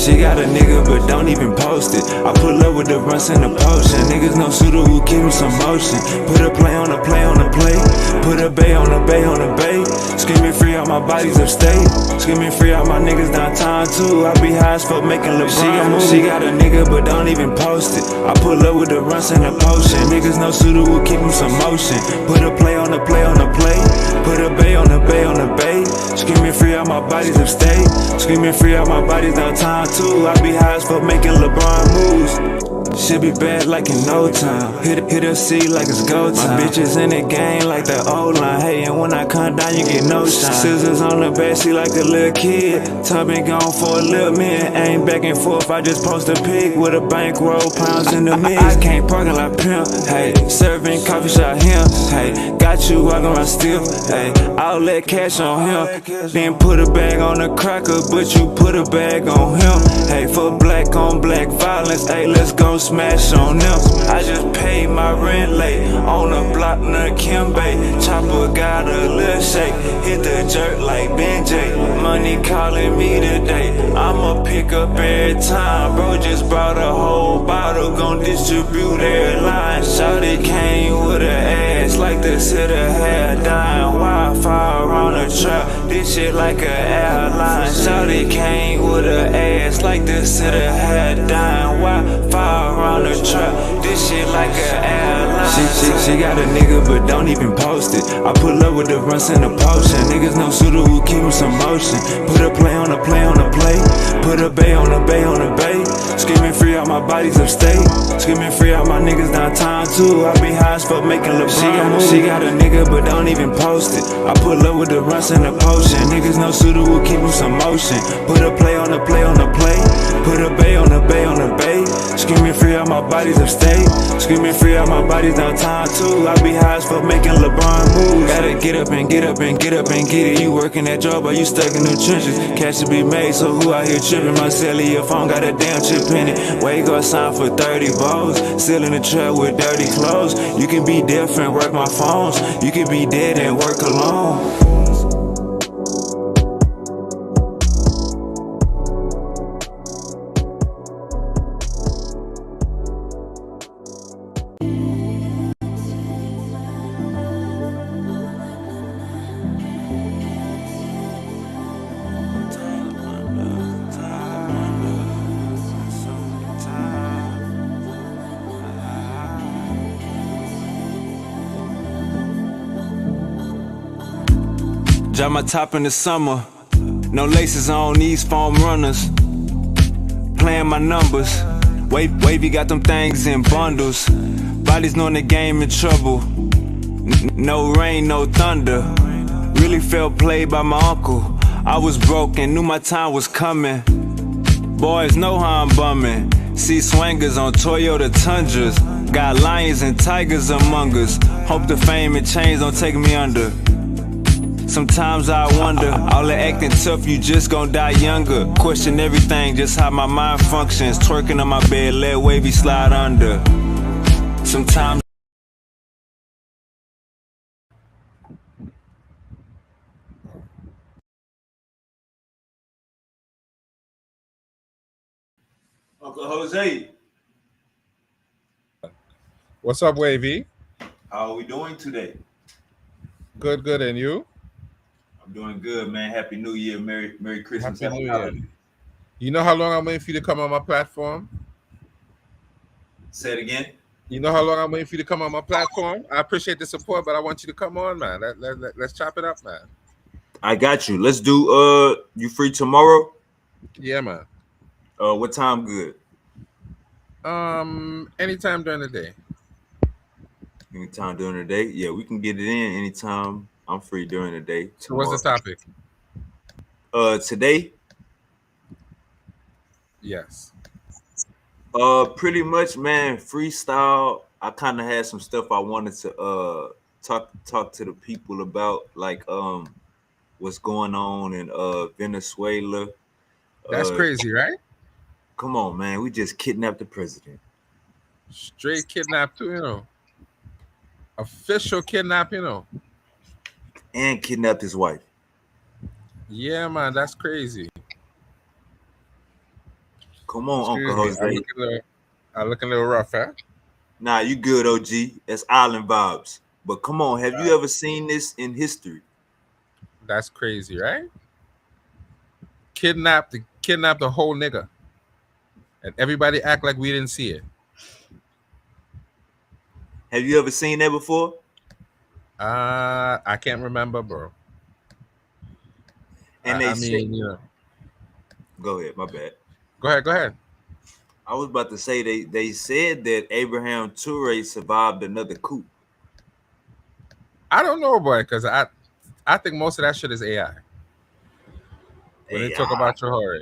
She got a nigga but don't even post it. I pull up with the runs and the potion. Niggas no shooter who keep him some motion. Put a play on a play on a play. Put a bay on a bay on a bay. Screaming free out my bodies upstate. Screaming free out my niggas downtown too. I be high as fuck making LeBron. She got a nigga but don't even post it. I pull up with the runs and the potion. Niggas no shooter who keep him some motion. Put a play on a play on a play. Put a bay on a bay on a bay. Screaming free out my bodies upstate. Screaming free out my bodies downtown too. I be high as fuck making LeBron moves. Should be bad like in no time. Hit a C like it's go time. My bitches in the game like the old line. Hey, and when I come down, you get no shine. Scissors on the backseat like a little kid. Tub been gone for a little minute. Ain't back and forth, I just post a pic with a bankroll, pounds in the mix. I can't parking like pimp. Hey, serving coffee shop him. Hey, got you walking around still. Hey, I'll let cash on him. Then put a bag on the cracker, but you put a bag on him. Hey, for black on black violence. Hey, let's go smash on them. I just paid my rent late on the block near Kimbe. Chopper got a little shake, hit the jerk like Benjay. Money calling me today, I'ma pick up every time. Bro just brought a whole bottle, gon' distribute every line. Shawty came with her ass like the city had dying. Wi-Fi around the trap, this shit like a airline. Shawty came with her ass like the city had dying. Wi-Fi around the trap, this shit like an airline. She got a nigga but don't even post it. I pull up with the runs and the potion. Niggas no shooter who keep him some motion. Put a play on a play on a play. Put a bay on a bay on a bay. Screaming free out my bodies upstate. Screaming free out my niggas downtown too. I be high as fuck making LeBron. She got a nigga but don't even post it. I pull up with the runs and the potion. Niggas no shooter who keep him some motion. Put a play on a play on a play. Put a bay on a bay on a bay. Screaming free out my bodies upstate. Screaming free out my bodies downtown too. I be high as fuck making LeBron moves. Gotta get up and get up and get up and get it. You working that job or you stuck in them trenches. Cash to be made, so who out here tripping? My cellular phone got a damn chip in it. Wake up, sign for 30 balls. Still in the trap with dirty clothes. You can be different, work my phones. You can be dead and work alone. Drop my top in the summer, no laces on these foam runners. Playing my numbers, wavy got them things in bundles. Bodies knowing the game in trouble, no rain, no thunder. Really felt played by my uncle. I was broke and knew my time was coming. Boys know how I'm bumming. See swangers on Toyota Tundras. Got lions and tigers among us. Hope the fame and change don't take me under. Sometimes I wonder, all the acting tough, you just gon' die younger. Question everything, just how my mind functions. Twerking on my bed, let wavy slide under. Sometimes Uncle Jose. What's up, Wavy? How are we doing today? Good, and you? I'm doing good, man. Happy New Year, Merry Christmas. Happy New Year. You know how long I'm waiting for you to come on my platform? Say it again. You know how long I'm waiting for you to come on my platform? I appreciate the support, but I want you to come on, man. Let's chop it up, man. I got you. Let's do you free tomorrow? Yeah, man. What time good? Anytime during the day. Anytime during the day? Yeah, we can get it in anytime. I'm free during the day. So what's the topic? Today? Yes. Pretty much, man, freestyle. I kind of had some stuff I wanted to talk to the people about, like what's going on in Venezuela. That's crazy, right? Come on, man. We just kidnapped the president. Straight kidnapped too, you know. Official kidnap, you know. And kidnapped his wife. Yeah, man, that's crazy. Come on, Uncle Excuse me. Jose. I'm looking a little rough, huh? Nah, you good, OG. That's island vibes. But come on, have you ever seen this in history? That's crazy, right? Kidnap the whole nigga, and everybody act like we didn't see it. Have you ever seen that before? I can't remember, bro. And I they said, mean, go ahead, my bad. go ahead, go ahead. I was about to say they said that Abraham Toure survived another coup. I don't know, boy, because I think most of that shit is AI. When they talk AI. about your horror,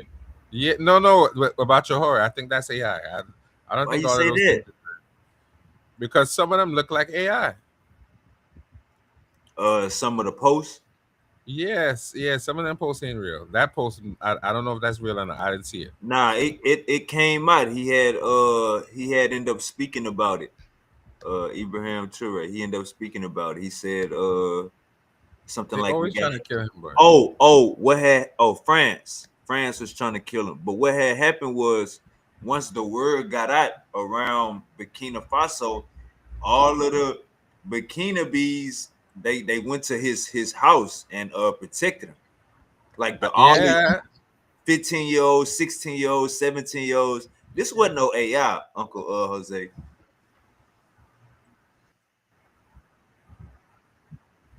yeah, no, about your horror, I think that's AI. I don't Why think you all of say those that? things, because some of them look like AI. Some of the posts. Yes, yeah, some of them posts ain't real. That post, I don't know if that's real or not. I didn't see it. Nah, it came out. He had ended up speaking about it. Ibrahim Toure. He ended up speaking about it. He said something They like we always got trying to kill him, bro. France. France was trying to kill him. But what had happened was once the word got out around Burkina Faso, all of the Burkina bees they went to his house and protected him. Like the all the Yeah, 15-year-olds, 16-year-olds, 17-year-olds. This wasn't no AI, Uncle Jose.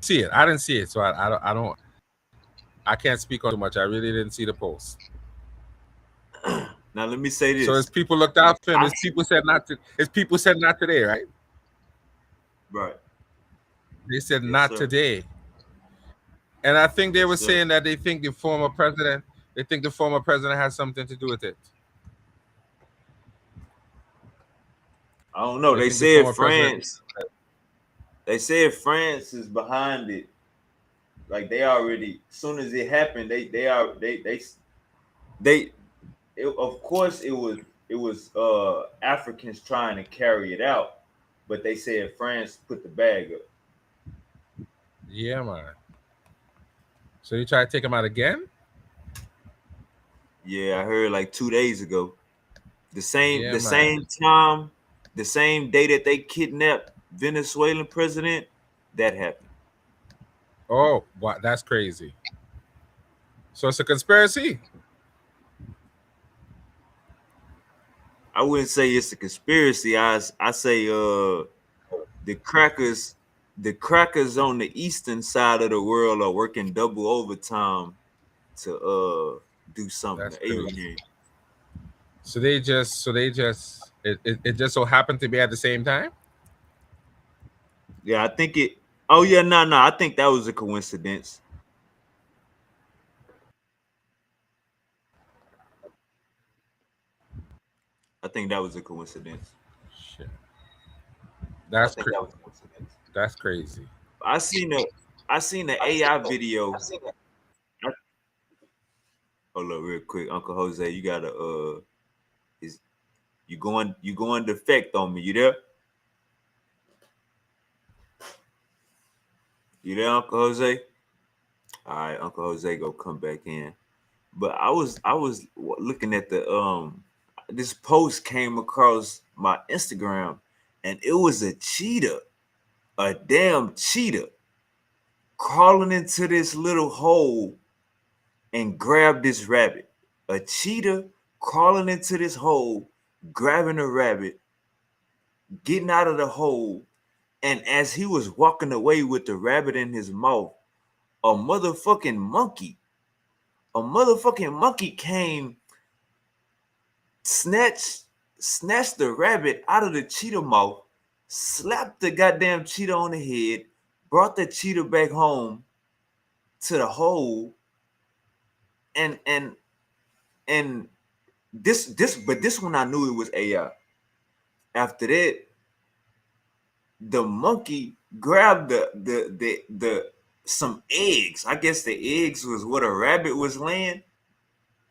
see it. I didn't see it, so I can't speak on too much. I really didn't see the post. Now let me say So this. as people looked out for him, I as people said not to. As people said not today, right? right. They said Yes, not sir. today, and I think they Yes, were sir. saying that they think the former president. They think the former president has something to do with it. I don't know. They think the former president. They said France is behind it. Like they already, as soon as it happened, they of course it was Africans trying to carry it out, but they said France put the bag up. Yeah, man. So you try to take him out again? Yeah, I heard like 2 days ago. The same Yeah, the man. same time, the same day that they kidnapped Venezuelan president, that happened. Oh, wow, that's crazy. So it's a conspiracy. I wouldn't say it's a conspiracy. I say the crackers the crackers on the eastern side of the world are working double overtime to do something That's to crazy. Abraham. It just so happened to be at the same time. Yeah, I think it. Oh yeah, no. I think that was a coincidence. I think that was a coincidence. Shit, I that's think crazy. that was a coincidence. That's crazy. I seen a I seen the AI video. Hold up, real quick, Uncle Jose. You gotta is you going defect on me? You there? You there, Uncle Jose? All right, Uncle Jose go come back in. But I was looking at the this post came across my Instagram, and it was a cheetah, a damn cheetah, crawling into this little hole and grabbed this rabbit. A cheetah crawling into this hole, grabbing a rabbit, getting out of the hole, and as he was walking away with the rabbit in his mouth, a motherfucking monkey came, snatched snatched the rabbit out of the cheetah mouth, slapped the goddamn cheetah on the head, brought the cheetah back home to the hole, and and this one I knew it was AI. After that, the monkey grabbed the some eggs. I guess the eggs was what a rabbit was laying.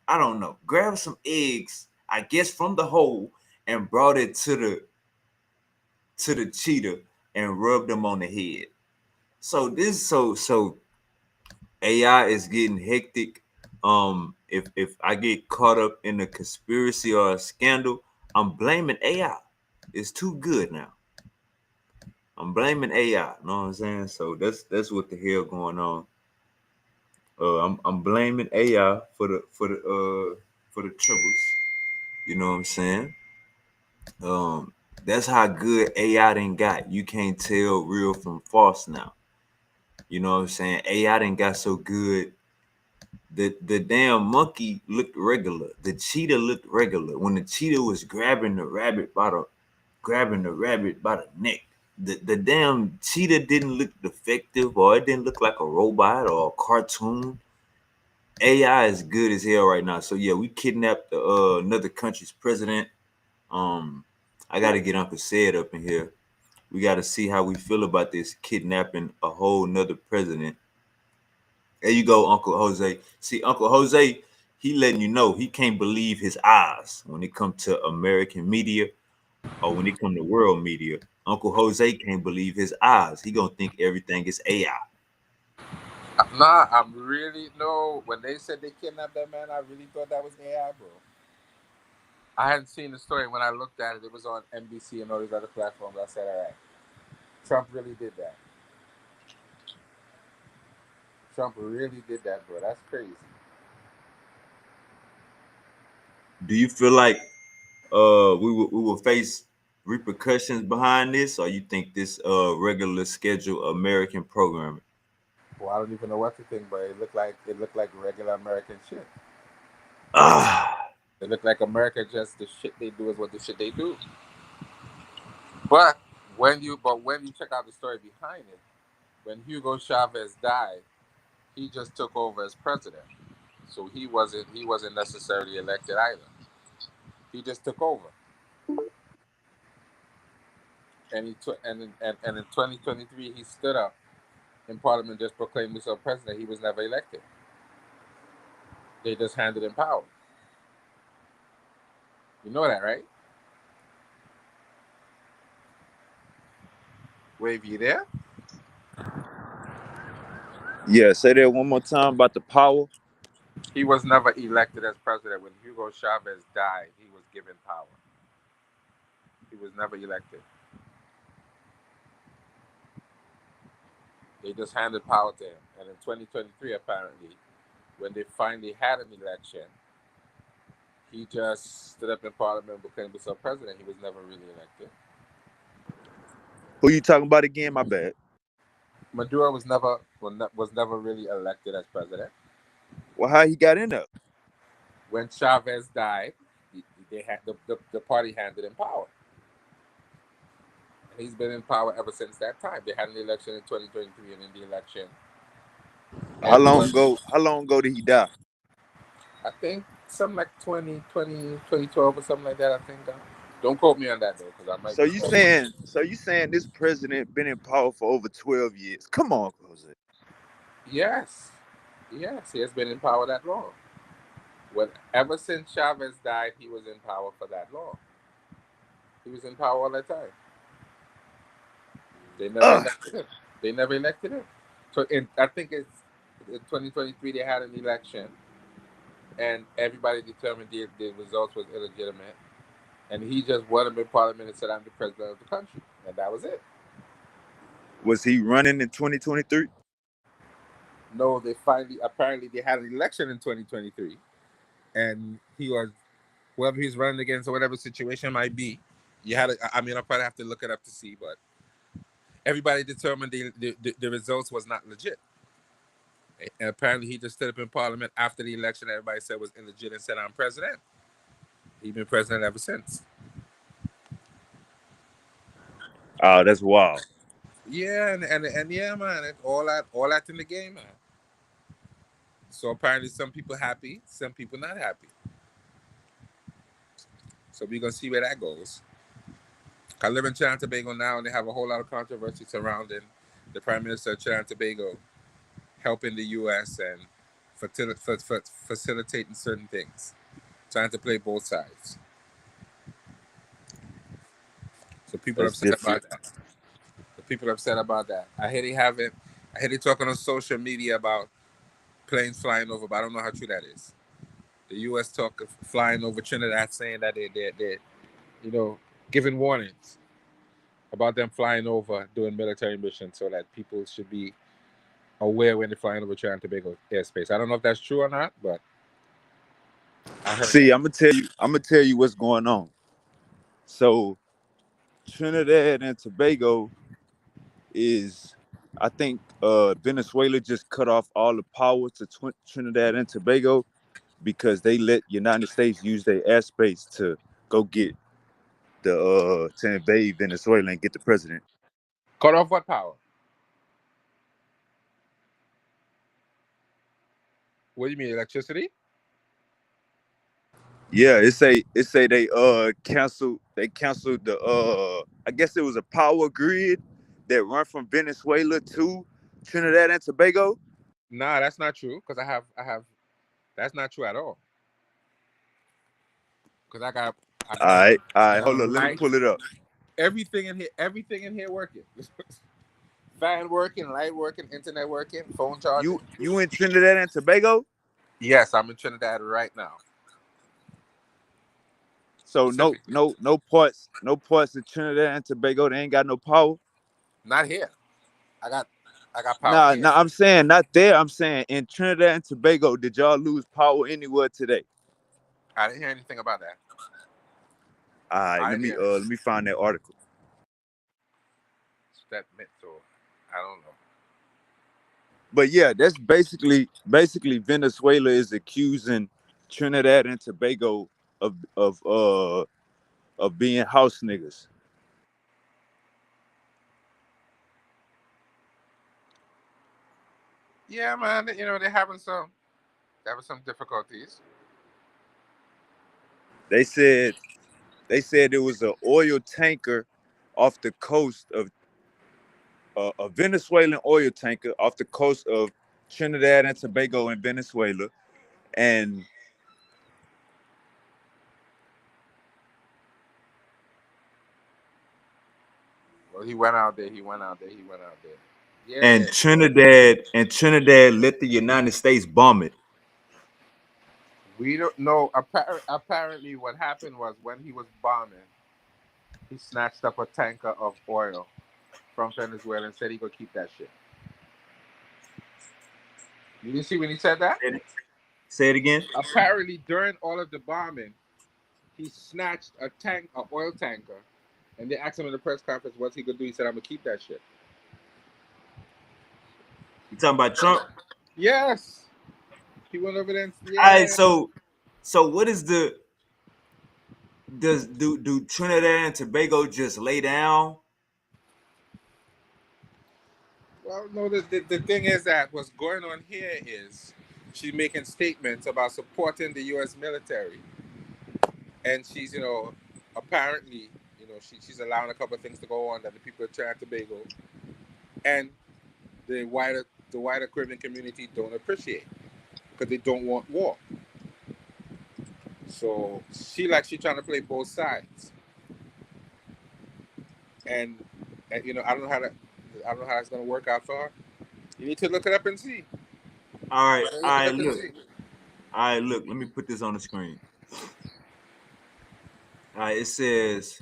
I don't know. Grabbed some eggs, I guess from the hole, and brought it to the cheetah and rubbed them on the head. So AI is getting hectic. if I get caught up in a conspiracy or a scandal, I'm blaming AI. It's too good now. I'm blaming AI. Know what I'm saying? So that's what the hell going on. I'm blaming AI for the troubles. You know what I'm saying? Um, that's how good AI done got. You can't tell real from false now. You know what I'm saying? AI done got so good. The damn monkey looked regular. The cheetah looked regular. When the cheetah was grabbing the rabbit by the neck. The damn cheetah didn't look defective, or it didn't look like a robot or a cartoon. AI is good as hell right now. So yeah, we kidnapped another country's president. Um, I got to get Uncle Said up in here. We got to see how we feel about this kidnapping a whole nother president. There you go, Uncle Jose. See, Uncle Jose, he letting you know he can't believe his eyes when it comes to American media or when it comes to world media. Uncle Jose can't believe his eyes. He gonna think everything is AI. Nah, I'm really no. When they said they kidnapped that man, I really thought that was AI, bro. I hadn't seen the story. When I looked at it, it was on NBC and all these other platforms. I said, all right, Trump really did that. Trump really did that, bro. That's crazy. Do you feel like we will face repercussions behind this, or you think this regular schedule American programming? Well, I don't even know what to think, but it looked like regular American shit. Ah, It looked like America just the shit they do is what the shit they do. But when you check out the story behind it, when Hugo Chavez died, he just took over as president. So he wasn't necessarily elected either. He just took over, and he took and in 2023 he stood up in Parliament, just proclaimed himself president. He was never elected. They just handed him power. You know that, right? Wave, you there? yeah. Say that one more time about the power. He was never elected as president. When Hugo Chavez died, he was given power. He was never elected. They just handed power to him. And in 2023, apparently, when they finally had an election, he just stood up in Parliament and became himself president. He was never really elected. Who you talking about again? My bad. Maduro was never really elected as president. Well, how he got in there? When Chavez died, they had the party handed him power. And he's been in power ever since that time. They had an election in 2023, and in the election, How long everyone, ago? How long ago did he die? I think something like 2012 or something like that, I think. Don't quote me on that, though, because I might So be you wrong. saying? So you saying this president been in power for over 12 years? Come on, Jose. Yes. Yes, he has been in power that long. Ever since Chavez died, he was in power for that long. He was in power all the time. They never Ugh. elected him. They never elected him. So I think it's in 2023 they had an election, and everybody determined the results was illegitimate, and he just won up in Parliament and said, "I'm the president of the country," and that was it. Was he running in 2023? No, apparently they had an election in 2023, and he was whoever he's running against or whatever situation might be. You had, I mean, I'll probably have to look it up to see, but everybody determined the results was not legit. And apparently, he just stood up in Parliament after the election. Everybody said was illegitimate and said, "I'm president." He's been president ever since. Oh, that's wild. Yeah, and yeah, man, all that in the game, man. So apparently, some people happy, some people not happy. So we're gonna see where that goes. I live in Trinidad and Tobago now, and they have a whole lot of controversy surrounding the Prime Minister of Trinidad and Tobago helping the U.S. and facilitating certain things, trying to play both sides. So people are That's upset different. about that. The people are upset about that. I hear they have it. I hear they talking on social media about planes flying over, but I don't know how true that is. the U.S. talk of flying over Trinidad, saying that they you know, giving warnings about them flying over doing military missions, so that people should be aware when they're flying over Trinidad and Tobago airspace. I don't know if that's true or not, but I heard See, that. I'm gonna tell you what's going on. So Trinidad and Tobago is, I think, Venezuela just cut off all the power to Trinidad and Tobago because they let United States use their airspace to go get the to invade Venezuela and get the president. Cut off what power? What do you mean, electricity? Yeah, it say they canceled the I guess it was a power grid that run from Venezuela to Trinidad and Tobago. Nah, that's not true. Cause I have. That's not true at all. Cause All right, all I right, got hold a on, let me light. pull it up. Everything in here working. Fan working, light working, internet working, phone charging. You in Trinidad and Tobago? Yes, I'm in Trinidad right now. So Specifically, no parts of Trinidad and Tobago. They ain't got no power. not here. I got I got power Nah, here. nah, I'm saying not there. I'm saying in Trinidad and Tobago, did y'all lose power anywhere today? I didn't hear anything about that. All right, I let didn't me hear uh anything. let me find that article. That meant so. I don't know. But yeah, that's basically Venezuela is accusing Trinidad and Tobago of being house niggas. Yeah, man. You know they're having some difficulties. They said they said it was an oil tanker off the coast of a Venezuelan oil tanker off the coast of Trinidad and Tobago in Venezuela, and Well, he went out there. He went out there. He went out there. Yeah. Trinidad let the United States bomb it. We don't know. Apparently, what happened was when he was bombing, he snatched up a tanker of oil from Venezuela and said he could keep that shit. You didn't see when he said that? Say it again. Apparently, during all of the bombing, he snatched a oil tanker, and they asked him in the press conference what he could do. He said, "I'm gonna keep that shit." You talking about Trump? Yes, he went over there. And, All right, yeah. so what is the do Trinidad and Tobago just lay down? Well, no. The thing is that what's going on here is she's making statements about supporting the U.S. military, and she's apparently she's allowing a couple of things to go on that the people of Trinidad and Tobago and the wider Caribbean community don't appreciate because they don't want war. So she's trying to play both sides, and, I don't know how that's gonna work out for her. You need to look it up and see. All right, Look all it right, up and look, see. all right, look. Let me put this on the screen. All right, it says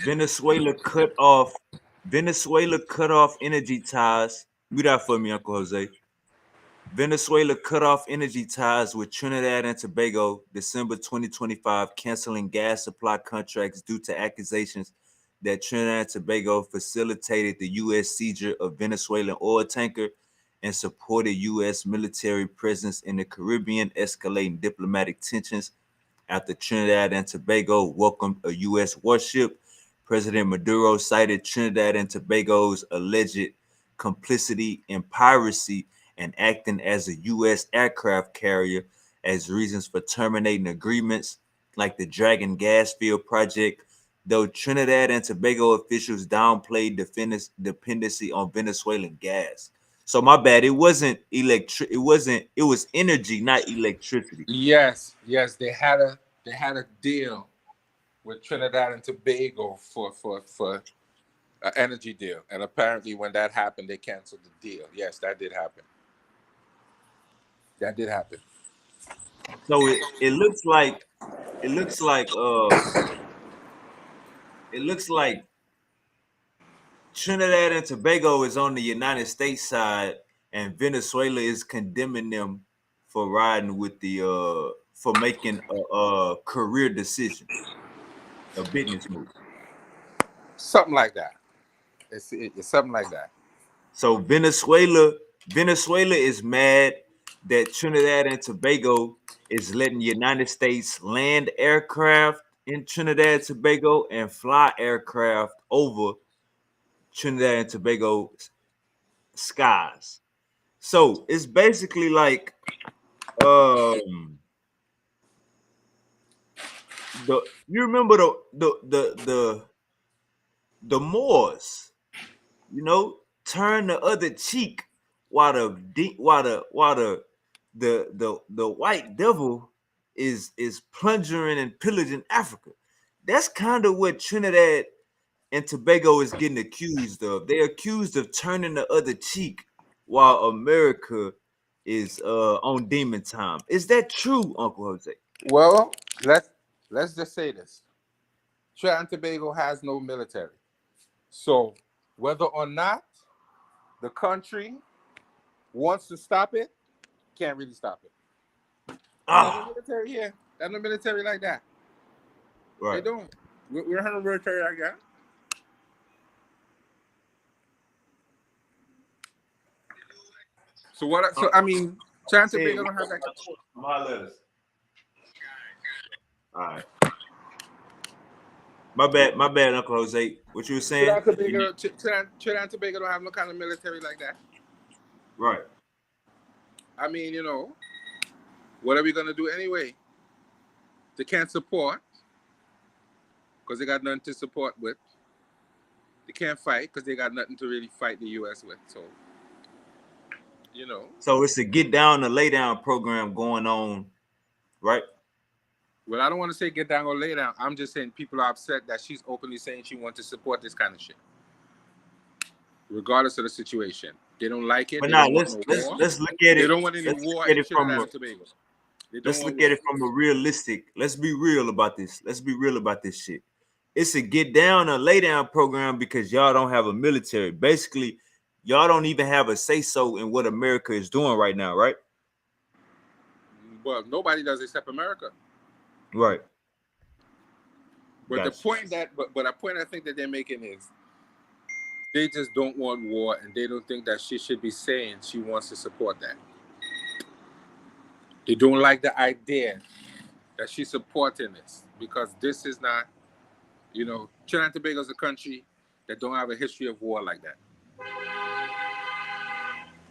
Venezuela cut off energy ties. Read that for me, Uncle Jose. Venezuela cut off energy ties with Trinidad and Tobago December 2025, canceling gas supply contracts due to accusations that Trinidad and Tobago facilitated the U.S. seizure of Venezuelan oil tanker and supported U.S. military presence in the Caribbean, escalating diplomatic tensions after Trinidad and Tobago welcomed a U.S. warship. President Maduro cited Trinidad and Tobago's alleged complicity in piracy and acting as a U.S. aircraft carrier as reasons for terminating agreements like the Dragon gas field project, though Trinidad and Tobago officials downplayed dependency on Venezuelan gas. So my bad. It wasn't electric. It was energy, not electricity. Yes, they had a deal with Trinidad and Tobago for an energy deal, and apparently when that happened, they canceled the deal. Yes, that did happen. That did happen. So it looks like it looks like it looks like Trinidad and Tobago is on the United States side, and Venezuela is condemning them for riding with the for making a career decision, a business move. Something like that. It's something like that. So Venezuela is mad that Trinidad and Tobago is letting United States land aircraft in Trinidad and Tobago and fly aircraft over Trinidad and Tobago skies. So it's basically like um the you remember the Moors, you know, turn the other cheek while the white devil is plundering and pillaging Africa. That's kind of what Trinidad and Tobago is getting accused of. They're accused of turning the other cheek while America is on demon time. Is that true, Uncle Jose? Well, let's just say this: Trinidad and Tobago has no military, so whether or not the country wants to stop it, can't really stop it. There's no Ah, military here. There's no military like that. They right. don't. We don't have no military like that. So what? So I mean, Trinidad and Say it. Tobago don't have that. My letters. All right. My bad, Uncle Jose. What you were saying? Trinidad and Tobago don't have no kind of military like that. Right. I mean, what are we gonna do anyway? They can't support because they got nothing to support with. They can't fight because they got nothing to really fight the U.S. with. So, you know. So it's a get down and lay down program going on, right? Well, I don't want to say get down or lay down. I'm just saying people are upset that she's openly saying she wants to support this kind of shit, regardless of the situation. They don't like it. But They now don't want no war. let's look at They it. don't want any Let's look war at in it from Trinidad a and Tobago. They don't let's want look at war. it from a realistic. Let's be real about this. Let's be real about this shit. It's a get down or lay down program because y'all don't have a military. Basically, y'all don't even have a say so in what America is doing right now, right? Well, nobody does except America. Right. But the Gotcha. point but a point I think that they're making is they just don't want war, and they don't think that she should be saying she wants to support that. They don't like the idea that she's supporting this because this is not, Trinidad and Tobago is a country that don't have a history of war like that.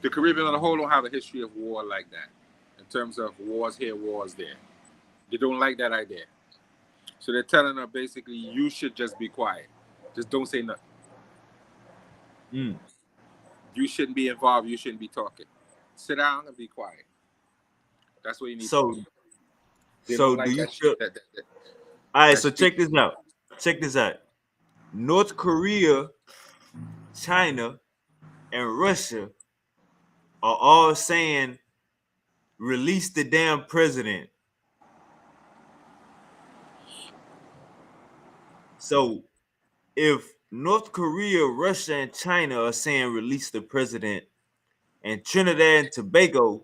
The Caribbean on the whole don't have a history of war like that in terms of wars here, wars there. They don't like that idea. So they're telling her basically, you should just be quiet. Just don't say nothing. Mm. You shouldn't be involved. You shouldn't be talking. Sit down and be quiet. That's what you need to So do. They so don't do like you that feel shit. all right, That so shit. check this out. Check this out. North Korea, China, and Russia are all saying release the damn president. So if North Korea, Russia, and China are saying release the president, and Trinidad and Tobago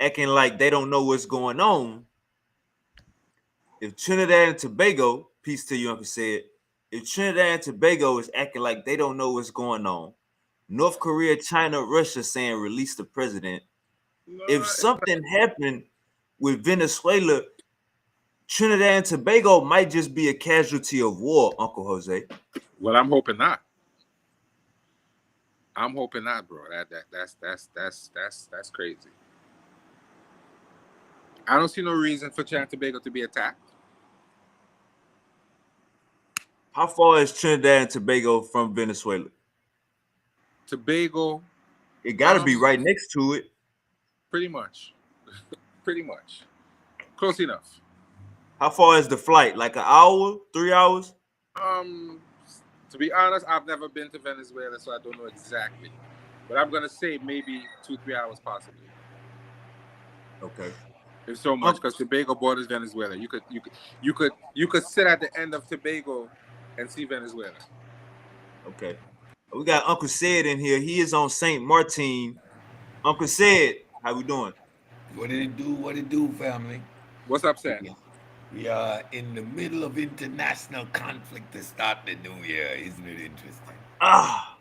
acting like they don't know what's going on, if Trinidad and Tobago, peace to you, Uncle said, if Trinidad and Tobago is acting like they don't know what's going on, North Korea, China, Russia saying release the president. No, If it's something happened with Venezuela, Trinidad and Tobago might just be a casualty of war, Uncle Jose. well, I'm hoping not. I'm hoping not, bro. That's crazy. I don't see no reason for Trinidad and Tobago to be attacked. How far is Trinidad and Tobago from Venezuela? Tobago, It got to be right next to it. pretty much, pretty much, close enough. How far is the flight? Like an hour, 3 hours? Um, To be honest, I've never been to Venezuela, so I don't know exactly. But I'm gonna say maybe 2 3 hours possibly. Okay. If so much, Uncle, because Tobago borders Venezuela. You could sit at the end of Tobago and see Venezuela. okay. We got Uncle Said in here. He is on St. Martin. Uncle Said, how we doing? What did it do? What it do, family? What's upset? We are in the middle of international conflict to start the new year. Isn't it interesting? Ah,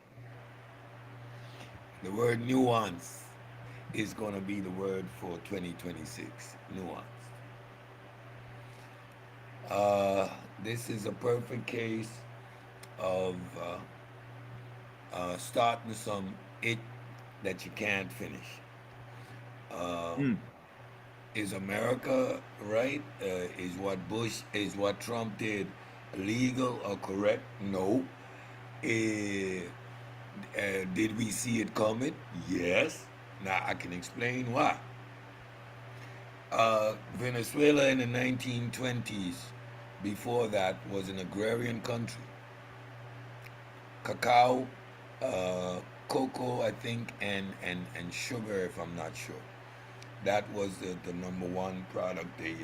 The word nuance is going to be the word for 2026. Nuance. This is a perfect case of starting some it that you can't finish. Uh, mm, is America right? Is what Trump did legal or correct? No. Eh, did we see it coming? Yes. Now I can explain why. Venezuela in the 1920s, before that, was an agrarian country. Cacao, uh, cocoa, I think, and sugar, if I'm not sure. That was the number one product they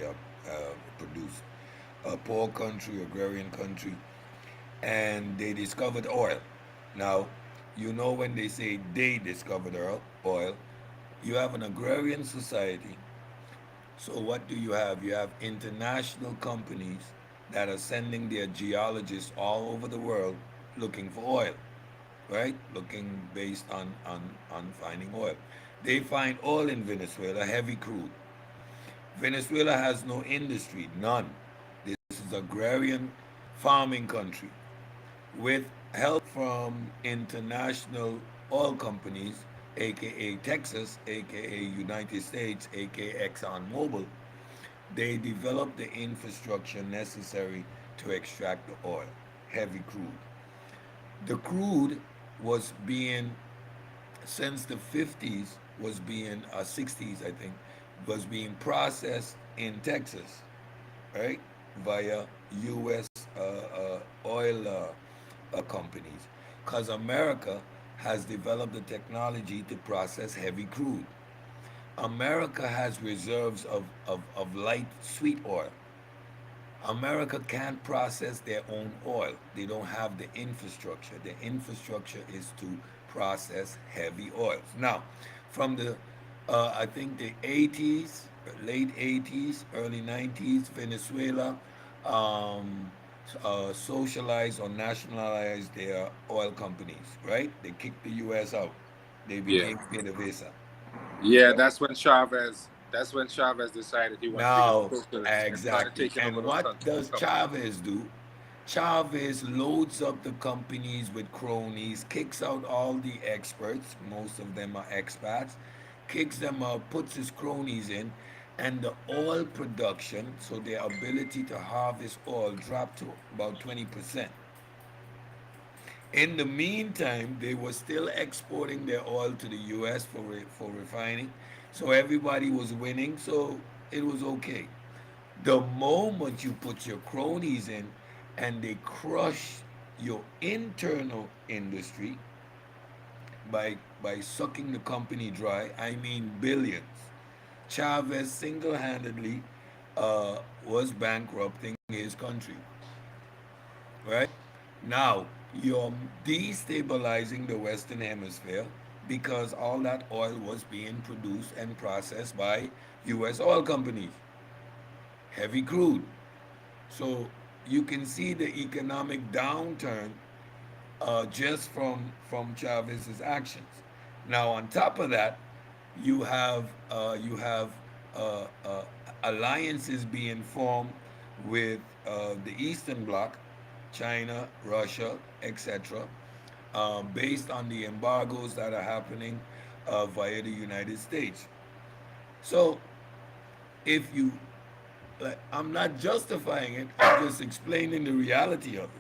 produced. A poor country, agrarian country, and they discovered oil. Now, you know when they say they discovered oil, you have an agrarian society. So what do you have? You have international companies that are sending their geologists all over the world looking for oil, right? Looking based on finding oil. They find oil in Venezuela, heavy crude. Venezuela has no industry, none. This is agrarian farming country with help from international oil companies, aka Texas, aka United States, aka ExxonMobil. They developed the infrastructure necessary to extract the oil, heavy crude. The crude was being, since the 50s, was being, 60s, I think, was being processed in Texas, right? Via U.S. Oil companies. Because America has developed the technology to process heavy crude. America has reserves of light sweet oil. America can't process their own oil. They don't have the infrastructure. The infrastructure is to process heavy oils. Now, from the, I think the 80s, late 80s, early 90s, Venezuela socialized or nationalized their oil companies, right? They kicked the U.S. out. They Yeah. became PDVSA. Yeah, Right? that's when Chavez decided he wanted to become Now, socialist and started exactly. taking over And those what countries. does Chavez do? Chavez loads up the companies with cronies, kicks out all the experts, most of them are expats, kicks them out, puts his cronies in, and the oil production, so their ability to harvest oil, dropped to about 20%. In the meantime, they were still exporting their oil to the US for refining. So everybody was winning, so it was okay. The moment you put your cronies in and they crush your internal industry by sucking the company dry, I mean billions. Chavez single-handedly was bankrupting his country, right? Now, you're destabilizing the Western Hemisphere because all that oil was being produced and processed by U.S. oil companies, heavy crude. So you can see the economic downturn just from Chavez's actions. Now, on top of that, you have uh, uh, alliances being formed with the Eastern Bloc, China, Russia, etc., based on the embargoes that are happening via the United States. So, if you, like, I'm not justifying it, I'm just explaining the reality of it.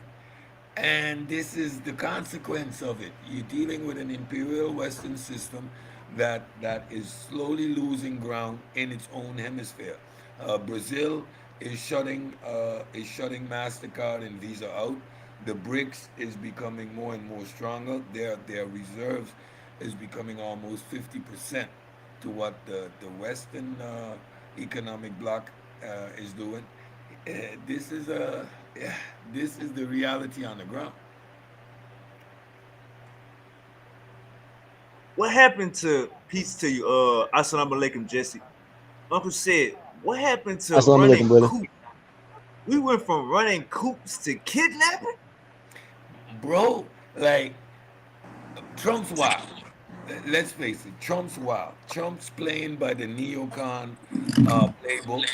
And this is the consequence of it. You're dealing with an imperial Western system that is slowly losing ground in its own hemisphere. Brazil is shutting Mastercard and Visa out. The BRICS is becoming more and more stronger. Their reserves is becoming almost 50% to what the Western economic bloc is doing. This is a yeah, this is the reality on the ground. What happened to peace to you? Assalamu alaikum, Jesse. Uncle said, what happened to Assalamu alaikum, running brother. coop? We went from running coops to kidnapping. Bro, like Trump's wild. Let's face it, Trump's wild. Trump's playing by the neocon playbook,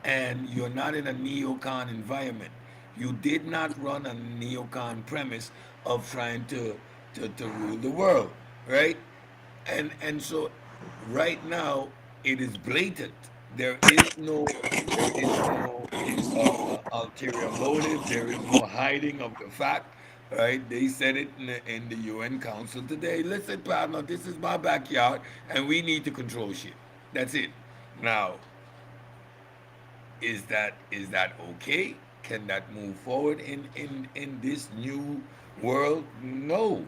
and you're not in a neocon environment. You did not run a neocon premise of trying to rule the world, right? And so right now it is blatant. There is no ulterior motive. There is no hiding of the fact. Right? They said it in the UN Council today. Listen, partner, this is my backyard, and we need to control shit. That's it. Now, is that okay? Can that move forward in this new world? No.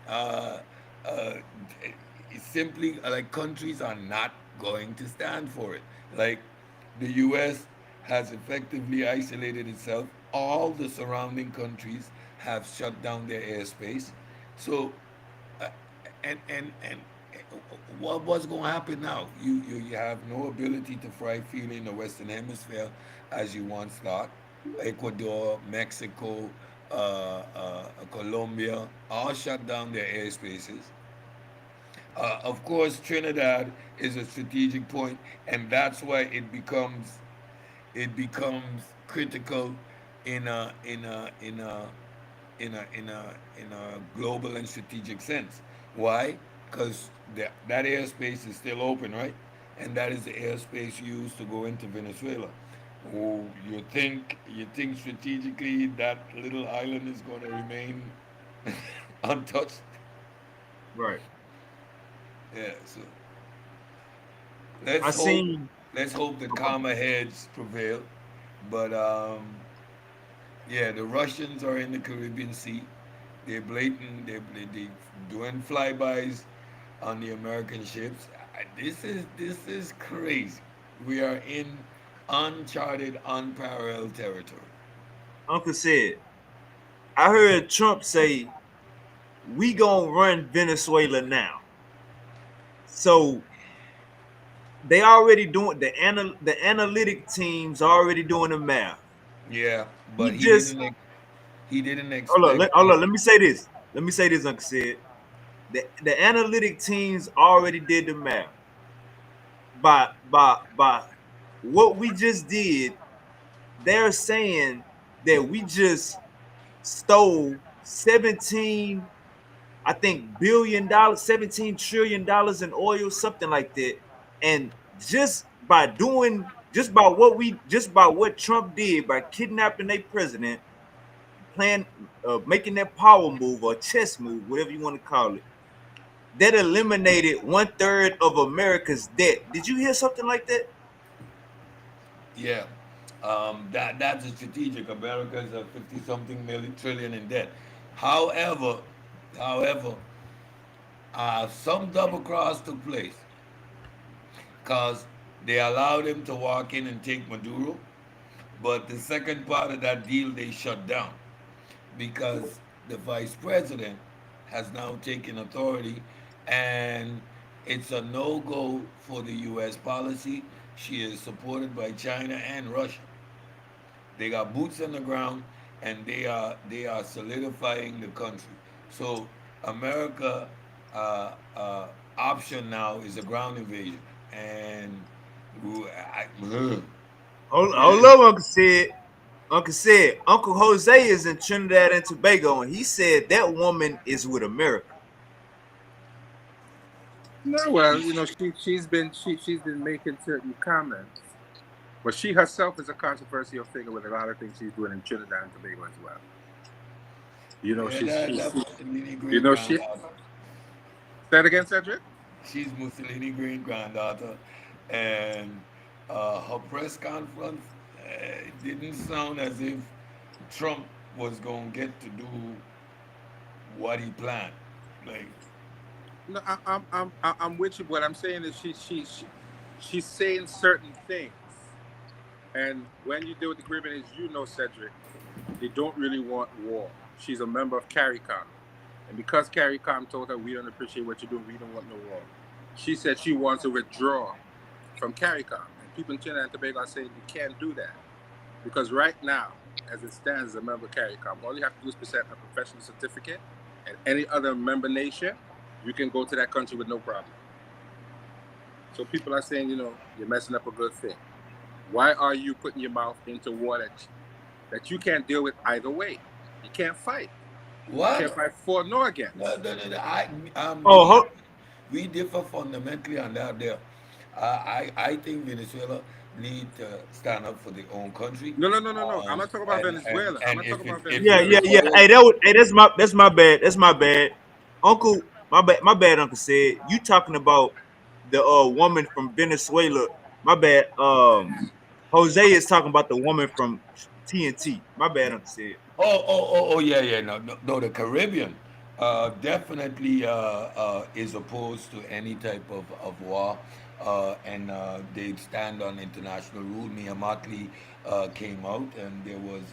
Uh, uh, it's simply like countries are not going to stand for it. Like the U.S. has effectively isolated itself. All the surrounding countries have shut down their airspace. So uh, and what's going to happen now? You have no ability to fly freely in the Western Hemisphere as you once thought. Ecuador, Mexico, Colombia all shut down their airspaces. Of course, Trinidad is a strategic point, and that's why it becomes critical in a global and strategic sense. Why? Because that airspace is still open, right? And that is the airspace used to go into Venezuela. Oh, you think strategically that little island is going to remain untouched? Right. Yeah. So I let's hope seen. let's hope the calmer heads prevail. But yeah, the Russians are in the Caribbean Sea. They're blatant. They doing flybys on the American ships. This is crazy. We are in uncharted, unparalleled territory. Uncle said, I heard Trump say we gonna run Venezuela now. So they already doing the analytic teams already doing the math. Yeah, He but he just didn't. He didn't hold on, expect. hold on. Let me say this. Let me say this, Uncle said. The analytic teams already did the math. By what we just did, they're saying that we just stole 17, I think, $billion, $17 trillion in oil, something like that. And just by what Trump did by kidnapping their president, plan making that power move or chess move, whatever you want to call it, that eliminated 1/3 of America's debt. Did you hear something like that? Yeah, that's a strategic. America's a 50 something million trillion in debt. However, however, some double cross took place because they allowed him to walk in and take Maduro, but the second part of that deal they shut down because the vice president has now taken authority, and it's a no go for the U.S. policy. She is supported by China and Russia. They got boots on the ground, and they are solidifying the country. So America option now is a ground invasion, and Hold up, Uncle said, Uncle Jose is in Trinidad and Tobago, and he said that woman is with America. No, well, she's been making certain comments, but she herself is a controversial figure with a lot of things she's doing in Trinidad and Tobago as well. You know, yeah, that Mussolini you great know, she. Say granddaughter. that again, Cedric. She's Mussolini great granddaughter, and her press conference didn't sound as if Trump was gonna get to do what he planned. Like, No, I'm with you. What I'm saying is she's saying certain things, and when you deal with the Caribbean, as you know, Cedric, they don't really want war. She's a member of CARICOM, and because CARICOM told her we don't appreciate what you're doing, we don't want no war. She said she wants to withdraw from CARICOM, and people in Trinidad and Tobago are saying you can't do that because right now, as it stands, as a member of CARICOM, all you have to do is present a professional certificate, and any other member nation, you can go to that country with no problem. So people are saying, you're messing up a good thing. Why are you putting your mouth into war that you can't deal with either way? You can't fight. You what? can't fight for nor No, against. no, no, no. Oh, We differ fundamentally on that. There, I think Venezuela need to stand up for their own country, No, no, no, no, no. I'm not talking about Venezuela. I'm and not talking about if yeah, it yeah, Venezuela. yeah. requires, Hey, that's my bad. That's my bad. Uncle, my bad. Uncle said you talking about the woman from Venezuela. My bad. Jose is talking about the woman from TNT. My bad. Uncle said. yeah, yeah, no, no, no, the Caribbean definitely is opposed to any type of war, and they stand on international rule. Mia Mottley came out, and there was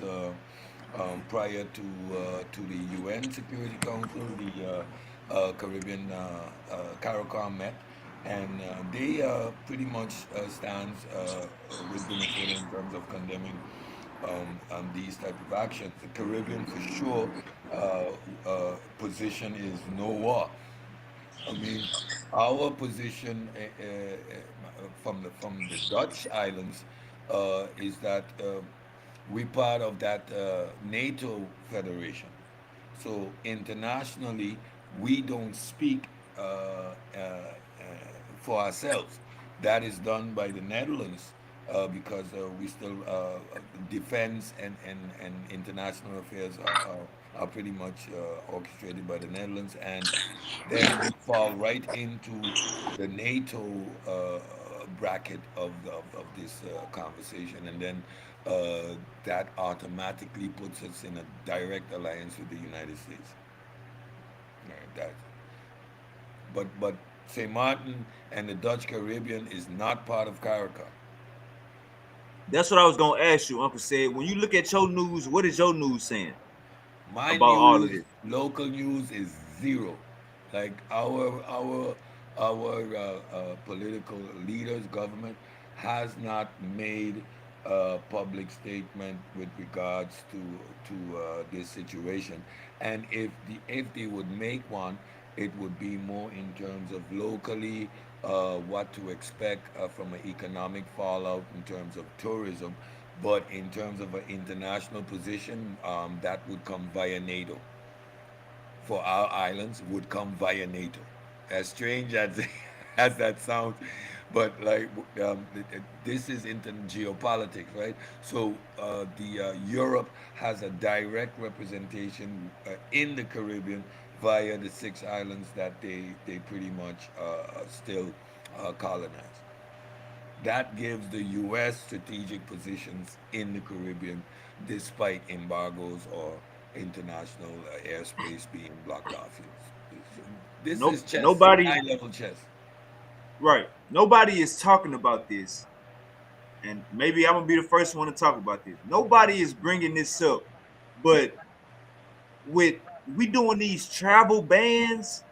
prior to the UN Security Council, the Caribbean CARICOM met, and they pretty much stands with Venezuela in terms of condemning these type of actions. The Caribbean, for sure, position is no war. I mean, our position from the Dutch islands is that we part of that NATO federation. So internationally, we don't speak for ourselves. That is done by the Netherlands because we still defense and international affairs are pretty much orchestrated by the Netherlands, and then we fall right into the NATO bracket of this conversation, and then that automatically puts us in a direct alliance with the United States. Right, that, but St. Martin and the Dutch Caribbean is not part of CARICOM. That's what I was gonna ask you, Uncle said. When you look at your news, what is your news saying My about all of news, this? local news, is zero. Like our political leaders, government has not made a public statement with regards to this situation. And if they would make one, it would be more in terms of locally what to expect from an economic fallout in terms of tourism. But in terms of an international position, that would come via NATO. For our islands, would come via NATO. As strange as as that sounds, but like this is into geopolitics, right? So the Europe has a direct representation in the Caribbean via the six islands that they pretty much still colonize. That gives the U.S. strategic positions in the Caribbean despite embargoes or international airspace being blocked off. This is Nope, chess, nobody. high level chess. Right. Nobody is talking about this, and maybe I'm gonna be the first one to talk about this. Nobody is bringing this up, but with we doing these travel bans,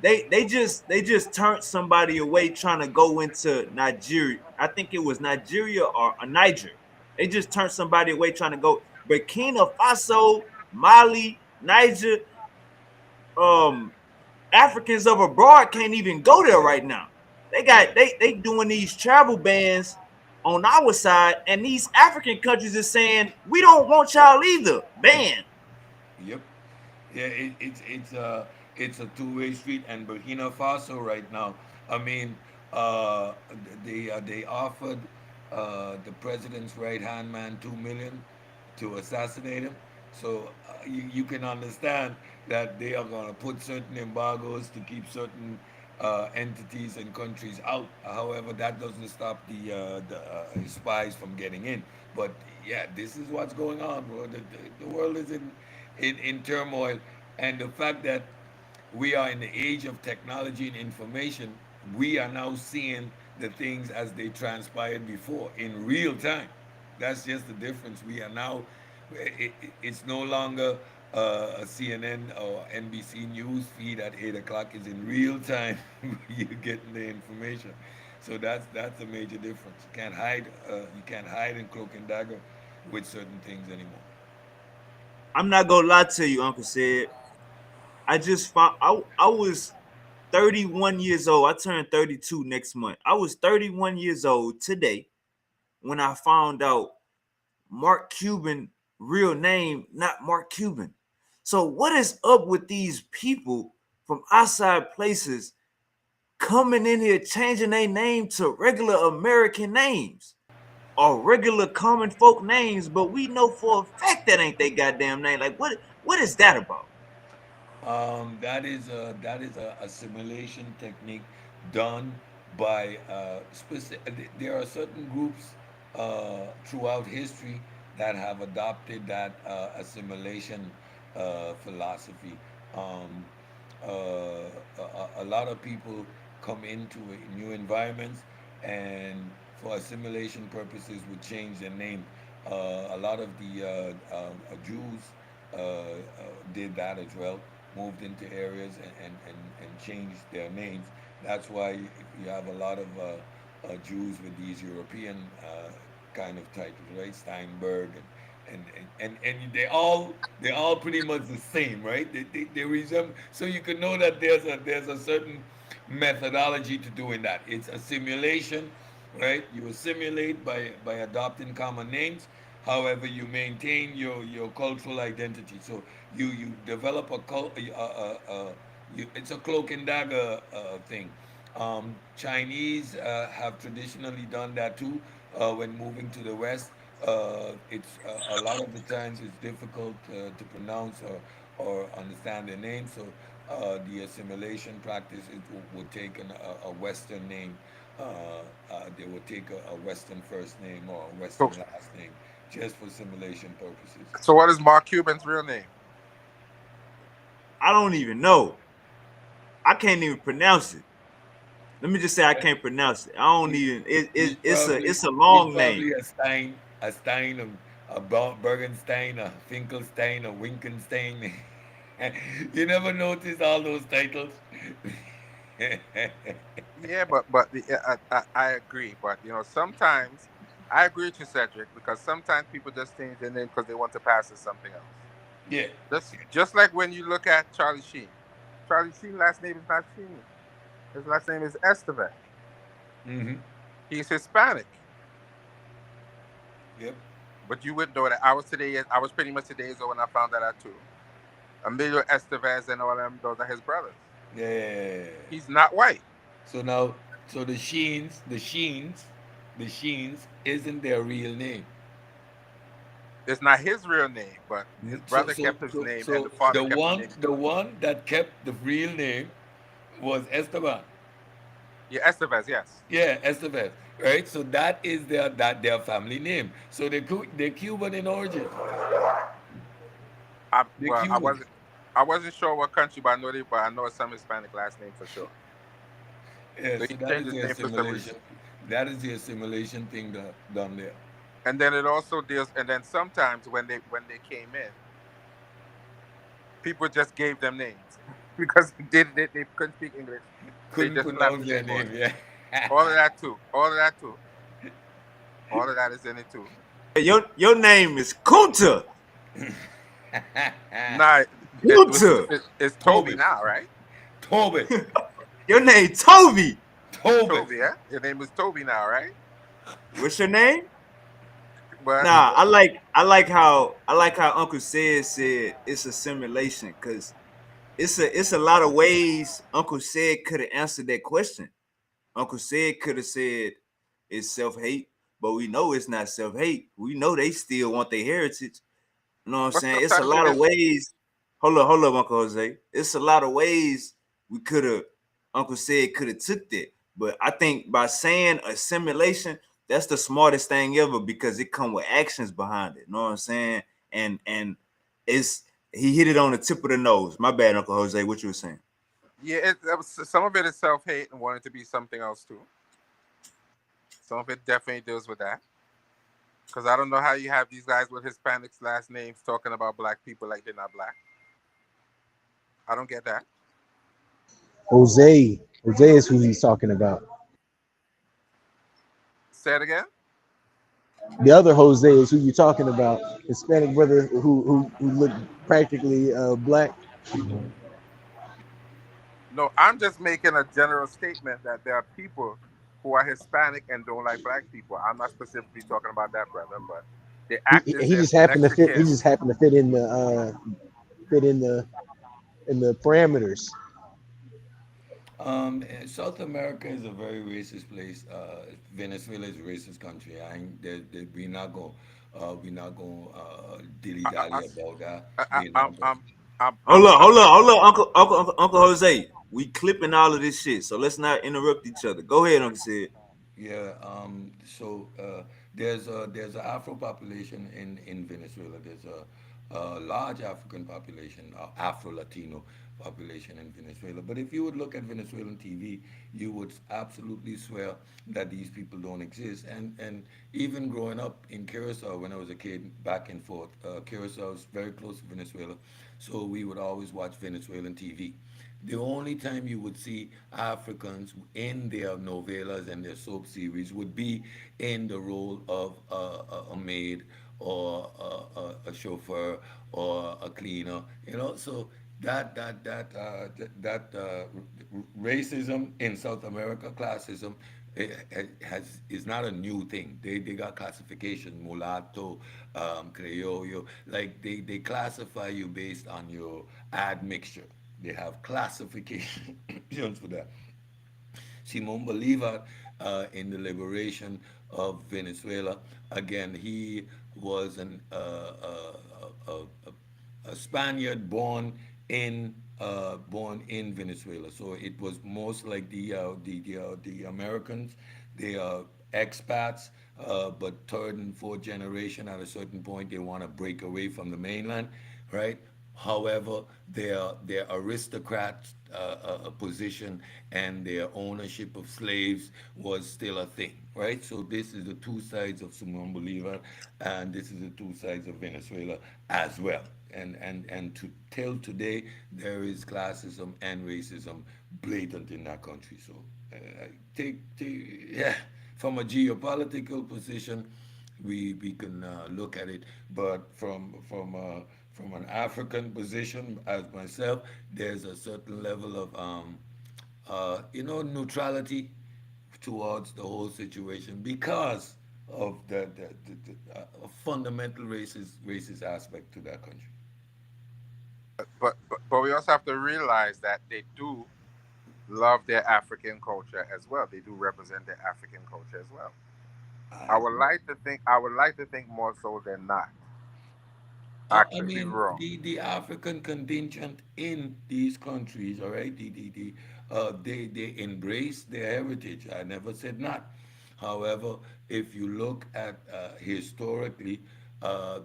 they just turned somebody away trying to go into Nigeria. I think it was Nigeria or Niger. They just turned somebody away trying to go Burkina Faso, Mali, Niger. Um, Africans of abroad can't even go there right now. They got Yeah. they doing these travel bans on our side, and these African countries is saying we don't want y'all either. Ban. Yep. Yeah, it's a two-way street, and Burkina Faso right now. I mean, uh, they offered the president's right hand man 2 million to assassinate him. So you can understand that they are going to put certain embargoes to keep certain entities and countries out. However, that doesn't stop the spies from getting in. But yeah, this is what's going on, bro. The world is in turmoil, and the fact that we are in the age of technology and information, we are now seeing the things as they transpired before in real time. That's just the difference. We are now, it's no longer a CNN or NBC news feed at 8 o'clock. Is in real time. You're getting the information. So that's a major difference. You can't hide in cloak and dagger with certain things anymore. I'm not gonna lie to you, Uncle said. I just found I was 31 years old. I turned 32 next month. I was 31 years old today when I found out Mark Cuban real name not Mark Cuban. So what is up with these people from outside places coming in here changing their name to regular American names or regular common folk names, but we know for a fact that ain't they goddamn name. Like what is that about? That is a assimilation technique done by specific. There are certain groups throughout history that have adopted that assimilation philosophy. Um, a lot of people come into new environments and for assimilation purposes would change their name. A lot of the Jews did that as well, moved into areas and changed their names. That's why you have a lot of Jews with these European kind of titles, right? Steinberg and they all pretty much the same, right? They resemble. So you can know that there's a certain methodology to doing that. It's assimilation, right? You assimilate by adopting common names. However, you maintain your cultural identity. So you develop a cult. It's a cloak and dagger thing. Chinese have traditionally done that too. When moving to the West, it's a lot of the times it's difficult to pronounce or understand their name. So the assimilation practice would take a Western name. They would take a Western first name or a So, Western last name just for simulation purposes. so what is Mark Cuban's real name? I don't even know. I can't even pronounce it. Let me just say I can't pronounce it. I don't He's, even. he's probably It's a he's long name. probably a Stein, a Bergenstein, a Finkelstein, a Winkenstein. You never notice all those titles. Yeah, but I agree. But sometimes I agree with you, Cedric, because sometimes people just change their name because they want to pass as something else. Yeah. Just like when you look at Charlie Sheen. Charlie Sheen last name is not Sheen. His last name is Estevez. Mm-hmm. He's Hispanic. Yep. But you wouldn't know that. I was pretty much today ago when I found that out too. Emilio Estevez and all them, those are his brothers. Yeah. He's not white. So now, so the Sheens isn't their real name. It's not his real name, but his So brother so kept his so name and so the father the kept the one name the too. one that kept the real name was Esteban. Yeah, Estevez, yes. Yeah, Estevez. Right. So that is their family name. So they're Cuban in origin. They're Well, I Cubans. wasn't sure what country, but I know it's some Hispanic last name for sure. Yeah. So So he that changed is his the name for some assimilation. reason. That is the assimilation thing done there. And then it also deals. And then sometimes when they came in, people just gave them names because they couldn't speak English. They Couldn't just slapped pronounce the their name on name. it. Yeah. All of that too. All of that too. All of that is in it too. Your name is KUNTA. Nah, KUNTA. it's Toby Tobit. now, right? Tobit. Your name Toby. Tobit. Toby, yeah. Your name is Toby now, right? What's your name? But Nah, I like how Uncle said it's a simulation because it's a lot of ways Uncle said could have answered that question. Uncle said could have said it's self-hate, but we know it's not self-hate. We know they still want their heritage. You know what I'm but saying? It's a sometimes it lot of is. ways. Hold up, Uncle Jose. It's a lot of ways we could have Uncle said could have took that. But I think by saying assimilation, that's the smartest thing ever because it come with actions behind it. You know what I'm saying? And it's he hit it on the tip of the nose. My bad, Uncle Jose. What you were saying? Yeah, some of it is self hate and wanting to be something else too. Some of it definitely deals with that. Because I don't know how you have these guys with Hispanics last names talking about black people like they're not black. I don't get that. Jose is who he's talking about. Say it again. The other Jose is who you're talking about. Hispanic brother who looked practically black. No, I'm just making a general statement that there are people who are Hispanic and don't like black people. I'm not specifically talking about that brother, but they act as He if just happened to fit. He Mexican. just happened to fit in the fit in the parameters. South America is a very racist place. Venezuela is a racist country. I ain't, we not going dilly I, I, dally about that. I, We're I'm, not going. I'm, I'm, I'm, Hold up, I'm hold up, hold up, Uncle Jose. We clipping all of this shit, so let's not interrupt each other. Go ahead, Uncle said. Yeah. There's an Afro population in Venezuela. There's a large African population, Afro Latino population in Venezuela. But if you would look at Venezuelan TV, you would absolutely swear that these people don't exist. And even growing up in Curacao when I was a kid, back and forth, Curacao is very close to Venezuela, so we would always watch Venezuelan TV. The only time you would see Africans in their novelas and their soap series would be in the role of a maid or a chauffeur or a cleaner, you know. So that racism in South America, classism, is not a new thing. They got classification, mulatto, criollo. Like they classify you based on your admixture. They have classifications for that. Simon Bolivar, in the liberation of Venezuela, again, he was a Spaniard born in Venezuela. So it was most like the Americans. They are expats, but third and fourth generation. At a certain point, they want to break away from the mainland, right? However, their aristocrat position and their ownership of slaves was still a thing, right? So this is the two sides of Simon Bolivar, and this is the two sides of Venezuela as well. And to till today, there is classism and racism blatant in that country. So yeah, from a geopolitical position, we can look at it, but from an African position as myself, there's a certain level of neutrality towards the whole situation because of a fundamental racist aspect to that country. but we also have to realize that they do love their African culture as well. They do represent their African culture as well. I I would like to think more so than not. I I could be mean, wrong. the African contingent in these countries, all right, they embrace their heritage. I never said not. However, if you look at historically,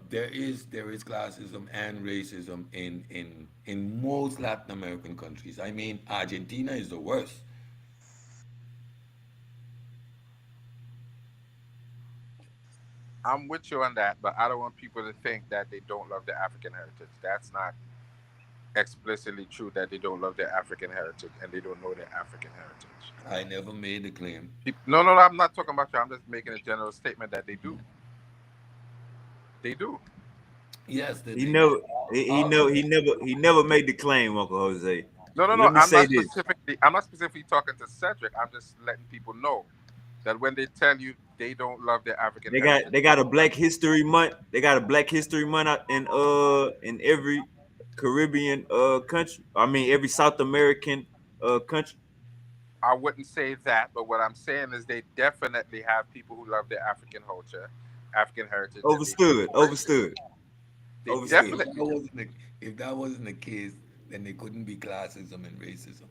there is classism and racism in most Latin American countries. I mean, Argentina is the worst. I'm with you on that, but I don't want people to think that they don't love their African heritage. That's not explicitly true that they don't love their African heritage and they don't know their African heritage. I never made the claim. No, no, no, I'm not talking about you. I'm just making a general statement that they do. They do. Yes, they, He they, never, they he never made the claim, Uncle Jose. No, no, But no. let me say this: I'm not specifically talking to Cedric. I'm just letting people know that when they tell you they don't love their African heritage, they got a Black History Month. They got a Black History Month out in every Caribbean country. I mean, every South American country. I wouldn't say that. But what I'm saying is they definitely have people who love their African culture, African heritage, and they Overstood, embrace it. overstood, They overstood. if that definitely do. wasn't the, if that wasn't the case, then there couldn't be classism and racism.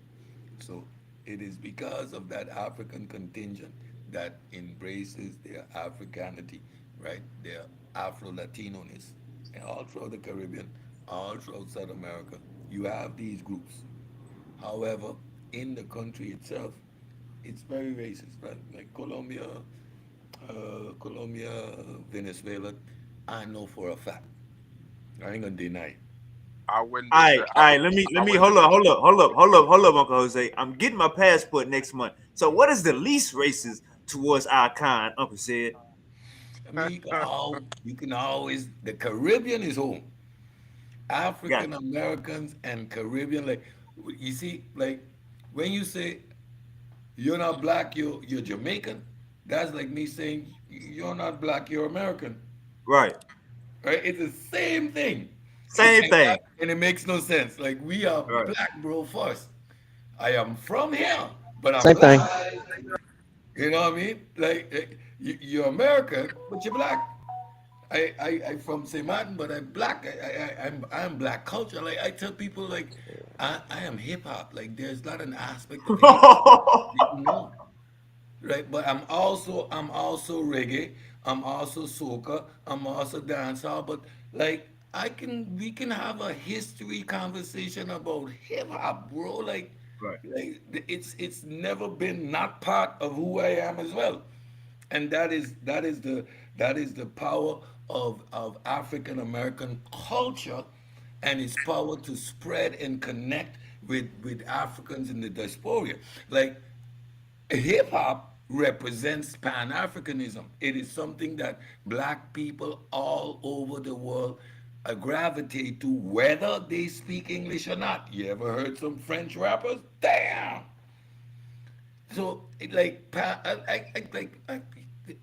So It is because of that African contingent that embraces their Africanity, right? Their Afro-Latino-ness. And all throughout the Caribbean, all throughout South America, you have these groups. However, in the country itself, it's very racist, right? Like Colombia, Venezuela, I know for a fact. I ain't gonna deny it. I wouldn't All dis right, all I, right. I Let me wouldn't disagree. hold up, Uncle Jose. I'm getting my passport next month. So, what is the least racist towards our kind, Uncle said? I mean, you can always, the Caribbean is home. Got African Americans and Caribbean, like, you see, like, when you say you're not black, you're Jamaican, that's like me saying you're not black, you're American, you. Right. right? It's the same thing. Same thing. And it makes no sense. Like, we are Right. black, bro, first. I am from here, but I'm Same thing. black. You know what I mean? Like, you're American, but you're black. I from St. Martin, but I'm black. I'm black culture. Like, I tell people, like, I am hip hop. Like, there's not an aspect of hip hop that you know, right? But I'm also reggae. I'm also soca. I'm also dancehall. But like, we can have a history conversation about hip hop, bro. Right. It's never been not part of who I am as well, and that is the power of African American culture, and its power to spread and connect with Africans in the diaspora. Like, hip hop represents Pan Africanism. It is something that black people all over the world gravitate to, whether they speak English or not. You ever heard some French rappers? Damn! So, like,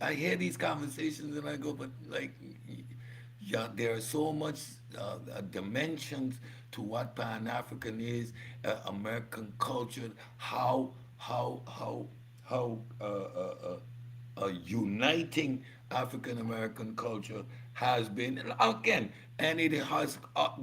I hear these conversations and I go, but like, yeah, there are so much dimensions to what Pan African is, American culture, how uniting African American culture has been. And again, and it has,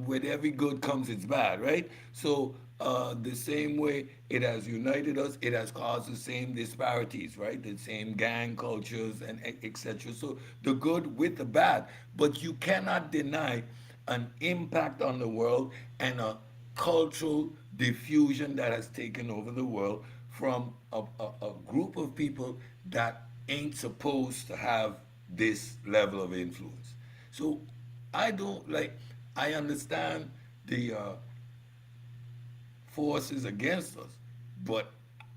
with every good comes its bad, right? So, the same way it has united us, it has caused the same disparities, right? The same gang cultures and etc. So, the good with the bad, but you cannot deny an impact on the world and a cultural diffusion that has taken over the world from a group of people that ain't supposed to have this level of influence. So, I don't like, I understand the forces against us, but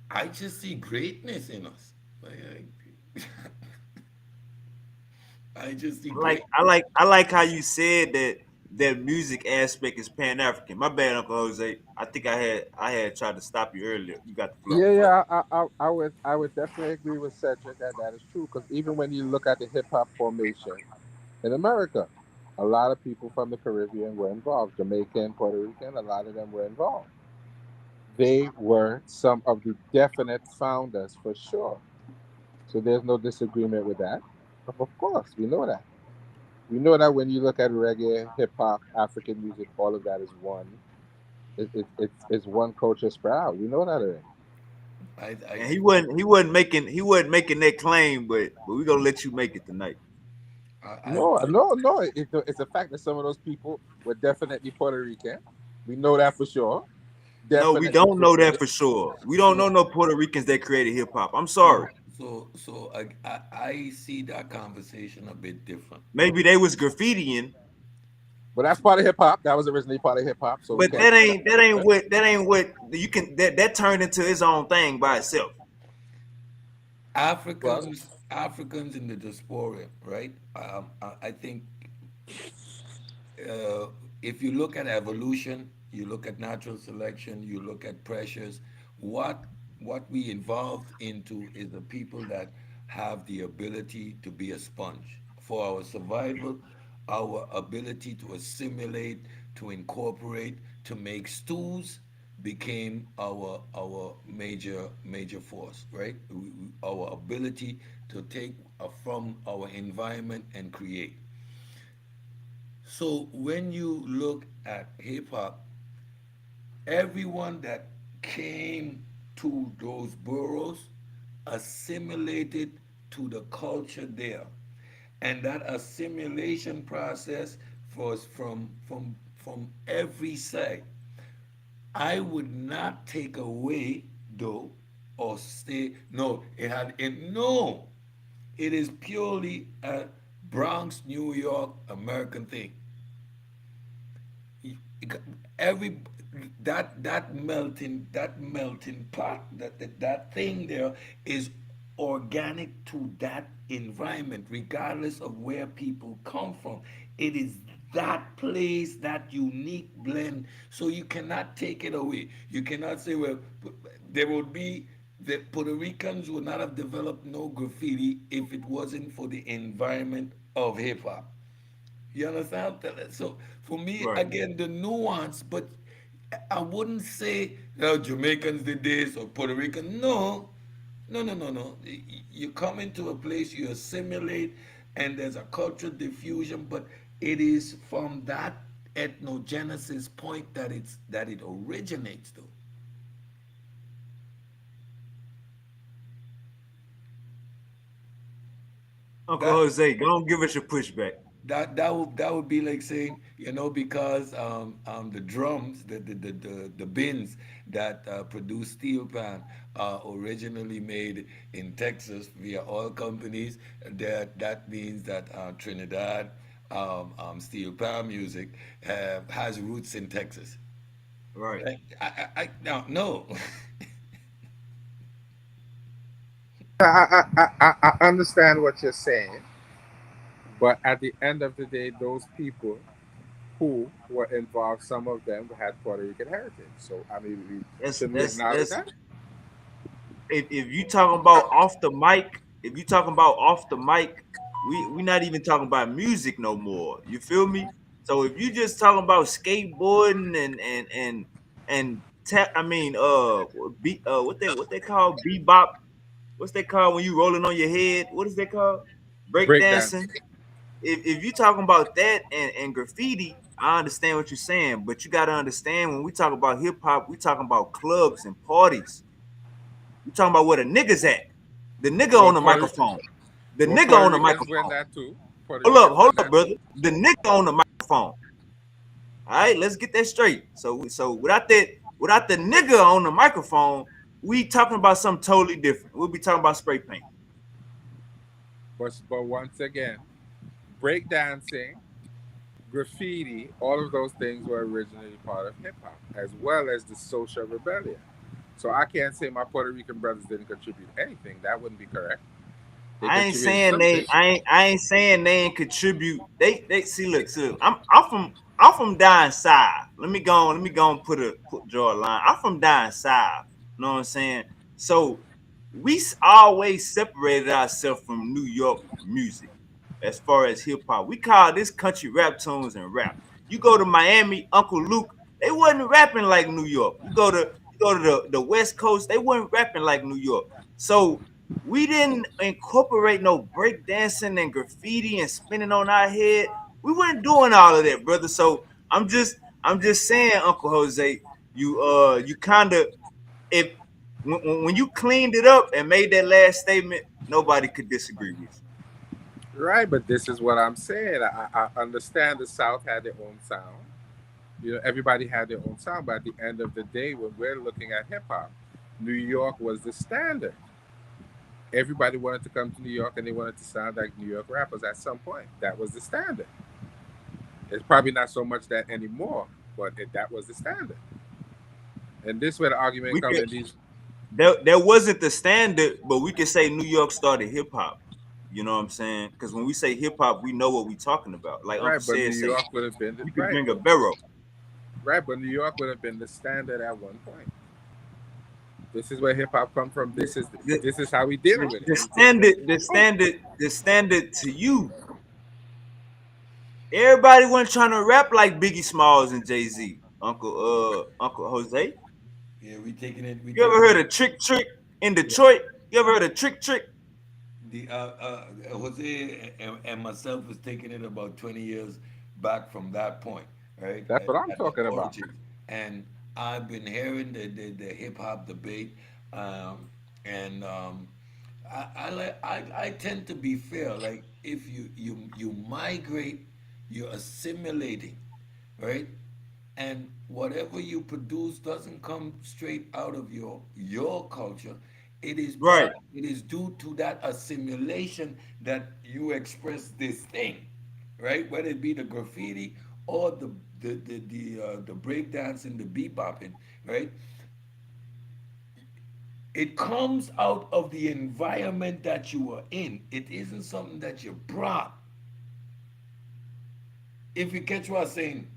I just see greatness in us. I just see great. I like how you said that music aspect is Pan African. My bad, Uncle Jose. I think I had tried to stop you earlier. You got the flow. Yeah, yeah, I would definitely agree with Cedric that that is true because even when you look at the hip hop formation in America, a lot of people from the Caribbean were involved. Jamaican, Puerto Rican, a lot of them were involved. They were some of the definite founders for sure. So there's no disagreement with that. Of course, we know that. We know that when you look at reggae, hip hop, African music, all of that is one. It's one culture sprout. We know that already. I, I, And he wasn't making that claim, but we gonna let you make it tonight. I, No, no, no. It's a fact that some of those people were definitely Puerto Rican. We know that for sure. No, we Definitely don't know that created. for sure. We don't know so no Puerto Ricans that created hip hop. I'm so sorry. I see that conversation a bit different. Maybe they was graffitiing, But that's part of hip hop. That was originally part of hip hop, so we but can't. that ain't what you can that turned into its own thing by itself. Well, Africans in the diaspora, right? I think uh, if you look at evolution, you look at natural selection, you look at pressures, what what we evolved into is the people that have the ability to be a sponge. For our survival, our ability to assimilate, to incorporate, to make stews became our major force, right? Our ability to take from our environment and create. So when you look at hip hop, everyone that came to those boroughs, assimilated to the culture there. And that assimilation process was from every side. I would not take away though or say no, no. It is purely a Bronx, New York, American thing. Every that melting pot, that thing there is organic to that environment, regardless of where people come from. It is that place, that unique blend. So you cannot take it away. You cannot say, well, there would be the Puerto Ricans would not have developed no graffiti if it wasn't for the environment of hip hop. You understand? So for me, Right. again, the nuance, but I wouldn't say oh, Jamaicans did this or Puerto Rican. No, no, no, no, no. You come into a place, you assimilate, and there's a cultural diffusion, but it is from that ethnogenesis point that it originates, though. Uncle That Jose, go on, give us your pushback. that would be like saying, because the drums, the bins that produce steel pan are originally made in Texas via oil companies. That means that Trinidad steel pan music has roots in Texas. Right. Right? Now no. I understand what you're saying, but at the end of the day, those people who were involved, some of them had Puerto Rican heritage. So I mean, That's shouldn't we that's acknowledge that's that? if you talking about off the mic, if you talking about off the mic, we not even talking about music no more. You feel me? So if you just talking about skateboarding and I mean what they call bebop, what's they called when you rolling on your head? What is that called? Breakdance. Breakdancing. If you talking about that and graffiti, I understand what you're saying, but you gotta understand when we talk about hip hop, we talking about clubs and parties. We talking about where the niggas at. The nigga Well, on the microphone. The well, nigga Puerto on the Ricans win microphone. that too. Puerto Ricans Hold win up, that brother. too. The nigga on the microphone. All right, let's get that straight. So without the nigga on the microphone, we talking about something totally different. We'll be talking about spray paint. But once again, breakdancing, graffiti, all of those things were originally part of hip hop, as well as the social rebellion. So I can't say my Puerto Rican brothers didn't contribute anything. That wouldn't be correct. They I ain't contributed saying something. I ain't saying they ain't contribute. They see look, I'm from down south. Let me go and draw a line. I'm from down south. You know what I'm saying? So always separated ourselves from New York music as far as hip hop. We call this country rap tunes and rap. You go to Miami, Uncle Luke, they wasn't rapping like New York. You go to the West Coast, they weren't rapping like New York. So we didn't incorporate no break dancing and graffiti and spinning on our head. We weren't doing all of that, brother. So I'm just saying, Uncle Jose, you kind of if when you cleaned it up and made that last statement, nobody could disagree with you. Right, but this is what I'm saying. I understand the South had their own sound. Everybody had their own sound, but at the end of the day, when we're looking at hip hop, New York was the standard. Everybody wanted to come to New York and they wanted to sound like New York rappers at some point. That was the standard. It's probably not so much that anymore, but that was the standard. And this is where the argument We comes could in these. there wasn't the standard, but we could say New York started hip hop. You know what I'm saying? Because when we say hip hop, we know what we talking about. Like Uncle Right, but New said, say York would have been we could right, bring a barrel. right, but New York would have been the standard at one point. This is where hip hop come from. The, the, This is how we dealing with it. the We taking standard, it. the standard to you. Everybody wasn't trying to rap like Biggie Smalls and Jay Z. Uncle Jose. Yeah, we You ever taking heard it. of Trick in Yeah, Detroit? You ever heard of Trick? The Jose and myself was taking it about 20 years back from that point, right? that's what I'm At the talking about. origins. And I've been hearing the hip hop debate. um, and I tend to be fair. Like if you migrate, you're assimilating, right? And whatever you produce doesn't come straight out of your culture. It is Right. part. It is due to that assimilation that you express this thing, right? Whether it be the graffiti or the break dancing, the bebopping, right? It comes out of the environment that you are in. It isn't something that you brought. If you catch what I'm saying,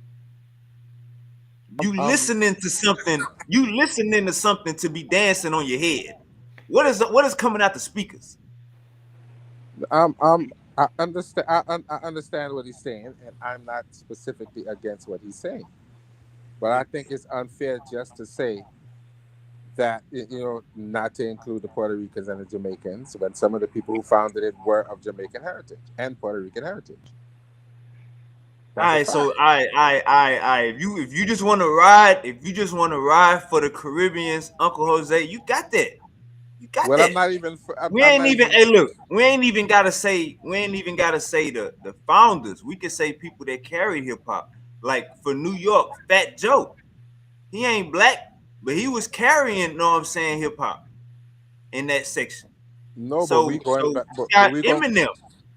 You Um, listening to something. You listening to something to be dancing on your head. What is coming out the speakers? I understand. I understand what he's saying, and I'm not specifically against what he's saying. But I think it's unfair just to say that not to include the Puerto Ricans and the Jamaicans when some of the people who founded it were of Jamaican heritage and Puerto Rican heritage. All That's a right, fact. so I. If you just want to ride, if you just want to ride for the Caribbeans, Uncle Jose, you got that. You got Well, that. I'm not even. We I'm ain't not even. even. Hey, look, we ain't even gotta say the founders. We can say people that carry hip hop. Like for New York, Fat Joe. He ain't black, but he was carrying. Know what I'm saying? Hip hop in that section. No, but we So going you back. But got we going Eminem.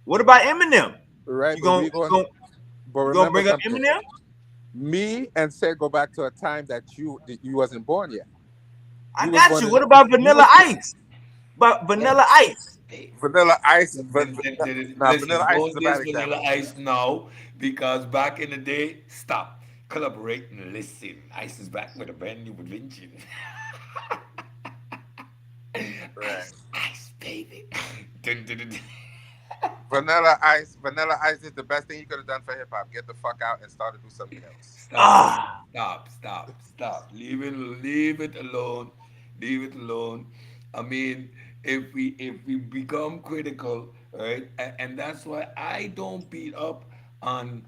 What about Eminem? right. You But gonna we going. But you gonna remember bring up something. Eminem? Me and said go back to a time that you wasn't born yet. I You was got born you. in. What about You Vanilla was Ice? But Vanilla Ice. Vanilla Ice. Now Vanilla Listen, Ice is don't a bad diss Vanilla example. Ice now because back in the day, stop, collaborate and listen. Ice is back with a brand new invention. Right. Ice, baby. Dun, dun, dun, dun. Vanilla Ice is the best thing you could have done for hip hop. Get the fuck out and start to do something else. Stop, Ah, stop. Leave it alone. Leave it alone. I mean, if we become critical, right, and that's why I don't beat up on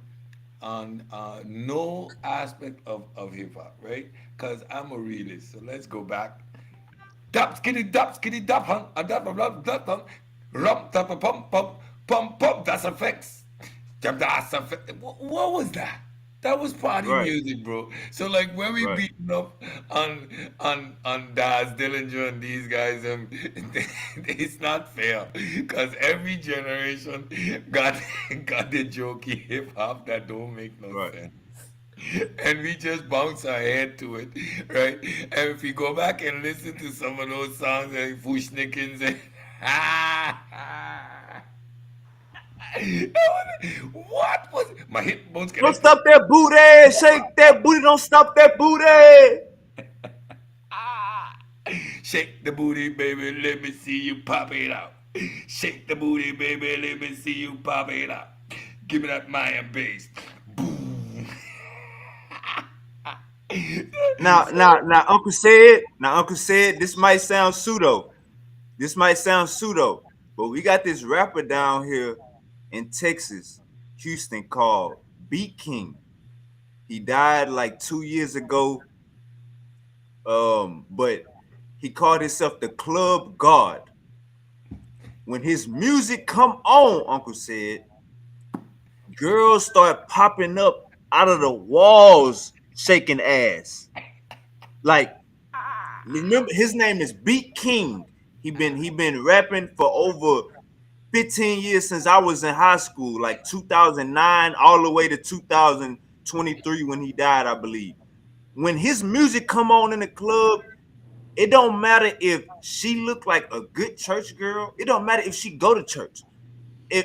no aspect of hip hop, right? Because I'm a realist. So let's go back. Dap, skitty, dap, hun, a dap, rum, dap, hum, rum, tap, a pum, pum, pum, pum, that's effects. Jab, that's effect. What was that? That was party right, music, bro. So like when we right, beating up on Daz Dillinger and these guys, it's not fair because every generation got got the jokey hip hop that don't make no right. sense. And we just bounce our head to it, right? And if we go back and listen to some of those songs like Fushnikins and what was my hip bones Don't connected? stop that booty. Shake that booty. Don't stop that booty. Shake the booty, baby, let me see you pop it out. Shake the booty, baby, let me see you pop it out. Give me that Mayan bass. Boom. Now, Uncle said, this might sound pseudo. This might sound pseudo, but we got this rapper down here in Texas, Houston, called Beatking. He died like 2 years ago. But he called himself the Club God. When his music come on, Uncle said, girls start popping up out of the walls, shaking ass. Like, remember, his name is Beat King. He been rapping for over 15 years since I was in high school, like 2009 all the way to 2023 when he died, I believe. When his music come on in the club, it don't matter if she look like a good church girl. It don't matter if she go to church.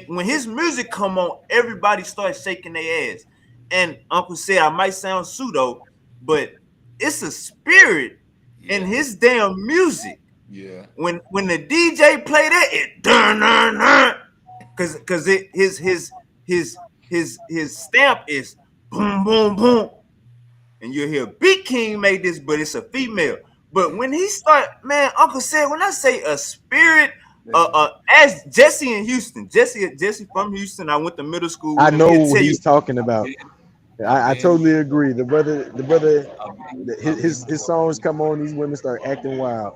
When his music come on, everybody starts shaking their ass. And Uncle said, I might sound pseudo, but it's a spirit in Yeah, his damn music. yeah, When the DJ play that, it dun dun dun, cause it his stamp is boom boom boom, and you hear Big King made this, but it's a female. But when he start, man, Uncle said, when I say a spirit, listen. as Jesse in Houston, Jesse from Houston, I went to middle school I with him. know He'll what tell you, he's talking I've about. been, I've I been, totally agree. The brother, I've been, his I've been his to, songs come on, these women start acting wild.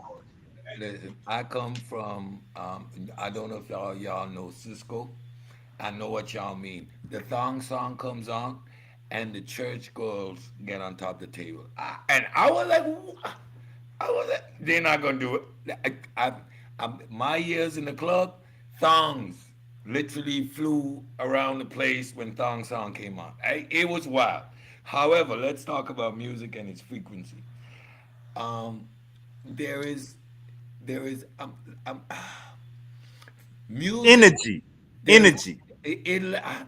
Listen, I come from. I don't know if y'all know Cisco. I know what y'all mean. The thong song comes on, and the church girls get on top of the table. And I was like, I was like, they're not gonna do it. My years in the club, thongs literally flew around the place when thong song came on. It was wild. However, let's talk about music and its frequency. Um, there is, there is, music. Energy. There's Energy.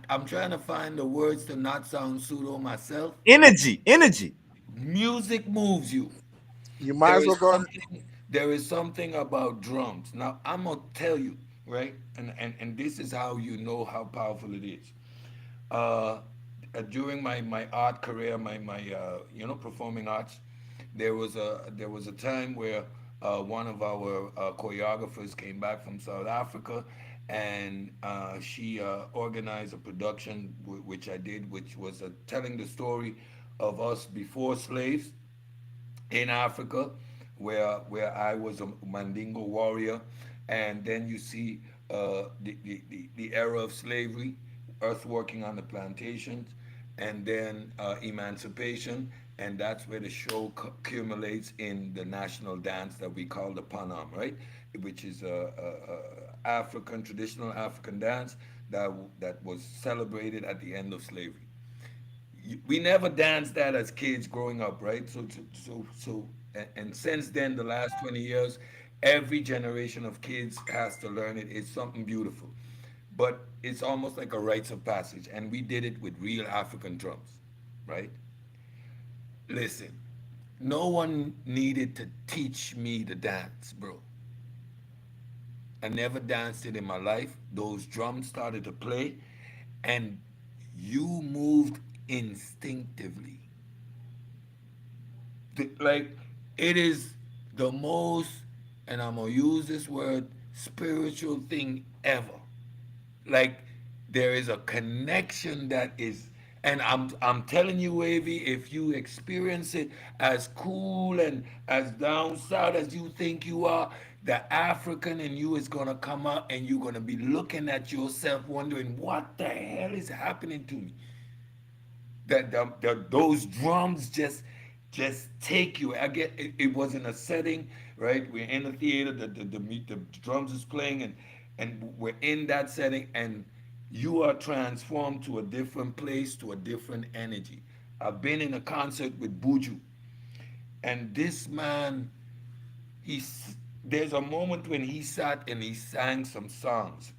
I'm trying to find the words to not sound pseudo myself. Energy. Energy. Music moves you. You might There as well is go on. something. There is something about drums. Now I'm gonna tell you, right? And this is how you know how powerful it is. Uh, During my art career, my performing arts, there was a time where one of our choreographers came back from South Africa, and she organized a production which I did, which was telling the story of us before slaves in Africa, where I was a Mandingo warrior, and then you see the era of slavery, us working on the plantations, and then emancipation, and that's where the show accumulates in the national dance that we call the Panam, right? Which is a African traditional African dance that was celebrated at the end of slavery. We never danced that as kids growing up, right? And since then, the last 20 years, every generation of kids has to learn it. It's something beautiful, but it's almost like a rites of passage, and we did it with real African drums, right? Listen, no one needed to teach me to dance, bro. I never danced it in my life. Those drums started to play, and you moved instinctively. Like, it is the most, and I'm gonna use this word, spiritual thing ever. Like, there is a connection that is, and I'm telling you, Wavy, if you experience it as cool and as down south as you think you are, the African in you is gonna come out, and you're gonna be looking at yourself wondering what the hell is happening to me. That those drums just take you. I get it, it was in a setting, right? We're in a theater, the drums is playing, and we're in that setting, and you are transformed to a different place, to a different energy. I've been in a concert with Buju, and this man, there's a moment when he sat and he sang some songs,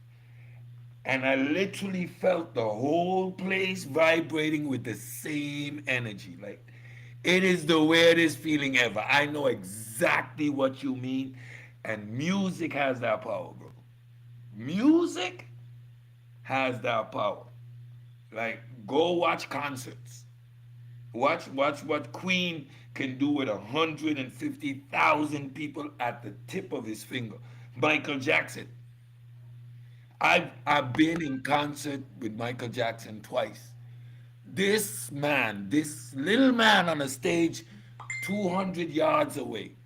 and I literally felt the whole place vibrating with the same energy. Like, it is the weirdest feeling ever. I know exactly what you mean. And music has that power, bro. Music has that power. Like, go watch concerts. Watch what Queen can do with 150,000 people at the tip of his finger. Michael Jackson. I've been in concert with Michael Jackson twice. This man, this little man on a stage 200 yards away,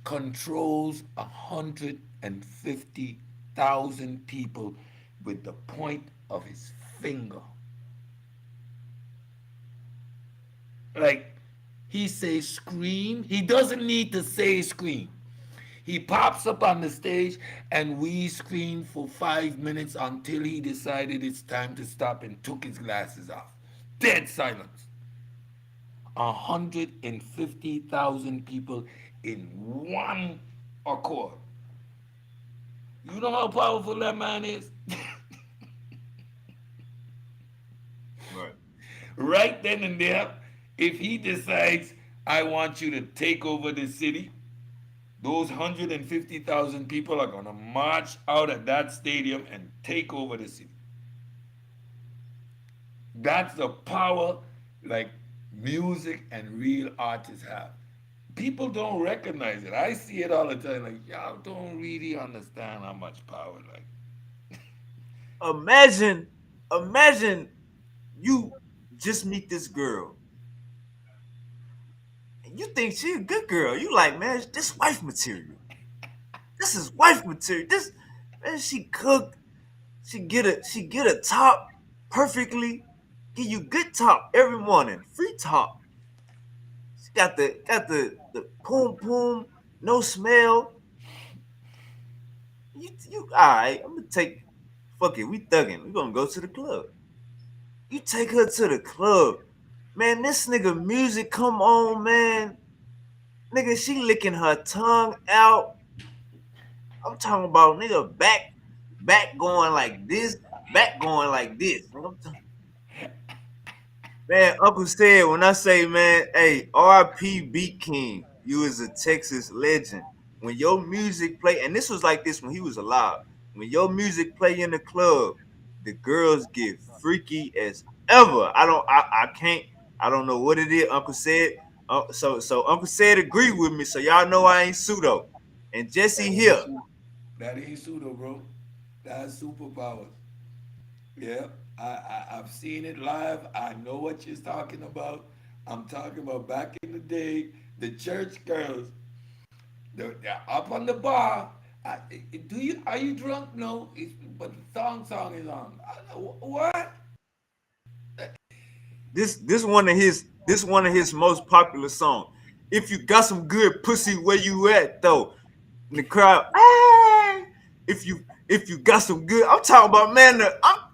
controls 150,000 people with the point of his finger. Like, he says scream. He doesn't need to say scream. He pops up on the stage, and we screamed for 5 minutes until he decided it's time to stop and took his glasses off. Dead silence. 150,000 people in one accord. You know how powerful that man is? Right. Right then and there, if he decides, I want you to take over the city, those 150,000 people are going to march out of that stadium and take over the city. That's the power, like, music and real artists have. People don't recognize it. I see it all the time. Like, y'all don't really understand how much power. Like, Imagine, imagine you just meet this girl and you think she a good girl. You like, man, this wife material. this is wife material. This man, she cook. She get a top perfectly. Give you good top every morning. Free top. She got the poom poom, no smell. You all right? I'm gonna take. Fuck it, we thugging. We gonna go to the club. You take her to the club, man. This nigga music come on, man. Nigga, she licking her tongue out. I'm talking about nigga back going like this, back going like this. Man, Uncle said when I say man, hey, R.P. Beatking, you is a Texas legend. When your music play, and this was like this when he was alive. When your music play in the club, the girls get freaky as ever. I can't, I don't know what it is. Uncle said, so Uncle said agree with me. So y'all know I ain't pseudo. And Jesse That ain't here, pseudo. That ain't pseudo, bro. That's superpowers. Yeah, I've seen it live. I know what you're talking about. I'm talking about back in the day, the church girls. They're up on the bar. I, do you are you drunk? No, but the song is on. What? this one of his most popular songs. If you got some good pussy, where you at though? In the crowd, hey! If you got some good, I'm talking about man.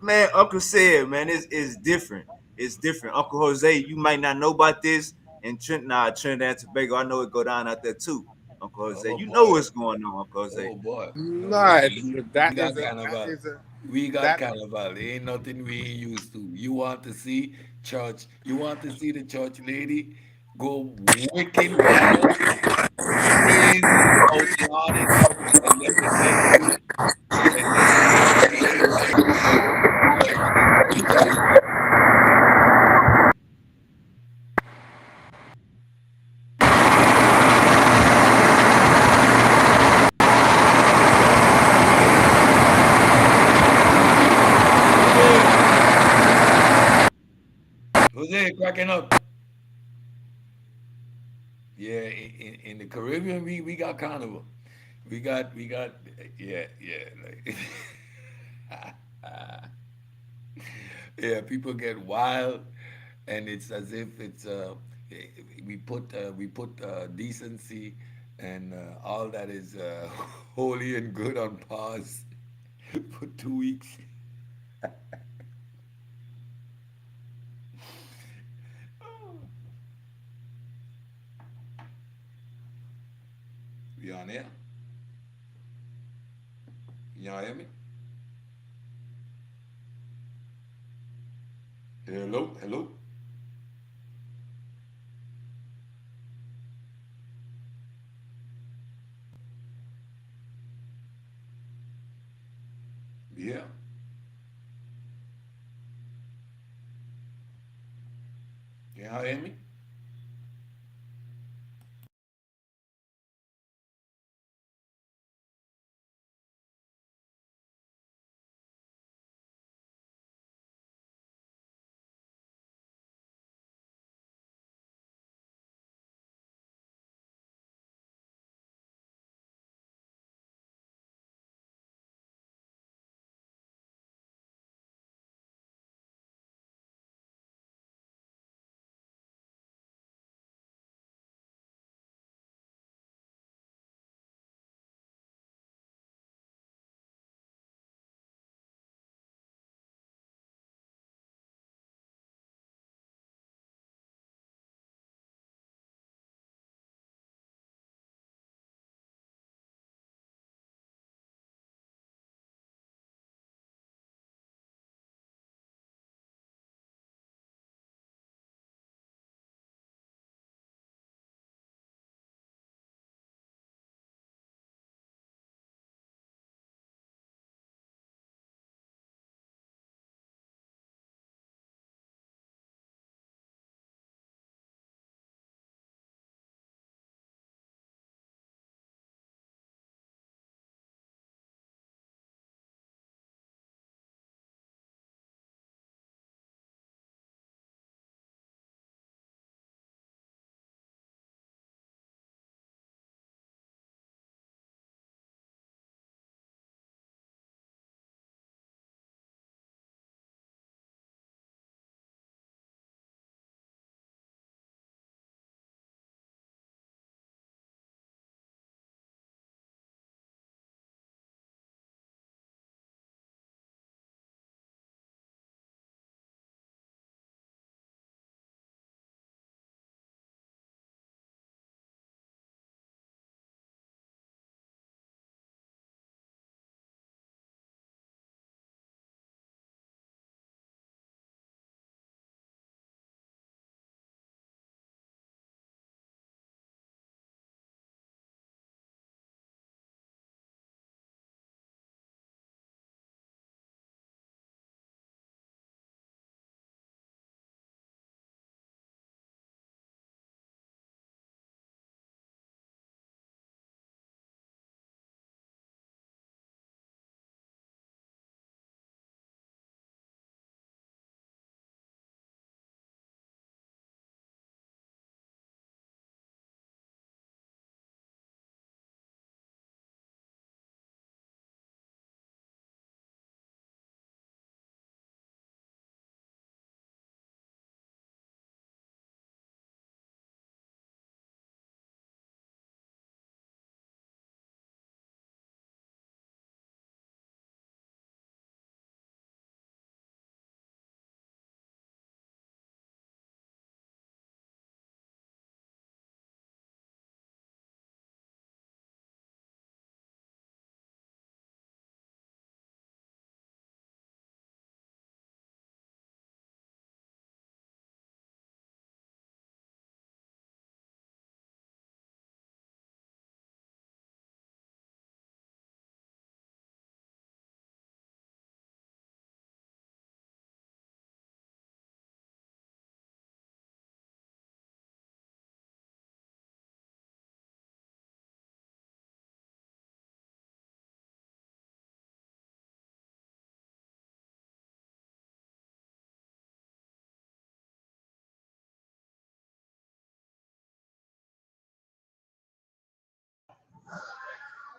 Man, Uncle said, man, it's different. It's different. Uncle Jose, you might not know about this. And Trinidad and Tobago, I know it go down out there too. Uncle Jose, Oh you know boy. what's going on, Uncle Jose. Oh boy. No, Nah, listen, we that got is a that carnival. is a We got that carnival. Ain't nothing we ain't used to. You want to see church? You want to see the church lady go wicked wild, crazy out yawning, and then the next thing, boy, let me tell you, man. Jose, Jose, cracking up. Yeah, in the Caribbean, we got carnival. We got yeah like yeah, people get wild, and it's as if it's we put decency and all that is holy and good on pause for 2 weeks. We on air? Y'all hear me? Hello, hello. Yeah. Y'all hear me?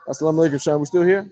Assalamu alaikum, Sean. We still here?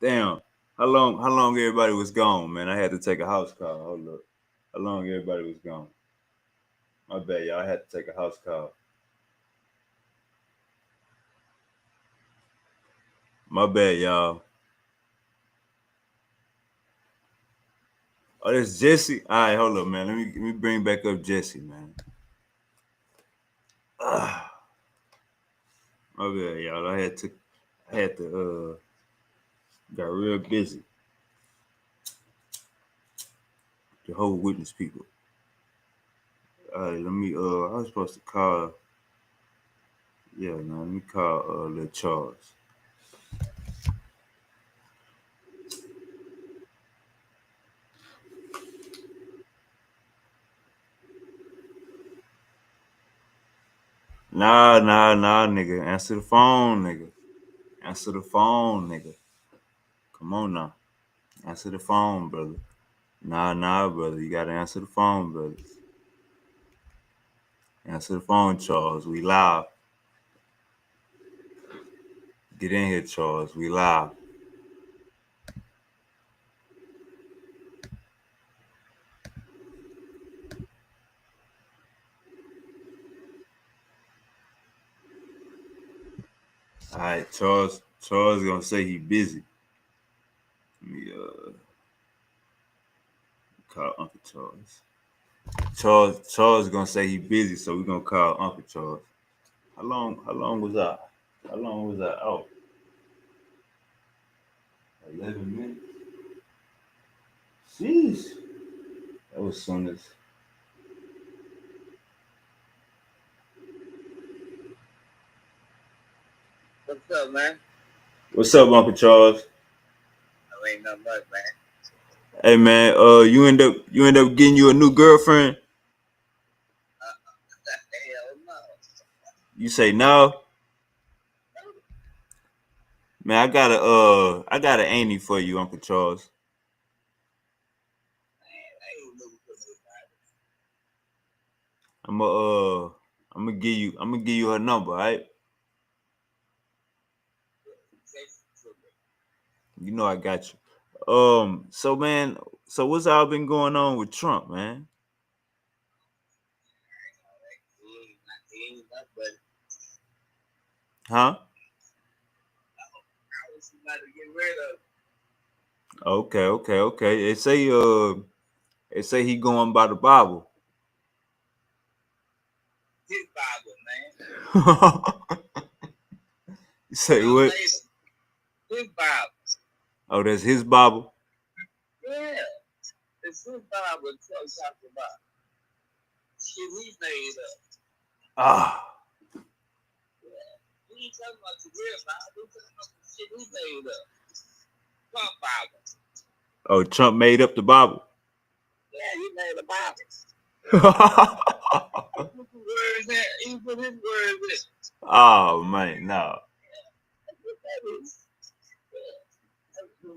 Damn. How long everybody was gone, man? I had to take a house call. Hold up. How long everybody was gone? My bad, y'all. I had to take a house call. My bad, y'all. Oh, that's Jesse. All right, hold up, man. Let me bring back up Jesse, man. My bad, y'all. I had to got real busy. The whole witness people. All right, let me I was supposed to call. Yeah, man. Let me call Lil Charles. Nah, nigga. Answer the phone, nigga. Answer the phone, nigga. Come on now. Answer the phone, brother. Nah, brother. You gotta answer the phone, brother. Answer the phone, Charles. We live. Get in here, Charles. We live. All right, Charles. Charles gonna say he busy. Let me call Uncle Charles. Charles gonna say he busy, so we're gonna call Uncle Charles. How long was I? How long was I out? 11 minutes. Jeez. That was soon as. What's up, man? What's up, Uncle Charles? I ain't nothing much, man. Hey man, you end up getting you a new girlfriend? Hell no. You say no? Man, I got an auntie for you, Uncle Charles. I ain't looking for I'm gonna give you her number, all right? You know I got you. So man, so what's all been going on with Trump, man? He ain't nothing but Huh? I was about to get rid of Okay. They say he going by the Bible. his Bible, man. You say what? His Bible. Oh, that's his Bible? Yeah. It's his Bible talks about shit he made up. Ah. We ain't talking about the real Bible. We talking about the shit he made up. Trump Bible. Oh, Trump made up the Bible. Yeah, he made a Bible. He put his words in. Oh man, no.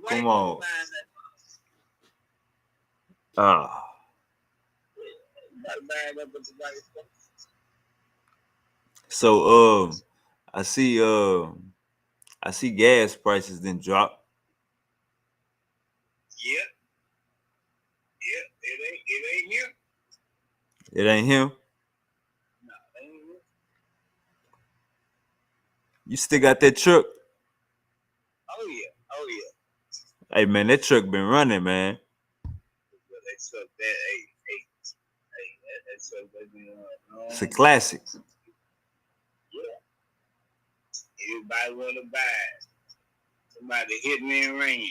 Come on. Ah. So I see gas prices then drop. Yeah. It ain't him. It ain't him. No, it ain't him. You still got that truck? Oh yeah. Hey man, that truck been running, man. Well, that truck, that truck been It's a classic. Yeah. Everybody wanna buy it. Somebody hit me and ran.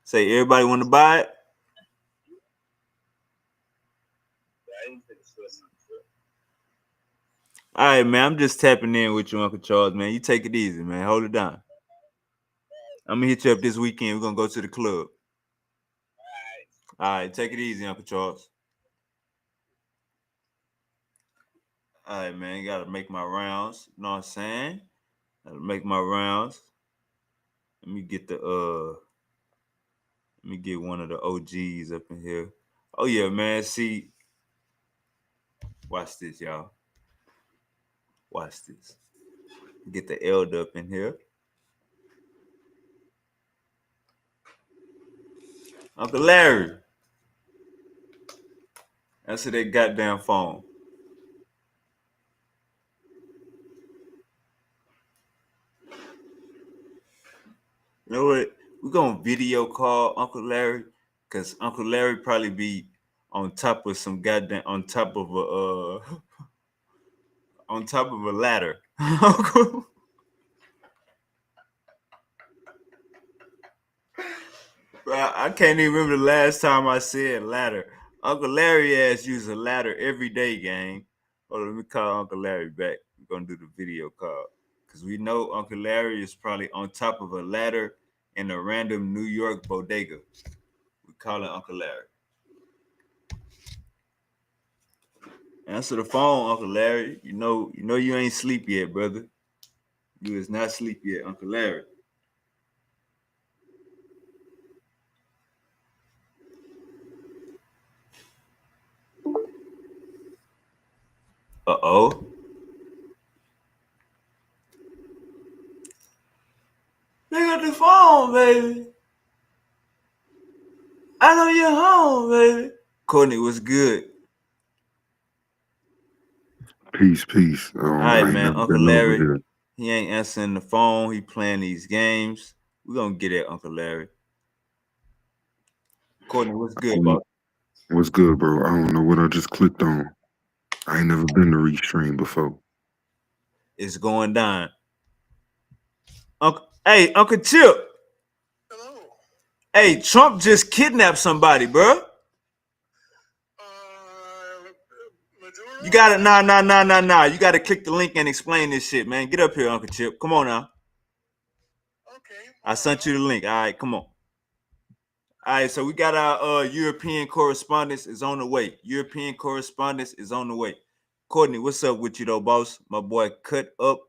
Say everybody want to buy it? I ain't finna sweat my truck. All right, man. I'm just tapping in with you, Uncle Charles, man. You take it easy, man. Hold it down. I'm gonna hit you up this weekend. We're gonna go to the club. All right, take it easy, Uncle Charles. All right, man. Gotta make my rounds. You know what I'm saying? Gotta make my rounds. Let me get one of the OGs up in here. Oh yeah, man. See, watch this, y'all. Watch this. Get the elder up in here. Uncle Larry, answer that goddamn phone. You know what? We're gonna video call Uncle Larry, cause Uncle Larry probably be on top of some goddamn on top of a on top of a ladder. Bro, I can't even remember the last time I said ladder. Uncle Larry ass use a ladder every day, gang. Hold on, let me call Uncle Larry back. We're gonna do the video call. Cause we know Uncle Larry is probably on top of a ladder in a random New York bodega. We call it Uncle Larry. Answer the phone, Uncle Larry. You know you ain't sleep yet, brother. You is not sleep yet, Uncle Larry. Uh-oh. Pick up the phone, baby. I know you're home, baby. Courtney, what's good? Peace, peace. All right, I ain't man. never Uncle been over Larry, here. he ain't answering the phone. He playing these games. We're gonna get at Uncle Larry. Courtney, what's good, boss? What's good, bro? I don't know what I just clicked on. I ain't never been to Restream before. It's going down. Uncle Chip. Hello. Hey, Trump just kidnapped somebody, bro. Maduro? You gotta nah. You gotta click the link and explain this shit, man. Get up here, Uncle Chip. Come on now. Okay. I sent you the link. All right, come on. All right, so we got our European correspondence is on the way. European correspondence is on the way. Courtney, what's up with you though, boss? My boy cut up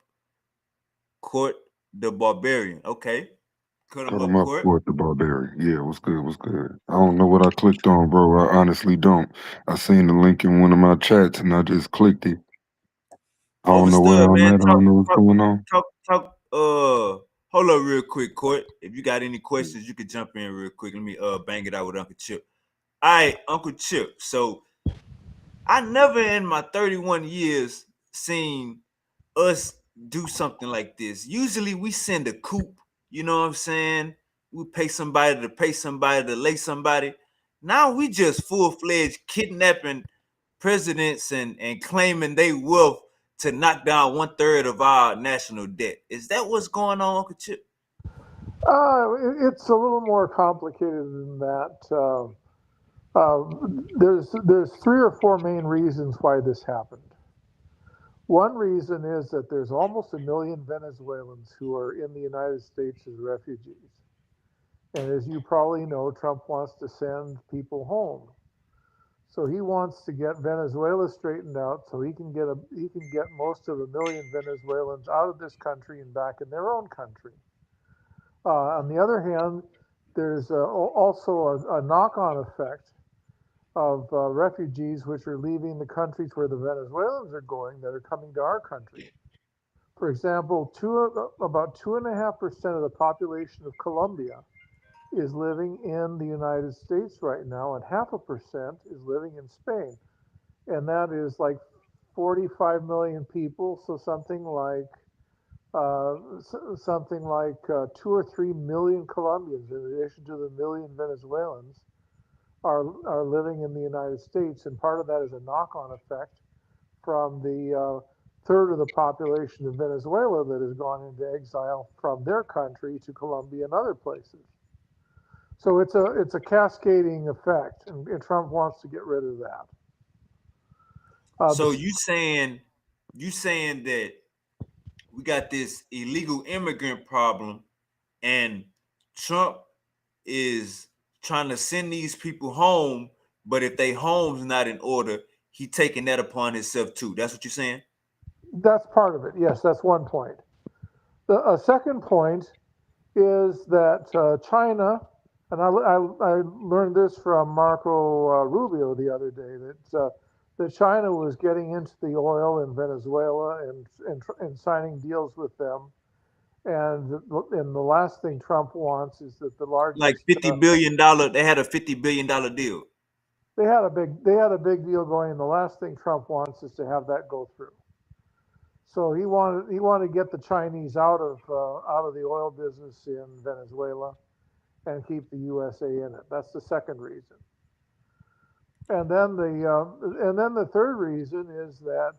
Court the Barbarian. Okay. Cut him Cut up, him up, Court. Court the Barbarian. Yeah, what's good? What's good? I don't know what I clicked on, bro. I honestly don't. I seen the link in one of my chats and I just clicked it. I don't know where Overstood, I'm man. at. I don't know what's going on. Talk. Hold up real quick, Court. If you got any questions, you could jump in real quick. Let me bang it out with Uncle Chip. All right, Uncle Chip. So I never in my 31 years seen us do something like this. Usually we send a coup, you know what I'm saying? We pay somebody to lay somebody. Now we just full-fledged kidnapping presidents and claiming they wealth to knock down 1/3 of our national debt. Is that what's going on, Uncle Chip? It's a little more complicated than that. There's three or four main reasons why this happened. One reason is that there's almost 1 million Venezuelans who are in the United States as refugees. And as you probably know, Trump wants to send people home. So he wants to get Venezuela straightened out so he can get most of 1 million Venezuelans out of this country and back in their own country. On the other hand, there's also a knock-on effect of refugees which are leaving the countries where the Venezuelans are going that are coming to our country. For example, about 2.5% of the population of Colombia is living in the United States right now, and 0.5% is living in Spain. And that is like 45 million people, so uh, something like 2 or 3 million Colombians, in addition to the 1 million Venezuelans, are living in the United States, and part of that is a knock-on effect from the third of the population of Venezuela that has gone into exile from their country to Colombia and other places. So it's a cascading effect, and Trump wants to get rid of that. So you saying that we got this illegal immigrant problem and Trump is trying to send these people home, but if they home's not in order, he taking that upon himself too. That's what you're saying? That's part of it. Yes, that's one point. A second point is that China, and I learned this from Marco Rubio the other day, that China was getting into the oil in Venezuela and signing deals with them, And the last thing Trump wants is that the Like largest $50 billion. They had a $50 billion deal. they had a big deal going, and the last thing Trump wants is to have that go through. So he wanted to get the Chinese out of the oil business in Venezuela and keep the USA in it. That's the second reason. And then the third reason is that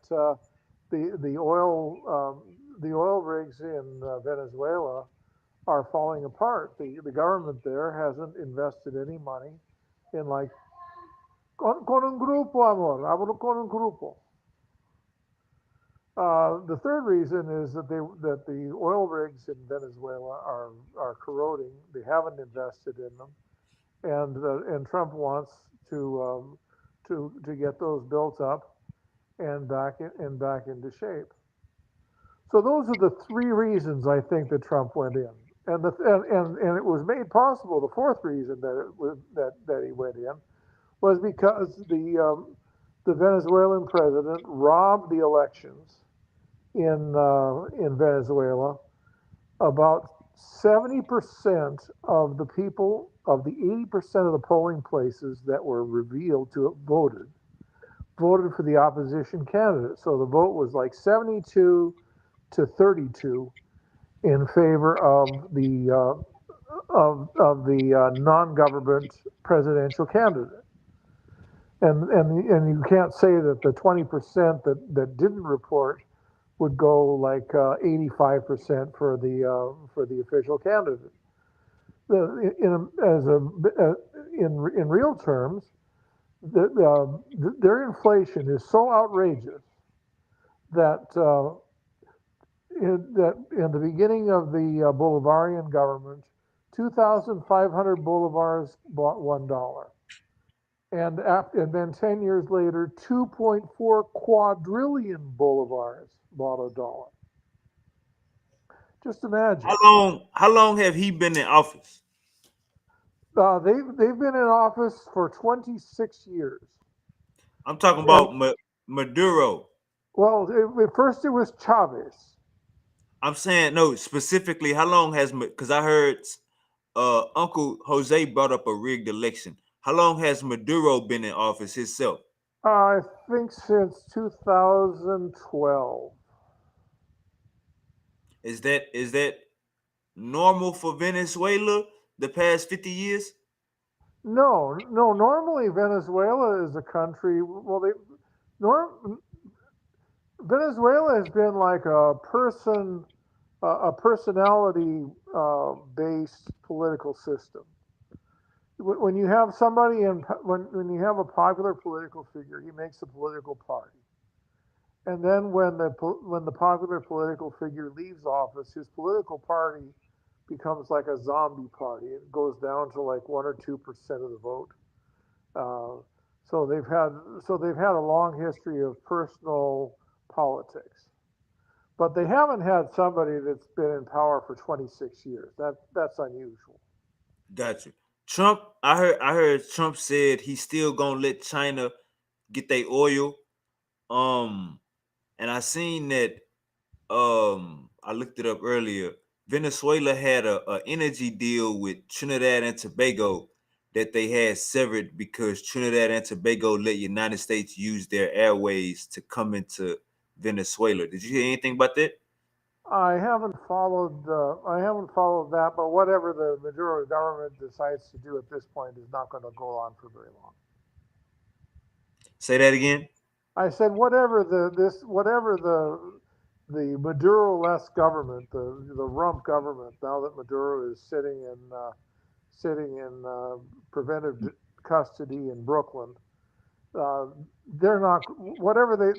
the oil rigs in Venezuela are falling apart. The government there hasn't invested any money in, like, con un grupo, amor, hablo con un grupo. The third reason is that the oil rigs in Venezuela are corroding. They haven't invested in them, and Trump wants to get those built up and back into shape. So those are the three reasons I think that Trump went in, and it was made possible. The fourth reason that he went in was because the Venezuelan president robbed the elections in Venezuela. About 70% of the people of the 80% of the polling places that were revealed to have voted for the opposition candidate. So the vote was like 72 to 32 in favor of the non-government presidential candidate. And you can't say that the 20% that didn't report would go like 85% for the official candidate. In real terms, their inflation is so outrageous that in the beginning of the Bolivarian government, 2,500 bolivars bought $1. And then 10 years later, 2.4 quadrillion bolivars bought $1. Just imagine. How long have he been in office? They've been in office for 26 years. I'm talking And about Maduro. well, at first it was Chavez. I'm saying no, specifically, how long has, because I heard Uncle Jose brought up a rigged election. How long has Maduro been in office himself? I think since 2012. Is that normal for Venezuela the past 50 years? No, no. Normally, Venezuela is a country. Well, Venezuela has been like a personality based political system. When you have somebody when you have a popular political figure, he makes a political party, and then when the popular political figure leaves office, his political party becomes like a zombie party. It goes down to like 1 or 2% of the vote. Uh, so they've had a long history of personal politics, but they haven't had somebody that's been in power for 26 years. That's unusual. Gotcha. Trump, I heard Trump said he's still gonna let China get their oil. Um, and I seen that I looked it up earlier. Venezuela had a energy deal with Trinidad and Tobago that they had severed because Trinidad and Tobago let United States use their airways to come into Venezuela. Did you hear anything about that? I haven't followed that, but whatever the Maduro government decides to do at this point is not going to go on for very long. Say that again. I said whatever the Maduro-less government, the rump government, now that Maduro is sitting in preventive custody in Brooklyn, uh, they're not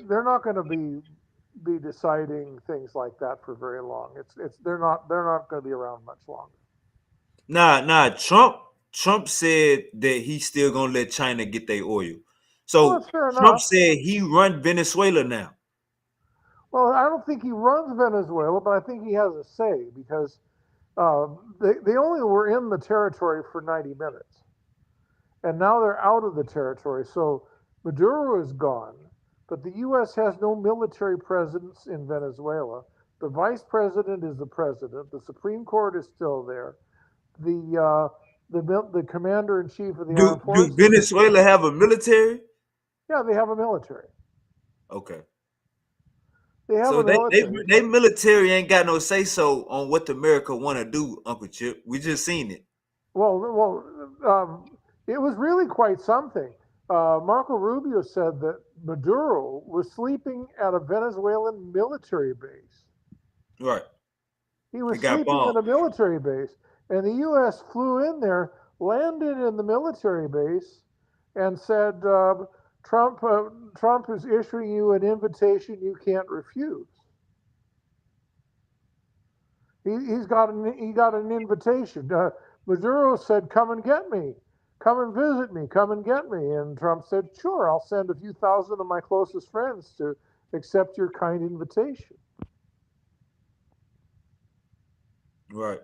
they're not going to be deciding things like that for very long. They're not going to be around much longer. Nah. Trump said that he's still gonna let China get their oil. Well, So that's fair Trump enough. said he run Venezuela now. Well, I don't think he runs Venezuela, but I think he has a say because uh, they only were in the territory for 90 minutes, and now they're out of the territory. So Maduro is gone, but the U.S. has no military presence in Venezuela. The vice president is the president. The Supreme Court is still there. The commander in chief of the Do armed do forces. Venezuela have a military? Yeah, they have a military. Okay. They have So a military. they military ain't got no say so on what America want to do, Uncle Chip. We just seen it. Well, it was really quite something. Marco Rubio said that Maduro was sleeping at a Venezuelan military base. Right. He It was got sleeping bombed. at a military base, and the U.S. flew in there, landed in the military base, and said, Trump is issuing you an invitation you can't refuse. He got an invitation. Maduro said, "Come and get me, come and visit me, come and get me." And Trump said, "Sure, I'll send a few thousand of my closest friends to accept your kind invitation." Right.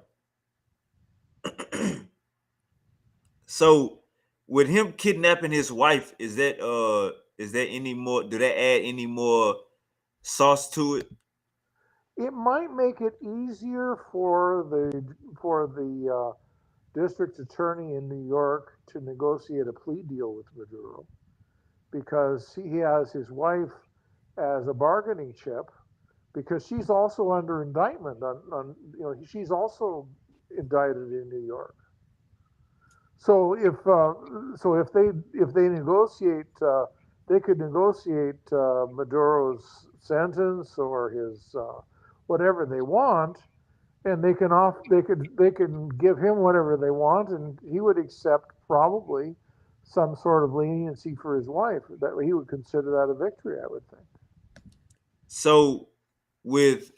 So with him kidnapping his wife, is that any more? Do that add any more sauce to it? It might make it easier for the district attorney in New York to negotiate a plea deal with Maduro because he has his wife as a bargaining chip because she's also under indictment she's also indicted in New York. So if they negotiate, they could negotiate Maduro's sentence or his whatever they want, and they can give him whatever they want, and he would accept probably some sort of leniency for his wife. That he would consider that a victory, I would think. So with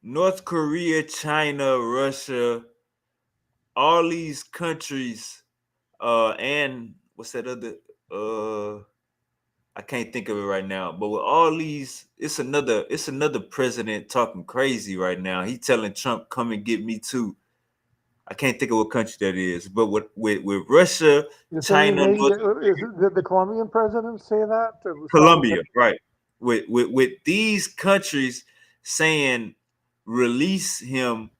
North Korea, China, Russia, all these countries, and what's that other? I can't think of it right now. But with all these, it's another president talking crazy right now. He telling Trump, "Come and get me too." I can't think of what country that is, but with Russia, You're saying China, North did the Colombian president say that to stop the Colombia, right? With these countries saying release him.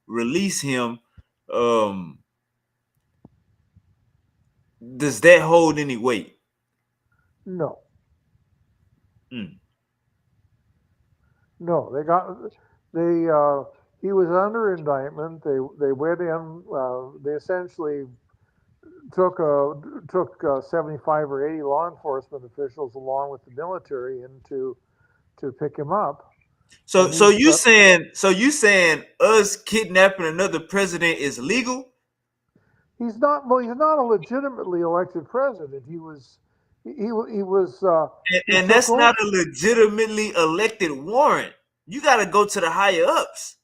Um, does that hold any weight? No, Mm. no, he was under indictment. They went in. They essentially took 75 or 80 law enforcement officials along with the military in to pick him up, So and so you saying so you saying us kidnapping another president is legal? he's not a legitimately elected president. He And took that's over. not a legitimately elected warrant. You got to go to the higher ups.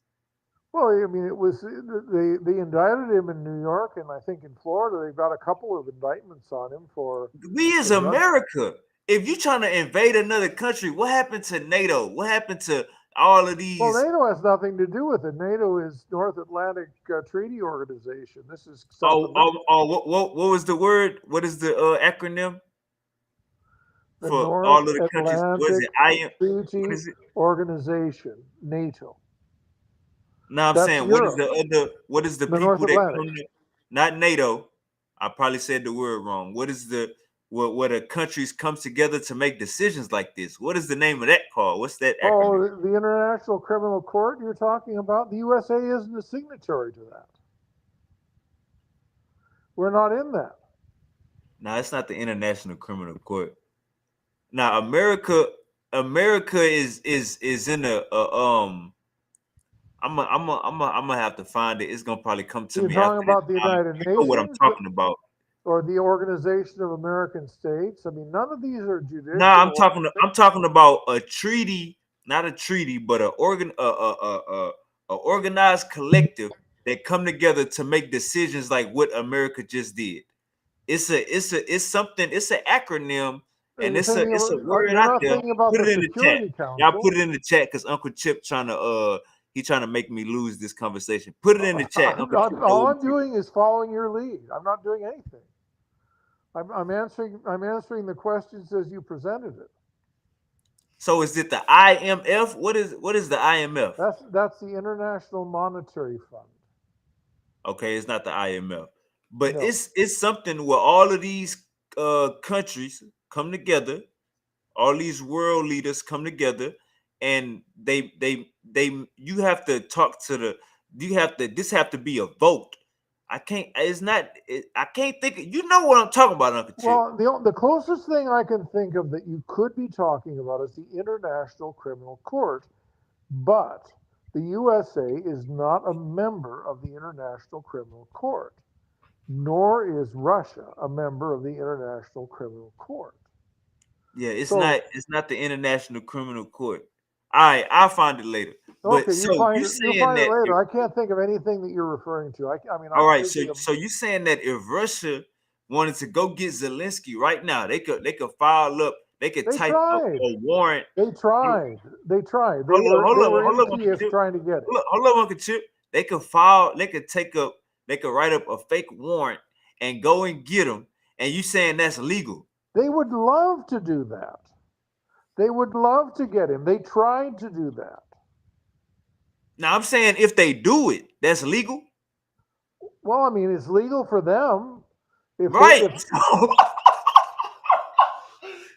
Well, I mean, it was they indicted him in New York, and I think in Florida they've got a couple of indictments on him for We as drug. America, if you trying to invade another country, what happened to NATO? What happened to all of Well, these? NATO has nothing to do with it. NATO is North Atlantic Treaty Organization. This is South Oh, America. oh, oh what was the word? What is the acronym The for all North of the countries? What is Atlantic it? I am. What Treaty is it? Organization, NATO. No, I'm That's saying what is Europe, the other? What is the the North people that Atlantic. come to? Not NATO. I probably said the word wrong. What is the where the countries comes together to make decisions like this? What is the name of that called? What's that acronym? Oh, the International Criminal Court you're talking about? The USA isn't a signatory to that. We're not in that. No, it's not the International Criminal Court. Now, America is in a. I'm gonna have to find it. It's gonna probably come to You're me after talking this about the time. United You know what I'm Nations talking about. or the Organization of American States. I mean, none of these are Nah, judicial. I'm talking about a treaty, not a treaty, but a organized collective that come together to make decisions like what America just did. It's something. It's an acronym, and You're thinking it's a of, word you're out not there. thinking about Put the it in the chat. Security Y'all Council. put it in the chat because Uncle Chip trying to make me lose this conversation. Put it in the chat. Uncle Chip know All what I'm doing is following your lead. I'm not doing anything. I'm answering the questions as you presented it. So is it the IMF? What is the IMF? That's the International Monetary Fund. Okay, it's not the IMF, but No. it's something where all of these countries come together, all these world leaders come together, and they you have to talk to the you have to this have to be a vote. I can't. It's not. I can't think. You know what I'm talking about, Uncle Chip? Well, the closest thing I can think of that you could be talking about is the International Criminal Court, but the USA is not a member of the International Criminal Court, nor is Russia a member of the International Criminal Court. Yeah, it's So, not. It's not the International Criminal Court. All right, I'll find it later. But okay, so you you'll saying find it that? later. I can't think of anything that you're referring to. I mean, All I'm right, thinking of. so you saying that if Russia wanted to go get Zelensky right now, they could file up, they could They type up tried. a warrant. They Hold tried. They tried. They hold up, were hold they up, were hold in up, Uncle Kiev Chip. trying to get it. Hold up, Uncle Chip. They could file. They could They could write up a fake warrant and go and get them. And you saying that's legal? They would love to do that. They would love to get him. They tried to do that. Now I'm saying if they do it, that's legal, Well, I mean, it's legal for them. If they right? if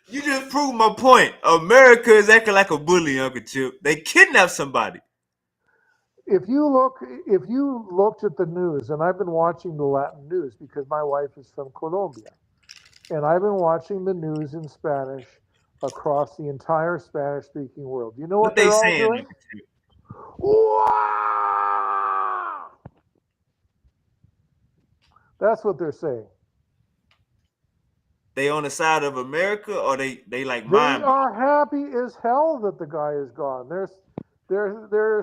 You just proved my point. America is acting like a bully, Uncle Chip. They kidnap somebody. if you looked at the news, and I've been watching the Latin news because my wife is from Colombia, and I've been watching the news in Spanish across the entire Spanish-speaking world. You know What what they they're all saying, doing? Uncle Chip? Wah! That's what they're saying. They on the side of America, or they like They Miami? are happy as hell that the guy is gone. They're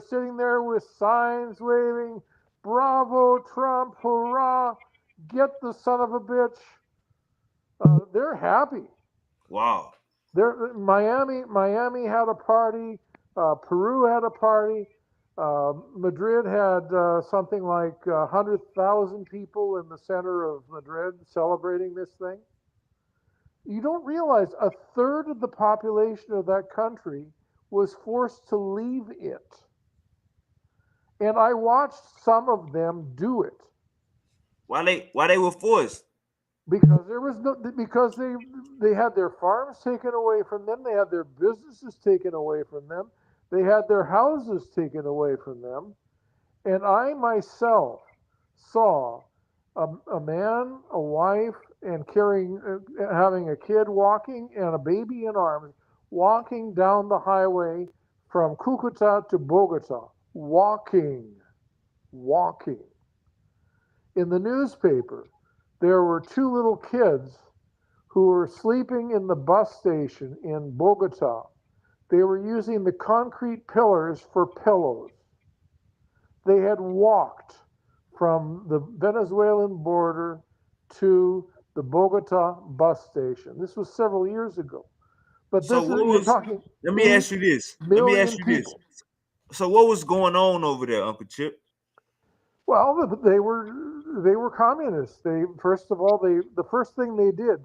sitting there with signs waving, "Bravo, Trump! Hurrah! Get the son of a bitch!" They're happy. Wow. Miami had a party. Peru had a party. Madrid had something like 100,000 people in the center of Madrid celebrating this thing. You don't realize a third of the population of that country was forced to leave it. And I watched some of them do it Why they were forced? because there was no because they had their farms taken away from them, they had their businesses taken away from them, they had their houses taken away from them. And I myself saw a man, a wife, and having a kid walking and a baby in arms, walking down the highway from Cucuta to Bogota, walking. In the newspaper, there were two little kids who were sleeping in the bus station in Bogota. They were using the concrete pillars for pillows. They had walked from the Venezuelan border to the Bogota bus station. This was several years ago. But So this is, what you're was? talking Let me ask you 8 this. Let me ask million you this. people. So what was going on over there, Uncle Chip? Well, they were communists. They first of all the first thing they did,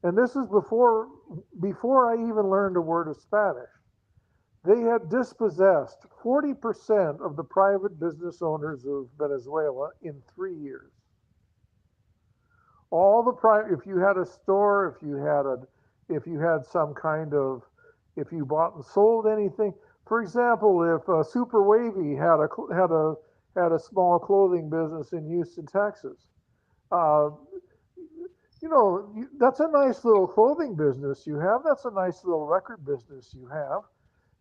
and this is before I even learned a word of Spanish. They had dispossessed 40% of the private business owners of Venezuela in 3 years. All the private, if you had a store, if you had some kind of, if you bought and sold anything. For example, if Super Wavy had a small clothing business in Houston, Texas, uh, that's a nice little clothing business you have. That's a nice little record business you have.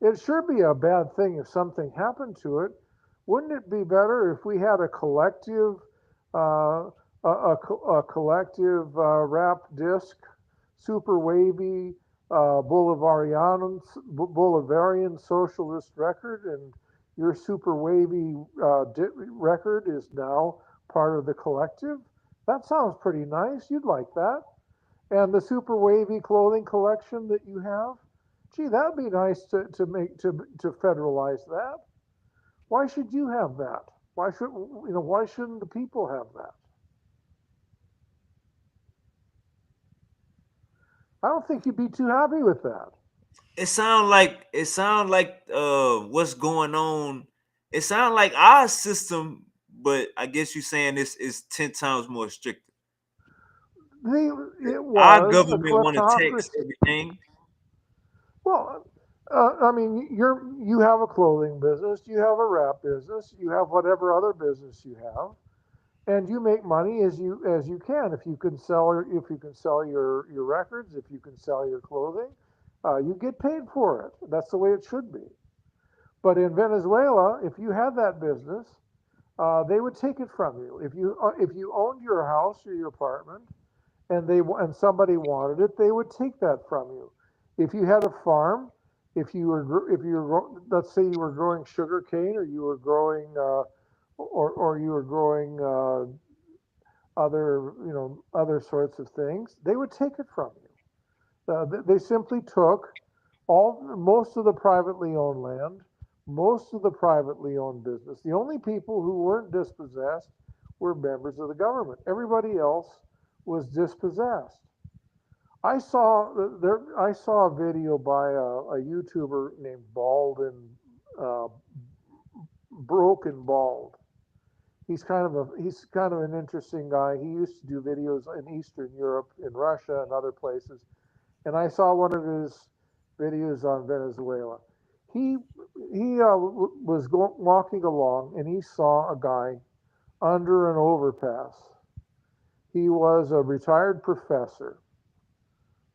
It sure be a bad thing if something happened to it. Wouldn't it be better if we had a collective, uh, a collective rap disc, super wavy Bolivarian socialist record, and your super wavy record is now part of the collective? That sounds pretty nice. You'd like that. And the super wavy clothing collection that you have, gee, that'd be nice to federalize that. Why should you have that? Why shouldn't the people have that? I don't think you'd be too happy with that. it sound like what's going on. It sound like our system, but I guess you saying this is 10 times more strict. They, it Our was a government want to tax kleptocracy. everything. Well, I mean, you have a clothing business, you have a wrap business, you have whatever other business you have, and you make money as you can. If you can sell your records, if you can sell your clothing, you get paid for it. That's the way it should be. But in Venezuela, if you had that business, they would take it from you. If you owned your house or your apartment, and somebody wanted it, they would take that from you. If you had a farm, if you were, let's say you were growing sugar cane, or you were growing or you were growing other other sorts of things, they would take it from you. They simply took all most of the privately owned land, most of the privately owned business. The only people who weren't dispossessed were members of the government. Everybody else was dispossessed. I saw a video by a YouTuber named uh, Broken Bald. He's kind of an interesting guy. He used to do videos in Eastern Europe, in Russia, and other places. And I saw one of his videos on Venezuela. He was walking along, and he saw a guy under an overpass. He was a retired professor,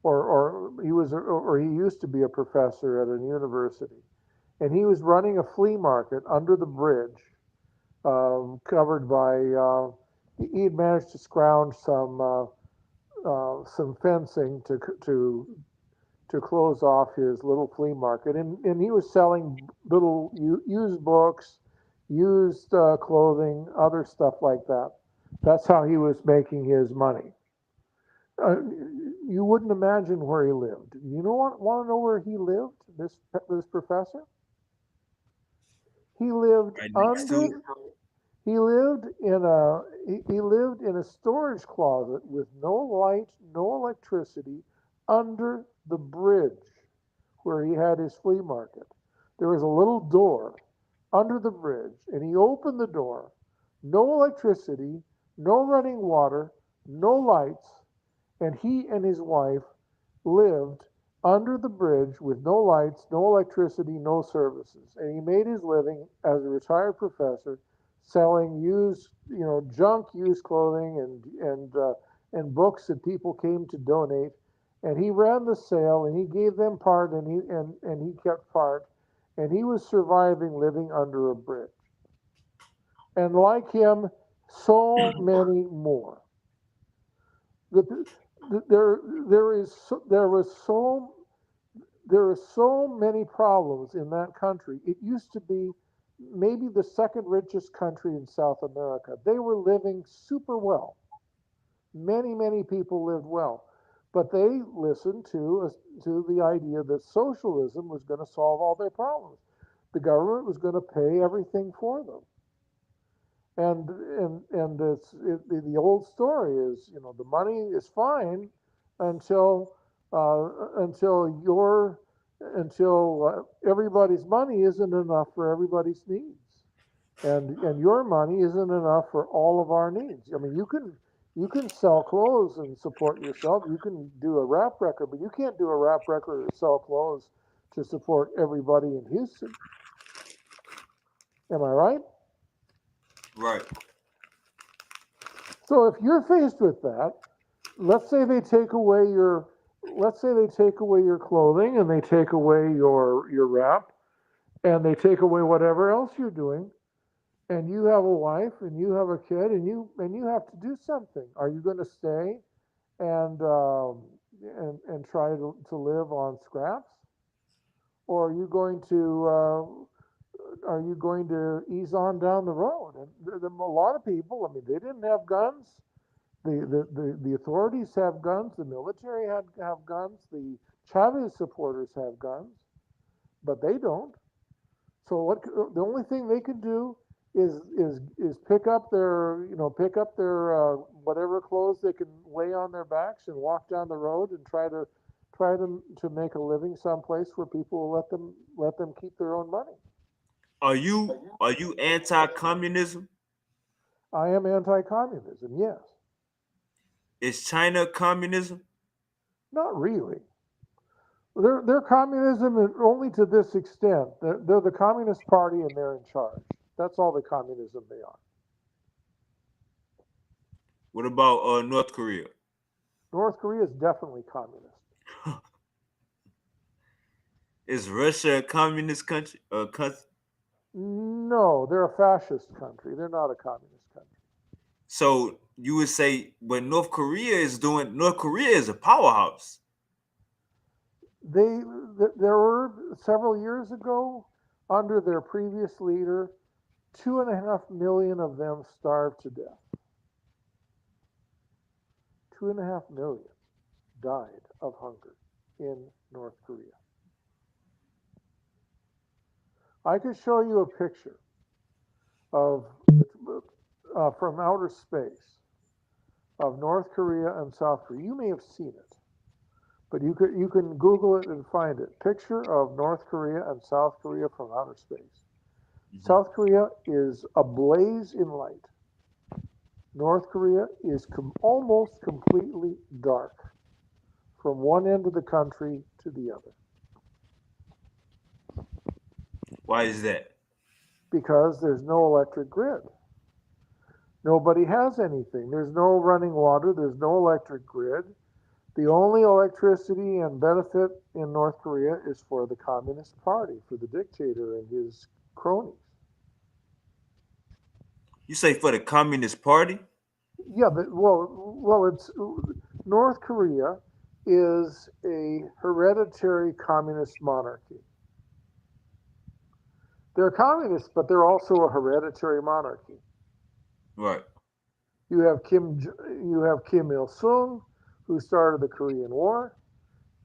or he used to be a professor at a university, and he was running a flea market under the bridge, covered by. He had managed to scrounge some fencing to close off his little flea market, and he was selling little used books, used clothing, other stuff like that. That's how he was making his money. Uh, you wouldn't imagine where he lived. You know what? Want to know where he lived? This professor. He lived Right next to it. under. He lived in he lived in a storage closet with no light, no electricity, under the bridge where he had his flea market. There was a little door under the bridge, and he opened the door. No electricity, no running water, no lights, and he and his wife lived under the bridge with no lights, no electricity, no services. And he made his living as a retired professor selling junk used clothing and books that people came to donate. And he ran the sale, and he gave them part, and he kept part. And he was surviving living under a bridge. And like him, so many more. The, there there is so, there are so many problems in that country. It used to be maybe the second richest country in South America. They were living super well. Many people lived well, but they listened to the idea that socialism was going to solve all their problems. The government was going to pay everything for them. And the old story is, the money is fine until your until everybody's money isn't enough for everybody's needs, and your money isn't enough for all of our needs. I mean, you can sell clothes and support yourself. You can do a rap record, but you can't do a rap record or sell clothes to support everybody in Houston. Am I right? Right. So if you're faced with that, let's say they take away your let's say they take away your clothing, and they take away your wrap, and they take away whatever else you're doing, and you have a wife, and you have a kid, and you have to do something. Are you going to stay and and try to live on scraps, or are you going to ease on down the road? And a lot of people, I mean, they didn't have guns. The authorities have guns. The military have guns. The Chavez supporters have guns, but they don't. So the only thing they can do is pick up their whatever clothes they can lay on their backs, and walk down the road, and try to make a living someplace where people will let them keep their own money. Are you anti-communism? I am anti-communism, yes. Is China communism? Not really. They're communism only to this extent. They're the Communist Party and they're in charge. That's all the communism they are. What about North Korea? North Korea is definitely communist. Is Russia a communist country? No, they're a fascist country. They're not a communist country. So you would say what North Korea is doing? North Korea is a powerhouse. There were several years ago, under their previous leader, 2.5 million of them starved to death. 2.5 million died of hunger in North Korea. I could show you a picture of from outer space of North Korea and South Korea. You may have seen it, but you can Google it and find it. Picture of North Korea and South Korea from outer space. South Korea is ablaze in light. North Korea is almost completely dark from one end of the country to the other. Why is that? Because there's no electric grid. Nobody has anything. There's no running water. There's no electric grid. The only electricity and benefit in North Korea is for the Communist Party, for the dictator and his cronies. You say for the Communist Party? Yeah, but it's North Korea is a hereditary communist monarchy. They're communists, but they're also a hereditary monarchy. Right. You have Kim Il Sung, who started the Korean War.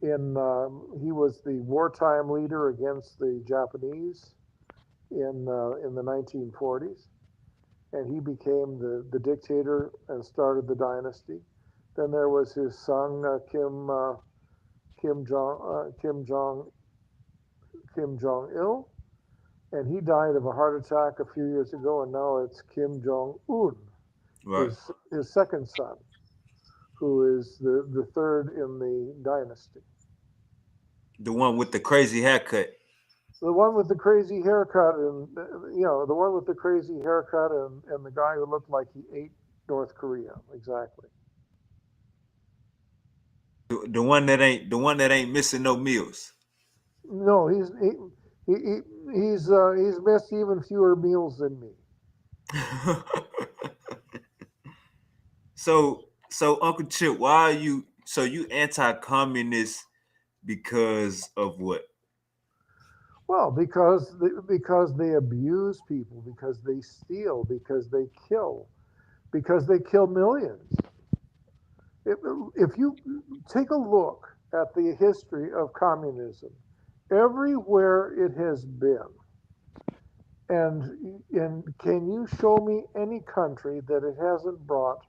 He was the wartime leader against the Japanese in the 1940s, and he became the dictator and started the dynasty. Then there was his son Kim Jong Il, and he died of a heart attack a few years ago, and now it's Kim Jong Un, Right. his second son, who is the third in the dynasty. The one with the crazy haircut. The one with the crazy haircut, and the one with the crazy haircut, and the guy who looked like he ate North Korea, exactly. The one that ain't missing no meals. No, he's missed even fewer meals than me. So Uncle Chip, why are you anti-communist because of what? Well, because they abuse people, because they steal, because they kill millions. If you take a look at the history of communism, everywhere it has been, and can you show me any country that it hasn't brought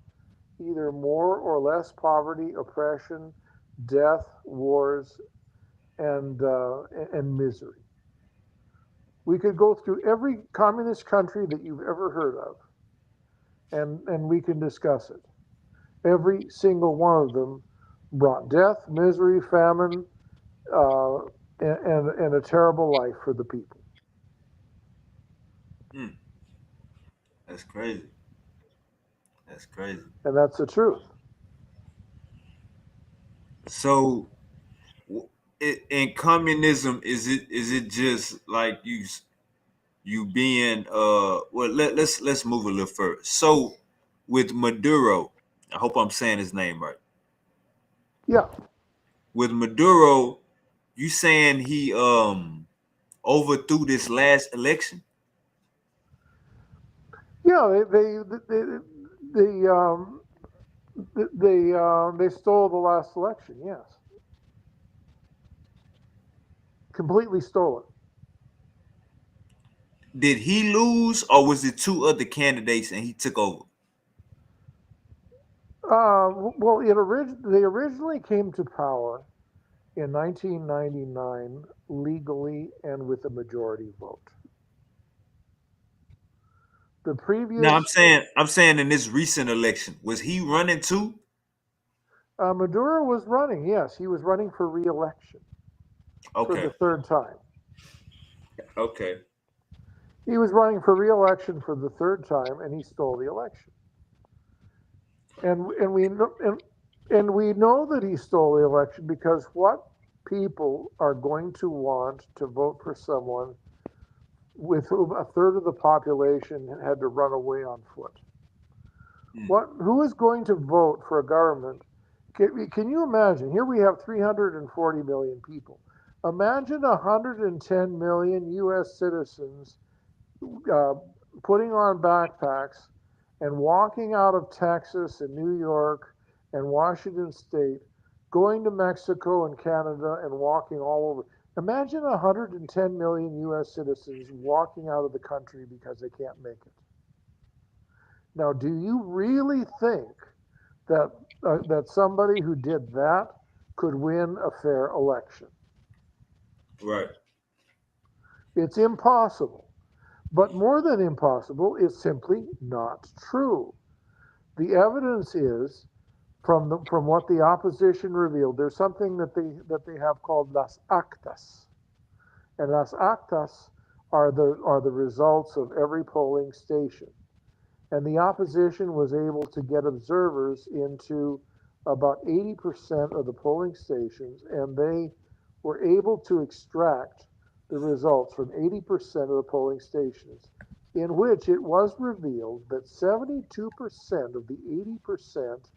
either more or less poverty, oppression, death, wars, and misery? We could go through every communist country that you've ever heard of, and we can discuss it. Every single one of them brought death, misery, famine, and a terrible life for the people. That's crazy. That's crazy. And that's the truth. So, in communism, is it just like you being well? Let's move a little further. So, with Maduro, I hope I'm saying his name right. Yeah. With Maduro, you saying he overthrew this last election? Yeah, they stole the last election. Yes, completely stole it. Did he lose, or was it two other candidates and he took over? Well, they originally came to power in 1999 legally and with a majority vote. The Now previous I'm saying in this recent election, was he running too? Maduro was running. Yes, he was running for re-election for the Okay. third time. Okay. He was running for re-election for the third time, and he stole the election. And we know and we know that he stole the election because what people are going to want to vote for someone with whom a third of the population had to run away on foot? Mm. Who is going to vote for a government? Can you imagine? Here we have 340 million people. Imagine 110 million U.S. citizens uh, putting on backpacks and walking out of Texas and New York and Washington State, going to Mexico and Canada and walking all over. Imagine 110 million U.S. citizens walking out of the country because they can't make it. Now, do you really think that that somebody who did that could win a fair election? Right. It's impossible. But more than impossible, it's simply not true. The evidence is from what the opposition revealed. There's something that they have called las actas, and las actas are the results of every polling station. And the opposition was able to get observers into about 80% of the polling stations, and they were able to extract the results from 80% of the polling stations, in which it was revealed that 72% of the 80%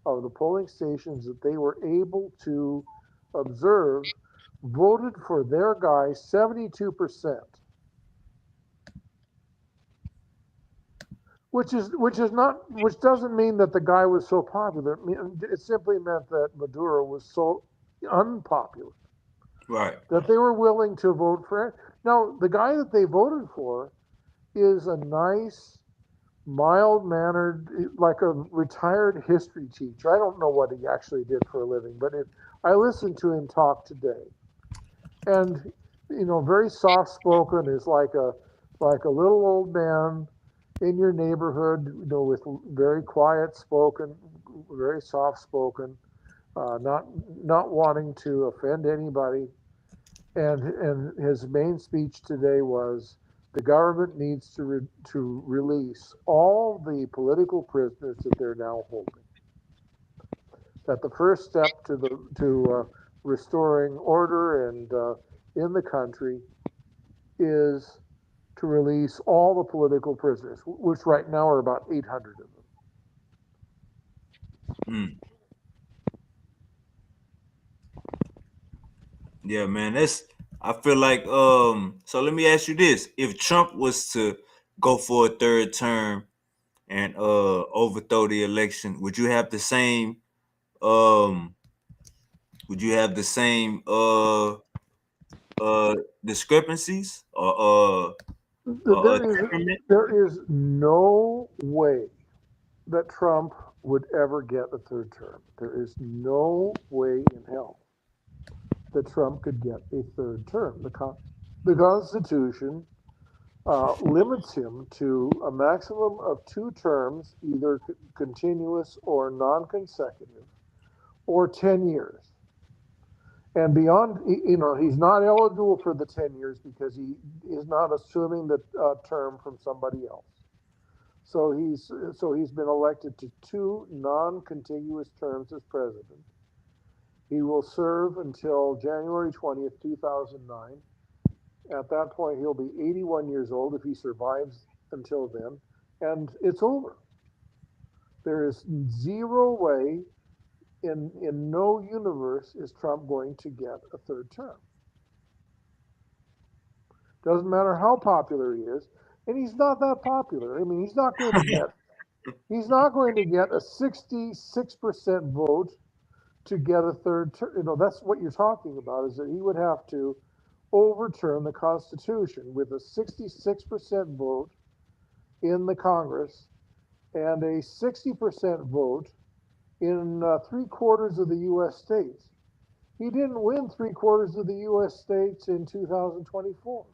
of the polling stations that they were able to observe voted for their guy 72%. Which doesn't mean that the guy was so popular. It simply meant that Maduro was so unpopular Right. that they were willing to vote for it. Now, the guy that they voted for is a nice, mild mannered, like a retired history teacher. I don't know what he actually did for a living, but I listened to him talk today, and very soft spoken, is like a little old man in your neighborhood, with very quiet spoken, very soft spoken, not wanting to offend anybody. And his main speech today was the government needs to release all the political prisoners that they're now holding. That the first step to restoring order and in the country is to release all the political prisoners, which right now are about 800 of them. Mm. Yeah, man. That's I feel like so let me ask you this. If Trump was to go for a third term and overthrow the election, um would you have the same discrepancies or There is temperament? there is no way that Trump would ever get a third term. There is no way in hell that Trump could get a third term. The Constitution limits him to a maximum of 2 terms, either continuous or non-consecutive, or 10 years. And beyond, he's not eligible for the 10 years because he is not assuming the term from somebody else. So he's been elected to 2 non-contiguous terms as president. He will serve until January 20th, 2009. At that point, he'll be 81 years old if he survives until then, and it's over. There is zero way in no universe is Trump going to get a third term. Doesn't matter how popular he is, and he's not that popular. I mean, he's not going to get a 66% vote to get a third term. That's what you're talking about, is that he would have to overturn the Constitution with a 66% vote in the Congress and a 60% vote in 3/4 of the U.S. states. He didn't win 3/4 of the U.S. states in 2024.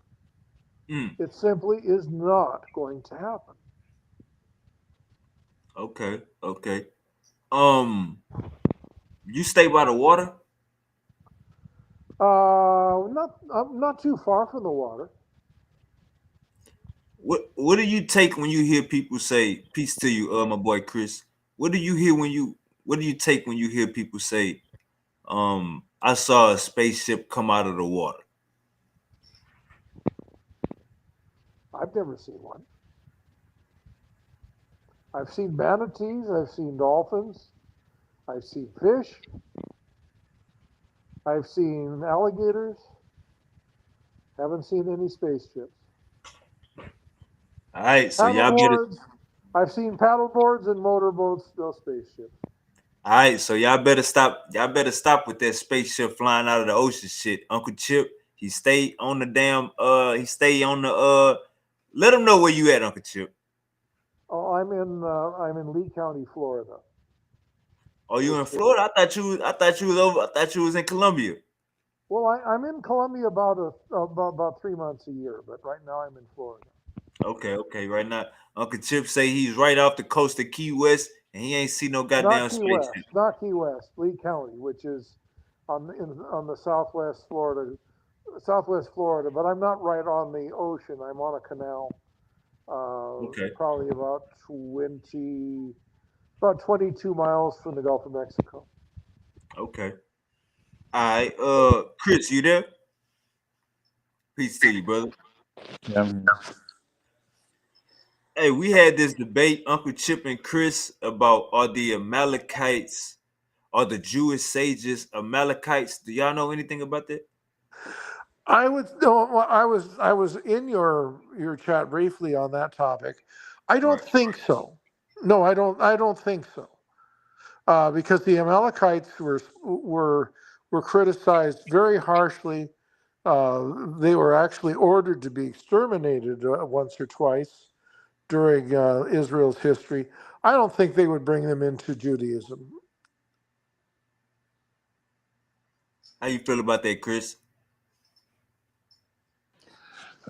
Mm, It simply is not going to happen. okay, okay. You stay by the water? Not too far from the water. What do you take when you hear people say peace to you, my boy Chris? What do you hear when you what do you take when you hear people say, I saw a spaceship come out of the water? I've never seen one. I've seen manatees. I've seen dolphins. I've seen fish. I've seen alligators. Haven't seen any spaceships. All right, so Paddleboards. I've seen paddleboards and motorboats, no spaceships. all right, so y'all better stop. Y'all better stop with that spaceship flying out of the ocean shit. Uncle Chip, he stay on the damn. He stay on the. Let him know where you at, Uncle Chip. Oh, I'm in Lee County, Florida. Oh, you in Which is, Florida? I thought you was over. I thought you was in Colombia. well, I'm in Columbia about 3 months a year, but right now I'm in Florida. Okay, okay. Right now, Uncle Chip say he's right off the coast of Key West, and he ain't see no Not goddamn Key spaceship. West, not Key West, Lee County, which is on the Southwest Florida. But I'm not right on the ocean. I'm on a canal, Okay, probably about 22 miles from the Gulf of Mexico. okay. All right. Chris, you there? Peace to you, brother. Yeah, I'm Hey, we had this debate, Uncle Chip and Chris, about are the Amalekites, are the Jewish sages Amalekites? Do y'all know anything about that? I would no, well, I was in your chat briefly on that topic. I don't Right. think so. No, I don't think so. Because the Amalekites were criticized very harshly. They were actually ordered to be exterminated once or twice during Israel's history. I don't think they would bring them into Judaism. How you feel about that, Chris?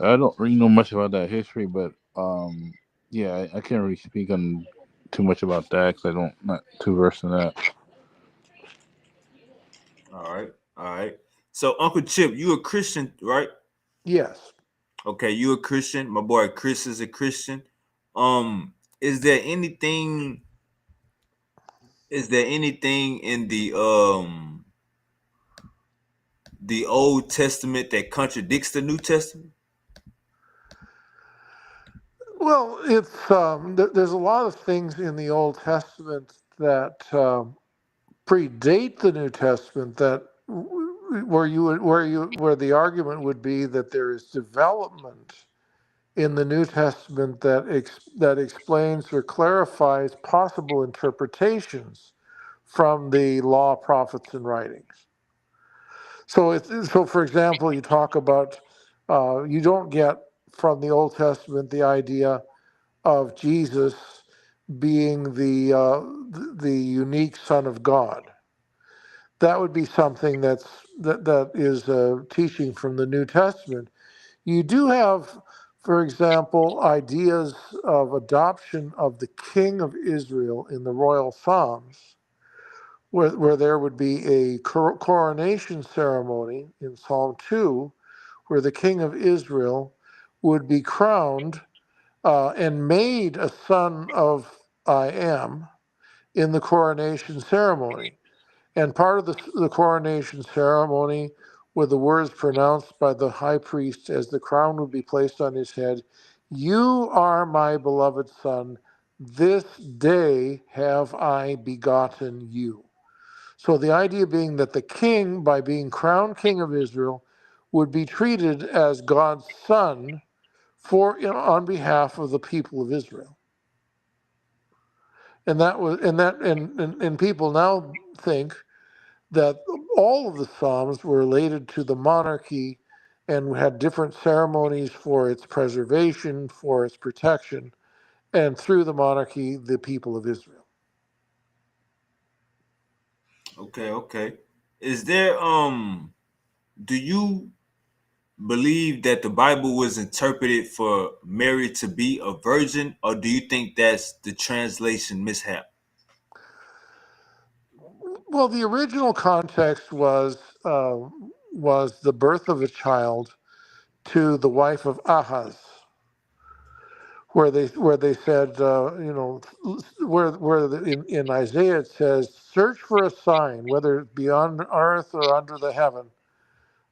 I don't really know much about that history, but yeah, I can't really speak on too much about that because I don't not too versed in that. All right, all right. So, Uncle Chip, you a Christian, right? Yes. Okay, you a Christian. My boy Chris is a Christian. Um, is there anything? Is there anything in the Old Testament that contradicts the New Testament? Well, there's a lot of things in the Old Testament that predate the New Testament that where the argument would be that there is development in the New Testament that explains or clarifies possible interpretations from the law, prophets, and writings. So for example, you talk about you don't get from the Old Testament the idea of Jesus being the unique Son of God. That would be something that is teaching from the New Testament. You do have, for example, ideas of adoption of the King of Israel in the royal Psalms, where there would be a coronation ceremony in Psalm 2, where the King of Israel would be crowned and made a son of I am in the coronation ceremony. And part of the coronation ceremony were the words pronounced by the high priest as the crown would be placed on his head. You are my beloved son. This day have I begotten you. So the idea being that the king, by being crowned king of Israel, would be treated as God's son on behalf of the people of Israel. And that was and people now think that all of the Psalms were related to the monarchy and had different ceremonies for its preservation, for its protection, and through the monarchy, the people of Israel. Okay, okay. Is there do you believe that the Bible was interpreted for Mary to be a virgin, or do you think that's the translation mishap? Well, the original context was the birth of a child to the wife of Ahaz, where they said, in Isaiah it says, search for a sign, whether it be on earth or under the heaven.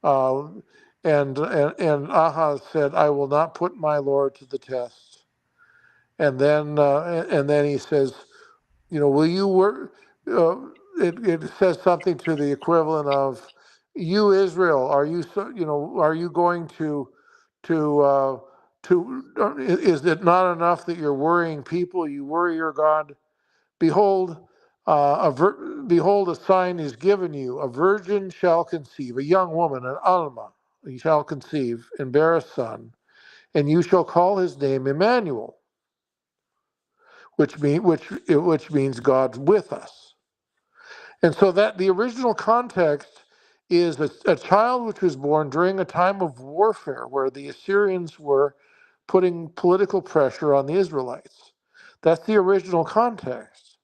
Uh, and Ahaz said, I will not put my Lord to the test. And then he says, will you work? It says something to the equivalent of, "You Israel, are you are you going to is it not enough that you're worrying people? You worry your God. Behold, behold, a sign is given you: a virgin shall conceive, a young woman, an alma, shall conceive and bear a son, and you shall call his name Emmanuel, which means God's with us." And so that the original context is a child which was born during a time of warfare where the Assyrians were putting political pressure on the Israelites. That's the original context.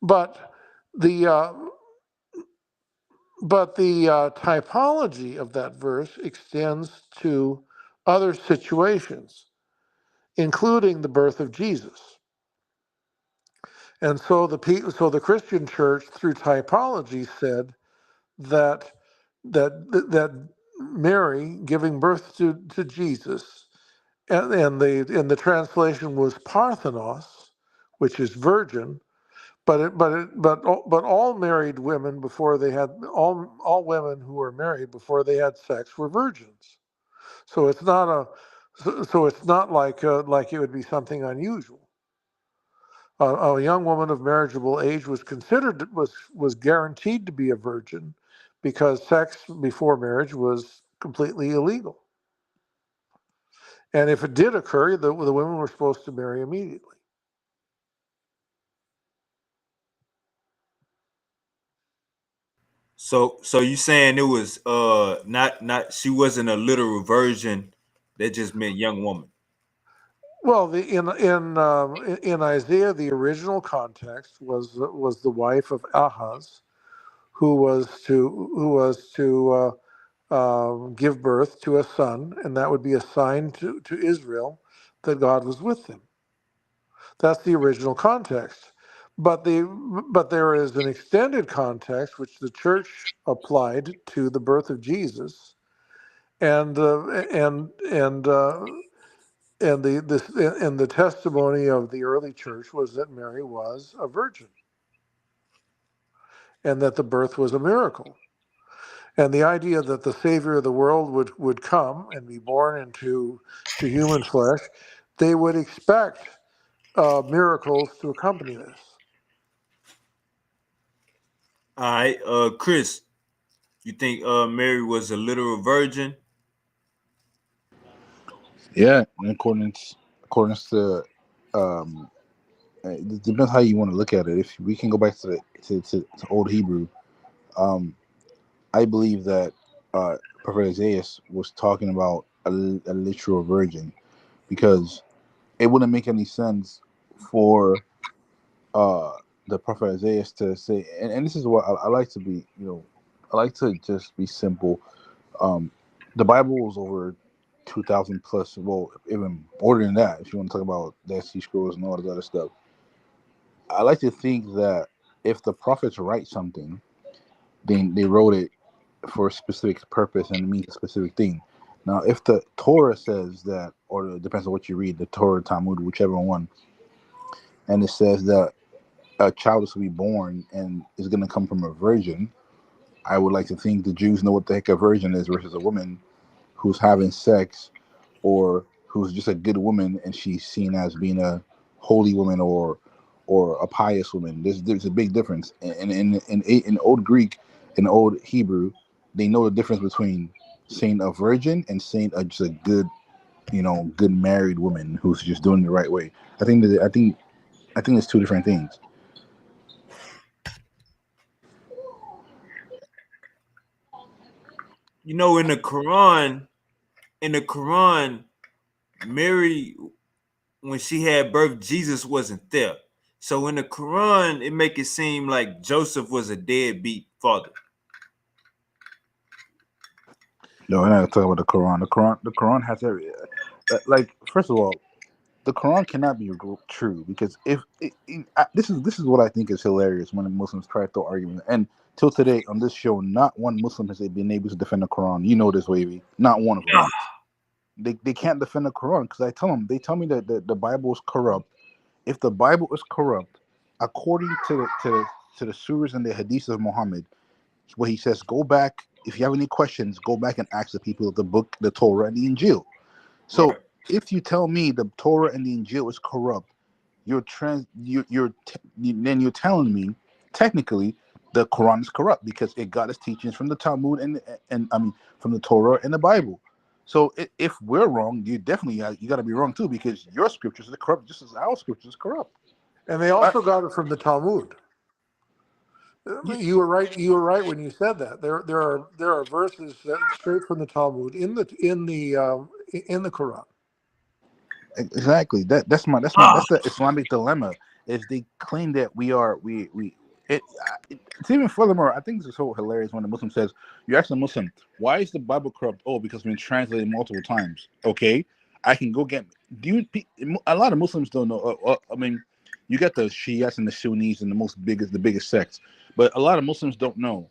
But the typology of that verse extends to other situations, including the birth of Jesus. And so the Christian church, through typology, said that that Mary giving birth to Jesus, and the translation was Parthenos, which is virgin, but all married women before they had all women who were married before they had sex were virgins. So it's not like it would be something unusual. A young woman of marriageable age was guaranteed to be a virgin because sex before marriage was completely illegal. And if it did occur, the women were supposed to marry immediately. So you saying it was not she wasn't a literal virgin, that just meant young woman. Well, in Isaiah, the original context was the wife of Ahaz, who was to give birth to a son, and that would be a sign to Israel that God was with them. That's the original context. But there is an extended context which the church applied to the birth of Jesus, and and the testimony of the early church was that Mary was a virgin, and that the birth was a miracle. And the idea that the Savior of the world would come and be born into to human flesh, they would expect miracles to accompany this. All right, Chris, you think Mary was a literal virgin? Yeah, in accordance to it depends how you want to look at it. If we can go back to to Old Hebrew, um, I believe that Prophet Isaiah was talking about a literal virgin, because it wouldn't make any sense for uh, the Prophet Isaiah to say, and this is what I like to be, I like to just be simple. Um, the Bible was over 2,000 plus, well, even more than that, if you want to talk about Dead Sea Scrolls and all this other stuff. I like to think that if the prophets write something, then they wrote it for a specific purpose and it means a specific thing. Now, if the Torah says that, or it depends on what you read, the Torah, Talmud, whichever one, and it says that a child is to be born and is going to come from a virgin, I would like to think the Jews know what the heck a virgin is versus a woman who's having sex, or who's just a good woman and she's seen as being a holy woman or a pious woman. There's a big difference. And in Old Greek, in Old Hebrew, they know the difference between saying a virgin and saying just a good, good married woman who's just doing it the right way. I think there's two different things. you know, in the Quran, Mary, when she had birth, Jesus wasn't there. So in the Quran, it make it seem like Joseph was a deadbeat father. No, we're not talking about the Quran. The Quran has every like. First of all, the Quran cannot be true because if this is what I think is hilarious when the Muslims try to throw arguments. And till today on this show, not one Muslim has been able to defend the Quran. You know this, Wavy. Not one of them. They can't defend the Quran because they tell me that the Bible is corrupt. If the Bible is corrupt, according to the surahs and the hadiths of Muhammad, where he says, go back if you have any questions, go back and ask the people of the book, the Torah and the Injil. So Right. if you tell me the Torah and the Injil is corrupt, then you're telling me technically the Quran is corrupt because it got its teachings from the Talmud and I mean from the Torah and the Bible. So if we're wrong, you definitely you got to be wrong too because your scriptures are corrupt just as our scriptures are corrupt. And they also got it from the Talmud. You were right. You were right when you said that. There are verses that straight from the Talmud in the Quran. Exactly. That's the Islamic dilemma. Is they claim that it's even furthermore. I think this is so hilarious when the Muslim says, "You ask a Muslim, why is the Bible corrupt? Oh, because it's been translated multiple times." Okay, I can go get. A lot of Muslims don't know. I mean, you got the Shiites and the Sunnis and the biggest sects, but a lot of Muslims don't know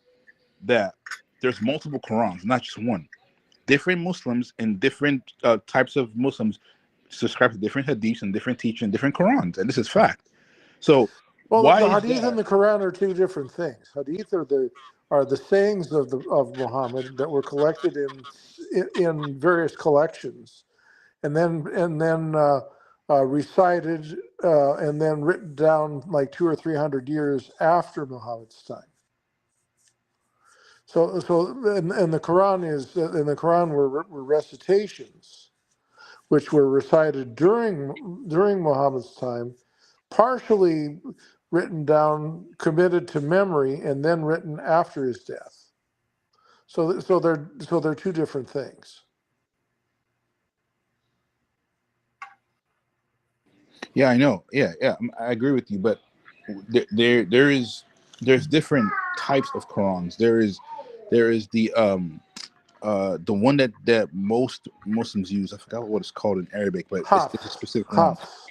that there's multiple Qurans, not just one. Different Muslims and different types of Muslims subscribe to different hadiths and different teaching, different Qurans, and this is fact. So Well, why the is Hadith and that? the Quran are two different things. Hadith are the sayings of Muhammad that were collected in various collections, and then recited and then written down like 200 or 300 years after Muhammad's time. So and the Quran in the Quran were recitations, which were recited during Muhammad's time, partially written down, committed to memory, and then written after his death. So they're two different things. Yeah, I know. Yeah, I agree with you, but there's different types of Qurans. There is the one that most Muslims use. I forgot what it's called in Arabic, but it's a specific Quran. Hafs.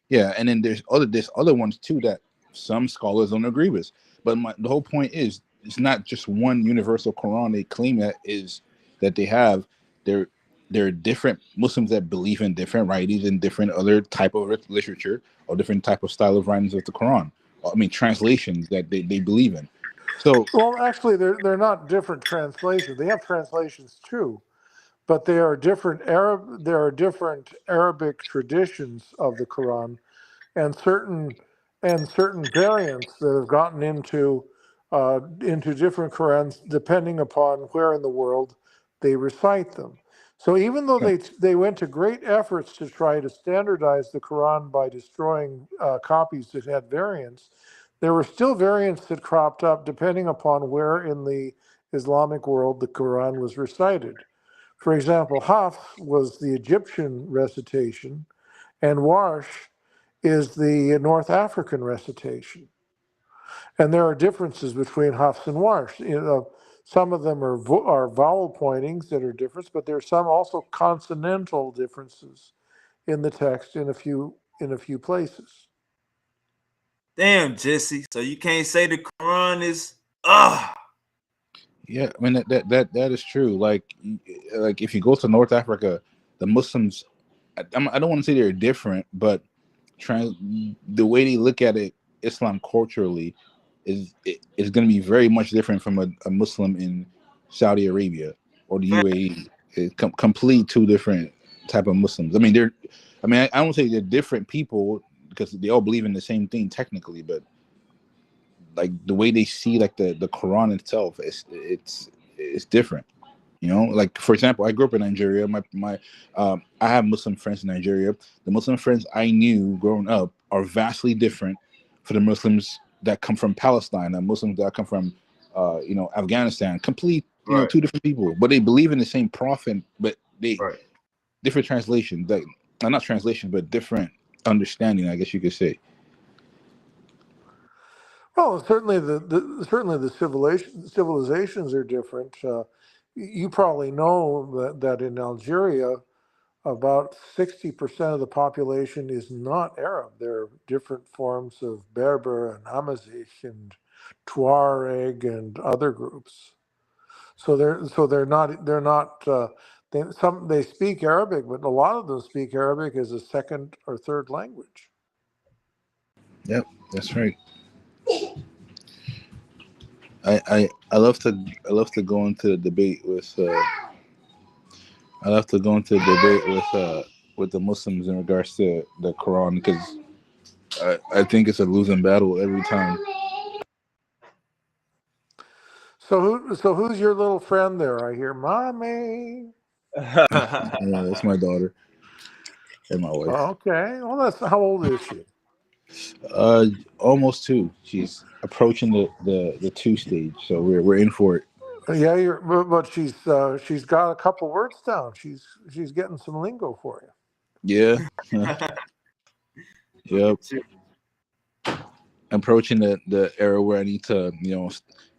Yeah, and then there's other ones too that some scholars don't agree with. But the whole point is it's not just one universal Quran they claim that they have. There there are different Muslims that believe in different writings and different other type of literature or different type of style of writings of the Quran. I mean translations that they believe in. So Well, actually, they're not different translations. They have translations too, but they are different Arab. There are different Arabic traditions of the Quran, and certain variants that have gotten into different Qurans depending upon where in the world they recite them. So even though they went to great efforts to try to standardize the Quran by destroying copies that had variants, there were still variants that cropped up depending upon where in the Islamic world the Quran was recited. For example, Hafs was the Egyptian recitation, and Warsh is the North African recitation. And there are differences between Hafs and Warsh. Some of them are vowel pointings that are different, but there are some also consonantal differences in the text in a few places. Damn, Jesse. So you can't say the Quran is yeah, I mean that is true. Like if you go to North Africa, the Muslims, I don't want to say they're different, but the way they look at it, Islam culturally, is going to be very much different from a Muslim in Saudi Arabia or the UAE. It's complete two different type of Muslims. I mean, I don't say they're different people because they all believe in the same thing technically, but like the way they see like the Quran itself, it's different. You know, like for example, I grew up in Nigeria. I have Muslim friends in Nigeria. The Muslim friends I knew growing up are vastly different for the Muslims that come from Palestine, the Muslims that come from, Afghanistan. Complete You know, Right. two different people, but they believe in the same prophet, but they Right. different translation. Like not translation, but different understanding, I guess you could say. Well, certainly the civilizations are different. You probably know that in Algeria, about 60% of the population is not Arab. There are different forms of Berber and Amazigh and Tuareg and other groups. So they're not they speak Arabic, but a lot of them speak Arabic as a second or third language. Yep, that's right. I love to go into the debate with I love to go into the debate with the Muslims in regards to the Quran, because I think it's a losing battle every time. So who's your little friend there? I hear mommy. Yeah, that's my daughter and my wife. Okay. Well, that's how old is she? Almost two. She's approaching the two stage, so we're in for it. Yeah, but she's got a couple words down. She's getting some lingo for you. Yeah. Yep. Approaching the era where I need to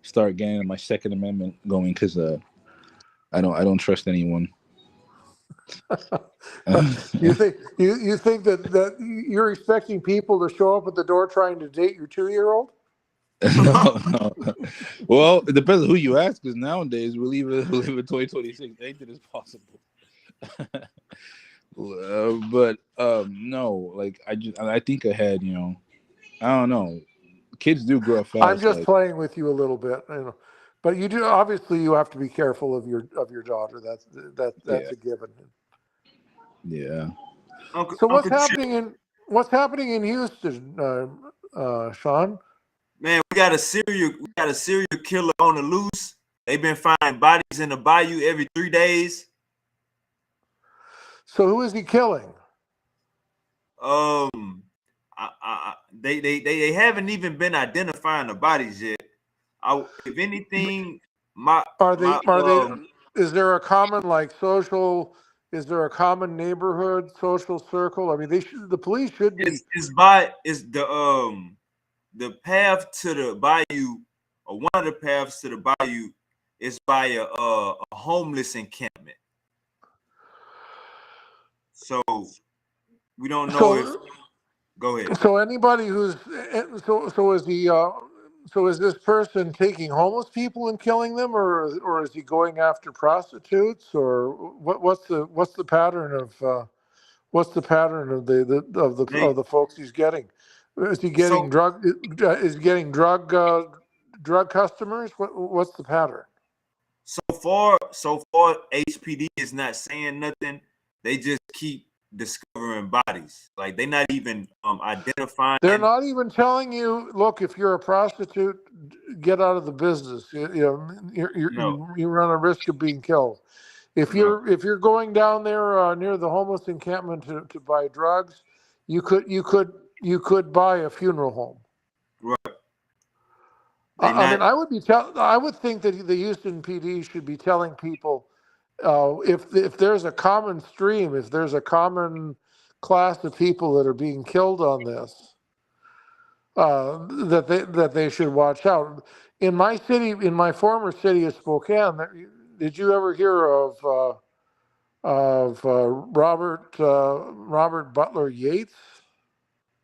start getting my Second Amendment going, because I don't trust anyone. You think that you're expecting people to show up at the door trying to date your 2-year-old? No. Well, it depends on who you ask, because nowadays we live in 2026. Anything is possible. But no, like I think ahead. I don't know. Kids do grow up I'm fast. just Like, playing with you a little bit, but you do obviously you have to be careful of your daughter. That's yeah, a given. yeah. So Uncle Chip, what's happening in Houston, Sean? man, we got a serial killer on the loose. They've been finding bodies in the bayou every 3 days. So who is he killing? They haven't even been identifying the bodies yet. If anything, Are they? Is there a common social? Is there a common neighborhood social circle? I mean, the police should be. it's the path to the bayou, or one of the paths to the bayou is by a homeless encampment. So we don't know if. So Go ahead. so anybody who's so is he? So is this person taking homeless people and killing them, or is he going after prostitutes, or what's the pattern of what's the pattern of the folks he's getting? Is he getting So drug? Is he getting drug customers? What's the pattern? so far, HPD is not saying nothing. They just keep discovering bodies. Like they're not even identifying. They're not even telling you, look, if you're a prostitute, get out of the business. No. You run a risk of being killed. If No. you're going down there near the homeless encampment to buy drugs, you could buy a funeral home. Right. I mean, I would think that the Houston PD should be telling people if there's a common stream, if there's a common class of people that are being killed on this, that they should watch out. In my city, in my former city of Spokane, did you ever hear of Robert Butler Yates?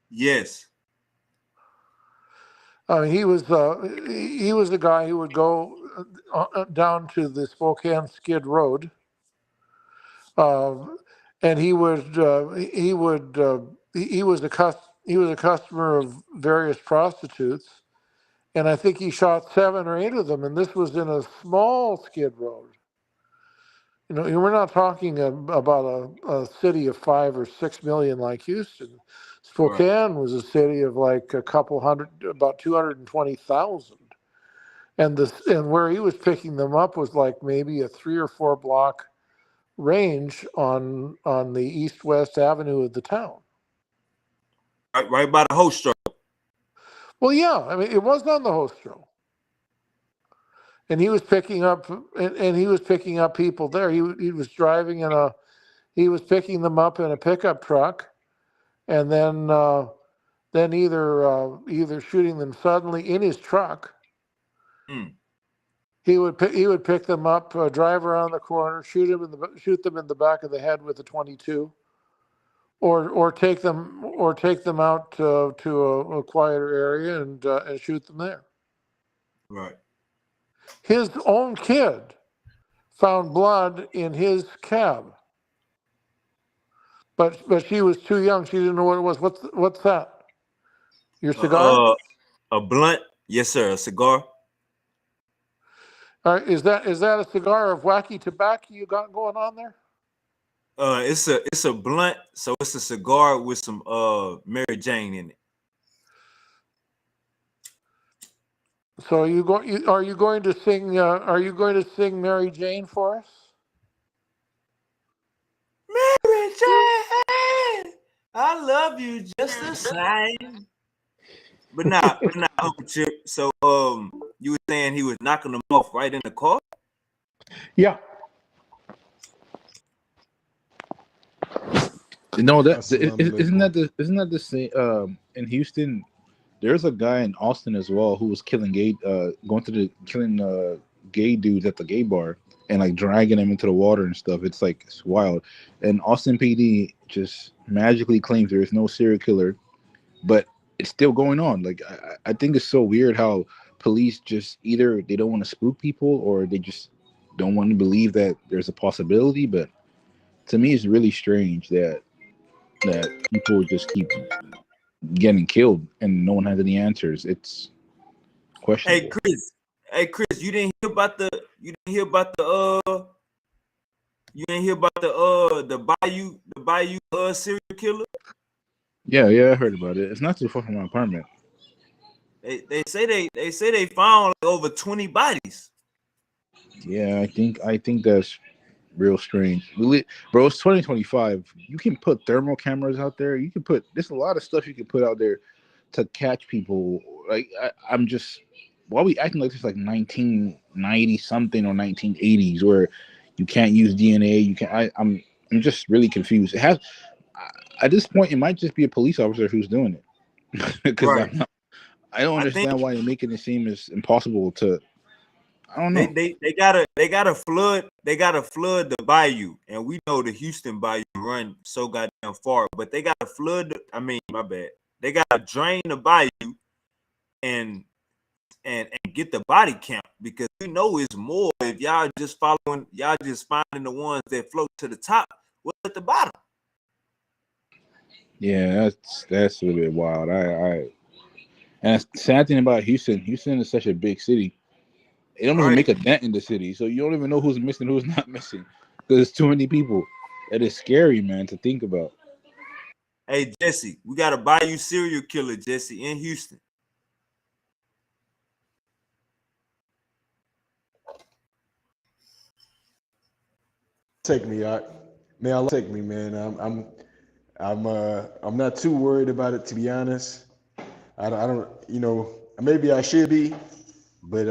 Yes. I mean, he was a guy who would go down to the Spokane Skid Road, and he was a customer of various prostitutes, and I think he shot 7 or 8 of them, and this was in a small skid road. We're not talking about a city of 5 or 6 million like Houston. Spokane was a city of like a couple hundred, about 220,000, and where he was picking them up was like maybe a 3 or 4 block range on the east-west avenue of the town. Right by the host show. Well, yeah, I mean, it was on the host show. and he was picking up people there. He was driving he was picking them up in a pickup truck, and then either shooting them suddenly in his truck. Mm. He would pick them up, drive around the corner, shoot them in the back of the head with a .22, or take them out to a quieter area and shoot them there. Right. His own kid found blood in his cab, but she was too young. She didn't know what it was. What's that? Your cigar? A blunt, yes, sir. A cigar. Is that a cigar of wacky tobacco you got going on there? It's a blunt, so it's a cigar with some Mary Jane in it. So are you going to sing Mary Jane for us? Mary Jane, I love you just the same. But nah, Uncle Chip. So you were saying he was knocking them off right in the car? Yeah. No, isn't that the same? In Houston, there's a guy in Austin as well who was killing gay dudes at the gay bar and like dragging them into the water and stuff. It's like it's wild. And Austin PD just magically claims there is no serial killer, but it's still going on. Like I think it's so weird how police just either they don't want to spook people or they just don't want to believe that there's a possibility. But to me, it's really strange that people just keep getting killed and no one has any answers. It's questionable. Hey Chris, you didn't hear about the Bayou serial killer? Yeah, I heard about it. It's not too far from my apartment. They say they found like over 20 bodies. Yeah, I think that's real strange. Bro, it's 2025. You can put thermal cameras out there. There's a lot of stuff you can put out there to catch people. Like I'm just, why are we acting like this like 1990 something or 1980s where you can't use DNA? You can. I'm just really confused. At this point, it might just be a police officer who's doing it because right. I don't understand why they're making it seem as impossible to. I don't know. They gotta flood the bayou, and we know the Houston bayou run so goddamn far, but they gotta flood. My bad. They gotta drain the bayou and get the body count because we know it's more if y'all just finding the ones that float to the top. What's at the bottom? Yeah, that's a little bit wild. And the sad thing about Houston is such a big city. It don't even make a dent in the city, so you don't even know who's missing, who's not missing, because there's too many people. It is scary, man, to think about. Hey Jesse, we got a Bayou serial killer, Jesse, in Houston. Take me out, man. Take me, man. I'm not too worried about it, to be honest. I don't, maybe I should be, but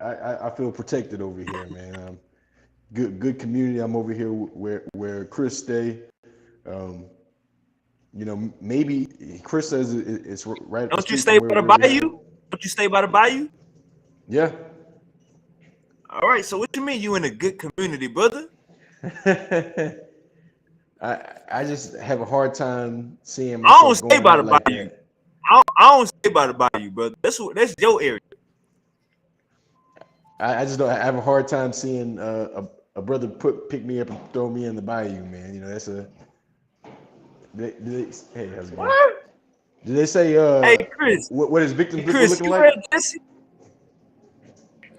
I feel protected over here, man. Good community. I'm over here where Chris stay. Maybe Chris says it's right. Don't you stay by the bayou? Don't you stay by the bayou? Yeah. All right. So what you mean you in a good community, brother? I just have a hard time seeing myself. I don't stay by the like bayou. I don't stay by the bayou, brother. That's your area. I just don't. I have a hard time seeing a brother pick me up and throw me in the bayou, man. That's a. Hey, how's it going? What? Did they say? Hey, Chris. What is victims looking you like? Heard Jesse?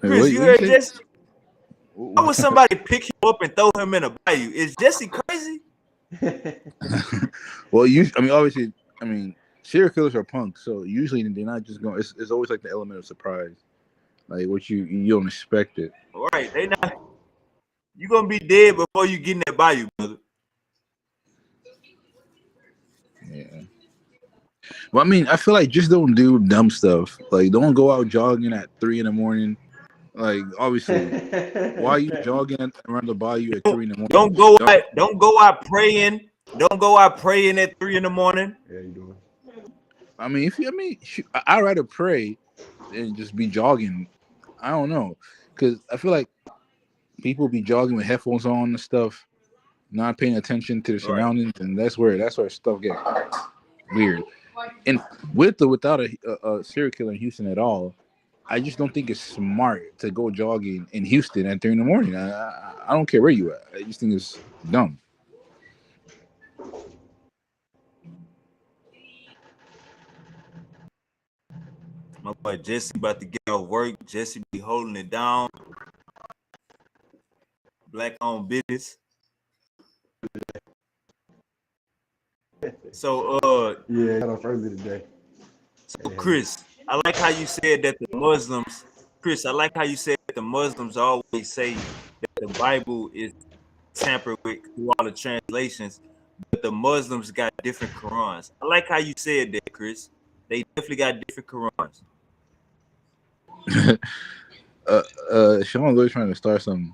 Chris, you heard Jesse? Why would somebody pick him up and throw him in a bayou? Is Jesse crazy? Well, obviously, serial killers are punks, so usually they're not just going. It's always like the element of surprise, like what you don't expect it. All right, they not. You gonna be dead before you get in that bayou, brother. Yeah. Well, I feel like just don't do dumb stuff. Like don't go out jogging at 3 a.m. Like, obviously, why are you jogging around the bayou at 3 in the morning? Don't go out. Don't go out praying. Don't go out praying at 3 in the morning. Yeah, you doing? I mean, shoot, I'd rather pray than just be jogging. I don't know, because I feel like people be jogging with headphones on and stuff, not paying attention to the All right. surroundings, and that's where stuff get weird. And with or without a serial killer in Houston at all, I just don't think it's smart to go jogging in Houston at 3 in the morning. I don't care where you at. I just think it's dumb. My boy Jesse about to get off work. Jesse be holding it down. Black owned business. So Yeah, got off early today. so Chris, I like how you said that the Muslims, Chris, I like how you said that the Muslims always say that the Bible is tampered with through all the translations, but the Muslims got different Qurans. I like how you said that, Chris. They definitely got different Qurans. Sean Lewis trying to start something.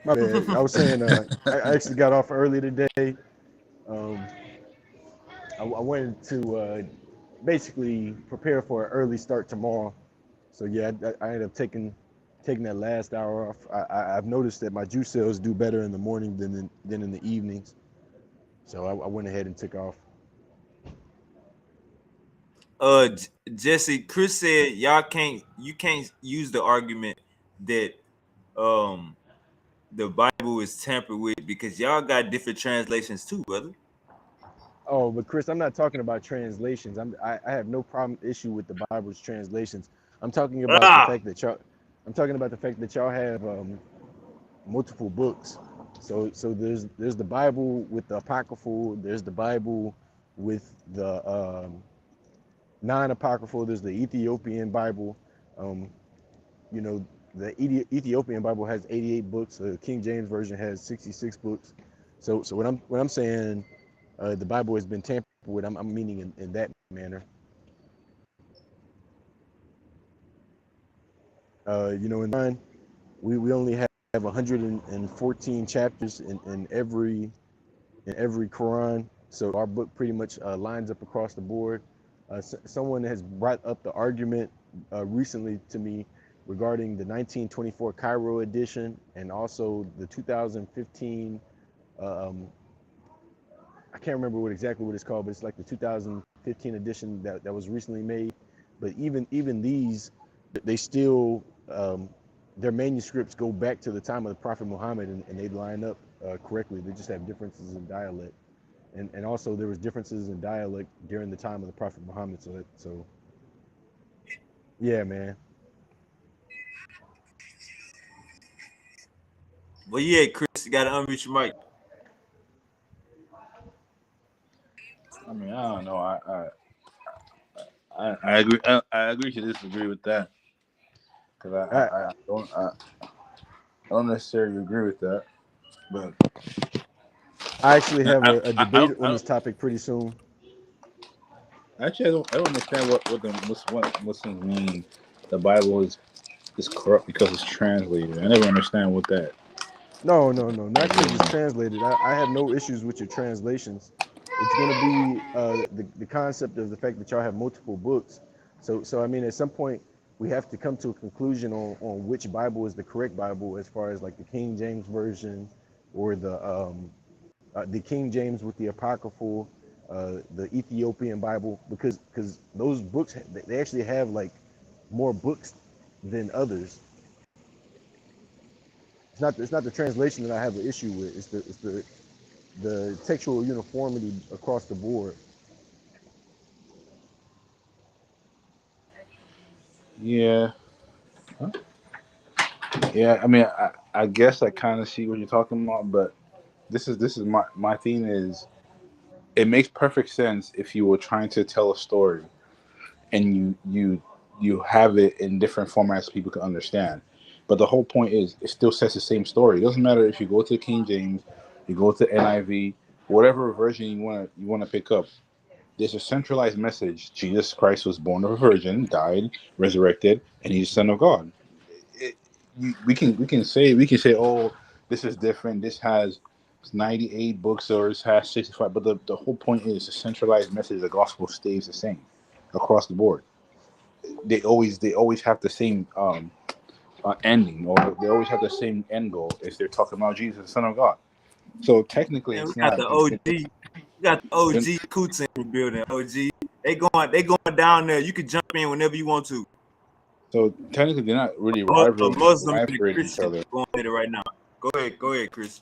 My bad. I was saying I actually got off early today. I wanted to basically prepare for an early start tomorrow. So yeah, I ended up taking that last hour off. I've noticed that my juice sales do better in the morning than in the evenings. So I went ahead and took off. Jesse, Chris said you can't use the argument that the Bible is tampered with because y'all got different translations too, brother. Oh, but Chris, I'm not talking about translations. I have no issue with the Bible's translations. I'm talking about the fact that y'all have multiple books. So there's the Bible with the apocryphal. There's the Bible with the non-apocryphal. There's the Ethiopian Bible. You know, the Ethiopian Bible has 88 books. The King James version has 66 books. So when I'm saying the Bible has been tampered with, I'm meaning in that manner. You know, in Quran, we only have 114 chapters in every Quran. So our book pretty much lines up across the board. Someone has brought up the argument recently to me regarding the 1924 Cairo edition and also the 2015. I can't remember exactly what it's called, but it's like the 2015 edition that was recently made. But even these, they still their manuscripts go back to the time of the Prophet Muhammad, and they line up correctly. They just have differences in dialect, and also there was differences in dialect during the time of the Prophet Muhammad. So yeah, man. Well, yeah, Chris, you gotta unmute your mic. I mean, I don't know. I agree. I agree to disagree with that because I don't necessarily agree with that. But I actually have a debate I on this topic pretty soon. actually I don't understand what Muslims mean. The Bible is corrupt because it's translated. I never understand what that. No, not because it's translated. I have no issues with your translations. It's going to be the concept of the fact that y'all have multiple books. So I mean, at some point, we have to come to a conclusion on which Bible is the correct Bible, as far as like the King James version or the King James with the apocryphal, the Ethiopian Bible, because those books, they actually have like more books than others. It's not the translation that I have an issue with. It's the textual uniformity across the board. Yeah, yeah. I mean, I guess I kind of see what you're talking about, but this is my thing is it makes perfect sense if you were trying to tell a story and you have it in different formats so people can understand. But the whole point is it still says the same story. It doesn't matter if you go to King James, you go to NIV, whatever version you want to pick up. There's a centralized message. Jesus Christ was born of a virgin, died, resurrected, and he's the Son of God. we can say, oh, this is different. This has 98 books, or it has 65. But the whole point is the centralized message of the gospel stays the same across the board. They always have the same ending, or they always have the same end goal if they're talking about Jesus, the Son of God. So technically, And we it's got not. the OG. We got the OG KUNTA in the building. OG. They going down there. You can jump in whenever you want to. So technically, they're not really A Muslim and a rivaling each Christian other. going at it right now. Go ahead, Chris.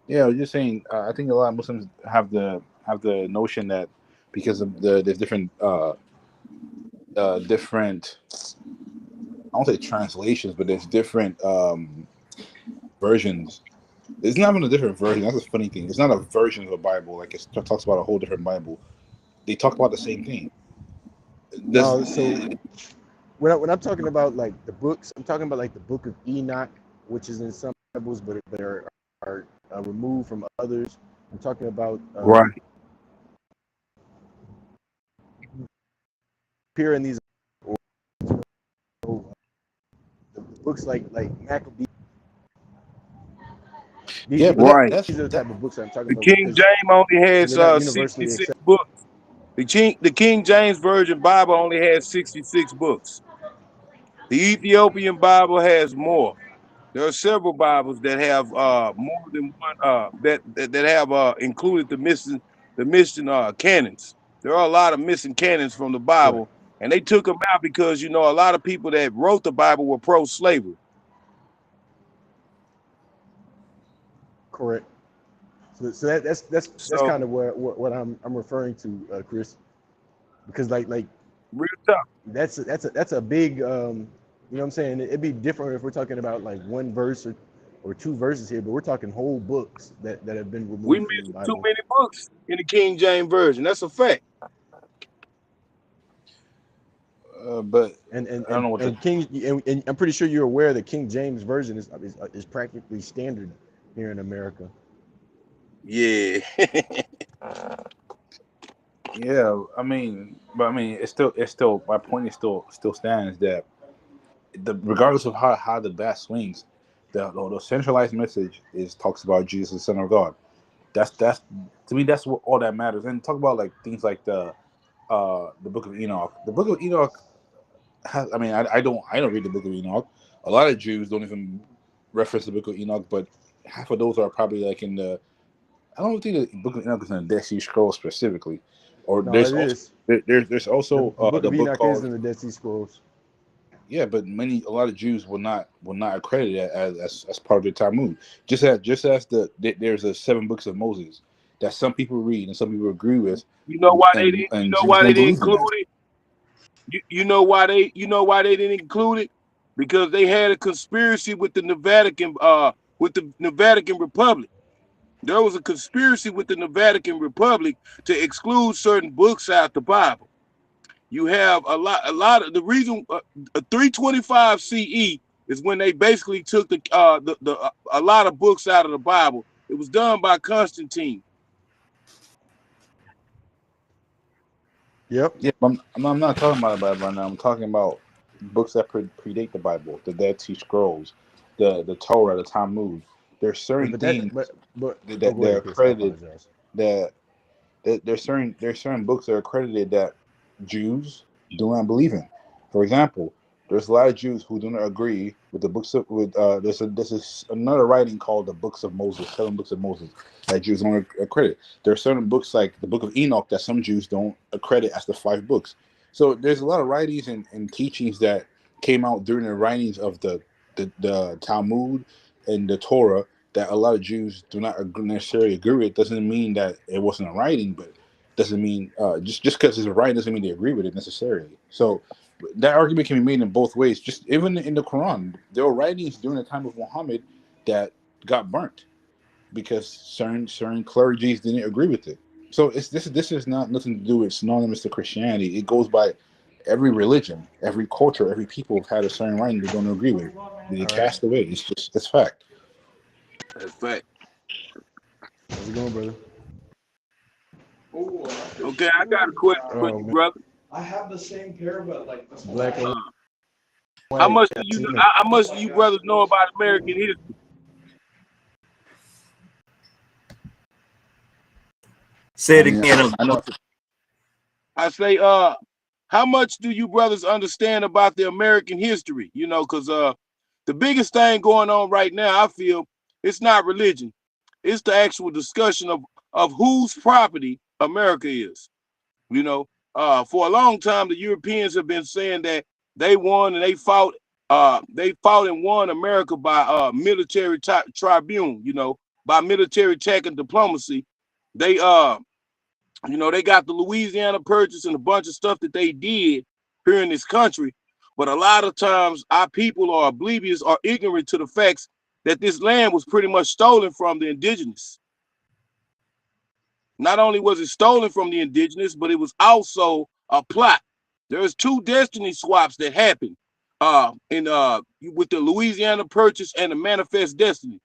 Yeah, I was just saying. I think a lot of Muslims have the notion that because of there's different, I won't say translations, but there's different versions. It's not even a different version. That's a funny thing. It's not a version of the Bible. Like it talks about a whole different Bible. They talk about the same thing. No, so when I'm talking about like the books, I'm talking about like the Book of Enoch, which is in some Bibles, but are removed from others. I'm talking about Right. appear in these the books like Maccabees. Yeah, but Right. These are the type of books that I'm talking The about King because James only has they're not universally 66 accepted. books. The King James Version Bible only has 66 books. The Ethiopian Bible has more. There are several Bibles that have more than one that have included the missing canons. There are a lot of missing canons from the Correct. Bible, and they took them out because a lot of people that wrote the Bible were pro-slavery. Correct. So that's So kind of what I'm referring to, Chris, because like real tough. that's a big you know what I'm saying? It'd be different if we're talking about like one verse or two verses here, but we're talking whole books that have been We removed from the missing too Bible. many books in the King James Version. That's a fact. but And and I don't and, know what the and King and I'm pretty sure you're aware that King James version is practically standard here in America. Yeah. yeah. I mean, it's still my point is still stands that regardless of how the bat swings, the centralized message is talks about Jesus, the Son of God. That's to me that's what all that matters. And talk about like things like the Book of Enoch. The Book of Enoch has. I mean, I don't read the Book of Enoch. A lot of Jews don't even reference the Book of Enoch, but half of those are probably like in the. I don't think the Book of Enoch is in the Dead Sea Scrolls specifically, or No, it is. there's also The Book the of book Enoch is called. in the Dead Sea Scrolls. Yeah, but a lot of Jews will not accredit it as part of the Talmud. Just as there's a 7 books of Moses that some people read and some people agree with, You know why they didn't? You and know Jews why they don't didn't believe in include that. it? You know why they didn't include it? Because they had a conspiracy with the Vatican Republic. There was a conspiracy with the Vatican Republic to exclude certain books out the Bible. You have a lot of the reason 325 CE is when they basically took a lot of books out of the Bible. It was done by Constantine. Yep. Yeah, but I'm not talking about the Bible right now. I'm talking about books that predate the Bible, the Dead Sea Scrolls, the Torah, the Talmud. There's Yeah, certain but things oh, that go they're ahead, Chris. I accredited apologize. that there's certain books that are accredited that Jews do not believe in. For example, there's a lot of Jews who do not agree with the books of with this is another writing called the Books of Moses, 7 books of Moses that Jews don't accredit. There are certain books like the Book of Enoch that some Jews don't accredit as the 5 books. So there's a lot of writings and teachings that came out during the writings of the Talmud and the Torah that a lot of Jews do not necessarily agree with. Doesn't mean that it wasn't a writing, but doesn't mean just because it's a writing doesn't mean they agree with it necessarily. So that argument can be made in both ways. Just even in the Quran, there were writings during the time of Muhammad that got burnt because certain clergies didn't agree with it. So this is not nothing to do with synonymous to Christianity. It goes by every religion, every culture, every people have had a certain writing they don't agree with. They All right. cast away. It's fact. That's fact. How's it going, brother? Okay, I got a question for you, Man. brother. Black and How White. much do you how much do you brothers know about American history? Say I it mean, again. I know. I say, how much do you brothers understand about the American history? You know, because the biggest thing going on right now, I feel, it's not religion. It's the actual discussion of whose property America is. You know, for a long time, the Europeans have been saying that they won and they fought and won America by military tribune. You know, by military tech and diplomacy. They you know, they got the Louisiana Purchase and a bunch of stuff that they did here in this country. But a lot of times our people are oblivious or ignorant to the facts that this land was pretty much stolen from the indigenous. Not only was it stolen from the indigenous, but it was also a plot. There's two destiny swaps that happened with the Louisiana Purchase and the Manifest Destiny.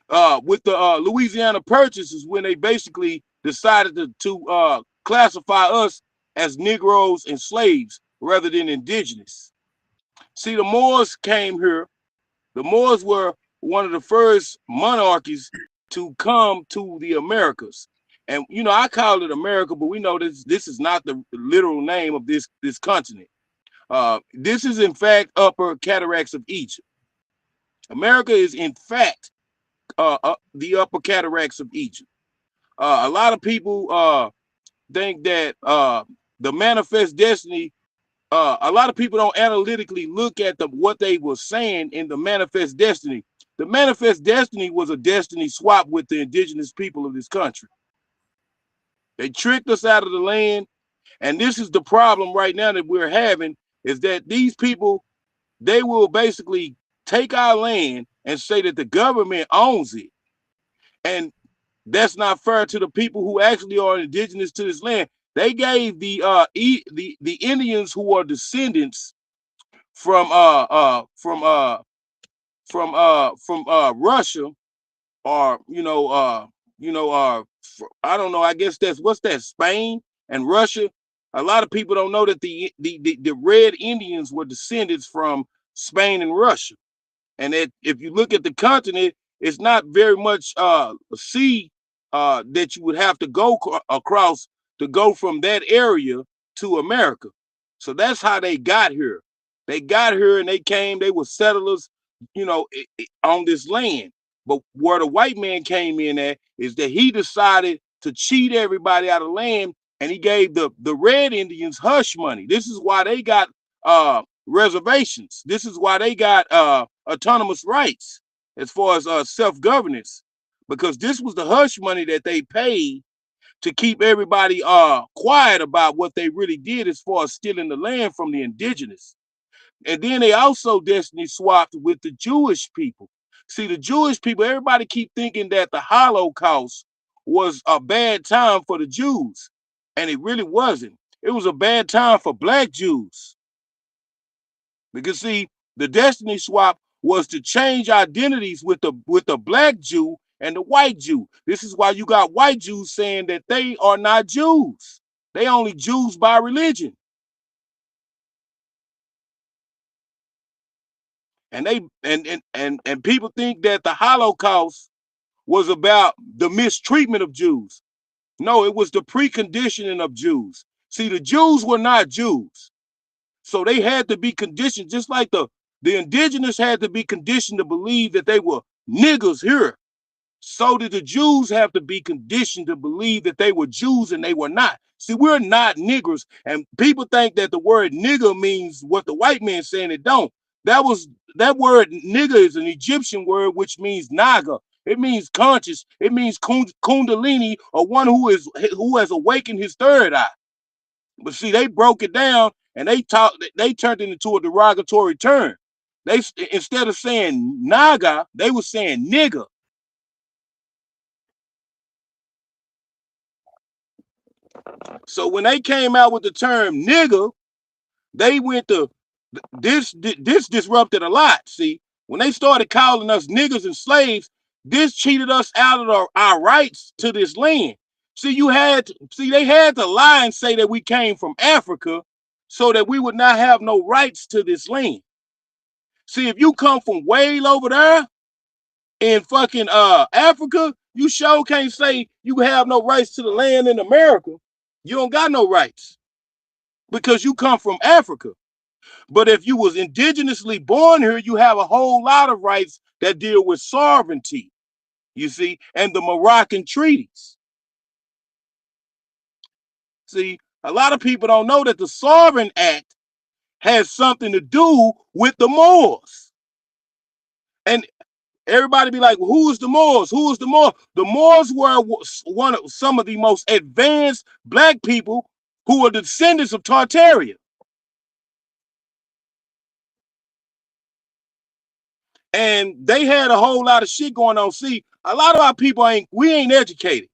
With the Louisiana Purchase is when they basically decided to classify us as Negroes and slaves rather than indigenous. See, the Moors came here. The Moors were one of the first monarchies to come to the Americas. And you know, I call it America, but we know this is not the literal name of this continent. This is in fact Upper Cataracts of Egypt. America is in fact the Upper Cataracts of Egypt. A lot of people think that the Manifest Destiny. A lot of people don't analytically look at what they were saying in the Manifest Destiny. The Manifest Destiny was a destiny swap with the indigenous people of this country. They tricked us out of the land, and this is the problem right now that we're having, is that these people, they will basically take our land and say that the government owns it. And that's not fair to the people who actually are indigenous to this land. They gave the Indians who are descendants from Russia, or I don't know, I guess that's what's that, Spain and Russia. A lot of people don't know that the red Indians were descendants from Spain and Russia. And that if you look at the continent, it's not very much sea that you would have to go across to go from that area to America. So that's how they got here. They got here and they came, they were settlers, you know, on this land. But where the white man came in at is that he decided to cheat everybody out of land, and he gave the red Indians hush money. This is why they got reservations. This is why they got autonomous rights as far as self-governance, because this was the hush money that they paid to keep everybody quiet about what they really did as far as stealing the land from the indigenous. And then they also destiny swapped with the Jewish people. See, the Jewish people, everybody keep thinking that the Holocaust was a bad time for the Jews, and it really wasn't. It was a bad time for Black Jews. Because see, the destiny swap was to change identities with the Black Jew and the white Jew. This is why you got white Jews saying that they are not Jews. They only Jews by religion. And they and people think that the Holocaust was about the mistreatment of Jews. No, it was the preconditioning of Jews. See, the Jews were not Jews. So they had to be conditioned, just like the indigenous had to be conditioned to believe that they were niggers here. So did the Jews have to be conditioned to believe that they were Jews, and they were not. See, we're not niggers, and people think that the word nigger means what the white man saying it don't. That word nigger is an Egyptian word which means naga. It means conscious. It means kundalini, or one who has awakened his third eye. But see, they broke it down and they turned it into a derogatory term. They, instead of saying naga, they were saying nigger. So when they came out with the term nigger, they went to this disrupted a lot. See, when they started calling us niggers and slaves, this cheated us out of our rights to this land. See, they had to lie and say that we came from Africa so that we would not have no rights to this land. See, if you come from way over there in fucking Africa, you sure can't say you have no rights to the land in America. You don't got no rights because you come from Africa. But if you was indigenously born here, you have a whole lot of rights that deal with sovereignty, you see, and the Moroccan treaties. See, a lot of people don't know that the Sovereign Act has something to do with the Moors. And everybody be like, well, who is the Moors? Who is the Moors? The Moors were some of the most advanced black people who were descendants of Tartaria. And they had a whole lot of shit going on. See, a lot of our people ain't educated.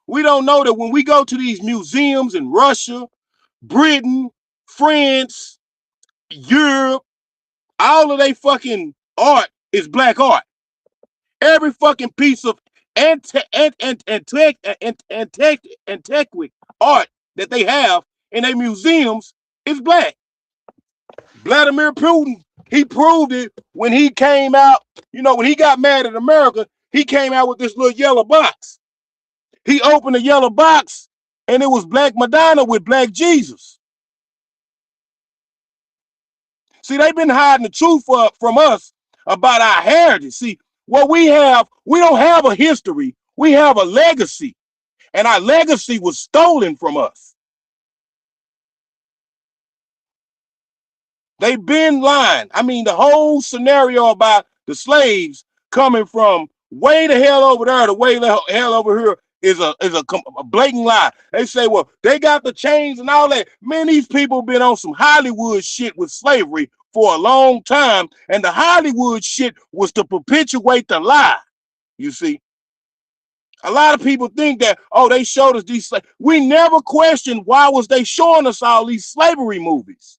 We don't know that when we go to these museums in Russia, Britain, France, Europe, all of they fucking art is black art. Every fucking piece of antiquity art that they have in their museums is black. Vladimir Putin, he proved it when he came out, you know, when he got mad at America, he came out with this little yellow box. He opened the yellow box and it was Black Madonna with Black Jesus. See, they've been hiding the truth from us about our heritage. See, what we have, we don't have a history. We have a legacy. And our legacy was stolen from us. They've been lying. I mean, the whole scenario about the slaves coming from way the hell over there to way the hell over here is a blatant lie. They say, well, they got the chains and all that. Man, these people been on some Hollywood shit with slavery for a long time. And the Hollywood shit was to perpetuate the lie. You see, a lot of people think that, oh, they showed us these. We never questioned why was they showing us all these slavery movies.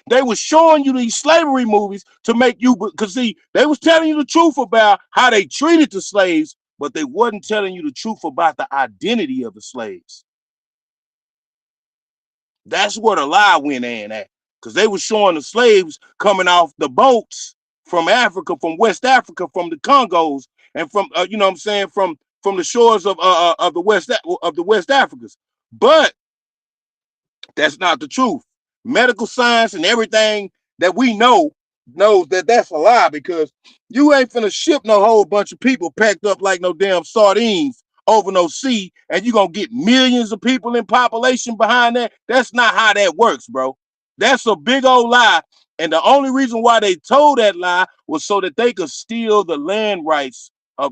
They were showing you these slavery movies to make you, because see, they was telling you the truth about how they treated the slaves, but they wasn't telling you the truth about the identity of the slaves. That's where the lie went in at, because they were showing the slaves coming off the boats from Africa, from West Africa, from the Congos, and from you know what I'm saying, from the shores of the West Africans. But that's not the truth. Medical science and everything that we knows that that's a lie, because you ain't finna ship no whole bunch of people packed up like no damn sardines over no sea, and you gonna get millions of people in population behind that. That's not how that works, bro. That's a big old lie. And the only reason why they told that lie was so that they could steal the land rights of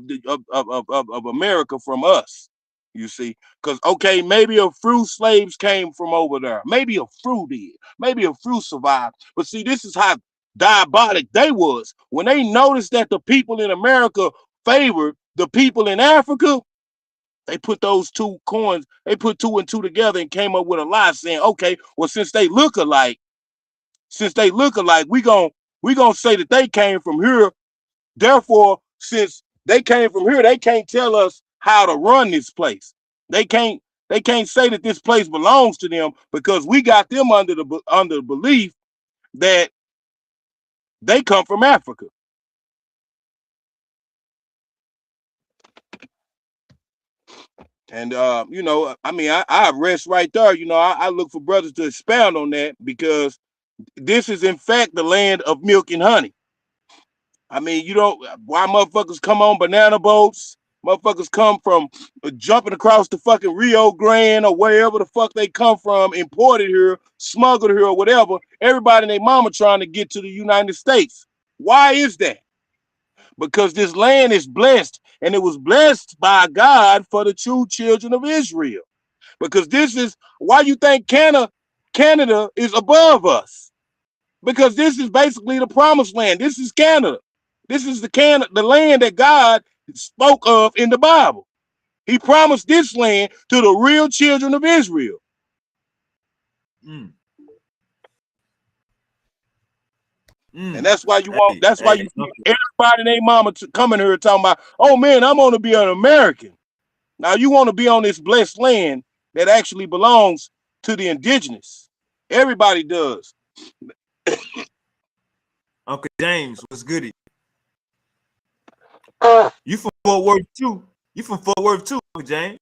America from us. You see, because okay, maybe a few slaves came from over there. Maybe a few did. Maybe a few survived. But see, this is how diabolic they was. When they noticed that the people in America favored the people in Africa, they put those two coins, they put two and two together and came up with a lie saying, okay, well, since they look alike, we gonna say that they came from here. Therefore, since they came from here, they can't tell us how to run this place. They can't say that this place belongs to them, because we got them under the belief that they come from Africa. And you know, I mean, I rest right there. You know, I look for brothers to expound on that, because this is in fact the land of milk and honey. I mean, you don't, why motherfuckers come on banana boats, motherfuckers come from jumping across the fucking Rio Grande or wherever the fuck they come from, imported here, smuggled here or whatever. Everybody and their mama trying to get to the United States. Why is that? Because this land is blessed, and it was blessed by God for the true children of Israel. Because this is why you think Canada is above us. Because this is basically the promised land. This is Canada. This is the land that God spoke of in the Bible. He promised this land to the real children of Israel. And that's why you want, that's why you see everybody and their mama coming here talking about, oh man, I'm gonna be an American. Now you want to be on this blessed land that actually belongs to the indigenous. Everybody does. Uncle James, what's goody? You from Fort Worth too? You from Fort Worth too, Uncle James?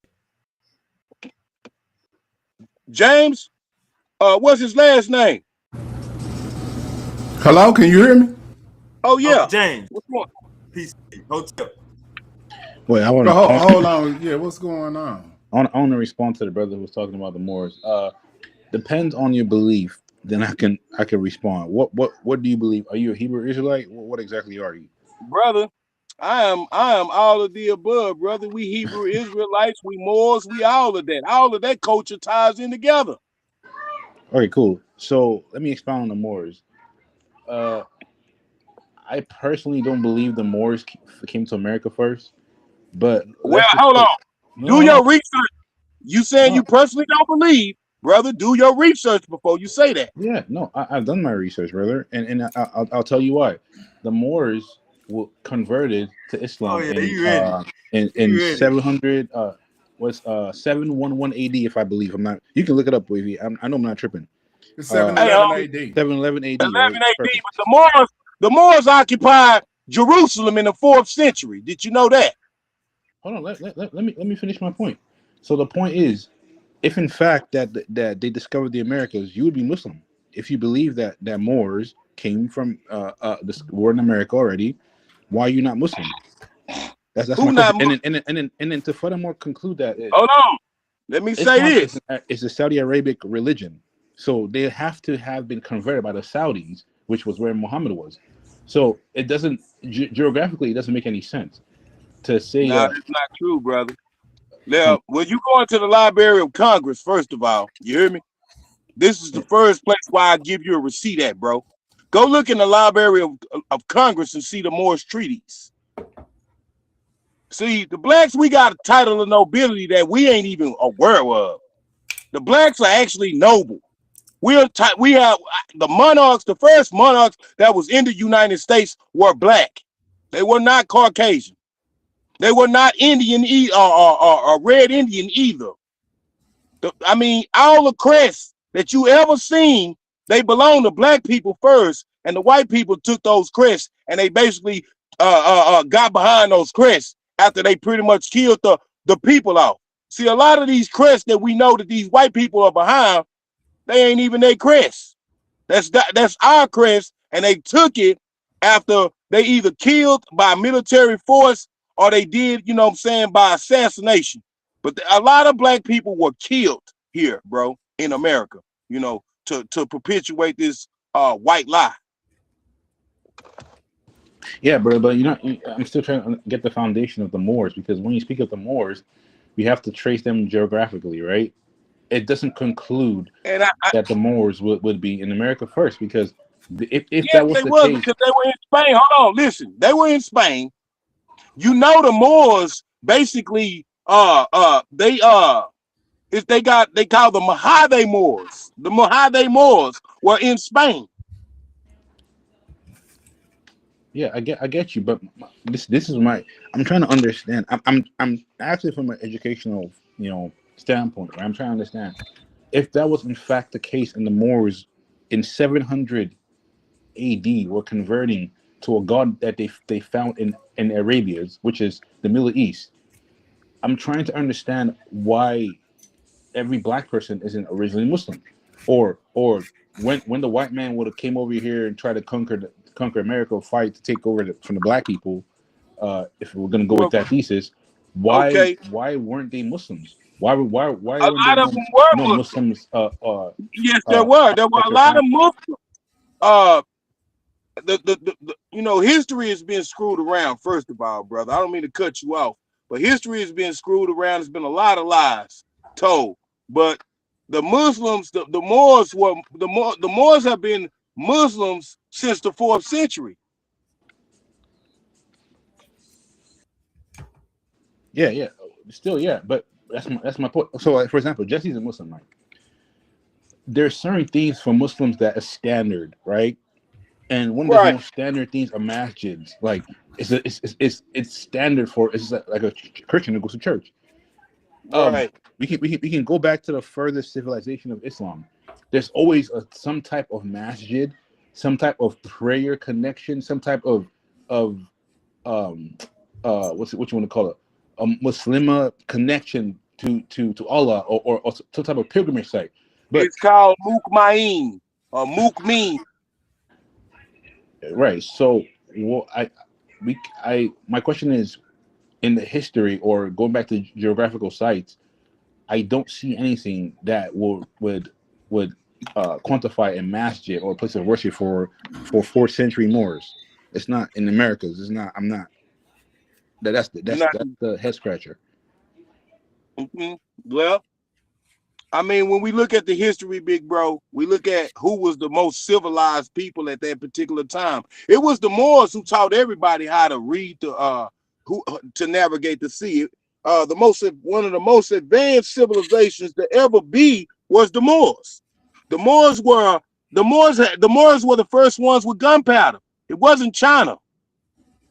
James, what's his last name? Hello, can you hear me? Oh Uncle yeah. James, What's going? peace, hotel. Wait, I want But to. hold on. Yeah, what's going on? I want to respond to the brother who was talking about the Moors. Depends on your belief. Then I can respond. What do you believe? Are you a Hebrew Israelite? What exactly are you? Brother, I am all of the above, brother. We Hebrew Israelites, we Moors, we all of that. All of that culture ties in together. Okay, cool. So let me expound on the Moors. I personally don't believe the Moors came to America first, but Well, let's just hold on. put no, Do hold on. your research. You saying No, you personally don't believe, brother? Do your research before you say that. yeah, no, I've done my research, brother, and I'll tell you why. The Moors converted to Oh Islam yeah, you ready? in You ready? 700 was 711 AD, if I believe. I'm not. You can look it up, Wavy. I know I'm not tripping. It's Hey, 711 AD. 711 AD, 11 right? AD, Perfect. but the Moors occupied Jerusalem in the 4th century. Did you know that? Hold on, let me finish my point. So the point is, if in fact that they discovered the Americas, you would be Muslim. If you believe that Moors came from this were in America already, why are you not Muslim? That's my Who question. not? And then to furthermore conclude that Hold on. Let me say Islam this. is a Saudi Arabic religion, so they have to have been converted by the Saudis, which was where Muhammad was. So it doesn't geographically it doesn't make any sense to say Nah, that. that's not true, brother. Now, when you go into the Library of Congress, first of all, you hear me? This is the first place where I give you a receipt at, bro. Go look in the Library of Congress and see the Moorish treaties. See, the blacks, we got a title of nobility that we ain't even aware of. The blacks are actually noble. We have the monarchs, the first monarchs that was in the United States were black. They were not Caucasian. They were not Indian or red Indian either. I mean, all the crests that you ever seen, they belong to black people first, and the white people took those crests and they basically got behind those crests after they pretty much killed the people off. See, a lot of these crests that we know that these white people are behind, they ain't even their crest. That's our crest, and they took it after they either killed by military force or they did, you know what I'm saying, by assassination. But a lot of black people were killed here, bro, in America, you know, to perpetuate this white lie. Yeah, but I'm still trying to get the foundation of the Moors, because when you speak of the Moors, we have to trace them geographically, right? It doesn't conclude And that the Moors would be in America first, because if yes, that was they the was case, because they were in Spain. Hold on, listen, they were in Spain. You know, the Moors basically they call the Mojave Moors. The Mojave Moors were in Spain. yeah, I get you, but this is my I'm trying to understand. I'm actually from an educational standpoint, right? I'm trying to understand if that was in fact the case, and the Moors in 700 AD were converting to a god that they found in Arabia, which is the Middle East. I'm trying to understand why every black person isn't originally Muslim, or when the white man would have came over here and tried to conquer America, fight to take over from the black people. If we're gonna go with Well, that thesis, okay, why weren't they Muslims? Why a weren't there lot of them were no Muslims. Muslims? Yes, there were. There were At a your lot of time? Muslims. Uh, history has been screwed around. First of all, brother, I don't mean to cut you off, but history has been screwed around. There's been a lot of lies told. But the Muslims, the Moors were the Moors have been Muslims since the 4th century. Yeah, still, yeah, but that's my point. So, like, for example, Jesse's a Muslim, right? There's certain things for Muslims that are standard, right? And one of the Right, most standard things are masjids. Like it's standard for it's like a Christian that goes to church. Um, right. we can go back to the furthest civilization of Islam. There's always some type of masjid some type of prayer connection, some type of um what you want to call it, a Muslim connection to Allah, or some type of pilgrimage site. But It's called Mukmain or Mukmin. right, so what my question is, in the history or going back to geographical sites, I don't see anything that would quantify a masjid or a place of worship for 4th century Moors. It's not in Americas. It's not. I'm not. You're That's not. the head scratcher. Mhm. Well, I mean, when we look at the history, big bro, we look at who was the most civilized people at that particular time. It was the Moors who taught everybody how to read who to navigate the sea. One of the most advanced civilizations to ever be was the Moors. The Moors were the Moors were the first ones with gunpowder. It wasn't China.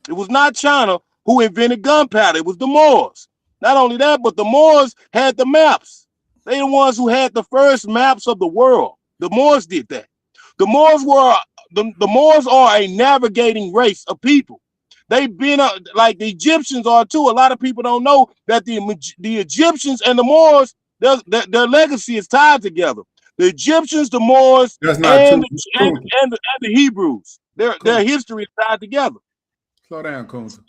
It was not China who invented gunpowder. It was the Moors. Not only that, but the Moors had the maps. They the ones who had the first maps of the world. The Moors did that. The Moors were the Moors are a navigating race of people. They've been like the Egyptians are too. A lot of people don't know that the Egyptians and the Moors, their legacy is tied together. The Egyptians, the Moors, That's not and true. the Hebrews. Their history is tied together. Slow down, Kunta.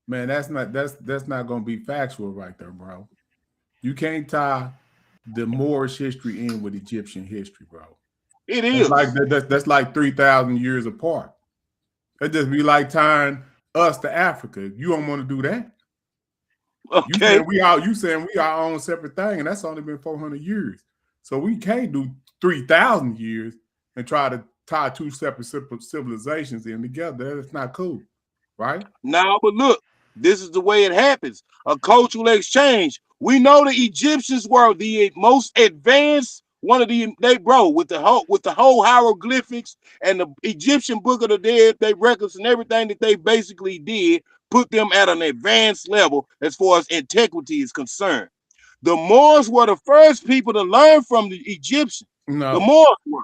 Man, that's not gonna be factual right there, bro. You can't tie the Moorish history in with Egyptian history, bro. It That's like is. that's like 3,000 years apart. That just be like tying us to Africa. You don't want to do that. You Okay. saying we our own separate thing, and that's only been 400 years. So we can't do 3,000 years and try to tie two separate civilizations in together. That's not cool, right? Now, but look, this is the way it happens. A cultural exchange. We know the Egyptians were the most advanced. One of they bro with the whole hieroglyphics and the Egyptian Book of the Dead, they records and everything that they basically did put them at an advanced level as far as antiquity is concerned. The Moors were the first people to learn from the Egyptians. No. The Moors were.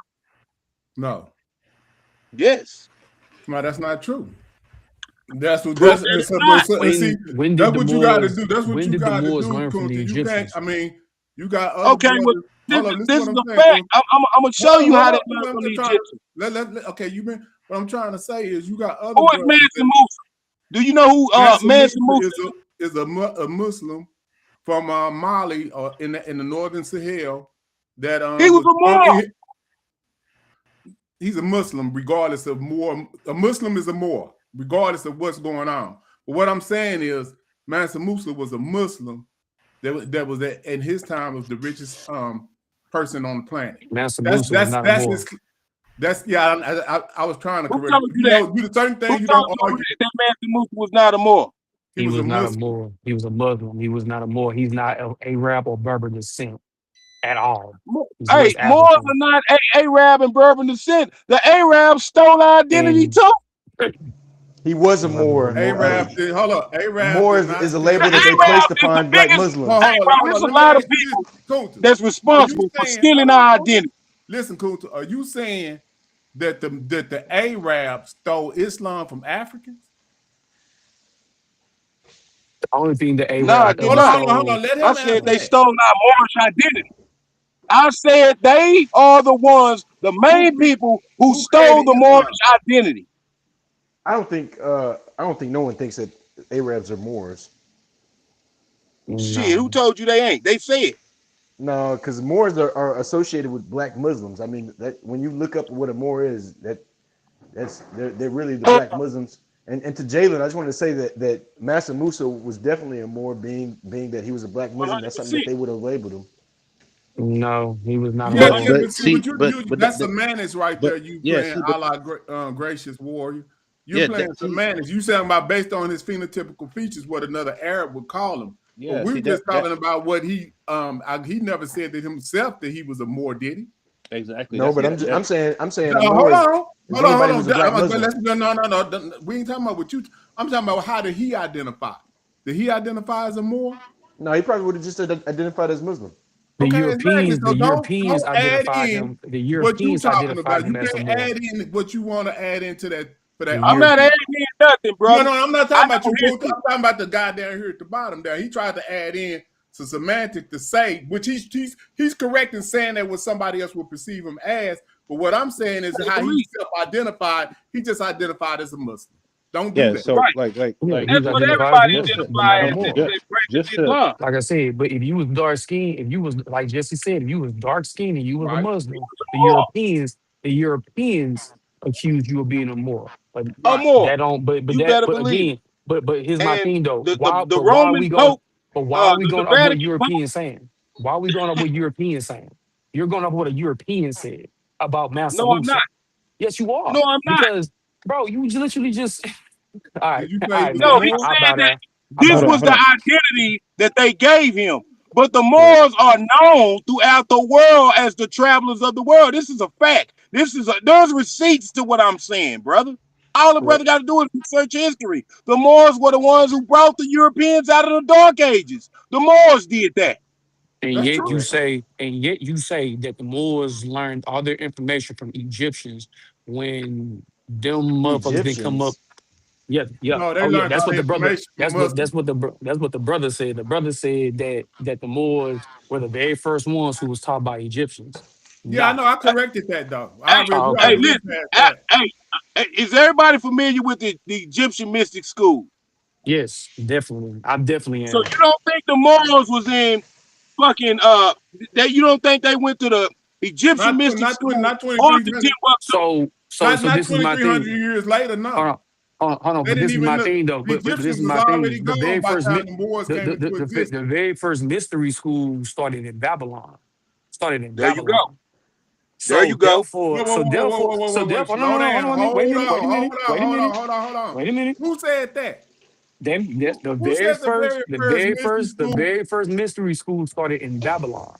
No. Yes. No, that's not true. That's what Proof that's that it's so, not. so, see, When that's did the what you got to Moors? do. That's what When you did the got to Moors do, learn from the Kunta. You can't. Egyptians? I mean, you got other Okay, well, brothers. Hold on, this listen is what the I'm saying, fact. Kunta. I'm gonna show you how they learned I'm from the just trying. Egyptians. Okay, you been. What I'm trying to say is, you got other Who is brothers. Mansa Musa? Do you know who Mansa Musa is a Muslim from Mali, or in the northern Sahel. That he was a Moor. He's a Muslim, regardless of Moor. A Muslim is a Moor, regardless of what's going on. But what I'm saying is, Mansa Musa was a Muslim that was in his time was the richest person on the planet. Mansa Musa was not a Moor. I was trying to Who correct told you that? you. The certain thing Who you told don't you argue. that Mansa Musa was not a Moor? He was not a Muslim. Moor. He was a Muslim. He was not a Moor. He's not an Arab or Berber descent at all. He's Hey, West Moors African. are not Arab and Berber descent. The Arabs stole our identity And too. He was a Moor. Arab did. Hold up. Arab Moor is a label that they placed upon black Muslims. Hey, bro, there's a lot of people that's responsible for stealing our identity. Listen, Kunta, are you saying that the Arabs stole Islam from Africans? the only thing the No, I Arabs did ever not. Hold on. Let him I said answer they that. stole our Moorish identity. I said they are the ones, the main people who stole the Moorish identity. I don't think no one thinks that Arabs are Moors. Shit, who told you they ain't? They said. No, because Moors are associated with black Muslims. I mean, that when you look up what a Moor is, they're really the black Muslims. And to Jalen, I just wanted to say that Mansa Musa was definitely a Moor, being that he was a black Muslim. That's something that they would have labeled him. No, he was not a Yeah, Moor. that's semantics right there. You playing a la gracious warrior. You're playing semantics. You saying about based on his phenotypical features, what another Arab would call him. Yeah, but we're just talking about what he never said that himself that he was a Moor, did he? Exactly. No, but I'm saying hold on. No. We ain't talking about what you. I'm talking about how did he identify? Did he identify as a Moor? No, he probably would have just identified as Muslim. The Okay, exactly. Europeans, So the Europeans don't add identified in them. The what you Europeans talking identified about. them You as a can't Moor. add in what you want to add into that for The that I'm not argument. adding in nothing, No, brother. I'm not I talking about know you. I'm history. talking about the guy down here at the bottom there. He tried to add in some semantic to say, which he's correct in saying that what somebody else would perceive him as. But what I'm saying is how he self-identified. He just identified as a Muslim. Don't do Yeah, that. so Right. like He's That's what identified as a everybody just Muslim, but not identify a as if Moor. they practice just to Islam. Like I said, but if you was dark skinned, if you was like Jesse said, if you was dark skinned and you was a Right, Muslim, More. The Europeans accused you of being a Moor. But Or right. more. that don't. You better But believe it. again, but here's my And thing though. the Why are Roman we going? Pope, But why are we the going off what Vatican Pope. Europeans saying? Why are we going off what Europeans saying? You're going off what a European said about Mansa No, I'm Musa. not. Yes, you are. No, I'm not. Because bro, you literally just Did you all say he right, was a No, man. he Moor? I said bow that down. I bow this hold on, was down. hold the on. identity that they gave him. But the Wait, Moors are known throughout the world as the travelers of the world. This is a fact. There's receipts to what I'm saying, brother. All the wait. brother got to do is research history. The Moors were the ones who brought the Europeans out of the Dark Ages. The Moors did that. And That's yet true. you say that the Moors learned all their information from Egyptians when them motherfuckers didn't come up. Egyptians. Yeah, yeah. No, they Oh yeah, learned all the information from Muslims. that's what the brother said. The brother said that the Moors were the very first ones who was taught by Egyptians. Yeah, I Nah. know. I corrected that though. Hey, Oh, We hey, already okay. went listen. past that. Is everybody familiar with the Egyptian mystic school? Yes, definitely. I definitely So am. you don't think the Moors was in fucking you don't think they went to the Egyptian mystic school Not or to 2,300. Timbuktu? So Not this is my 2,300 thing. years later. Hold No, on, hold on. they But didn't this is even my look. thing though. The But this Egyptians is was my already thing. The gone very by the first time the Moors came into the existence. very first mystery school started in Babylon. Started in There you go. Babylon. There you go. So therefore, no, Slow no, no, hold down. on, Hold wait a on. minute, wait a minute, Hold on. wait a minute. Who said that? Then Who said the very first mystery the school? very first mystery school started in Babylon.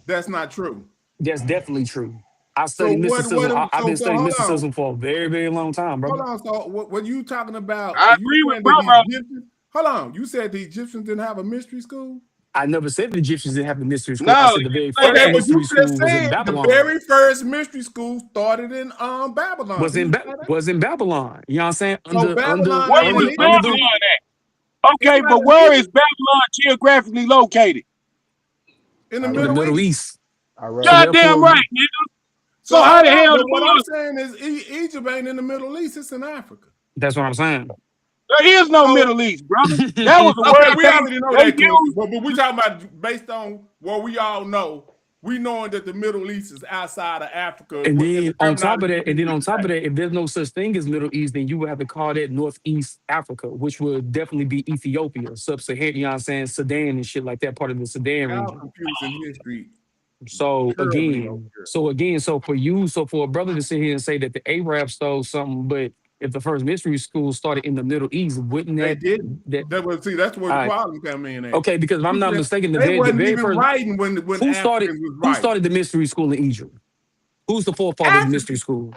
That's not true. That's definitely true. I So studied mysticism. I've been studying hold on. mysticism for a very, very long time, Hold brother. on. So what you talking about? I Are you agree with saying that the brother. Egyptians? Hold on. You said the Egyptians didn't have a mystery school? I never said the Egyptians didn't have the mystery school. I No, said the you very say first Okay, that. but you mystery just school was in said the Babylon. very first mystery school started in Babylon. Did you say that? Was in Babylon. You know what I'm saying? So Babylon Where ain't in was Under Egypt. the Babylon at? It's Okay, not but in where is Egypt. Babylon geographically located? In the Iraq. in the Middle Middle East. East. So Iraq. Goddamn therefore, right, nigga. So So how hold the on. hell But the what I'm Moors? saying is Egypt ain't in the Middle East. It's in Africa. that's what I'm saying. There is no So Middle East, brother. That was a okay, word we already know they that, Kunta. used. But we talking about based on what we all know. We knowing that the Middle East is outside of Africa And in the then on top of terminology that, we use today. if there's no such thing as Middle East, then you would have to call that Northeast Africa, which would definitely be Ethiopia, Sub-Saharan, you know what I'm saying, Sudan and shit like that, part of the Sudan Y'all region. confusing history So terribly over here. so for a brother to sit here and say that the Arabs stole something, but if the first mystery school started in the Middle East, wouldn't They didn't. that That's where all the right? problem come in at. Okay, because if I'm not mistaken, They the wasn't very even first writing when Africans was who writing. started the mystery school in Egypt? Who's the forefather of the mystery Africans. school?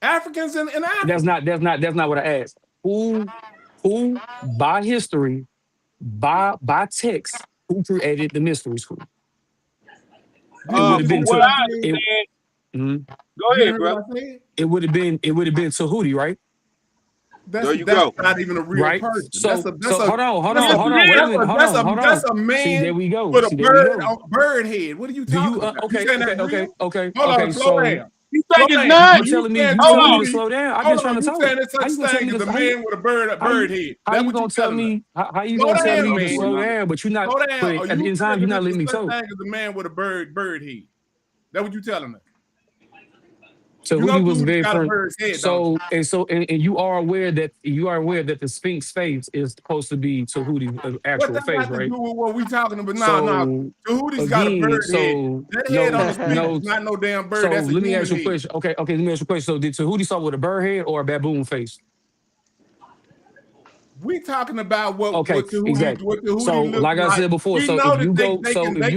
Africans in That's Africa. not what I asked. Who by history, by text, who created the mystery school? It would have You been hear From what what to I I said? it. understand, Mhm. go You ahead, hear what brother. I said? It would have been Tahuti, right? There you That's go. not even a real Right. person. So hold Yes, it on. Wait a is. minute. That's Hold on. a See, there man we go. with a See, there we bird go. bird head. What are you Do you talking about? You saying that's real? Hold on, okay. slow So down. You Slow think it's down. not? So you saying you Hold telling me to on. Tahuti? slow down? I've been Hold trying on. to You talk. saying there's How such you gonna tell me thing as to a man with a how you bird head? how That's you what you gonna tell telling us. me how you Slow gonna tell down, me to man. slow down, but you're not Slow down. but Are at the you end of saying time you're that not letting me there's such talk. thing as a man with a bird head? That's what you telling us. You know Tahuti was the Tahuti's very got a first. bird's head, don't you? And you are aware that the Sphinx face is supposed to be Tahuti's What actual that face, got to right? do with what we talking about? No. So Tahuti's got a again, bird head. so That head on no, the Sphinx is no. not no damn bird. So That's a let me ask human you a head. question. Okay, let me ask you a question. So did Tahuti start with a bird head or a baboon face? We talking about Okay, exactly. what Tahuti So look like I like. said before, We so know that they can be if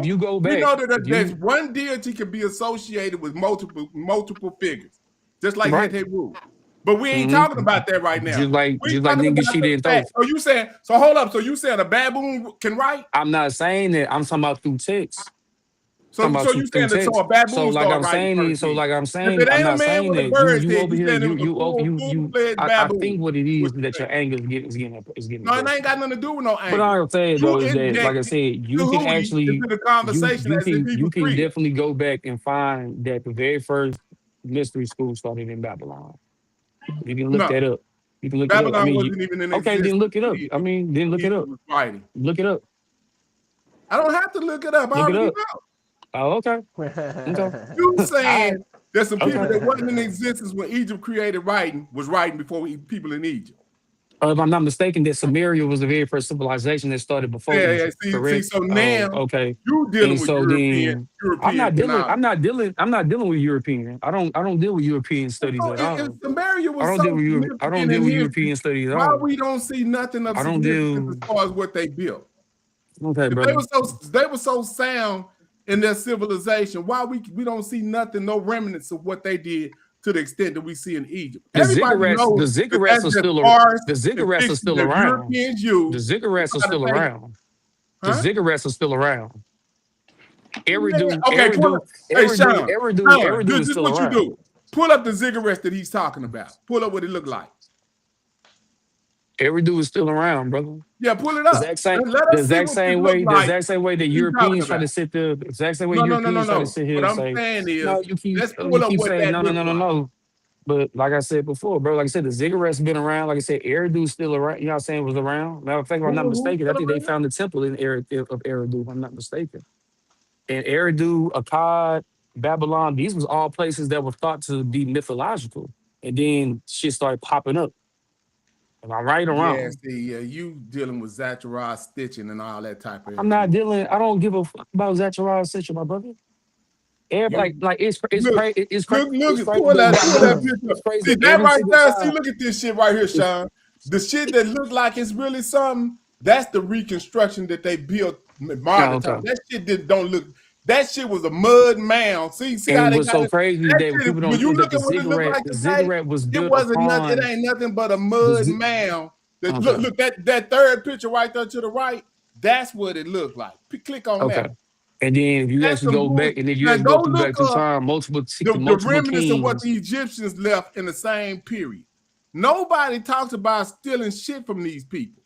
you go we back, know that if there's you one deity can be associated with multiple figures, just like right, Heteru. But we ain't talking about that right now. Just like We talking nigga about she the didn't fact. throw. So you saying? So hold up. So you saying a baboon can write? I'm not saying that. I'm talking about through text. So you Through saying that? So text. a baboon So like start I'm writing saying first? is, so like I'm If saying, it I'm ain't a not man saying with a that bird's you head, over you here, saying it was a full-fledged I baboon. think what it is What you that your saying? anger is getting No, it aggressive. ain't got nothing to do with no But anger. all I'm saying You though is that, like I injected said, you can Tahuti actually into the conversation as if he you was can real. definitely go back and find that the very first mystery school started in Babylon. You can look No, that up. You can look it up. I Babylon mean, wasn't even in okay, then existence look it up. I mean, then look it Egypt up. was writing. Look it up. I don't have to look it up. I Look it already up. know. Oh, okay. Okay. You All right. saying there's some people Okay. that wasn't in existence when Egypt created writing was writing before people in Egypt. If I'm not mistaken, that Samaria was the very first civilization that started before Yeah. Egypt. See. Correct. So Oh, now okay. you dealing And with so then I'm European not dealing. phenomenon. I'm not dealing with European. I don't deal with European studies So at if all. Samaria I was don't so deal with I don't significant deal in with history, European studies at why all. we don't see nothing of I don't significance as deal. far as what they built? Okay, If brother. they were so sound in their civilization, why we don't see nothing, no remnants of what they did to the extent that we see in Egypt? Everybody knows The that ziggurats that's are just still farce the and ziggurats are fiction still that around. Europeans The use to ziggurats are try to still think, around. The huh? ziggurats are still around. Man, okay, hey Sean, Eridu is this is still what you around. do. Pull up the ziggurats that he's talking about. Pull up what it looked like. Eridu is still around, brother. Yeah, pull it The up. exact same, Let us see what this looked the like exact same way that that he's talking Europeans try about. to sit there, the exact same way No. Europeans try to sit here What and I'm say, saying is, no, let's pull you up keep what saying that no, no, looks no, no, like. no. But like I said before, bro, like I said, the ziggurats been around. Like I said, Eridu's still around. You know what I'm saying, was around. Matter of fact, if I'm not Who's mistaken, I still think they around? found the temple in of Eridu, if I'm not mistaken. And Eridu, Akkad, Babylon, these was all places that were thought to be mythological. And then shit started popping up. Am I right or Yeah, wrong? see, you dealing with Zachariah stitching and all that type of I'm not information. dealing, I don't give a fuck about Zachariah Sitchin, my brother. Everybody, You like look, it's crazy. It's crazy pull that that picture up. it's crazy See that that every right single there. See, time. look at this shit right here, It's, Sean. The shit that look like it's really something. That's the reconstruction that they built no, modern time. okay. That shit don't look. That shit was a mud mound. See how And they what's got so it. crazy That that shit. people When don't you think that look at what it looked like the today, ziggurat was it built wasn't nothing. It upon ain't nothing but a the mud mound. That okay, look that third picture right there to the right. That's what it looked like. Click on okay. that. And then if you That's actually some go bullshit. back and if you Now actually go go through look back through up time, the multiple remnants of what kings. the Egyptians left in the same period. Nobody talks about stealing shit from these people.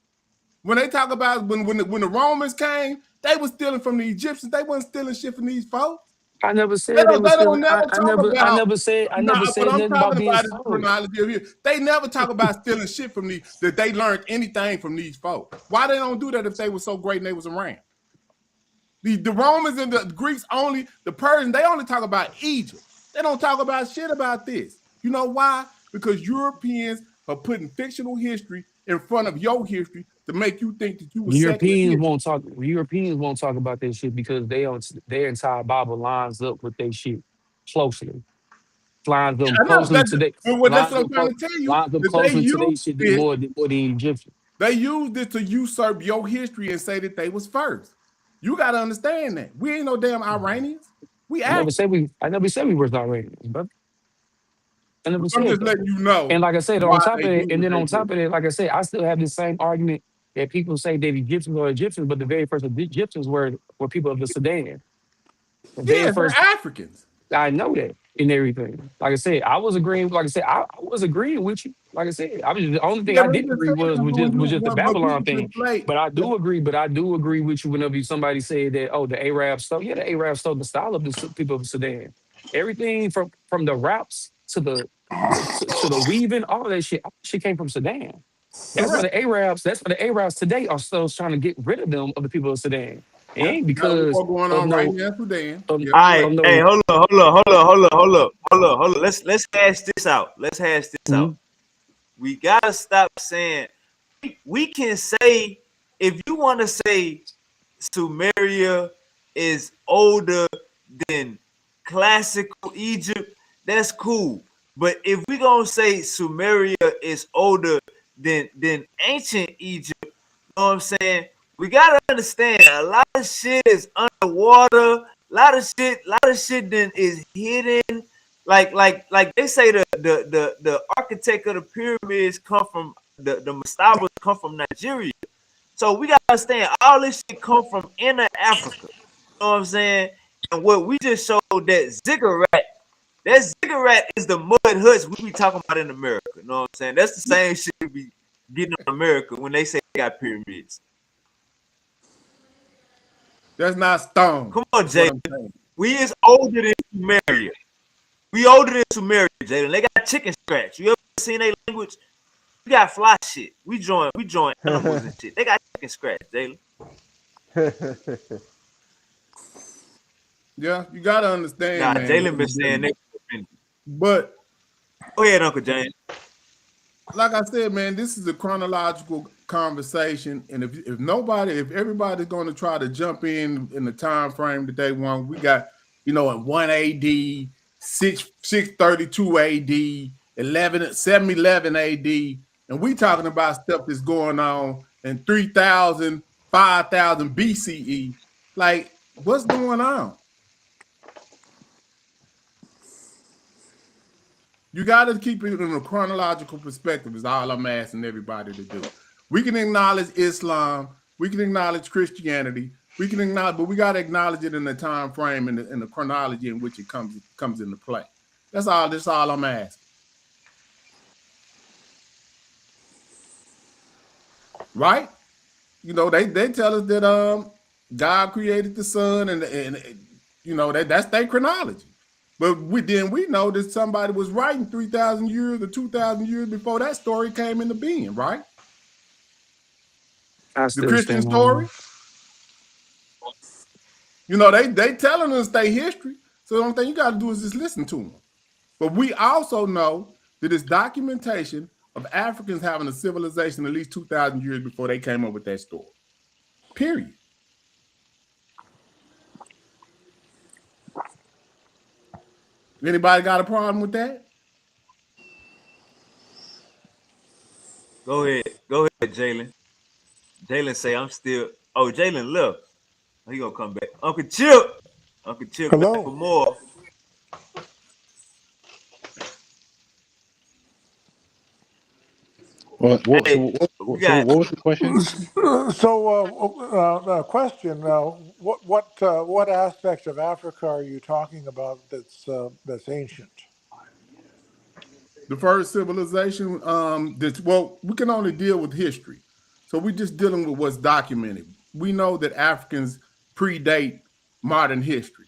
When they talk about when the Romans came, they were stealing from the Egyptians. They wasn't stealing shit from these folks. I never They said they don't. were They stealing. don't never talk about. I Nah, never what said I'm nothing about talking being about is the sold. chronology of here. They never talk about stealing shit from these. That they learned anything from these folks. Why they don't do that if they were so great and they was around? The Romans and the Greeks only, the Persians, they only talk about Egypt. They don't talk about shit about this. You know why? Because Europeans are putting fictional history in front of your history to make you think that you were secular history. Europeans won't talk about that shit because their entire Bible lines up with their shit closely. Lines Yeah, them I know. closely to they That's what I'm trying to tell you. lines them That they closely to used their shit it. more than Egyptian. They used it to usurp your history and say that they was first. You got to understand that. We ain't no damn Iranians. We Africans. I never said we were Iranians, but I never I'm said just that. letting you know And like I said, why on top they of do it, and what then they on do. top of it, like I said, I still have the same argument that people say that Egyptians are Egyptians, but the very first Egyptians were people of the Sudan. The very Yeah, they're first, Africans. I know that in everything. Like I said, I was agreeing. Like I said, I was agreeing with you. Like I said, I was the only thing Yeah, I but I'm didn't just agree saying was just the when Babylon people thing. conflate. But I do agree. But I do agree with you whenever somebody said that. Oh, the Arabs stole. Yeah, the Arabs stole the style of the people of Sudan. Everything from the raps to to the weaving, all that shit came from Sudan. Correct. That's why the Arabs today are still trying to get rid of them of the people of Sudan. It ain't We got a because war going of on right no now in Sudan. of, Yeah, All correct. right, of hey, no. hold up. Let's hash this out. Let's hash this out. Mhm. We gotta stop saying we can say if you want to say Sumeria is older than classical Egypt, that's cool. But if we gonna say Sumeria is older than ancient Egypt, you know what I'm saying? We gotta understand a lot of shit is underwater. A lot of shit then is hidden like they say the architect of the pyramids come from the mastabas come from Nigeria. So we gotta understand all this shit come from inner Africa. You know what I'm saying? And what we just showed that ziggurat is the mud huts we be talking about in America. You know what I'm saying? That's the same shit we be getting in America when they say they got pyramids. That's not stone. Come on, Is what Jay. I'm saying. We is older than Sumeria. We older than Sumeria, Jalen. They got chicken scratch. You ever seen their language? We got fly shit. We join animals and shit. They got chicken scratch, Jalen. Yeah, you gotta understand, Nah, man. Jalen been saying that. But Go ahead, Uncle James. like I said, man, this is a chronological conversation, and if everybody's going to try to jump in the time frame that they want, we got at 1 AD, 632 AD, 711 AD, and we talking about stuff that's going on in 3000, 5000 BCE. Like, what's going on? You got to keep it in a chronological perspective is all I'm asking everybody to do. We can acknowledge Islam. We can acknowledge Christianity. We can acknowledge, but we got to acknowledge it in the time frame and in the chronology in which it comes into play. That's all I'm asking. Right? They tell us that God created the sun and that's their chronology. But we know that somebody was writing 3,000 years or 2,000 years before that story came into being, right? I The still Christian stand on. story. They telling us their history. So the only thing you got to do is just listen to them. But we also know that it's documentation of Africans having a civilization at least 2,000 years before they came up with that story. Period. Anybody got a problem with that? Go ahead, Jalen. Jalen say I'm still. Oh, Jalen left. He gonna come back. Uncle Chip back for Hello. more. Hey, we So got what was the question? So, question: what aspect of Africa are you talking about that's ancient? The first civilization, we can only deal with history. So we're just dealing with what's documented. We know that Africans predate modern history.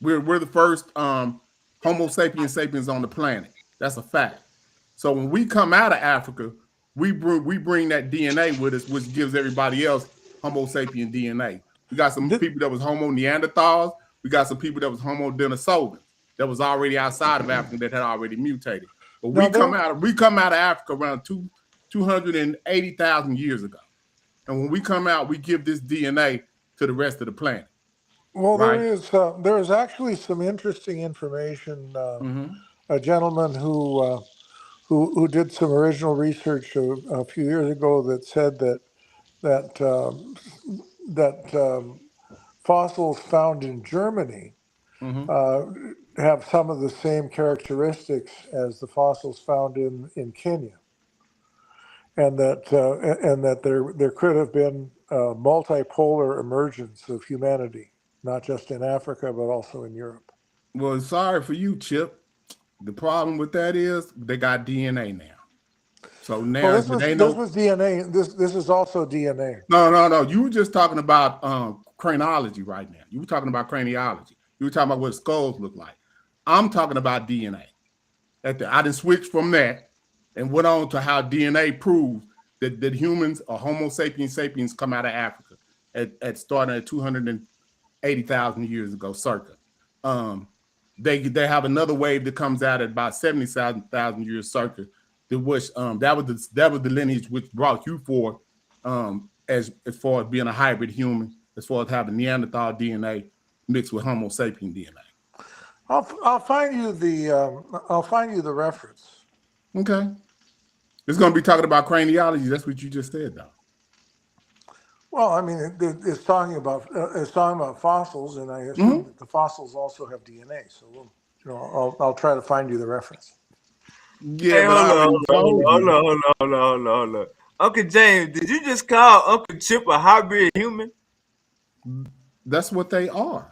We're the first Homo sapiens sapiens on the planet. That's a fact. So when we come out of Africa, we bring that DNA with us, which gives everybody else Homo sapien DNA. We got some Th- people that was Homo Neanderthals. We got some people that was Homo Denisovans that was already outside of Africa that had already mutated. But Now we there, come out of Africa around 280,000 years ago. And when we come out, we give this DNA to the rest of the planet, well, right? there is actually some interesting information. Mm-hmm. A gentleman who did some original research a few years ago that said that fossils found in Germany Mm-hmm. uh, have some of the same characteristics as the fossils found in Kenya, and that there could have been a multipolar emergence of humanity, not just in Africa but also in Europe. Well, sorry for you, Chip. The problem with that is they got DNA now. So Well, now they this know. was DNA. This is also DNA. No. You were just talking about craniology right now. You were talking about craniology. You were talking about what skulls look like. I'm talking about DNA. I didn't switch from that and went on to how DNA proves that humans or Homo sapiens sapiens come out of Africa at starting at 280,000 years ago, circa. Um, they have another wave that comes out at about 70,000 years circa. That was the lineage which brought you forth as far as being a hybrid human, as far as having Neanderthal DNA mixed with Homo sapien DNA. I'll find you the reference. Okay. It's going to be talking about craniology. That's what you just said, though. Well, I mean, it's talking about fossils, and I assume Mm-hmm. that the fossils also have DNA. So I'll try to find you the reference. Yeah, Hey, but I hold already on, told you. hold on. Uncle James, did you just call Uncle Chip a hybrid human? That's what they are.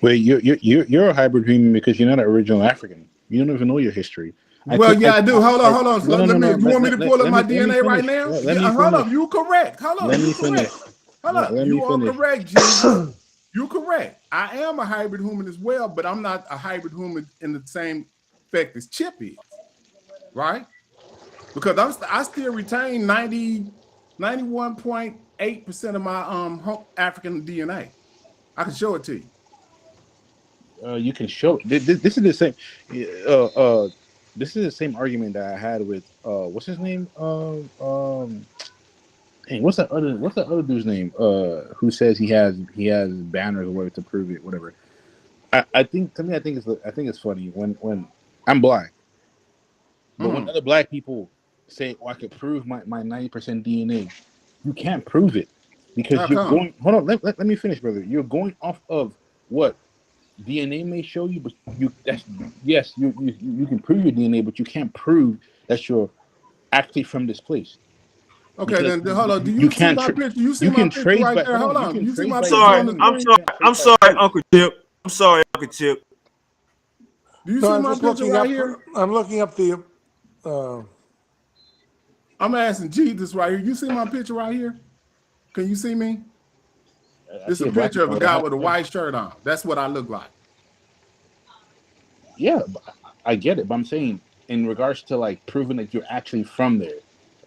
Wait, you're a hybrid human because you're not an original African. You don't even know your history. Well, yeah, I do. Hold on. No. Let me. You want me to pull up my Let me DNA right finish. now? Let Yeah, me hold finish. up. You correct. Hold on. Let You me correct. finish. Hold up. Let me You are finish. correct, Jesus. You correct. I am a hybrid human as well, but I'm not a hybrid human in the same effect as Chip is, right? Because I still retain 91.8% of my African DNA. I can show it to you. You can show this is the same. This is the same argument that I had with what's his name? Hey, what's that other dude's name? Who says he has banners or whatever to prove it, whatever. I think it's funny when I'm black, but when other black people say, "Oh, I could prove my 90% DNA," you can't prove it because How you're come? going. Hold on, let me finish, brother. You're going off of what DNA may show you, but you can prove your DNA, but you can't prove that you're actually from this place Okay, because then hold on. Do you you see can't. my picture? You see You my can picture trace right by. there? Hold Hold on. You on. can You see trace my by picture on the DNA. screen? I'm sorry, Uncle Chip. Do you No, see I'm my just picture looking right up. here? I'm looking up the. I'm asking Jesus right here. You see my picture right here? Can you see me? I This is see a a black picture man of a with a guy hat. with a white shirt on. That's what I look like. Yeah, I get it, but I'm saying in regards to like proving that you're actually from there,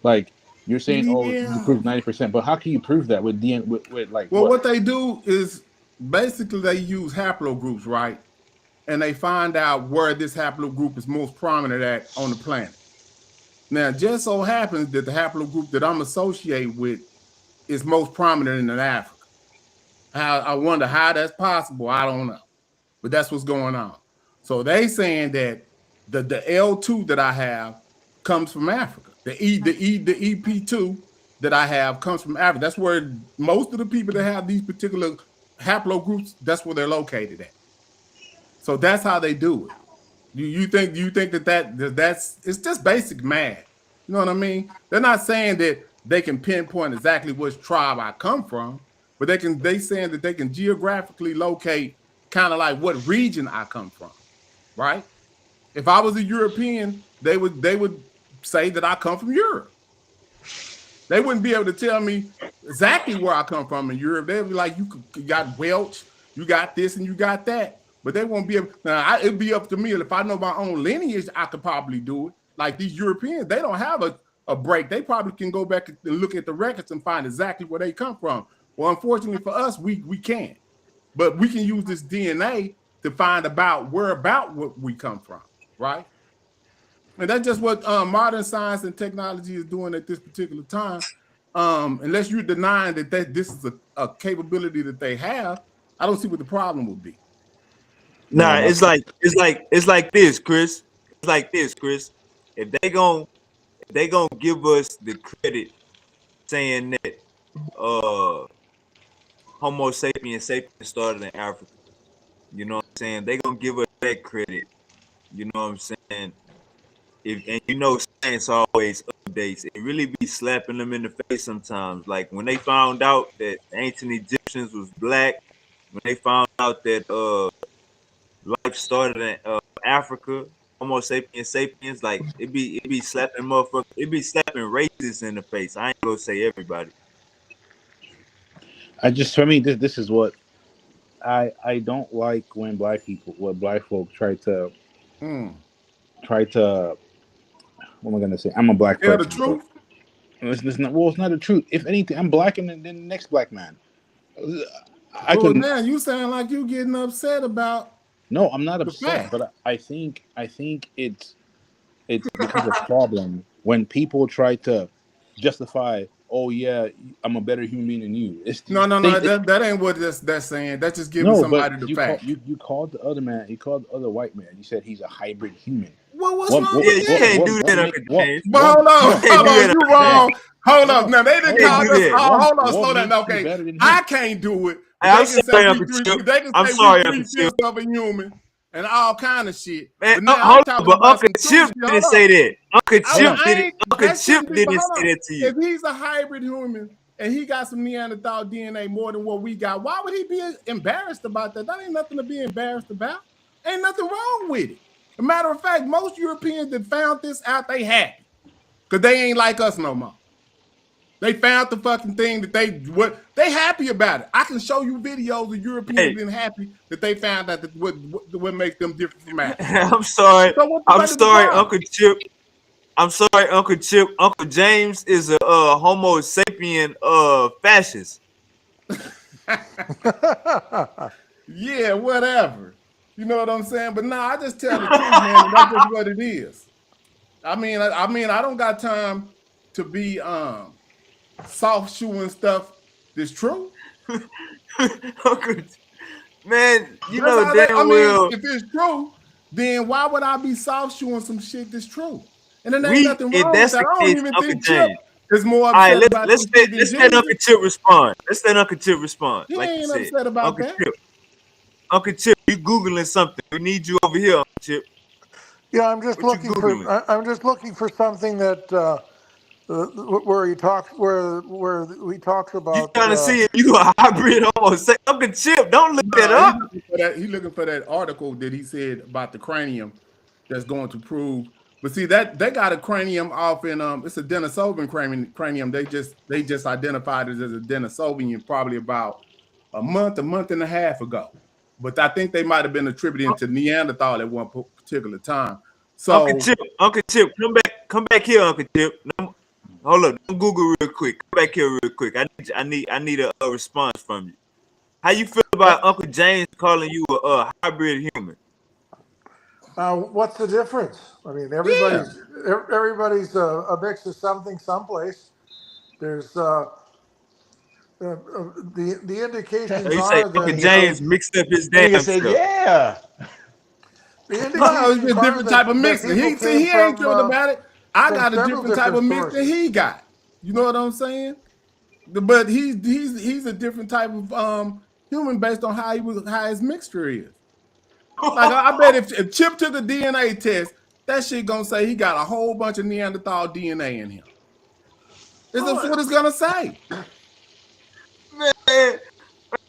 like you're saying, oh, you can Yeah. prove 90%, but how can you prove that with DNA with like Well, what? what they do is basically they use haplogroups, right? And they find out where this haplogroup is most prominent at on the planet. Now, it just so happens that the haplogroup that I'm associated with is most prominent in Africa. I wonder how that's possible. I don't know, but that's what's going on. So they saying that the L2 that I have comes from Africa. The EP2 that I have comes from Africa. That's where most of the people that have these particular haplogroups, that's where they're located at. So that's how they do it. You think that's it's just basic math. You know what I mean? They're not saying that they can pinpoint exactly which tribe I come from, but they saying that they can geographically locate kind of like what region I come from, right? If I was a European, they would say that I come from Europe. They wouldn't be able to tell me exactly where I come from in Europe. They'd be like, you got Welch, you got this, and you got that. But they won't be able. Now, it'd be up to me. If I know my own lineage, I could probably do it. Like these Europeans, they don't have a break. They probably can go back and look at the records and find exactly where they come from. Well, unfortunately for us, we can't. But we can use this DNA to find about where we come from, right? And that's just what modern science and technology is doing at this particular time. Unless you're denying that this is a capability that they have, I don't see what the problem would be. Nah, No, it's like this, Chris. It's like this, Chris. If they gon' give us the credit saying that Homo sapiens started in Africa. You know what I'm saying? They gonna give us that credit. You know what I'm saying? And you know science always updates. It really be slapping them in the face sometimes. Like when they found out that ancient Egyptians was black, when they found out that life started in Africa, Homo sapiens, like it be slapping motherfuckers, it be slapping racists in the face. I ain't gonna say everybody. for me this is what I don't like when black folk try to what am I gonna say? I'm a black Tell the person, but truth. it's not, well, it's not the truth. If anything, I'm blacker than the next black man. I Well, can now you sound like you getting upset about no, I'm not the upset, fact. but I think it becomes a problem when people try to justify, oh yeah, I'm a better human being than you. It's No, no, they, no. That ain't what that's saying. That's just giving no, but somebody the you fact. called the other man, you called the other white man. You said he's a hybrid human. Well, what's wrong with Yeah, you that? can't do that, Uncle James. But hold You on, can't hold do on, that, you Uncle James. wrong. Hold hold up. on, Now they You didn't can't call do us. that. Oh, hold on, what slow down. makes you Okay, better than I him? can't do it. They I'm can say sorry, Uncle Chip. I'm we sorry, Uncle Chip. 3/5 of a human and all kind of shit. Man, But now I'm hold on, talking but about Uncle some true Chip shit. didn't Hold say on. that. Uncle Hold on. Chip didn't. Uncle That Chip shouldn't be. But didn't hold say on. that to you. If he's a hybrid human and he got some Neanderthal DNA more than what we got, why would he be embarrassed about that? That ain't nothing to be embarrassed about. Ain't nothing wrong with it. As a matter of fact, most Europeans that found this out, they happy. Because they ain't like us no more. They found the fucking thing that they happy about it. I can show you videos of Europeans being happy that they found out that what makes them different from Africans. I'm sorry. So what the I'm fuck is the sorry, problem? Uncle Chip. I'm sorry, Uncle Chip. Uncle James is a Homo sapien fascist. Yeah, whatever. You know what I'm saying? But nah, I just tell the truth, man, and that's just what it is. I mean, I don't got time to be soft shoeing stuff that's true. Uncle, man, you That's know how they. I damn mean, well if it's true, then why would I be soft shoeing some shit that's true? And then there ain't nothing if wrong with that's that. the I don't case, even Uncle think Chip James. is more All right, upset about this shit than let's let Jesus. Uncle Chip respond. Let's let Uncle Chip respond. He Like you ain't said, upset about Uncle that. Chip. Uncle Chip, you googling something? We need you over here, Uncle Chip. Yeah, I'm just What you looking for. googling? I'm just looking for something that where he talks where he talks You about. trying to see if you a hybrid Homo sapien? Uncle Chip, don't look that No, up. he's looking for that article that he said about the cranium that's going to prove. But see that they got a cranium off in it's a Denisovan cranium. They just identified it as a Denisovan probably about a month and a half ago. But I think they might have been attributing to Neanderthal at one particular time. So Uncle Chip, come back here, Uncle Chip. No, hold up, don't Google real quick. Come back here real quick. I need a response from you. How you feel about Uncle James calling you a hybrid human? What's the difference? I mean, yeah, everybody's a mix of something someplace. There's the So indications you say are Uncle Nigga that said, James mixed up his nigga damn said, self. yeah. the no, it's indications a are different type of that mixing. people came He ain't tripping about it. I from got a several different type different of mix than sources. he got. You know what I'm saying? But he's a different type of human based on how his mixture is. Like I bet if Chip took a DNA test, that shit gonna say he got a whole bunch of Neanderthal DNA in him. This is what it's gonna say. Man,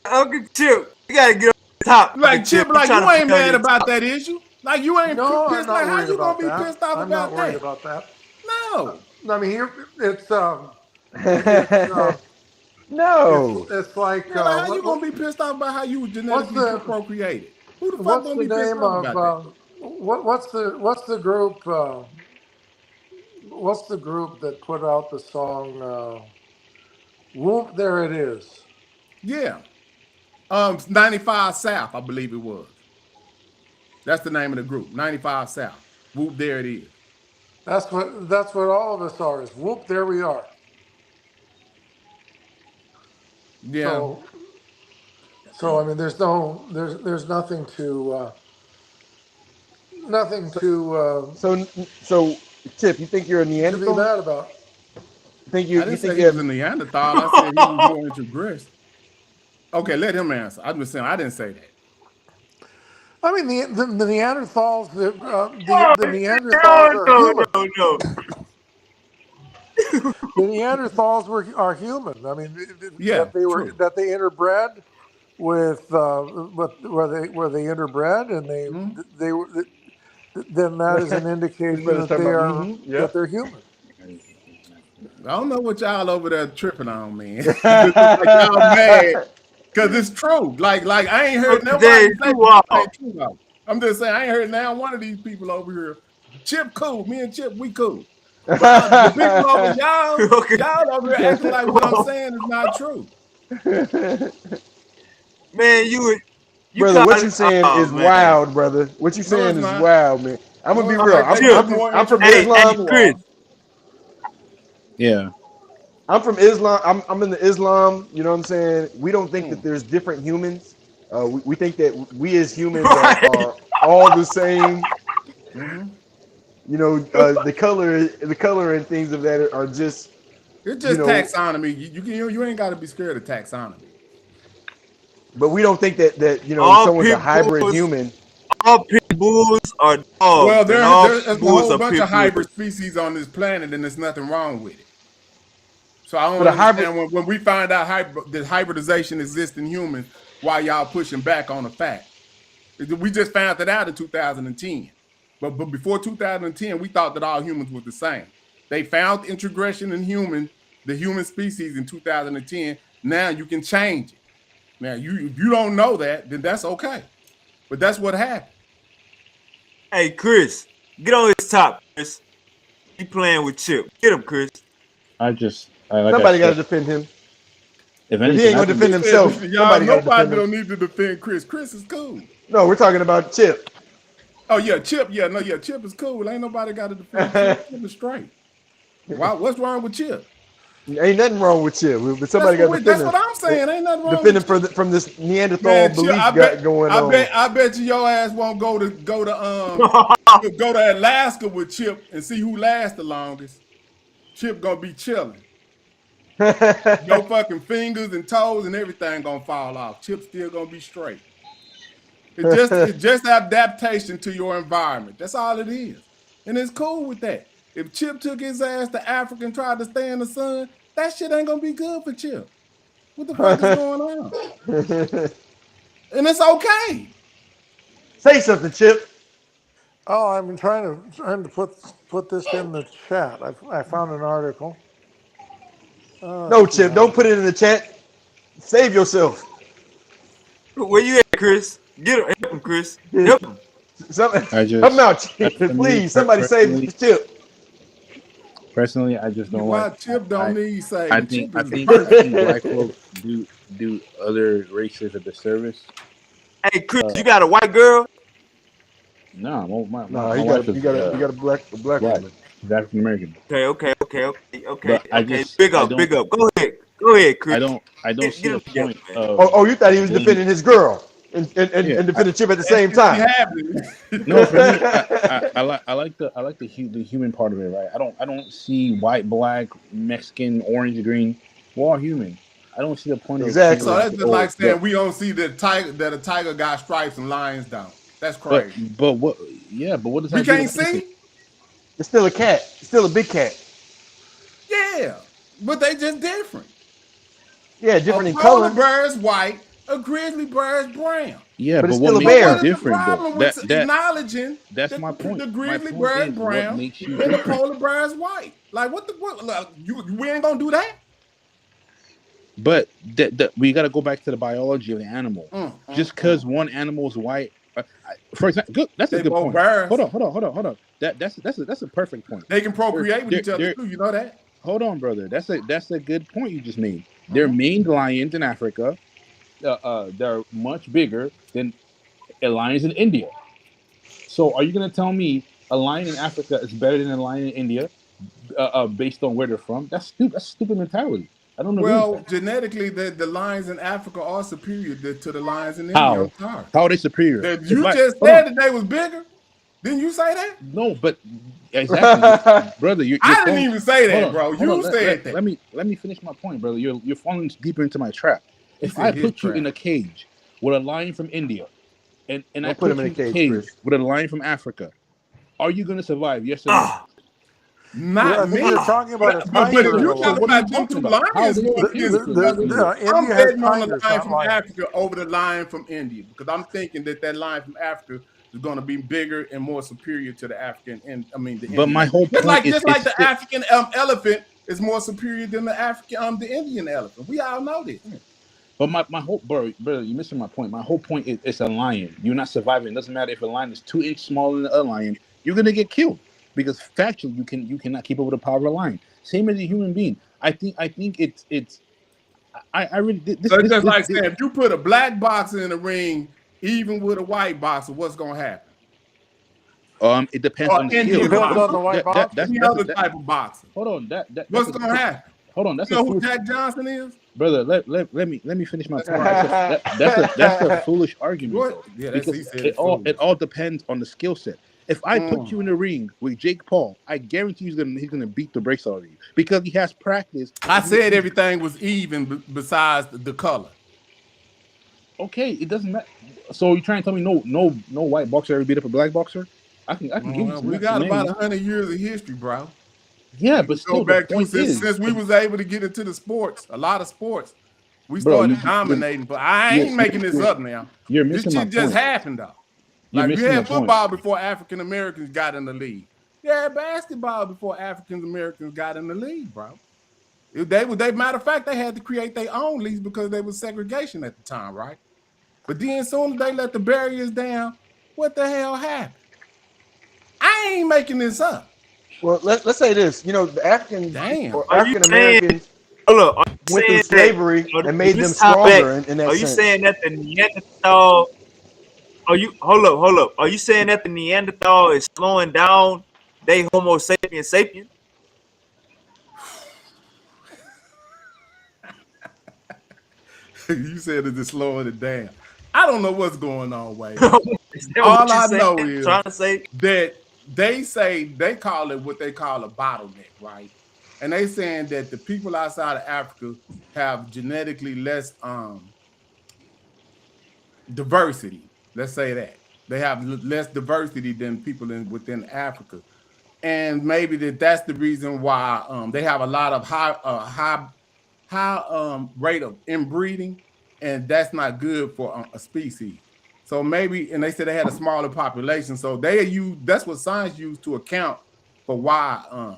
Uncle Chip, you gotta get on the top, Uncle Like Chip. Chip, You like trying you to ain't be on mad your about top. that issue. Like you ain't No, I'm pissed. not Like how worried you gonna about be that. pissed off I'm not about worried that? about that. No. I mean, here it's No. it's like Yeah, like how you gonna be pissed off about how you was what's genetically the procreated? Who the fuck what's gonna the be pissed name off of about that? what's the group what's the group that put out the song Whoop There It Is? Yeah. 95 South, I believe it was. That's the name of the group. 95 South. Whoop, there it is. That's what all of us are is whoop there we are. Yeah. So I mean there's nothing So, Tip, you think you're a to be Neanderthal? mad about. I You didn't say think he you was a have? Neanderthal. I said he was more introgressed. Okay, let him answer. I'm just saying I didn't say that. I mean the Neanderthals Oh, the Neanderthals no, are no, human. no, no. The Neanderthals are human. I mean Yeah, true. that they interbred with where they interbred and Mhm. they were then that is an This indication brother's that talking about. that Yep. they're human. I don't know what y'all over there tripping on, man. It's just like y'all mad because it's true. Like I ain't heard Uncle nobody James, say you that this wild. ain't true though. I'm just saying I ain't heard now one of these people over here. Chip cool. Me and Chip, we cool. But the people over Okay. y'all over here acting like what I'm saying is not true. Man, you Brother, caught what it. you saying Oh is man. wild, brother. What you No, it's saying is not. wild, man. I'm gonna No, be it's real. not. Uncle They Chip. just more I'm from introgressed. Hey, Islam. Chris. Yeah. I'm from Islam. I'm in the Islam. You know what I'm saying? We don't think that Mm. there's different humans. We think that we as humans Right. are all the same. Mm-hmm. You know, the color and things of that are just, It's you just know, taxonomy. You ain't got to be scared of taxonomy. But we don't think that All someone's a pit hybrid bulls, human. all pit bulls are Well, dogs, and all there's pit a bulls whole are bunch pit of hybrid bulls. species on this planet, and there's nothing wrong with it. So I But don't a hybrid, understand when we find out that hybridization exists in humans, why y'all pushing back on the fact. We just found that out in 2010. But before 2010, we thought that all humans were the same. They found introgression in the human species in 2010. Now you can change it. Now, if you don't know that, then that's okay. But that's what happened. Hey, Chris, get on his top, Chris. He playing with Chip. Get him, Chris. Like I somebody got to said, defend him. if If he anything, ain't I gonna think defend He said, himself, y'all, somebody got to defend nobody him. don't need to defend Chris. Chris is cool. No, we're talking about Chip. Oh, yeah, Chip. Yeah, no, yeah, Chip is cool. Ain't nobody got to defend Chip. Chip is straight. Why? What's wrong with Chip? Ain't nothing wrong with Chip, but somebody got to defend That's him. what I'm saying. Ain't nothing wrong Defend with him Chip. from this Neanderthal Man, Chip, belief got going on. I bet you your ass won't go to go to Alaska with Chip and see who lasts the longest. Chip gonna be chilling. Your fucking fingers and toes and everything gonna fall off. Chip still gonna be straight. It's just adaptation to your environment. That's all it is. And it's cool with that. If Chip took his ass to Africa and tried to stay in the sun, that shit ain't gonna be good for Chip. What the fuck is going on? And it's okay. Say something, Chip. Oh, I've been trying to put this in the chat. I found an article. No, Let's see Chip, how don't to put do. it in the chat. Save yourself. Where you at, Chris? Get him, help him, Chris. Help him. Help him out, for me, please. Somebody save Chip. personally, I just don't like. Why Chip don't need I saving? think Chip I is think I perfect. think black folks do other races a disservice. Hey, Chris, you got a white girl? No, No, my wife is he got a black black. woman. She's African American. Okay. But I just Big up. Go ahead, Chris. I don't see Get the him together, point man. of Oh, you thought he was being defending his girl yeah. and defending Chip at the That same shit be time. happening. No, for me, I like the human part of it, right? I don't see white, black, Mexican, orange, green. We're all human. I don't see the point of people So Exactly. like, that's just oh, like saying we don't see that a tiger got stripes and lions don't. That's but crazy. what? Yeah, but what does We that do can't to anything? see? It's still a cat. It's still a big cat. Yeah. But they just different. Yeah, A different in polar color, bear is white, a grizzly bear is brown. Yeah, but but it's what still a makes But you what bear. is the different, though? problem with That acknowledging that's that my point. the My grizzly point bear is is what brown makes you and the different. polar bear is white? Like what the what? Like, we ain't gonna do that. But we got to go back to the biology of the animal. Just because one animal is white, for example, that's a They good both point. bears. Hold on. That's a perfect point. They can They're, procreate with they're, each other they're, too. You know that? hold on, brother. That's a good point you just made. They're maned lions in Africa. They're much bigger than lions in India. So, are you gonna tell me a lion in Africa is better than a lion in India, based on where they're from? That's stupid. That's a stupid mentality. I don't agree with Well, that. genetically, the lions in Africa are superior to the lions in India. I'm How? sorry. How are they superior? If You I just hold on, said that they was bigger. Didn't you say that? no, but exactly, brother, you're I didn't falling. even say Hold that, on, bro. hold on. You said that. Let me finish my point, brother. You're falling deeper into my trap. He If I said his put you in trap. a cage with a lion from India, and I Don't put him put in a you in a cage, cage Chris. with a lion from Africa, are you gonna survive? Yes or no? Ah, Not I think you're me. talking about a But if tiger and a you So talk lion. what are you about them talking two about? How are lions they going superior against to each lions other, in India? I'm India has betting on the tigers, lion not from lions. Africa over the lion from India because I'm thinking that lion from Africa is going to be bigger and more superior to the African and the But Indian. my whole Just point like is just it's like the still. African elephant is more superior than the Indian elephant. We all know this. But my whole bro, you're missing my point. My whole point is it's a lion. You're not surviving. It doesn't matter if a lion is 2 inches smaller than a lion. You're gonna get killed because factually you cannot keep up with the power of a lion. Same as a human being. I think it's I really So it's just like saying if you put a black boxer in the ring, even with a white boxer, what's going to happen? it depends Or on the Indian skills. Depends on boxer, the white boxer. any other type of boxer. Hold on What's going to happen? hold on. That's You a know who foolish Jack Johnson is? brother. Let me finish my That's point. right. That's a foolish argument though, Yeah, because he said it it's all foolish. depends on the skill set. If I put you in a ring with Jake Paul, I guarantee he's gonna beat the brakes out of you because he has practice. I said everything was even besides the color. Okay, it doesn't matter. So you're trying to tell me no white boxer ever beat up a black boxer? I can give you Well, we some got about names. 100 years of history, bro. Yeah, You but can go still, the back to point since is, we was able to get into the sports, a lot of sports. We bro, started dominating, but I you're, ain't making this you're, up now. you're This missing my shit just point. happened though. You're Like we missing the had point. football before African Americans got in the league. Yeah, basketball before African Americans got in the league, bro. They matter of fact, they had to create their own leagues because there was segregation at the time, right? But then as soon as they let the barriers down, what the hell happened? I ain't making this up. Well, let's say this. You know, the Africans Damn. or Are you African saying? Americans Hold up. Are you went through saying that? slavery and When made you them stop back, stronger in that are you sense. saying that the Neanderthal? Are you hold up? Are you saying that the Neanderthal is slowing down? They Homo sapien? You said it's slowing it down. I don't know what's going on, Wade. Is that All what you I saying? know is Trying to say? that they say they call it what they call a bottleneck, right? And they saying that the people outside of Africa have genetically less diversity. Let's say that they have less diversity than people within Africa, and maybe that's the reason why they have a lot of high rate of inbreeding, and that's not good for a species. So maybe, and they said they had a smaller population, so they use that's what science used to account for why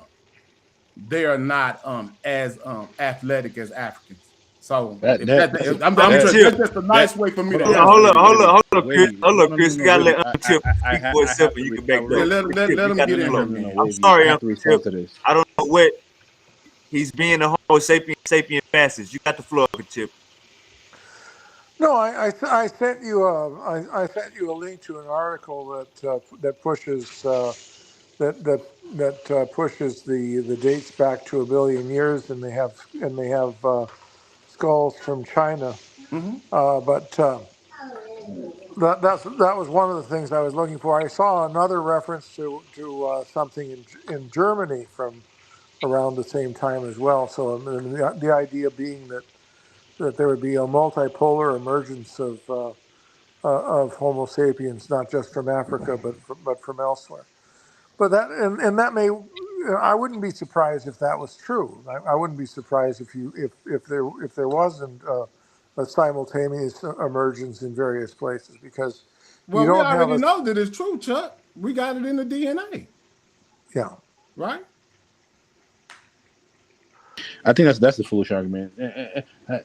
they are not as athletic as Africans. So That if that that, that's a, I'm just Chip. that's just a that. nice way for me Hold to on, hold Hold on, on, answer hold it. up, hold up, hold up, Chris. Wavy. Hold No, up, no, no, Chris. We no, gotta Wavy. let Chip speak for I have himself, to. and you can back Yeah, up. Chip, let you them got get the in flow. here, No, no, man. I'm Wavy. I sorry, have Uncle to Chip. respond to this. I don't know what he's being a Homo sapien fastest. You got the floor, Uncle Chip. No, I sent you I sent you a link to an article that pushes that pushes the dates back to 1 billion years, and they have skulls from China. Mm-hmm. But that was one of the things I was looking for. I saw another reference to something in Germany from around the same time as well. So the idea being that there would be a multipolar emergence of Homo sapiens, not just from Africa, but from elsewhere. But and that may, I wouldn't be surprised if that was true. I wouldn't be surprised if there wasn't a simultaneous emergence in various places, because you Well, we don't have already a know that it's true, Chuck. We got it in the DNA, yeah. right? I think that's the foolish argument.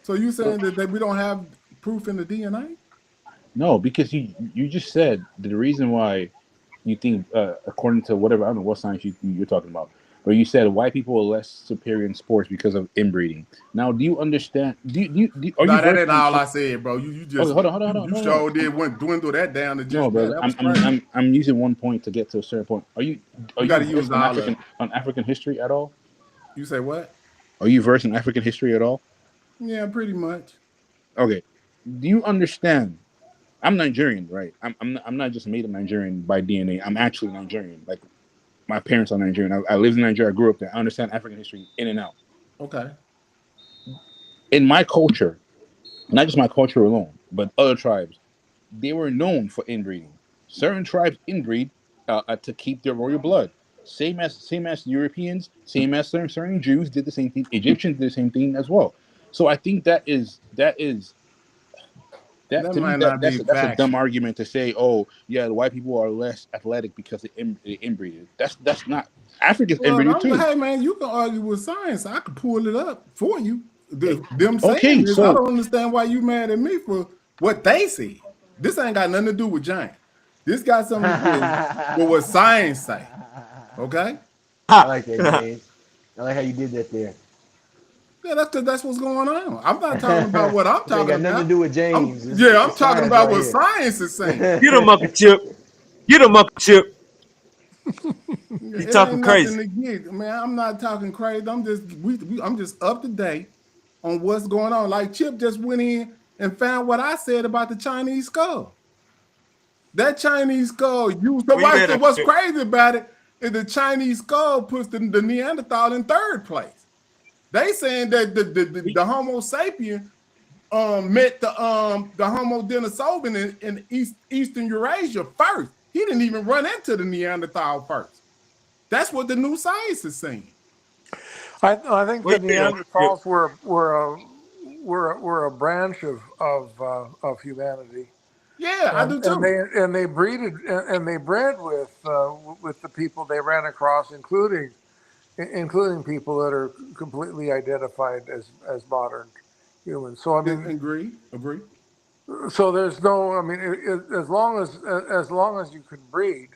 So you saying that we don't have proof in the DNA? No, because you just said that the reason why you think, according to whatever, I don't know what science you're talking about, but you said white people are less superior in sports because of inbreeding. Now, do you understand? Are you No, that versed ain't in? all I said, bro. You Okay, just hold on, hold on, hold on. you No, no, sure did went dwindle that down to no, just that. brother. That was I'm crazy. using one point to get to a certain point. Are You you got to use versed on all of it. African history at all? You say what? Are you versed in African history at all? Yeah, pretty much. Okay. Do you understand? I'm Nigerian, right? I'm not just made of Nigerian by DNA. I'm actually Nigerian. Like, my parents are Nigerian. I lived in Nigeria. I grew up there. I understand African history in and out. Okay. In my culture, not just my culture alone, but other tribes, they were known for inbreeding. Certain tribes inbreed to keep their royal blood. Same as Europeans, same as certain Jews did the same thing. Egyptians did the same thing as well. So I think that That to me might not be that's a dumb factual. argument to say, oh yeah, the white people are less athletic because they inbreeded. That's not. Africans Well, inbreeded too. hey man, you can argue with science. I could pull it up for you. Them saying Okay, this, I so don't understand why you mad at me for what they said. This ain't got nothing to do with giant. This got something to do with what science say. Okay? I like that, James. I like how you did that there. Yeah, that's because that's what's going on. I'm not talking about what I'm This ain't talking got nothing to about. do with James. I'm It's talking science about right what here. science is saying. Get him, Uncle Chip. Get him, Uncle Chip. He It talking ain't nothing crazy. to get, man. I'm not talking crazy. I'm just up to date on what's going on. Like Chip just went in and found what I said about the Chinese skull. That Chinese skull used to Where you at, Uncle what's Chip? crazy about it is the Chinese skull puts the Neanderthal in third place. They saying that the Homo sapien met the Homo denisovans in Eastern Eurasia first. He didn't even run into the Neanderthal first. That's what the new science is saying. I think the Wait, Neanderthals were a branch of humanity, Yeah, I do too. and they bred with the people they ran across, including people that are completely identified as modern humans. So I mean, Agree. so there's no, I mean, as long as you can breed,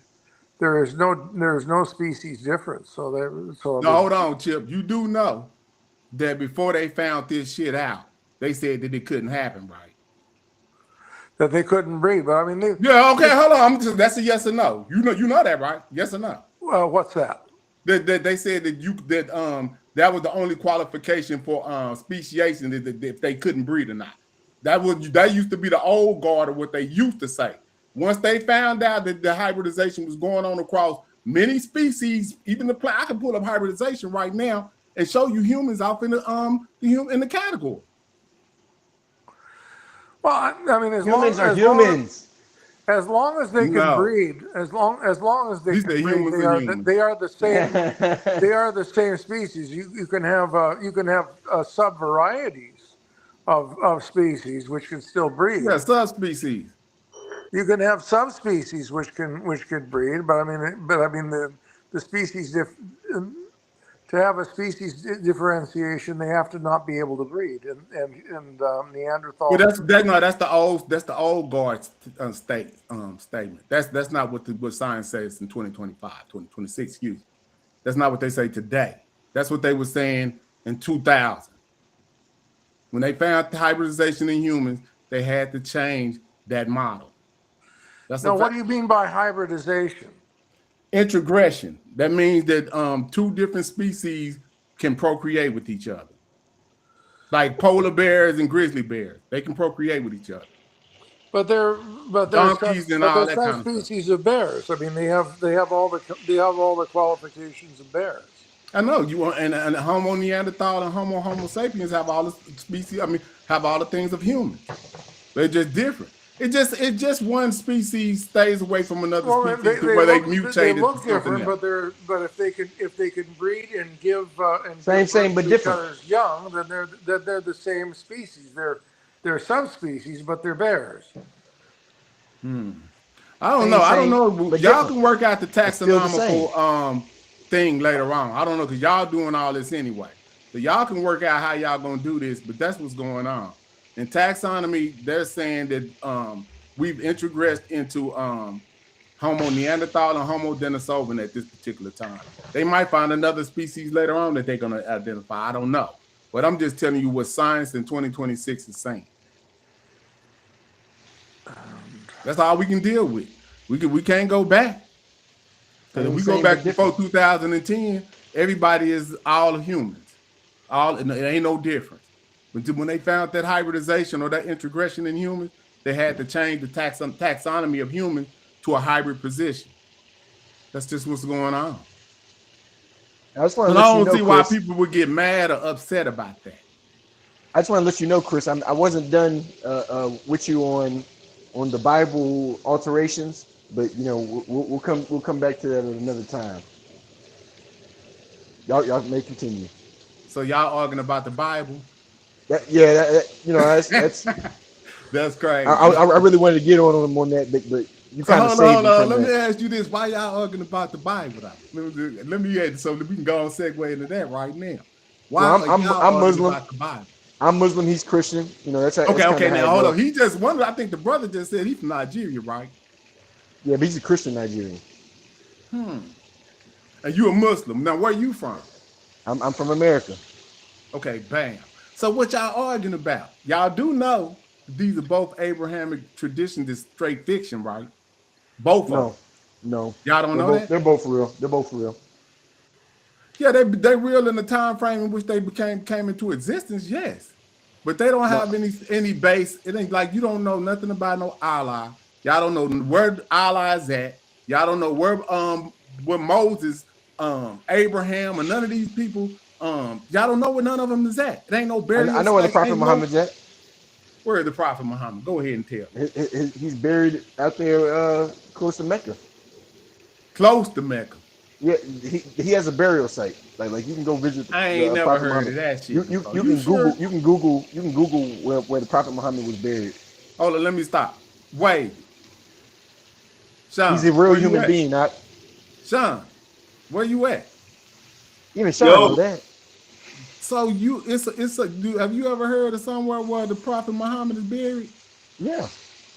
there's no species difference. So I No, mean, hold on, Chip. You do know that before they found this shit out, they said that it couldn't happen, right? that they couldn't breed. But I mean, Yeah, okay, hold on. That's a yes or no. You know that, right? Yes or no? what's that? That they said that was the only qualification for speciation that if they couldn't breed or not. That used to be the old guard of what they used to say. Once they found out that the hybridization was going on across many species, even the plant, I can pull up hybridization right now and show you humans off in the category. Well, I mean, Humans are humans. as long as they can No. breed, as long as they He can said breed, humans are humans. they are the same. They are the same species. You can have sub varieties of species which can still breed. Yeah, subspecies. You can have subspecies which can breed, but I mean the species to have a species differentiation, they have to not be able to breed, and Well, Neanderthals. that's the old guard statement. That's not what science says in 2025, 2026. Excuse me. That's not what they say today. That's what they were saying in 2000. When they found hybridization in humans, they had to change that model. Now, what do you mean by hybridization? Introgression. That means that two different species can procreate with each other. Like polar bears and grizzly bears, they can procreate with each other. But they're Donkeys and all that kind of stuff. species of bears. I mean, they have all the qualifications of bears. I know you want, and Homo Neanderthal and Homo sapiens have all the species. I mean, have all the things of humans. They're just different. It just one species stays away from another species where they mutate. They look different, but if they can breed and give same but different. Other's young, then they're the same species. They're subspecies, but they're bears. I don't know. Y'all can work out the taxonomical thing later on. I don't know, because y'all doing all this anyway. So y'all can work out how y'all gonna do this, but that's what's going on. In taxonomy, they're saying that we've introgressed into Homo Neanderthal and Homo denisovan at this particular time. They might find another species later on that they're gonna identify. I don't know. But I'm just telling you what science in 2026 is saying. That's all we can deal with. We can't go back. Because if we go back before 2010, everybody is all humans. It ain't no difference. But when they found that hybridization or that introgression in humans, they had to change the taxonomy of humans to a hybrid position. That's just what's going on. I don't see why people would get mad or upset about that. I just want to let you know, Chris, I wasn't done with you on the Bible alterations, but we'll come back to that at another time. Y'all may continue. So y'all arguing about the Bible? That's that's crazy. I really wanted to get on them on that, but you kind of saved me from Let that. me ask you this: why y'all arguing about the Bible? Let me add so that we can go and segue into that right now. Why I'm Muslim. About the Bible? I'm Muslim. He's Christian. That's okay. Now hold on. He just wondered. I think the brother just said he's from Nigeria, right? Yeah, but he's a Christian Nigerian. And you a Muslim. Now, where you from? I'm from America. Okay, bam. So what y'all arguing about? Y'all do know these are both Abrahamic traditions. It's straight fiction, right? Both of them. No. Y'all don't know that? They're both real. Yeah, they real in the time frame in which they came into existence, yes. But they don't have any base. It ain't like you don't know nothing about no Allah. Y'all don't know where Allah is at. Y'all don't know where Moses, Abraham, or none of these people. Y'all don't know where none of them is at. It ain't no barrier. I know where the Prophet Muhammad's at. Where is the Prophet Muhammad? Go ahead and tell me. He's buried out there close to Mecca. Close to Mecca. Yeah, he has a burial site. Like you can go visit I ain't the never Prophet heard Muhammad. of that shit You before. you You can sure? Google where the Prophet Muhammad was buried. Hold on, let me stop. Wait. He's Sean, a real where you human at? being, not Sean, where you at? even Sean Yo, know that. So have you ever heard of somewhere where the Prophet Muhammad is buried? Yeah.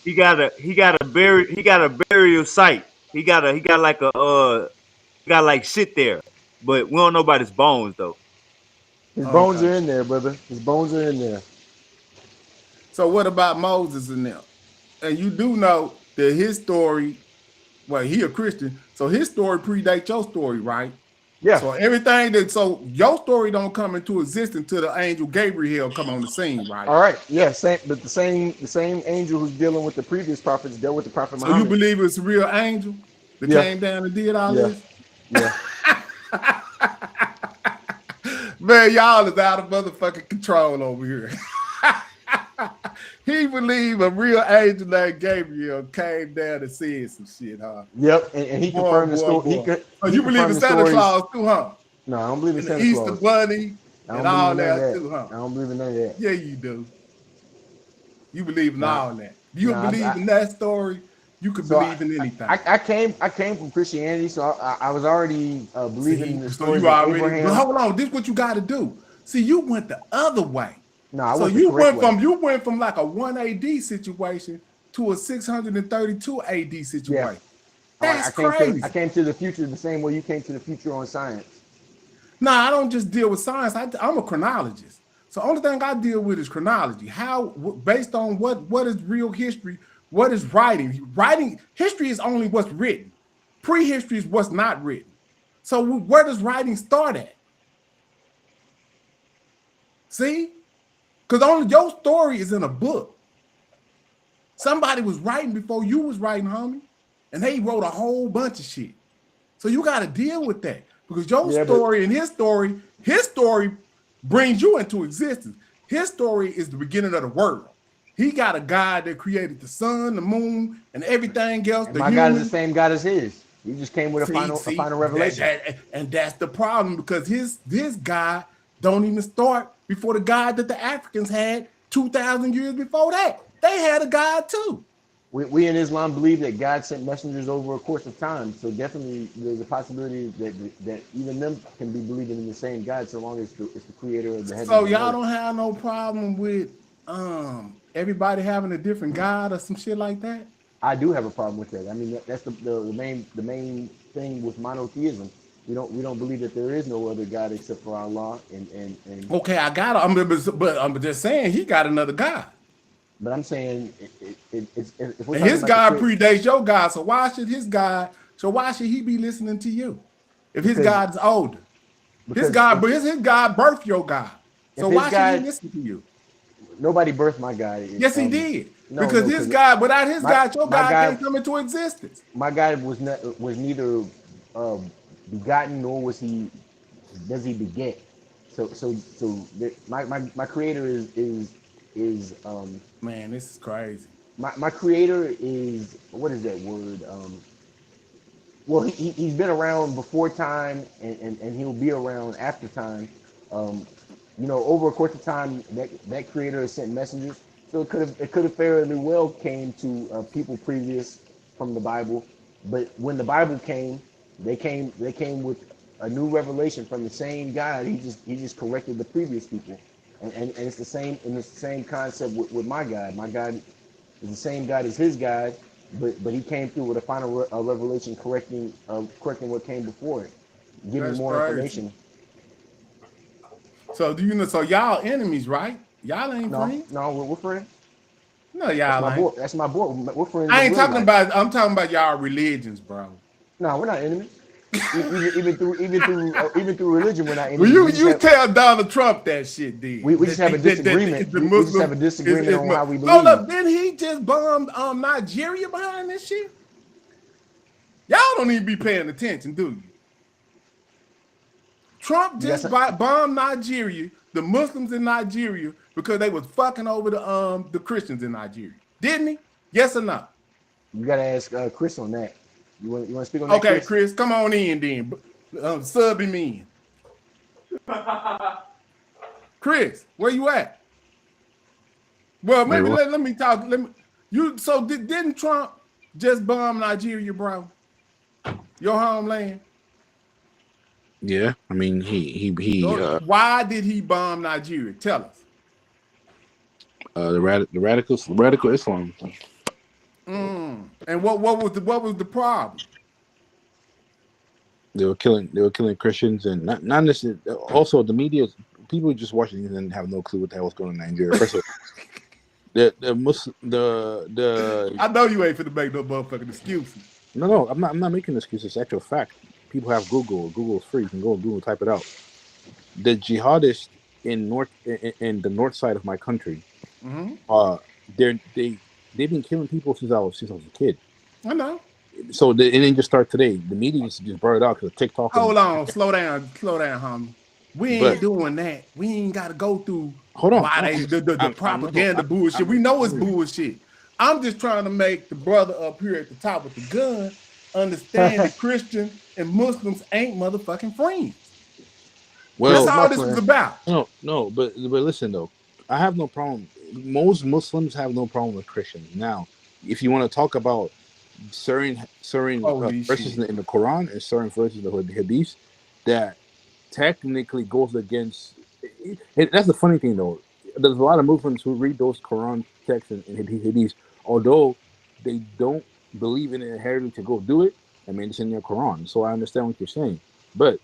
he got a burial site. He got like shit there, but we don't know about his bones though. His bones Okay. are in there, brother. His bones are in there. So what about Moses and them? And you do know that his story, well, he a Christian, so his story predates your story, right? Yeah. So your story don't come into existence until the angel Gabriel come on the scene, right? All right. Yeah. But the same angel who's dealing with the previous prophets dealt with the Prophet So you Muhammad. believe it's a real angel that Yeah. came down and did all Yeah. this? Yeah. Man, y'all is out of motherfucking control over here. He believed a real angel named Gabriel came down and said some shit, huh? Yep. And he confirmed the story. Oh, He you believe in confirmed the Santa stories. Claus too, huh? No, I don't believe in And the Santa Easter Claus. Bunny I and don't believe all in none of that that. too, huh? I don't believe in none of that. Yeah, you do. You believe in all that. You Nah, believe in that story, you could So believe in anything. I came from Christianity, so I was already believing in the So stories you of already, but Abraham. hold on, this is what you got to do. See, you went the other way. No, I So went the correct way. you went from like a 1 AD situation to a 632 AD Yeah. situation. All right, That's I crazy. came to the future the same way you came to the future on science. No, I don't just deal with science. I'm a chronologist. So the only thing I deal with is chronology. How, based on what is real history, what is writing? History is only what's written. Prehistory is what's not written. So where does writing start at? See? Because only your story is in a book. Somebody was writing before you was writing, homie. And they wrote a whole bunch of shit. So you got to deal with that. Because your story and his story brings you into existence. His story is the beginning of the world. He got a God that created the sun, the moon, and everything else. And my God is the same God as his. He just came with a final revelation. And that's the problem, because his God don't even start before the God that the Africans had 2,000 years before that. They had a God too. We in Islam believe that God sent messengers over a course of time. So definitely there's a possibility that even them can be believing in the same God, so long as it's the creator of the heavens. So y'all don't have no problem with everybody having a different God or some shit like that? I do have a problem with that. I mean, that's the main thing with monotheism. We don't believe that there is no other God except for Allah. And okay, I got it. But I'm just saying he got another God. But I'm saying if we're and his God about predates your God, so why should he be listening to you? If his God's older, his God birthed your God. So why should he listen to you? Nobody birthed my God. Yes, he did. Because his God, without his God, your God can't come into existence. My God was neither begotten nor does he beget. So my creator is man, this is crazy. My creator is, what is that word? Well, he's been around before time, and he'll be around after time. Over a course of time, that creator has sent messengers. So it could have fairly well came to people previous from the Bible, but when the Bible came, they came with a new revelation from the same God. He just corrected the previous people, and it's the same concept with my God. My God is the same God as his God, but he came through with a final revelation correcting what came before it, giving more information. So do you know? So y'all enemies, right? Y'all ain't friends. No, we're friends. No, y'all ain't. That's my boy. We're friends. I ain't talking about. I'm talking about y'all religions, bro. No, we're not enemies. even through religion, we're not enemies. Well, you tell Donald Trump that shit, dude. We just have a disagreement. We just have a disagreement on how we believe. Hold up, didn't he just bombed Nigeria behind this shit? Y'all don't even be paying attention, do you? Trump just bombed Nigeria, the Muslims in Nigeria, because they was fucking over the Christians in Nigeria, didn't he? Yes or no? You gotta ask Chris on that. You want to speak on that, Okay, Chris? Chris, come on in then. Sub him in. Chris, where you at? Well, maybe let me talk. Didn't Trump just bomb Nigeria, bro? Your homeland? Yeah, I mean he why did he bomb Nigeria? Tell us. The radical Islam. And what was the problem? They were killing Christians, and not necessarily. Also, the media, people just watching and have no clue what the hell was going on in Nigeria. First of all, the I know you ain't finna make no motherfucking excuses. No, I'm not making excuses. It's actual fact. People have Google. Google's free. You can go on Google, type it out. The jihadists in the north side of my country, they've been killing people since I was a kid. I know. So it didn't just start today. The media just brought it out because TikTok. Hold on, slow down, homie. We ain't doing that. We ain't got to go through the propaganda bullshit. We know it's bullshit. I'm just trying to make the brother up here at the top with the gun understand that Christian and Muslims ain't motherfucking friends. Well, that's all this is about. No, but listen though, I have no problem. Most Muslims have no problem with Christians. Now, if you want to talk about certain verses in the Quran and certain verses in the Hadith that technically goes against. That's the funny thing though. There's a lot of Muslims who read those Quran texts and Hadiths, although they don't believe in it inherently to go do it. I mean, it's in their Quran, so I understand what you're saying. But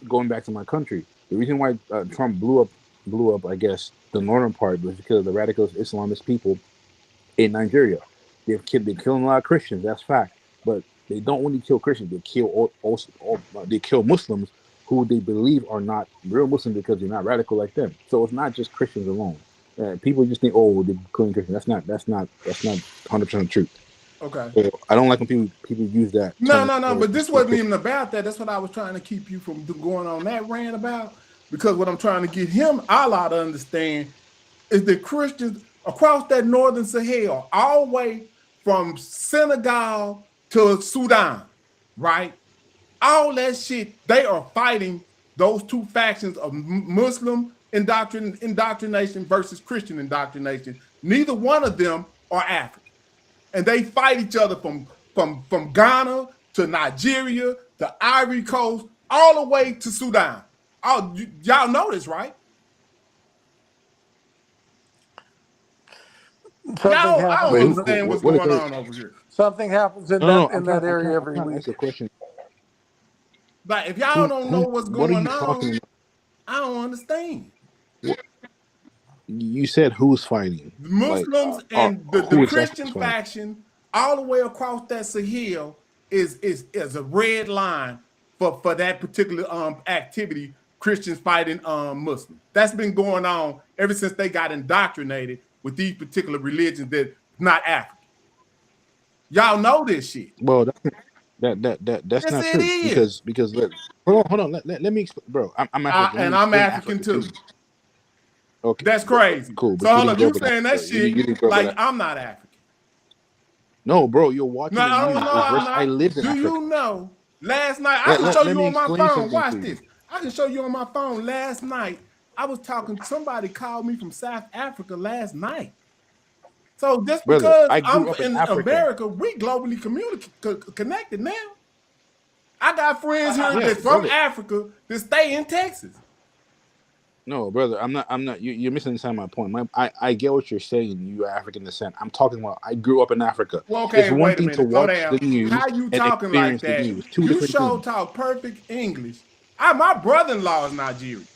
going back to my country, the reason why Trump blew up, I guess, the northern part was because of the radical Islamist people in Nigeria. They're killing a lot of Christians. That's fact. But they don't only kill Christians; they kill they kill Muslims who they believe are not real Muslims because they're not radical like them. So it's not just Christians alone. People just think, oh, they're killing Christians. That's not 100% truth. Okay. So I don't like when people use that. No. But this wasn't even about that. That's what I was trying to keep you from going on that rant about. Because what I'm trying to get Allah to understand is that Christians across that northern Sahel, all the way from Senegal to Sudan, right? All that shit, they are fighting those two factions of Muslim indoctrination versus Christian indoctrination. Neither one of them are African. And they fight each other from Ghana to Nigeria to Ivory Coast, all the way to Sudan. Y'all know this, right? I don't understand what's going on over here. Something happens in that area every week. That's a question. Like, if y'all don't know what's going on, I don't understand. You said who's fighting? The Muslims and the Christian faction, all the way across that Sahel, is a red line for that particular activity. Christians fighting Muslims. That's been going on ever since they got indoctrinated with these particular religions that's not African. Y'all know this shit. Well, that's not true because hold on. Let me explain, bro. I'm African, and I'm African too. Okay, that's crazy. Cool. So hold on, you saying that shit like I'm not African? No, bro, you're watching. No, I lived in Africa. Do you know? Last night, I can show you on my phone. Watch this. I can show you on my phone. Last night, I was talking. Somebody called me from South Africa last night. So just because I'm in America, we globally connected now. I got friends here that's from Africa that stay in Texas. No, brother, I'm not. You're misunderstanding my point. I get what you're saying. You're African descent. I'm talking about. I grew up in Africa. Well, okay, it's one thing to watch the news. How you talking like that? You sure talk perfect English. My brother-in-law is Nigerian.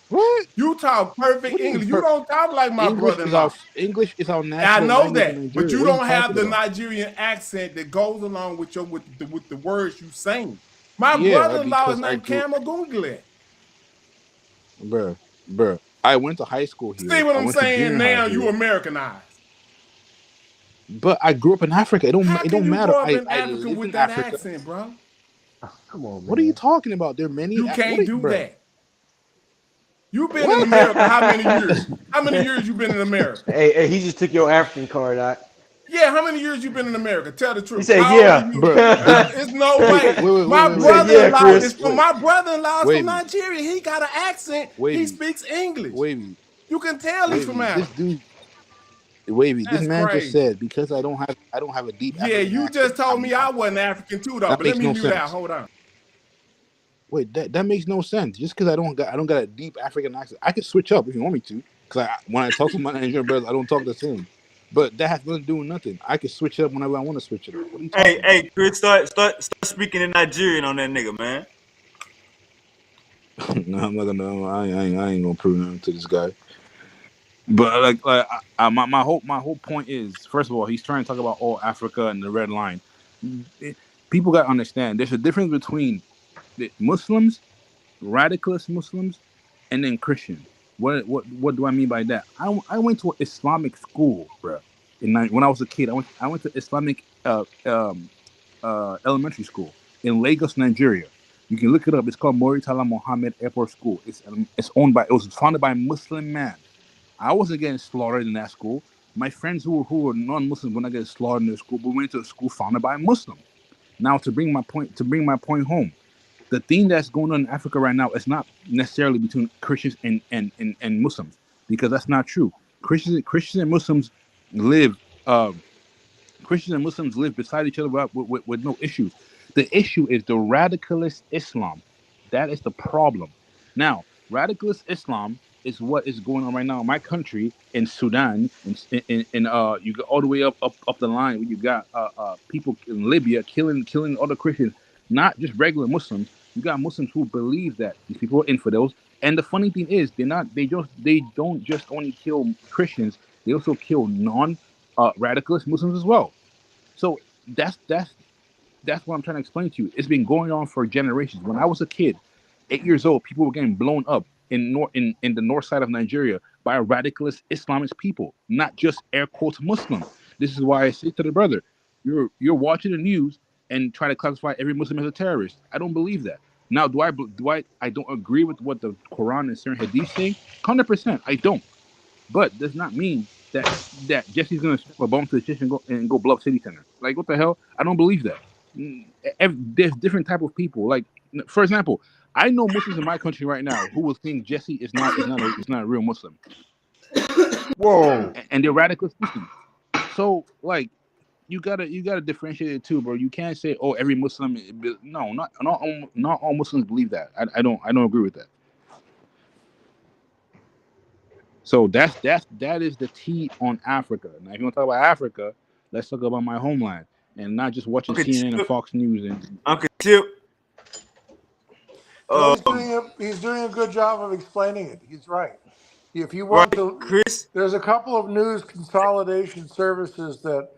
What? You talk perfect English. You don't talk like my brother-in-law. English is our national language. I know that, but you don't have the Nigerian accent that goes along with the words you saying. My brother-in-law is named Kamagunglet. Bro, I went to high school here. See what I'm saying now? You Americanized. But I grew up in Africa. It don't matter. Grow up in Africa with that accent, bro. Come on, man. What are you talking about? There are many. You can't do that. You've been in What? America how many years? How many years you been in America? Hey, he just took your African card out. Yeah, how many years you been in America? Tell the He truth. said, How old are "Yeah." you? Bro, How, it's no wait, way. My He said, "Yeah, brother-in-law is Chris." from my brother-in-law is from wavy, Nigeria. He got an accent. He wavy, speaks English. wavy, You can tell he's from wavy. This Africa. dude, wavy. This That's man just crazy. said because I don't have a deep Yeah, African you just accent. told me I wasn't African too, though. That But let makes me no mute out. sense. Hold on. Wait, that makes no sense. Just because I don't got a deep African accent, I could switch up if you want me to. Because when I talk to my Nigerian brothers, I don't talk the same. But that has nothing to do with nothing. I can switch it up whenever I want to switch it up. What are you talking about? Hey, Chris, start speaking in Nigerian on that nigga, man. No, I'm not gonna. I ain't gonna prove nothing to this guy. But my whole point is, first of all, he's trying to talk about all Africa and the red line. People got to understand. There's a difference between the Muslims, radicalist Muslims, and then Christian. What do I mean by that? I went to an Islamic school, bro. When I was a kid, I went to Islamic elementary school in Lagos, Nigeria. You can look it up. It's called Moritala Mohammed Airport School. It was founded by a Muslim man. I wasn't getting slaughtered in that school. My friends who were non-Muslims were not getting slaughtered in their school, but we went to a school founded by a Muslim. Now to bring my point home, the thing that's going on in Africa right now is not necessarily between Christians and Muslims, because that's not true. Christians and Muslims live Christians and Muslims live beside each other with no issues. The issue is the radicalist Islam. That is the problem. Now, radicalist Islam is what is going on right now in my country, in Sudan, you go all the way up the line where you got people in Libya killing other Christians, not just regular Muslims. You got Muslims who believe that these people are infidels. And the funny thing is, they don't just only kill Christians, they also kill non radicalist Muslims as well. So that's what I'm trying to explain to you. It's been going on for generations. When I was a kid, 8 years old, people were getting blown up in the north side of Nigeria by radicalist Islamist people, not just air quotes Muslim. This is why I say to the brother, you're watching the news and try to classify every Muslim as a terrorist. I don't believe that. Now, I don't agree with what the Quran and certain Hadith saying? 100%, I don't. But does not mean Jesse's gonna strap a bomb to the chest and go blow up City Center. Like what the hell? I don't believe that. There's different type of people. Like for example, I know Muslims in my country right now who will think Jesse is not a real Muslim, Whoa. and they're radical Muslims. So like you gotta differentiate it too, bro. You can't say every Muslim. No, not all Muslims believe that. I don't agree with that. So that is the tea on Africa. Now, if you want to talk about Africa, let's talk about my homeland and not just watching Uncle CNN and Chip, Fox News. And Uncle Chip. No, Um, he's doing a good job of explaining it. He's right. If you right, want to, Chris. there's a couple of news consolidation services that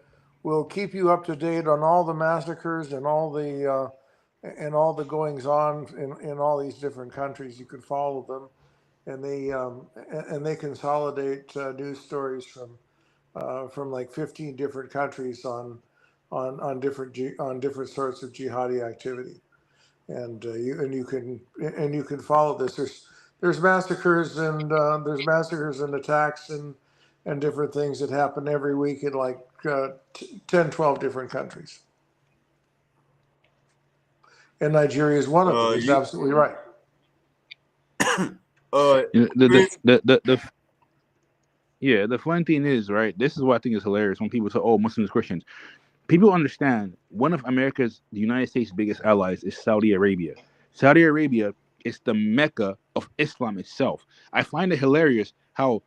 will keep you up to date on all the massacres and all the goings on in all these different countries. You can follow them, and they consolidate news stories from like 15 different countries on different sorts of jihadi activity, and you can follow this. There's massacres and attacks and different things that happen every week in like 10, 12 different countries. And Nigeria is one of them. He's You absolutely right. Chris. the funny thing is, right? This is what I think is hilarious when people say, "Oh, Muslims, Christians." People understand one of the United States' biggest allies is Saudi Arabia. Saudi Arabia is the Mecca of Islam itself. I find it hilarious how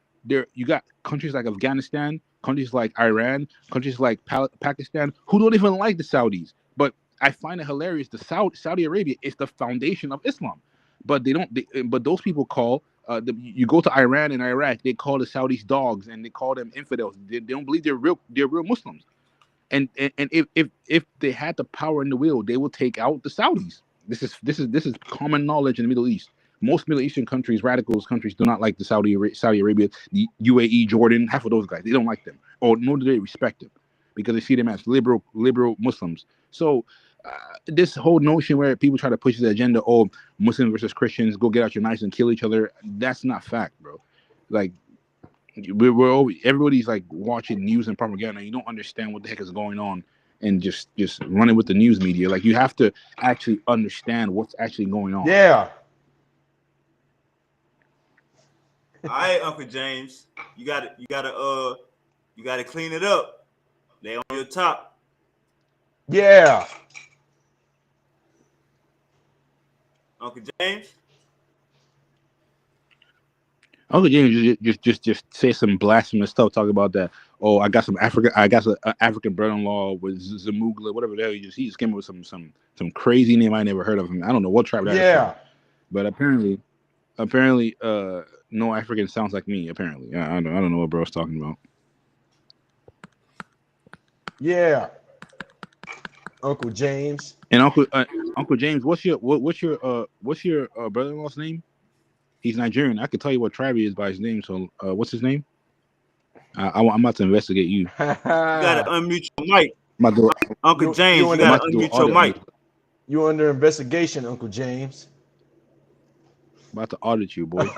you got countries like Afghanistan, countries like Iran, countries like Pakistan who don't even like the Saudis. But I find it hilarious. Saudi Arabia is the foundation of Islam, but they don't. But those people call. You go to Iran and Iraq, they call the Saudis dogs and they call them infidels. They don't believe they're real Muslims. And if they had the power and the will, they will take out the Saudis. This is common knowledge in the Middle East. Most Middle Eastern countries, radicals countries, do not like the Saudi Arabia, the UAE, Jordan. Half of those guys, they don't like them, or nor do they respect them, because they see them as liberal Muslims. So this whole notion where people try to push the agenda, oh, Muslims versus Christians, go get out your knives and kill each other. That's not fact, bro. Like we're always, everybody's like watching news and propaganda. You don't understand what the heck is going on, and just running with the news media. Like you have to actually understand what's actually going on. Yeah. All right, Uncle James, you gotta clean it up. Lay on your top. Yeah. Uncle James. Uncle James just say some blasphemous stuff. Talk about that. Oh, I got some African brother-in-law with Zamugla, whatever the hell. He just came up with some crazy name I never heard of him. I don't know what tribe that is from, Yeah. but apparently, no African sounds like me. Apparently, I don't know what bro's talking about. Yeah. Uncle James. And Uncle James, what's your brother-in-law's name? He's Nigerian. I could tell you what tribe he is by his name. So, what's his name? I'm about to investigate you. You gotta unmute your mic. Uncle James, you under, gotta unmute your mic. You under investigation, Uncle James. I'm about to audit you, boy.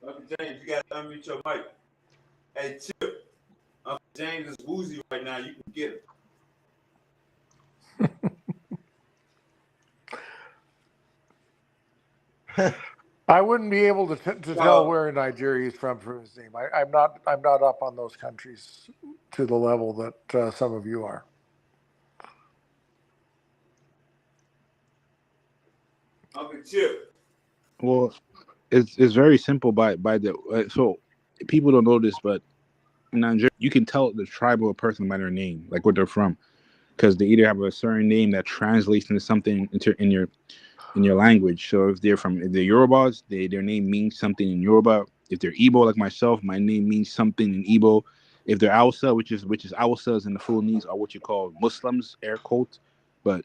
Uncle James, you gotta unmute your mic. Hey, Chip. Uncle James is woozy right now. You can get him. I wouldn't be able to tell where in Nigeria he's from his name. I'm not up on those countries to the level that some of you are. Uncle Chip. Well, it's very simple by the so people don't know this, but in Nigeria you can tell the tribe of a person by their name, like where they're from, because they either have a certain name that translates into something in your language. So if they're Yorubas, their name means something in Yoruba. If they're Igbo like myself, my name means something in Igbo. If they're Hausa, which is Hausas in the Fulani are what you call Muslims, air quote, but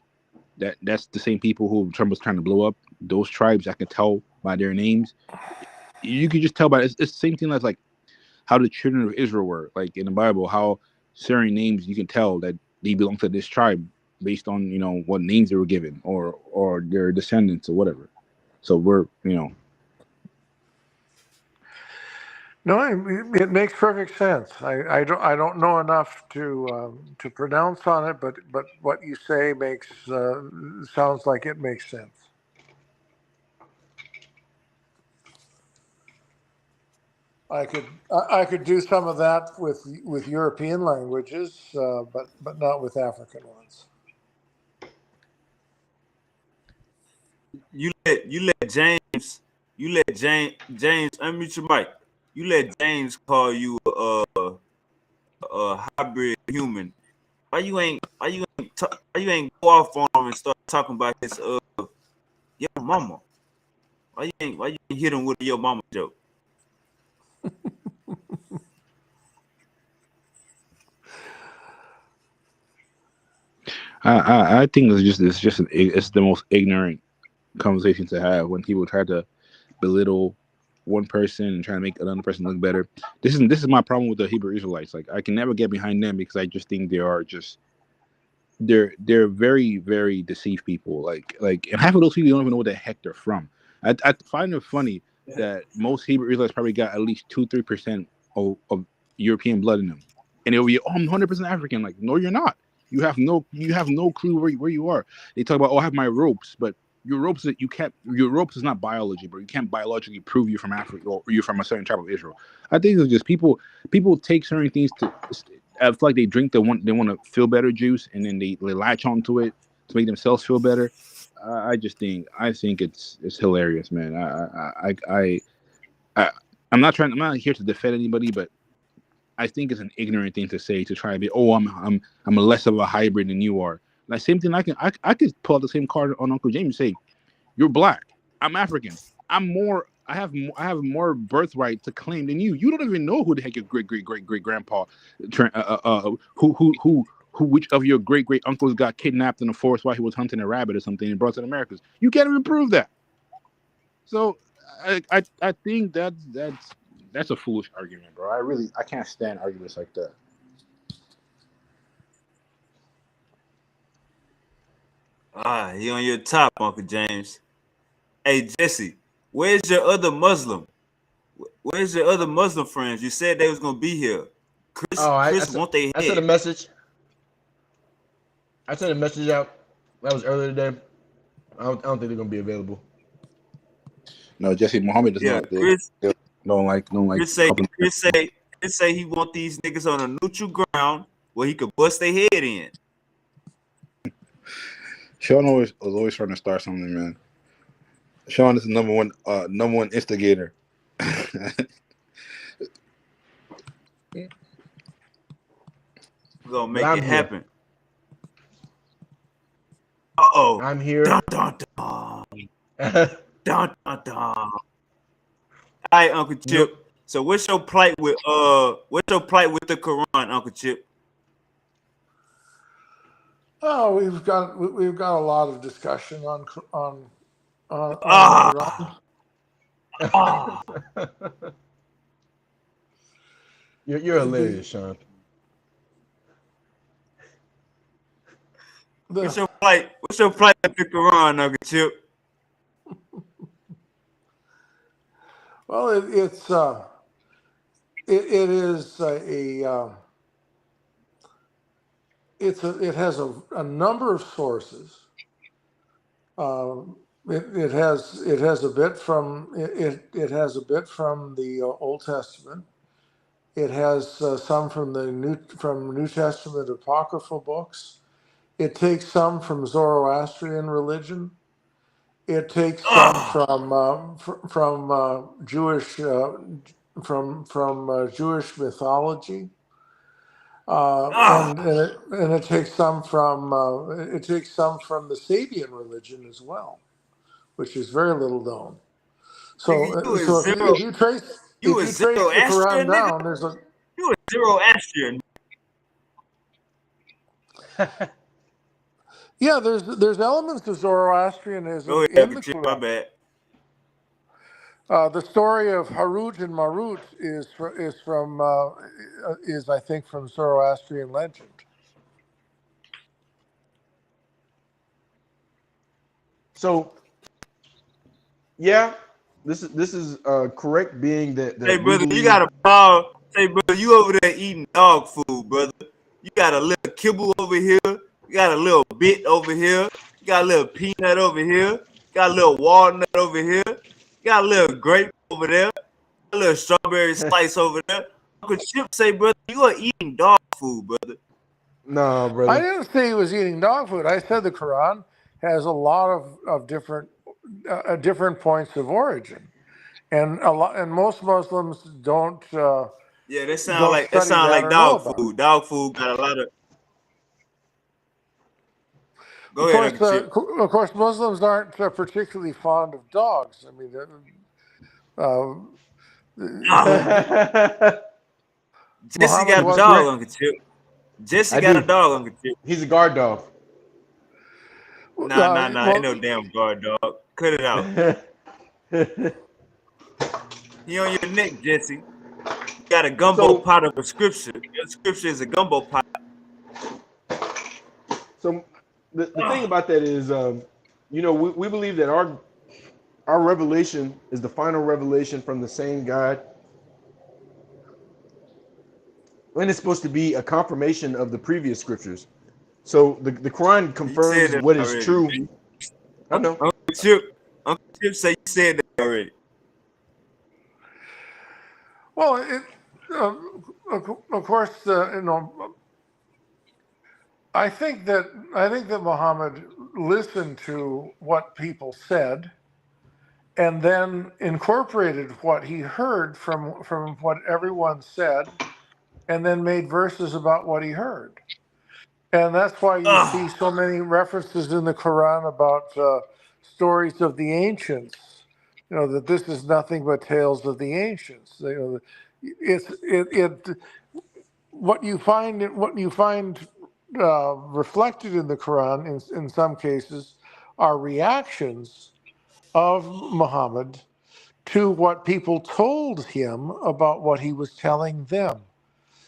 that's the same people who Trump was trying to blow up. Those tribes I can tell by their names. You can just tell by it's the same thing as like how the children of Israel were, like in the Bible, how certain names you can tell that they belong to this tribe based on what names they were given or their descendants or whatever. So we're No, it makes perfect sense. I don't know enough to pronounce on it, but what you say sounds like it makes sense. I could do some of that with European languages, but not with African ones. You let James unmute your mic. You let James call you a hybrid human. Why you ain't go off on him and start talking about his your mama? Why you ain't hit him with your mama joke? I think it's the most ignorant conversation to have when people try to belittle one person and try to make another person look better. This is my problem with the Hebrew Israelites. Like I can never get behind them because I just think they're very, very deceived people. Like and half of those people don't even know what the heck they're from. I find it funny that most Hebrew Israelites probably got at least 2-3% of European blood in them, and it'll be I'm 100% African. Like no, you're not. You have no clue where you are. They talk about I have my ropes, but your ropes is not biology, bro. You can't biologically prove you're from Africa or you're from a certain tribe of Israel. I think it's just people take certain things to. I feel like they drink they want to feel better juice, and then they latch onto it to make themselves feel better. I think it's hilarious, man. I'm not here to defend anybody, but I think it's an ignorant thing to say to try to be I'm less of a hybrid than you are. Like same thing I could pull out the same card on Uncle James and say you're black. I'm African. I have more birthright to claim than you. You don't even know who the heck your great grandpa, who which of your great uncles got kidnapped in the forest while he was hunting a rabbit or something and brought to the Americas. You can't even prove that. So I think that's a foolish argument, bro. I can't stand arguments like that. He on your top, Uncle James. Hey, Jesse, where's your other Muslim? Where's your other Muslim friends? You said they was gonna be here. Oh, Chris want their I sent a head. message. I sent a message out. That was earlier today. I don't think they're gonna be available. No, Jesse Muhammad does Yeah, not. Chris Don't like Chris say couple. Chris say Chris say he want these niggas on a neutral ground where he could bust their head in. Sean was always trying to start something, man. Sean is the number one instigator. We're gonna But make I'm it here. happen. Uh-oh. I'm here. Dun, dun, dun. Dun, dun, dun. All right, Uncle Chip. So what's your plight with the Quran, Uncle Chip? Oh, we've got a lot of discussion on the Ah, Quran. ah. You're hilarious, Sean. What's your plight with the Quran, Uncle Chip? Well, it is it has a number of sources. It has a bit from the Old Testament. It has some from New Testament apocryphal books. It takes some from Zoroastrian religion. It takes some from Jewish Jewish mythology. And it takes some from the Sabian religion as well, which is very little known. So if you trace the Quran down, there's a You a Zoroastrian. yeah, there's elements of Zoroastrianism in the Quran. My bad. The story of Harut and Marut is I think from Zoroastrian legend. So, yeah, this is correct. Being that Hey, we brother, believe. you got a ball. Hey, brother, you over there eating dog food, brother. You got a little kibble over here. You got a little bit over here. You got a little peanut over here. You got a little walnut over here. You got a little grape over there. A little strawberry slice over there. Uncle Chip say, brother, you are eating dog food, brother. No, brother. I didn't say he was eating dog food. I said the Quran has a lot of different points of origin, and most Muslims don't. Yeah, that sound like dog food. Dog food got a lot of. Go ahead, Uncle Chip. Of course, Muslims aren't particularly fond of dogs. I mean, Jesse got a dog, Uncle Chip. Jesse got a dog, Uncle Chip. He's a guard dog. Nah. Ain't no damn guard dog. Cut it out. He on your neck, Jesse. You got a gumbo pot of a scripture. Your scripture is a gumbo pot. So the thing about that is, we believe that our revelation is the final revelation from the same God. And it's supposed to be a confirmation of the previous scriptures. So the Quran confirms what is true. I know. Uncle Chip say you said that already. Well, of course, I think that Muhammad listened to what people said, and then incorporated what he heard from what everyone said, and then made verses about what he heard. And that's why you see so many references in the Quran about stories of the ancients. That this is nothing but tales of the ancients. What you find reflected in the Quran in some cases are reactions of Muhammad to what people told him about what he was telling them.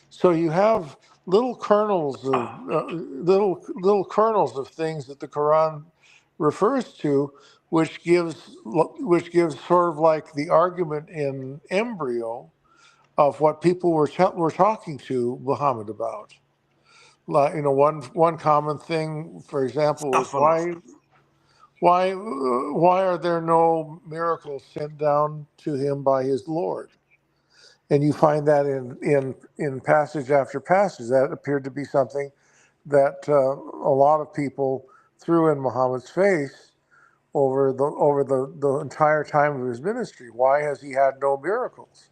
So you have little kernels of things that the Quran refers to, which gives sort of like the argument in embryo of what people were talking to Muhammad about. Like, one common thing, for example, was why are there no miracles sent down to him by his Lord? And you find that in passage after passage. That appeared to be something that a lot of people threw in Muhammad's face over the entire time of his ministry. Why has he had no miracles?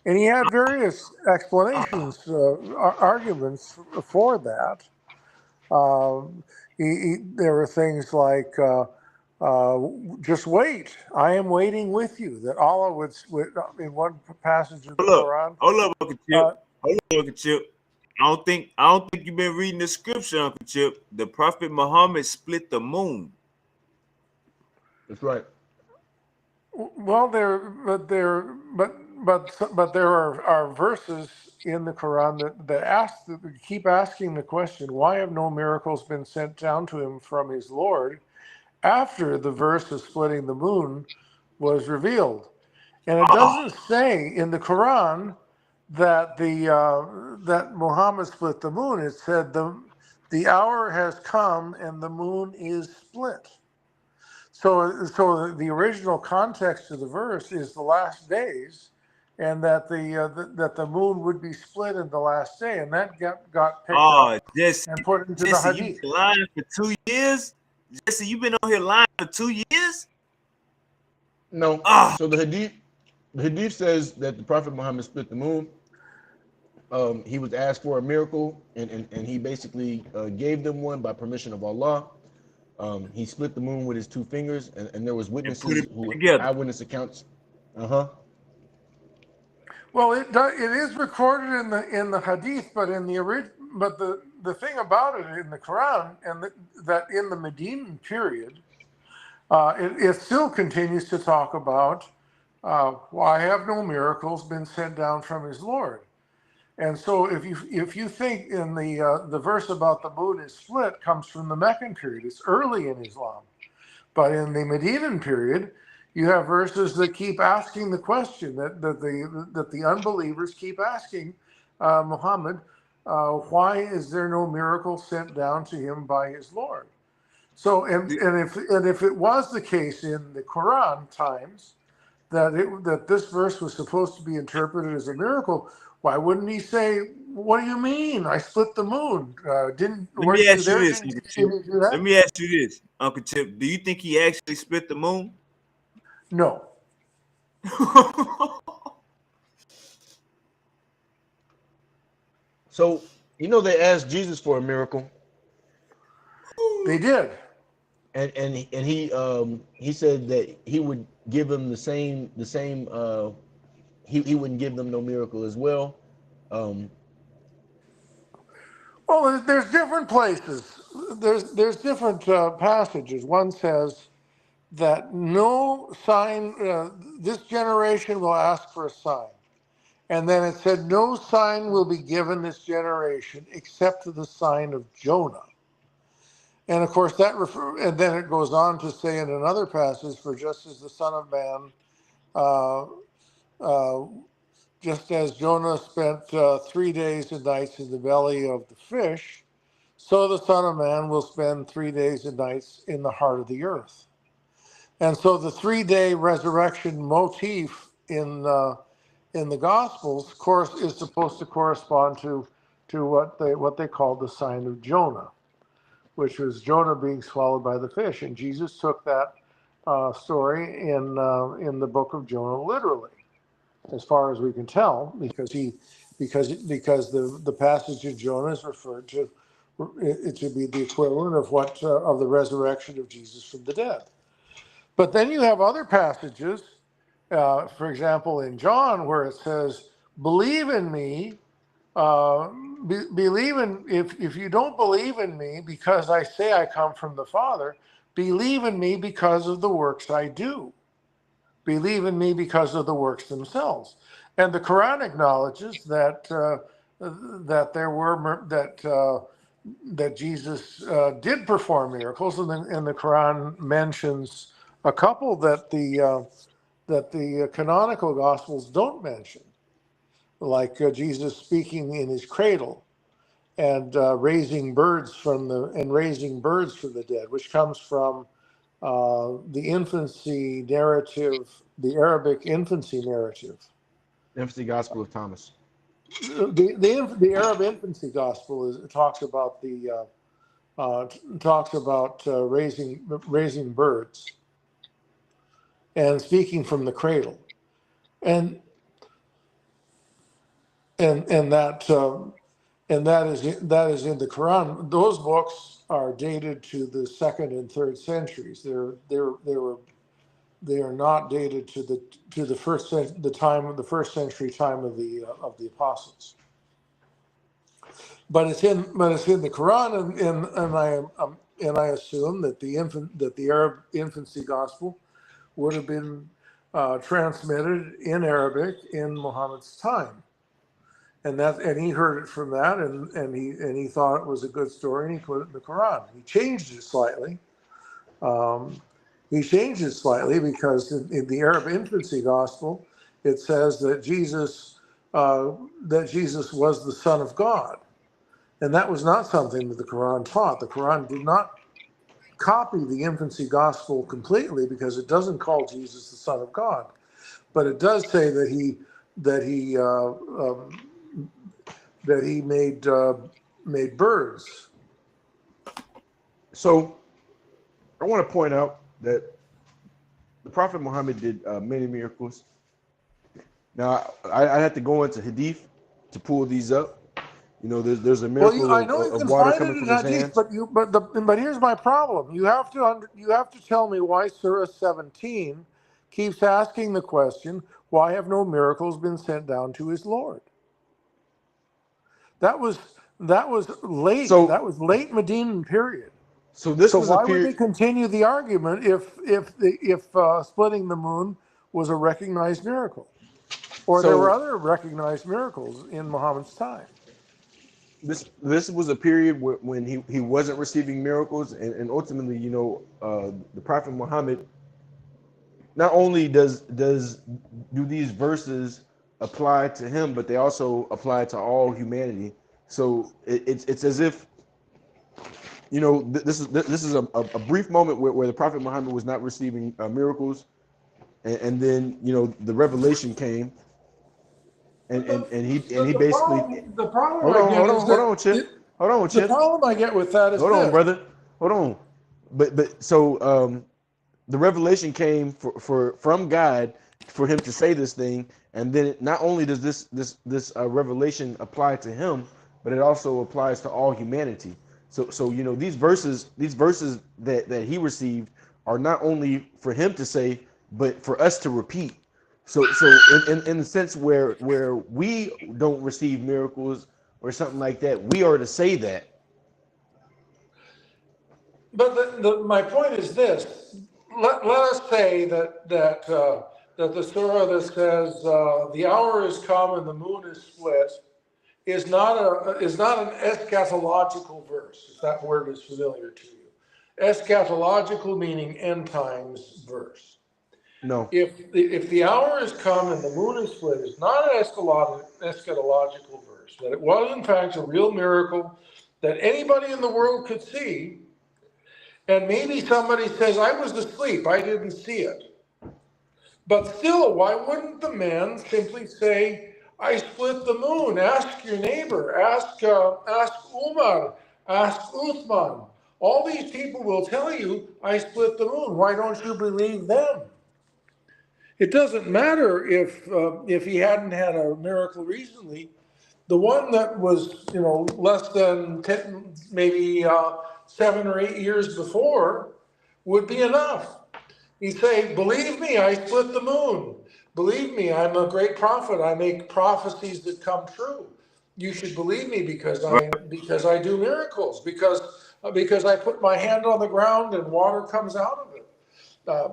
And he had various explanations, arguments for that. There were things like, just wait, I am waiting with you. That Allah would in one passage of the Quran. Hold up, Uncle Chip. Hold up, Uncle Chip. I don't think you've been reading the scripture, Uncle Chip. The Prophet Muhammad split the moon. That's right. Well, but there are verses in the Quran that keep asking the question, why have no miracles been sent down to him from his Lord after the verse of splitting the moon was revealed? And it doesn't say in the Quran that that Muhammad split the moon. It said the hour has come and the moon is split. So the original context of the verse is the last days, and that the moon would be split in the last day, and that got picked up and put into the hadith. You've been lying for 2 years. Jesse, you've been on here lying for 2 years. No. So the hadith says that the Prophet Muhammad split the moon. He was asked for a miracle, and he basically gave them one by permission of Allah. He split the moon with his 2 fingers, and there was witnesses eyewitness accounts. Well, it is recorded in the hadith, but the thing about it in the Quran, and that in the Medinan period, it still continues to talk about why have no miracles been sent down from his Lord. And so if you think in the verse about the moon is split comes from the Meccan period, it's early in Islam. But in the Medinan period, you have verses that keep asking the question that the unbelievers keep asking Muhammad, why is there no miracle sent down to him by his Lord? So and if it was the case in the Quran times that this verse was supposed to be interpreted as a miracle, why wouldn't he say, what do you mean? I split the moon. Let me ask you this, Uncle Chip. Let me ask you this, Uncle Chip. Do you think he actually split the moon? No. So, they asked Jesus for a miracle. They did. And he said that he would give them the same he wouldn't give them no miracle as well. Well, there's different places. There's different passages. One says that no sign, this generation will ask for a sign. And then it said, no sign will be given this generation except the sign of Jonah. And of course, and then it goes on to say in another passage, for just as the Son of Man, just as Jonah spent 3 days and nights in the belly of the fish, so the Son of Man will spend 3 days and nights in the heart of the earth. And so the 3-day resurrection motif in the Gospels, of course, is supposed to correspond to what they call the sign of Jonah, which was Jonah being swallowed by the fish. And Jesus took that story in the book of Jonah literally, as far as we can tell, because the passage of Jonah is referred to it to be the equivalent of the resurrection of Jesus from the dead. But then you have other passages, for example, in John, where it says, "Believe in me." If you don't believe in me because I say I come from the Father, believe in me because of the works I do. Believe in me because of the works themselves. And the Quran acknowledges that Jesus did perform miracles, and the Quran mentions a couple that the canonical Gospels don't mention, like Jesus speaking in his cradle and raising birds from the dead, which comes from the infancy narrative, the Arabic infancy narrative. Infancy Gospel of Thomas. The Arab infancy gospel talks about raising birds and speaking from the cradle, and that is in the Quran. Those books are dated to the 2nd and 3rd centuries. They are not dated to the first century time of the apostles. But it's in the Quran, and I assume that the Arab infancy gospel would have been transmitted in Arabic in Muhammad's time, and he heard it from that, and he thought it was a good story, and he put it in the Quran. He changed it slightly. Because in the Arab infancy gospel, it says that Jesus was the Son of God. And that was not something that the Quran taught. The Quran did not copy the infancy gospel completely, because it doesn't call Jesus the Son of God, but it does say that he made birds. So I want to point out that the Prophet Muhammad did many miracles. Now I had to go into Hadith to pull these up. You know, there's a miracle I know you of can water find it coming in from his Hadith, hands. but here's my problem. You have to tell me why Surah 17 keeps asking the question, why have no miracles been sent down to his Lord? That was late. So That was late Medinan period. So this So was a why would they period. continue the argument if splitting the moon was a recognized miracle, or there were So other recognized miracles in Muhammad's time? this was a period when he wasn't receiving miracles, and ultimately, you know, the Prophet Muhammad, not only do these verses apply to him, but they also apply to all humanity. So it's as if, you know, this is a brief moment where the Prophet Muhammad was not receiving miracles, and then, you know, the revelation came, and he basically, The problem hold I on, get is that hold on, the Chip, problem I get with that is hold on, this. brother, hold on. But so the revelation came from God for him to say this thing, and then not only does this revelation apply to him, but it also applies to all humanity. So you know, these verses that he received are not only for him to say, but for us to repeat. So in the sense where we don't receive miracles or something like that, we are to say that. But my point is this: let us say that the surah that says the hour is come and the moon is split is not an eschatological verse, if that word is familiar to you. Eschatological meaning end times verse. No. If the hour is come and the moon is split is not an eschatological verse, but it was in fact a real miracle that anybody in the world could see. And maybe somebody says, I was asleep, I didn't see it. But still, why wouldn't the man simply say, I split the moon? Ask your neighbor, ask Umar, ask Uthman. All these people will tell you, I split the moon. Why don't you believe them? It doesn't matter if he hadn't had a miracle recently. The one that was, you know, less than 10, maybe 7 or 8 years before would be enough. He'd say, believe me, I split the moon. Believe me, I'm a great prophet. I make prophecies that come true. You should believe me because I do miracles, because I put my hand on the ground and water comes out of it.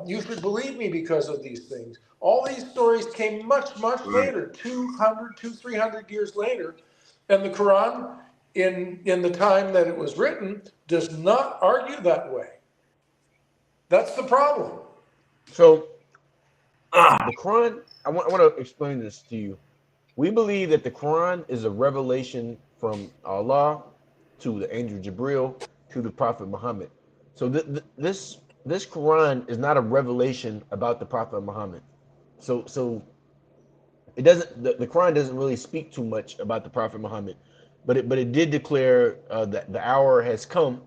You should believe me because of these things. All these stories came much, much later, 300 years later. And the Quran in the time that it was written does not argue that way. That's the problem. So the Quran, I want to explain this to you. We believe that the Quran is a revelation from Allah to the angel Jibril to the Prophet Muhammad. So this Quran is not a revelation about the Prophet Muhammad. So it doesn't the Quran doesn't really speak too much about the Prophet Muhammad, but it did declare that the hour has come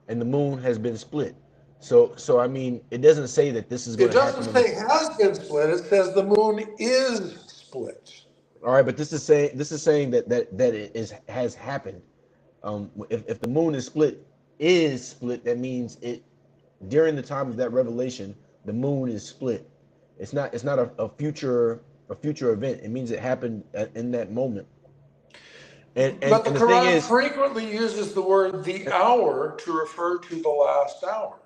and the moon has been split. So I mean, it doesn't say that this is going It to happen doesn't in the. say has been split. It says the moon is split. All right, but this is saying that it is has happened. If the moon is split, that means it during the time of that revelation, the moon is split. It's not a future event. It means it happened in that moment. But the And the thing Quran is, frequently uses the word the hour to refer to the last hour.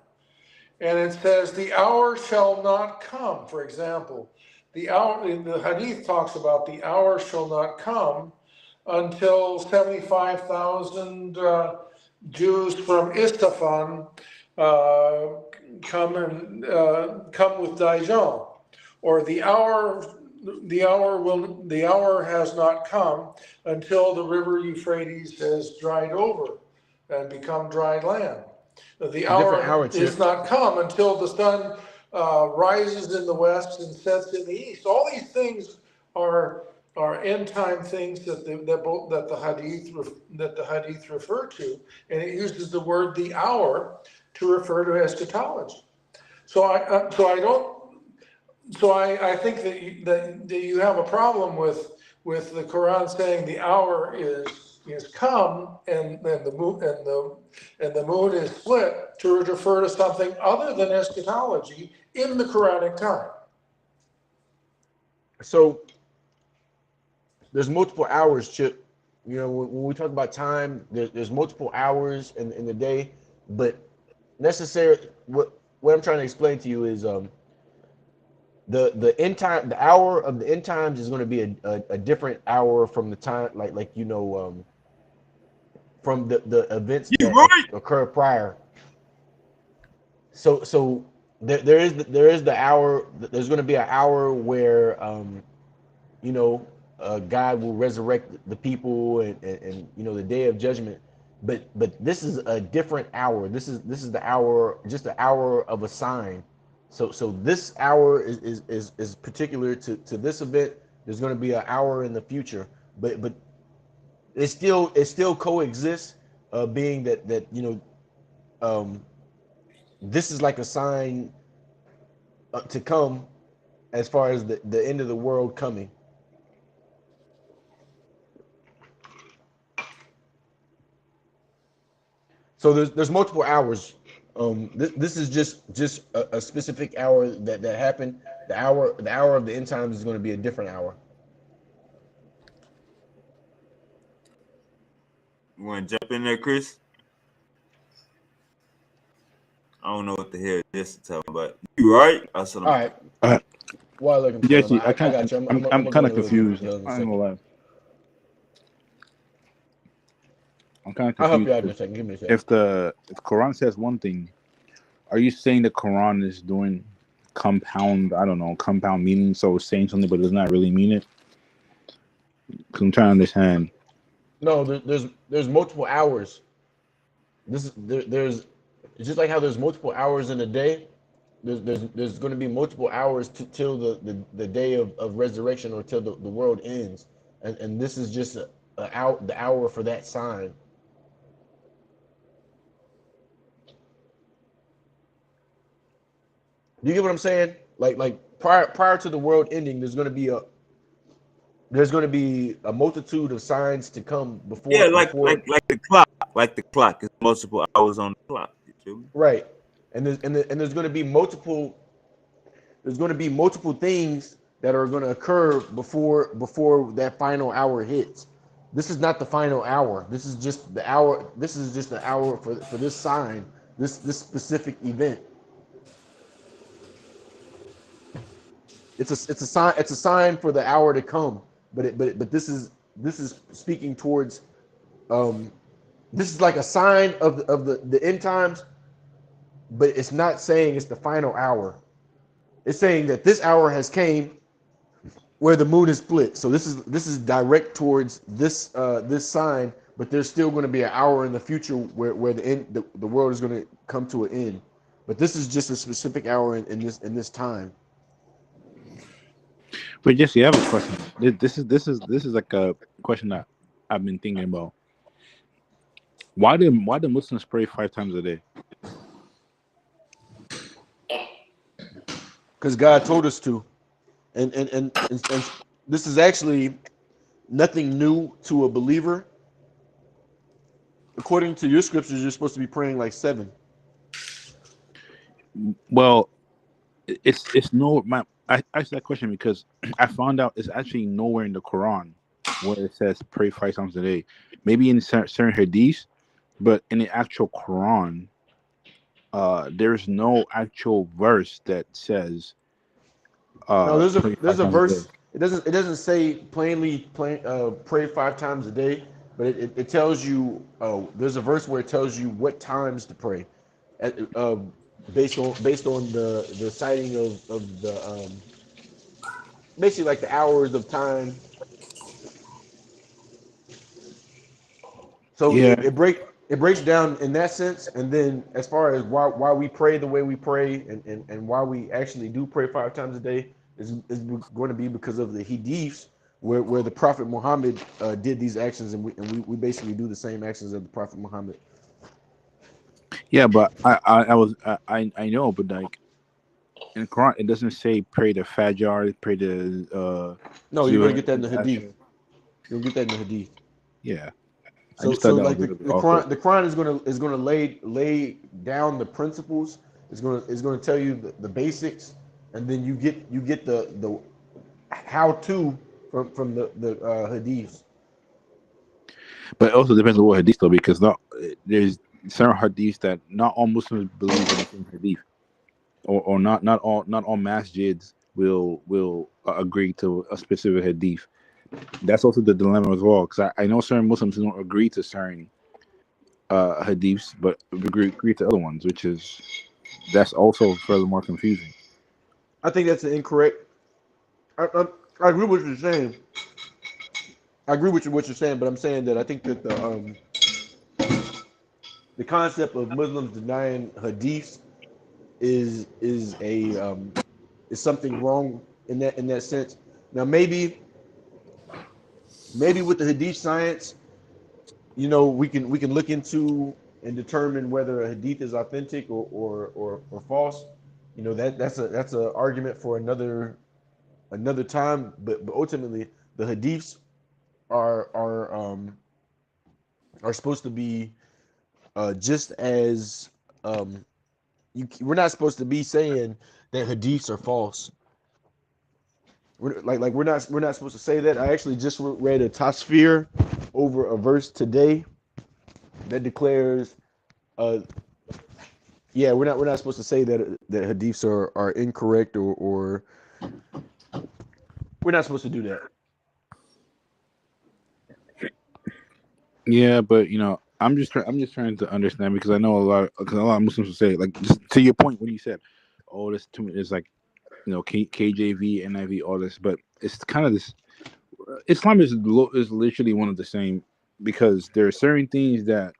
And it says, the hour shall not come. For example, the hour in the Hadith talks about the hour shall not come until 75,000 Jews from Isfahan come with Dijon, or the hour has not come until the river Euphrates has dried over and become dried land. The different hour hour, is Chip. not come until the sun rises in the west and sets in the east. All these things are end time things that the hadith refer to, and it uses the word the hour to refer to eschatology. So I think that you have a problem with the Quran saying the hour is come and the moon is split to refer to something other than eschatology in the Quranic time. So there's multiple hours, Chip. You know, when we talk about time, there's multiple hours in the day, but necessary. What I'm trying to explain to you is the end time, the hour of the end times is going to be a different hour from the time, from the events You that right. occur prior. So there is the hour. There's going to be an hour where you know, God will resurrect the people and the day of judgment. But this is a different hour. This is the hour, just the hour of a sign. So this hour is particular to this event. There's going to be an hour in the future, but it still coexists, being that this is like a sign to come as far as the end of the world coming. So there's multiple hours. This is just a specific hour that happened. The hour of the end times is going to be a different hour. You want to jump in there, Chris? I don't know what the hell this is talking about. You right? I said All I'm. right. Uh, While I looking for him, Jesse, I got you. I'm I'm gonna go kind of into look at confused. Dylan in a I ain't gonna second. lie. I'm kind of I'll help confused. you out in a second. Give me a second. If the Quran says one thing, are you saying the Quran is doing compound? I don't know, compound meaning. So it's saying something, but does not really mean it. Because I'm trying to understand. No, there's multiple hours. There's it's just like how there's multiple hours in a day. There's going to be multiple hours till the day of resurrection, or till the world ends, and this is just the hour for that sign. Do you get what I'm saying? Like prior to the world ending, there's going to be a multitude of signs to come Yeah, before like before the clock. Like the clock is multiple hours on the clock. You feel me? right, and there's going to be multiple things that are going to occur before that final hour hits. This is not the final hour. This is just the hour. This is just the hour for this sign, this specific event. It's a sign. It's a sign for the hour to come. But this is speaking towards This is like a sign of the end times, but it's not saying it's the final hour. It's saying that this hour has came where the moon is split. So this is direct towards this sign, but there's still going to be an hour in the future where the world is going to come to an end. But this is just a specific hour in this time. But Jesse, I have a question. This is like a question that I've been thinking about. Why do Muslims pray 5 times a day? Because God told us to, and this is actually nothing new to a believer. According to your scriptures, you're supposed to be praying like 7. Well, it's no my I asked that question because I found out it's actually nowhere in the Quran where it says pray 5 times a day. Maybe in certain hadiths, but in the actual Quran, there's no actual verse that says No, pray there's five a times a day. verse. It doesn't say pray 5 times a day, but it tells you. There's a verse where it tells you what times to pray, at, based on the citing of the basically like the hours of time. So Yeah, it breaks down in that sense, and then as far as why we pray the way we pray, and why we actually do pray 5 times a day is going to be because of the hadiths where the Prophet Muhammad did these actions, and we basically do the same actions of the Prophet Muhammad. yeah, but I know, but like in the Quran, it doesn't say pray the Fajr, pray the No, you're going to Zuhr, get that in and the the hadith. Asr. You'll get that in the hadith. Yeah, I So just thought so that was like a the, little bit the awkward. Quran is gonna lay down the principles. It's gonna tell you the basics, and then you get the how to from the hadiths. But it also depends on what hadith though, because not there's certain hadiths that not all Muslims believe in the same hadith, or not all masjids will agree to a specific hadith. That's also the dilemma as well, because I know certain Muslims who don't agree to certain hadiths, but agree to other ones, which is that's also furthermore confusing. I think that's incorrect. I agree with what you're saying. I agree with what you're saying, but I'm saying that I think that the concept of Muslims denying hadiths is something wrong in that sense. Now maybe with the hadith science, we can look into and determine whether a hadith is authentic or false. That's a argument for another time. But ultimately, the hadiths are are um are supposed to be just as we're not supposed to be saying that hadiths are false. We're not supposed to say that. I actually just read a tasfir over a verse today that declares yeah, we're not supposed to say that hadiths are incorrect, or we're not supposed to do that. Yeah, but I'm just trying to understand because I know because a lot of Muslims will say like just to your point when you said, "Oh, this too is like KJV, NIV, all this," but it's kind of this. Islam is literally one of the same because there are certain things that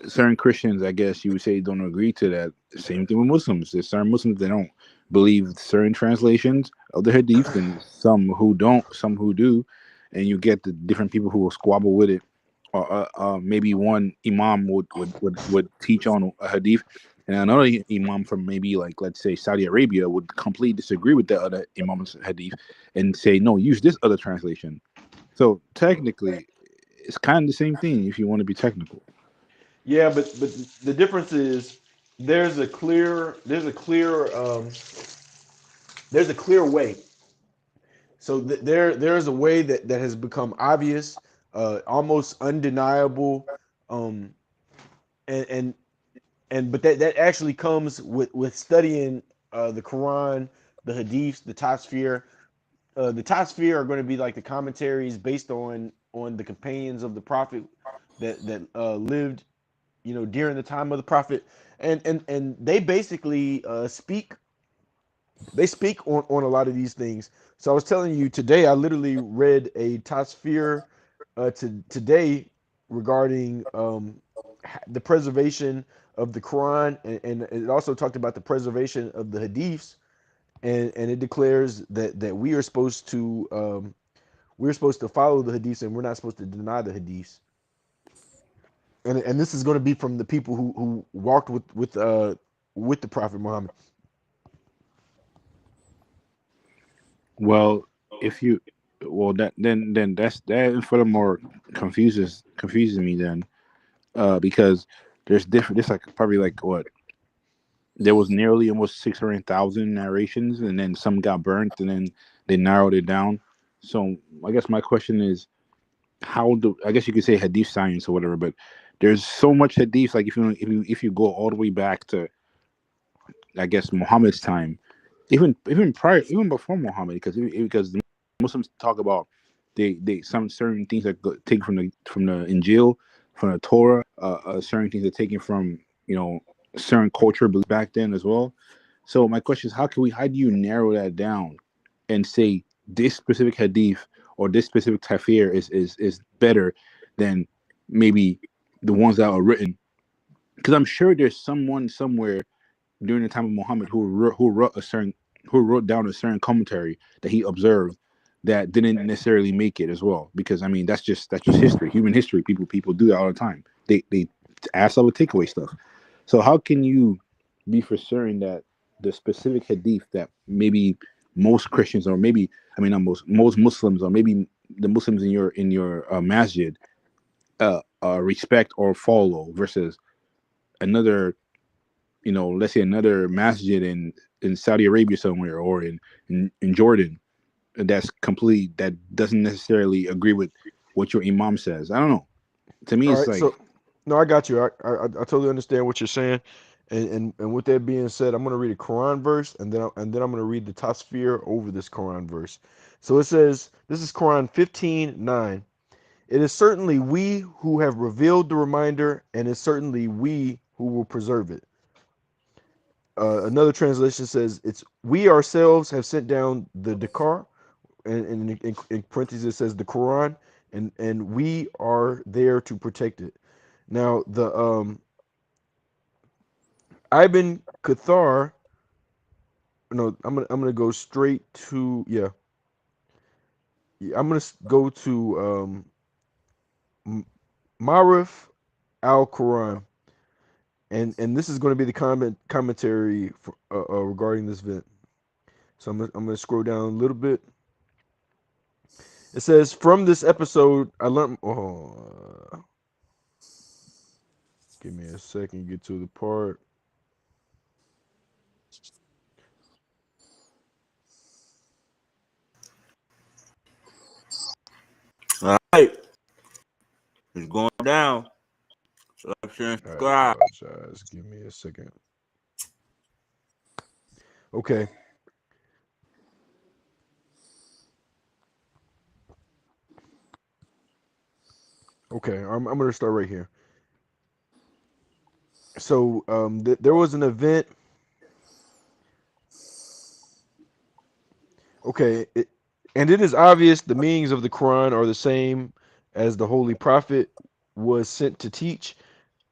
certain Christians, I guess you would say, don't agree to that. Same thing with Muslims. There's certain Muslims that don't believe certain translations of the Hadith, and some who don't, some who do, and you get the different people who will squabble with it. Or maybe one imam would teach on a Hadith, and another imam from maybe like let's say Saudi Arabia would completely disagree with the other imam's Hadith and say no, use this other translation. So technically, it's kind of the same thing if you want to be technical. Yeah, but the difference is there's a clear there's a clear there's a clear way. So there's a way that has become obvious, almost undeniable, um, and but that actually comes with studying the Quran, the Hadiths, the Tafsir. The Tafsir are going to be like the commentaries based on the companions of the Prophet, that lived, during the time of the prophet, and they basically speak on a lot of these things. So I was telling you today, I literally read a Tasfir today regarding the preservation of the Quran, and it also talked about the preservation of the Hadiths, and it declares that we're supposed to follow the Hadiths, and we're not supposed to deny the Hadiths. And this is going to be from the people who walked with the Prophet Muhammad. Well, if you, well, then that furthermore confuses me then, because there's different. There's like probably like what, there was nearly almost 600,000 narrations, and then some got burnt, and then they narrowed it down. So I guess my question is, how do, I guess you could say hadith science or whatever, but there's so much hadith. Like if you go all the way back to, I guess, Muhammad's time, even prior, even before Muhammad, because the Muslims talk about they some certain things that taken from the Injil, from the Torah, certain things are taken from, certain culture back then as well. So my question is, how do you narrow that down and say this specific hadith or this specific tafsir is better than maybe the ones that are written? Because I'm sure there's someone somewhere during the time of Muhammad who wrote down a certain commentary that he observed that didn't necessarily make it as well. Because I mean, that's just history, human history. People do that all the time. They ask all the takeaway stuff. So how can you be for certain that the specific hadith that maybe most Christians, or maybe, I mean, not most Muslims, or maybe the Muslims in your masjid respect or follow, versus another, let's say another masjid in Saudi Arabia somewhere, or in Jordan, that doesn't necessarily agree with what your imam says? I don't know. To me, All it's right, like, so no, I got you. I totally understand what you're saying, and with that being said, I'm gonna read a Quran verse, and then I'm gonna read the Tasfir over this Quran verse. So it says, this is Quran 15:9. It is certainly we who have revealed the reminder, and it's certainly we who will preserve it. Another translation says, it's we ourselves have sent down the Dakar, and in parentheses it says the Quran, and we are there to protect it. Now the Ibn Kathar, no, I'm gonna go straight to, yeah, I'm gonna go to Marif al Quran, and this is going to be the commentary for, regarding this event. So I'm gonna scroll down a little bit. It says, from this episode, I learned. Oh, give me a second. Get to the part. All right, it's going down. So like, share, and I subscribe. apologize. Give me a second. Okay. Okay. I'm gonna start right here. So there was an event. Okay. And it is obvious the meanings of the Quran are the same as the Holy Prophet was sent to teach,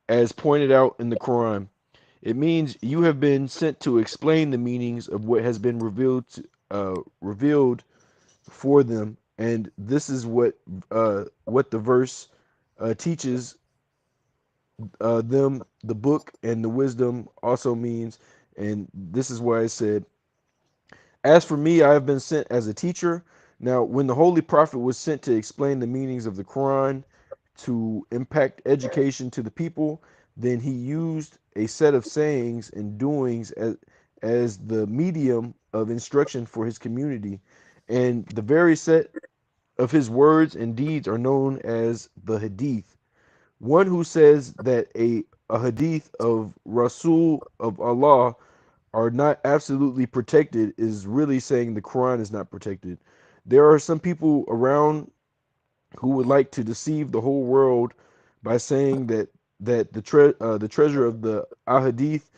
as pointed out in the Quran. It means you have been sent to explain the meanings of what has been revealed for them, and this is what the verse teaches them. The book and the wisdom also means, and this is why I said, as for me, I have been sent as a teacher. Now, when the Holy Prophet was sent to explain the meanings of the Quran to impact education to the people, then he used a set of sayings and doings as the medium of instruction for his community. And the very set of his words and deeds are known as the Hadith. One who says that a Hadith of Rasul of Allah are not absolutely protected is really saying the Quran is not protected. There are some people around who would like to deceive the whole world by saying that the treasure of the ahadith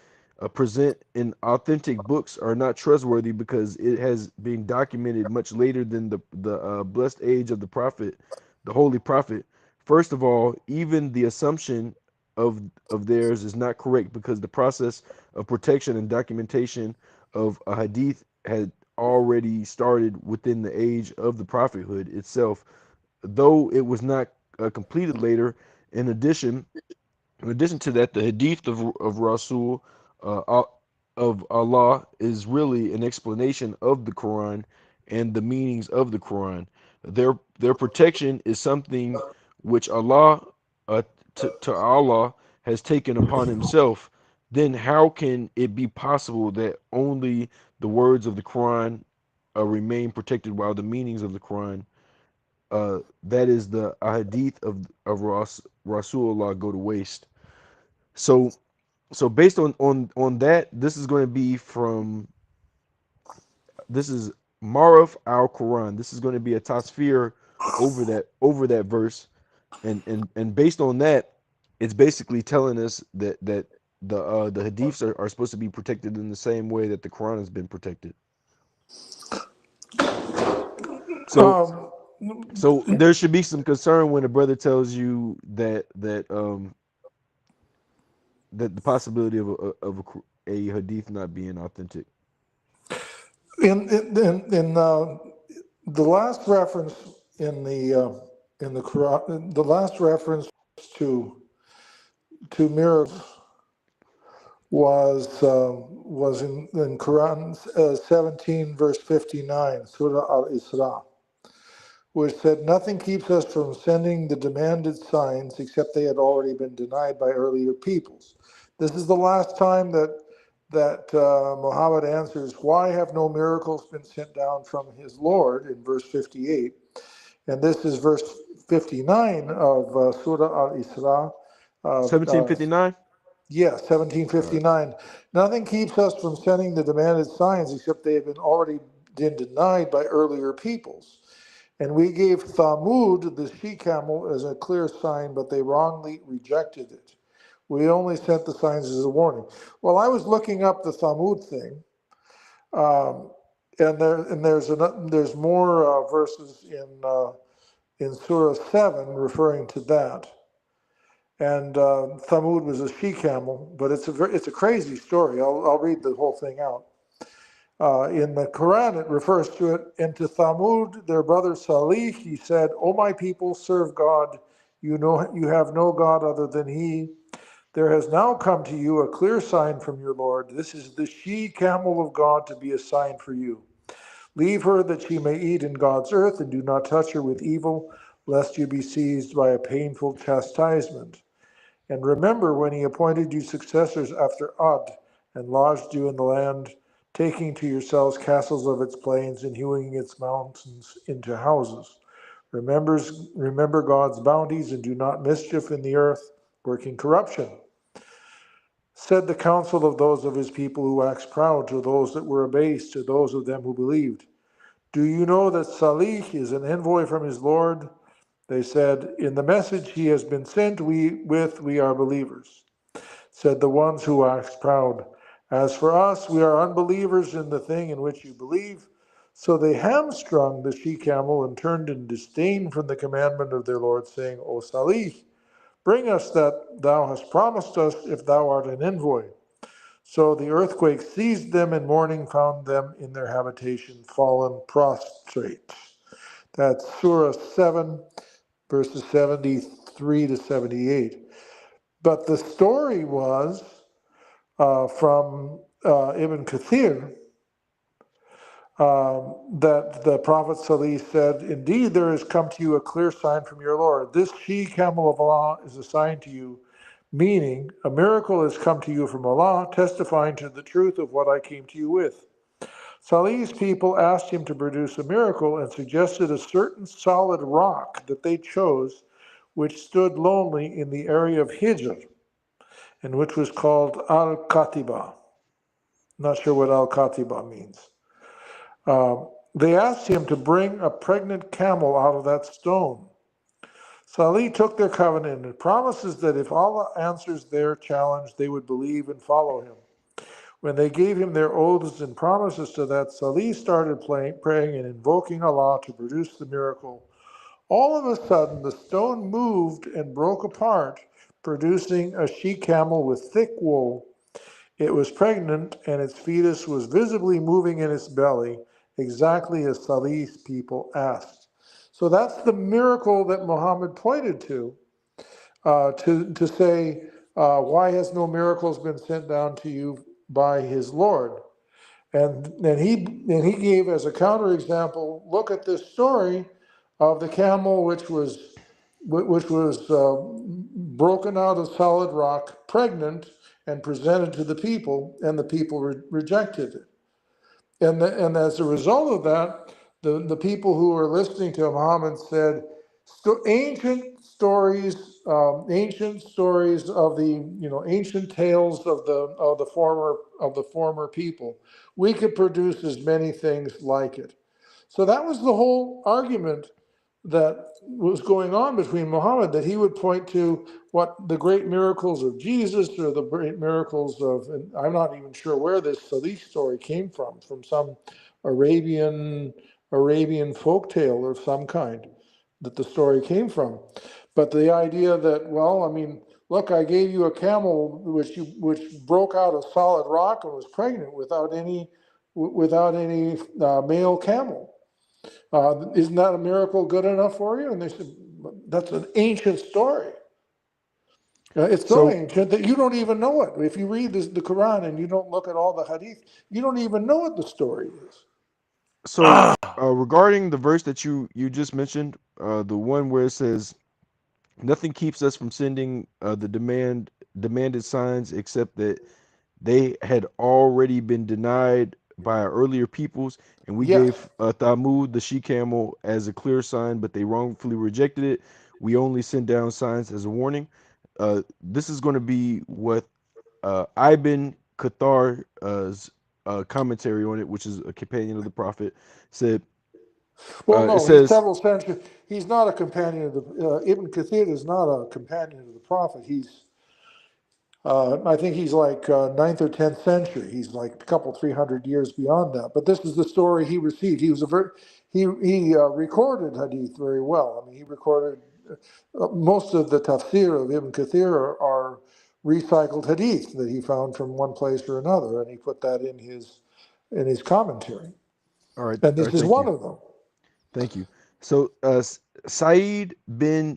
present in authentic books are not trustworthy because it has been documented much later than the blessed age of the prophet, the holy prophet. First of all, even the assumption of theirs is not correct because the process of protection and documentation of a hadith had already started within the age of the prophethood itself, though it was not completed later. In addition, in addition to that, the hadith of Rasul of Allah is really an explanation of the Quran and the meanings of the Quran. Their protection is something which Allah to Allah has taken upon himself. Then how can it be possible that only the words of the Quran remain protected while the meanings of the Quran, that is the hadith of Rasulullah, go to waste? So based on that, this is going to be from, this is Maruf al Quran. This is going to be a tasfir over that verse, and based on that, it's basically telling us that the hadiths are supposed to be protected in the same way that the Quran has been protected. So Um, so there should be some concern when a brother tells you that the possibility a hadith not being authentic. in the last reference in the Quran, the last reference to miracles was in Quran 17 verse 59, Surah Al-Isra, which said, "Nothing keeps us from sending the demanded signs except they had already been denied by earlier peoples." This is the last time that Muhammad answers, "Why have no miracles been sent down from his Lord?" in verse 58. And this is verse 59 of Surah Al-Isra. 1759. Yes, 1759. Nothing keeps us from sending the demanded signs except they have been already been denied by earlier peoples. And we gave Thamud, the she-camel, as a clear sign, but they wrongly rejected it. We only sent the signs as a warning. Well, I was looking up the Thamud thing, and there's more verses in Surah 7 referring to that. And Thamud was a she-camel, but it's a crazy story. I'll read the whole thing out. In the Quran, it refers to it. And to Thamud, their brother Salih, he said, "O my people, serve God. You know you have no God other than He. There has now come to you a clear sign from your Lord. This is the she-camel of God to be a sign for you. Leave her that she may eat in God's earth, and do not touch her with evil, lest you be seized by a painful chastisement. And remember when he appointed you successors after Ad, and lodged you in the land, taking to yourselves castles of its plains, and hewing its mountains into houses. Remember God's bounties, and do not mischief in the earth, working corruption." Said the council of those of his people who waxed proud to those that were abased, to those of them who believed, "Do you know that Salih is an envoy from his Lord?" They said, "In the message he has been sent, we are believers." Said the ones who waxed proud, "As for us, we are unbelievers in the thing in which you believe." So they hamstrung the she-camel and turned in disdain from the commandment of their Lord, saying, "O Salih, bring us that thou hast promised us, if thou art an envoy." So the earthquake seized them, and morning found them in their habitation, fallen prostrate. That's Surah 7, verses 73 to 78. But the story was from Ibn Kathir, that the Prophet Salih said, "Indeed, there has come to you a clear sign from your Lord. This she-camel of Allah is a sign to you," meaning a miracle has come to you from Allah, testifying to the truth of what I came to you with. Salih's people asked him to produce a miracle and suggested a certain solid rock that they chose, which stood lonely in the area of Hijr, and which was called Al-Katiba. Not sure what Al-Katiba means. They asked him to bring a pregnant camel out of that stone. Salih took their covenant and promises that if Allah answers their challenge, they would believe and follow him. When they gave him their oaths and promises to that, Salih started praying and invoking Allah to produce the miracle. All of a sudden, the stone moved and broke apart, producing a she camel with thick wool. It was pregnant, and its fetus was visibly moving in its belly, exactly as Salih's people asked. So that's the miracle that Muhammad pointed to say, why has no miracles been sent down to you by his Lord? And he gave as a counterexample, look at this story of the camel which was broken out of solid rock, pregnant, and presented to the people, and the people rejected it. And as a result of that, the people who were listening to Muhammad said, ancient stories of the ancient tales of the former people. We could produce as many things like it. So that was the whole argument that was going on between Muhammad, that he would point to what the great miracles of Jesus or the great miracles of, and I'm not even sure where this Salih story came from some Arabian folktale of some kind that the story came from. But the idea that, well, I mean, look, I gave you a camel which broke out of solid rock and was pregnant without any male camel. Isn't that a miracle good enough for you? And they said, that's an ancient story. It's so So ancient that you don't even know it. If you read the Quran and you don't look at all the hadith, you don't even know what the story is. so regarding the verse that you just mentioned, the one where it says nothing keeps us from sending the demanded signs except that they had already been denied by our earlier peoples, and we Yes. gave Thamud the she camel as a clear sign, but they wrongfully rejected it. We only send down signs as a warning. This is going to be what Ibn Kathar's commentary on it, which is a companion of the Prophet, said. Well, It no, he's says, several centuries. He's not a companion of the. Ibn Kathir is not a companion of the Prophet. I think he's like ninth or 10th century. He's like a couple, 300 years beyond that. But this is the story he received. He recorded hadith very well. I mean, he recorded most of the tafsir of Ibn Kathir are recycled hadith that he found from one place or another, and he put that in his commentary. And all this right, is thank one you. of them. Thank you. So, Saeed bin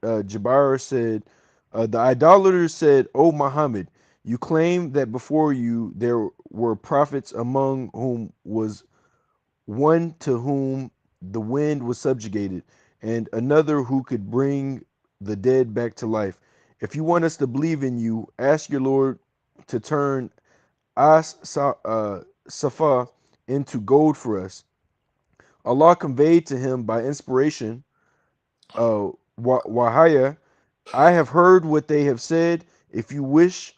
Jabbar said, the idolaters said, O Muhammad, you claim that before you there were prophets among whom was one to whom the wind was subjugated, and another who could bring the dead back to life. If you want us to believe in you, ask your Lord to turn Safa into gold for us. Allah conveyed to him by inspiration, Wahaya, I have heard what they have said. If you wish,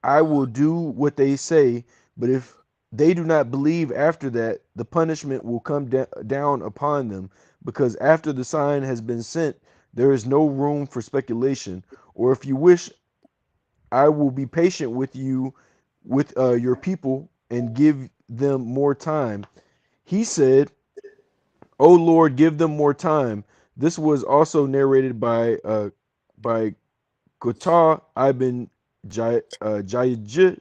I will do what they say. But if they do not believe after that, the punishment will come down upon them. Because after the sign has been sent, there is no room for speculation. Or if you wish, I will be patient with you, with your people, and give them more time. He said, "O Lord, give them more time." This was also narrated by Qatar ibn Jayj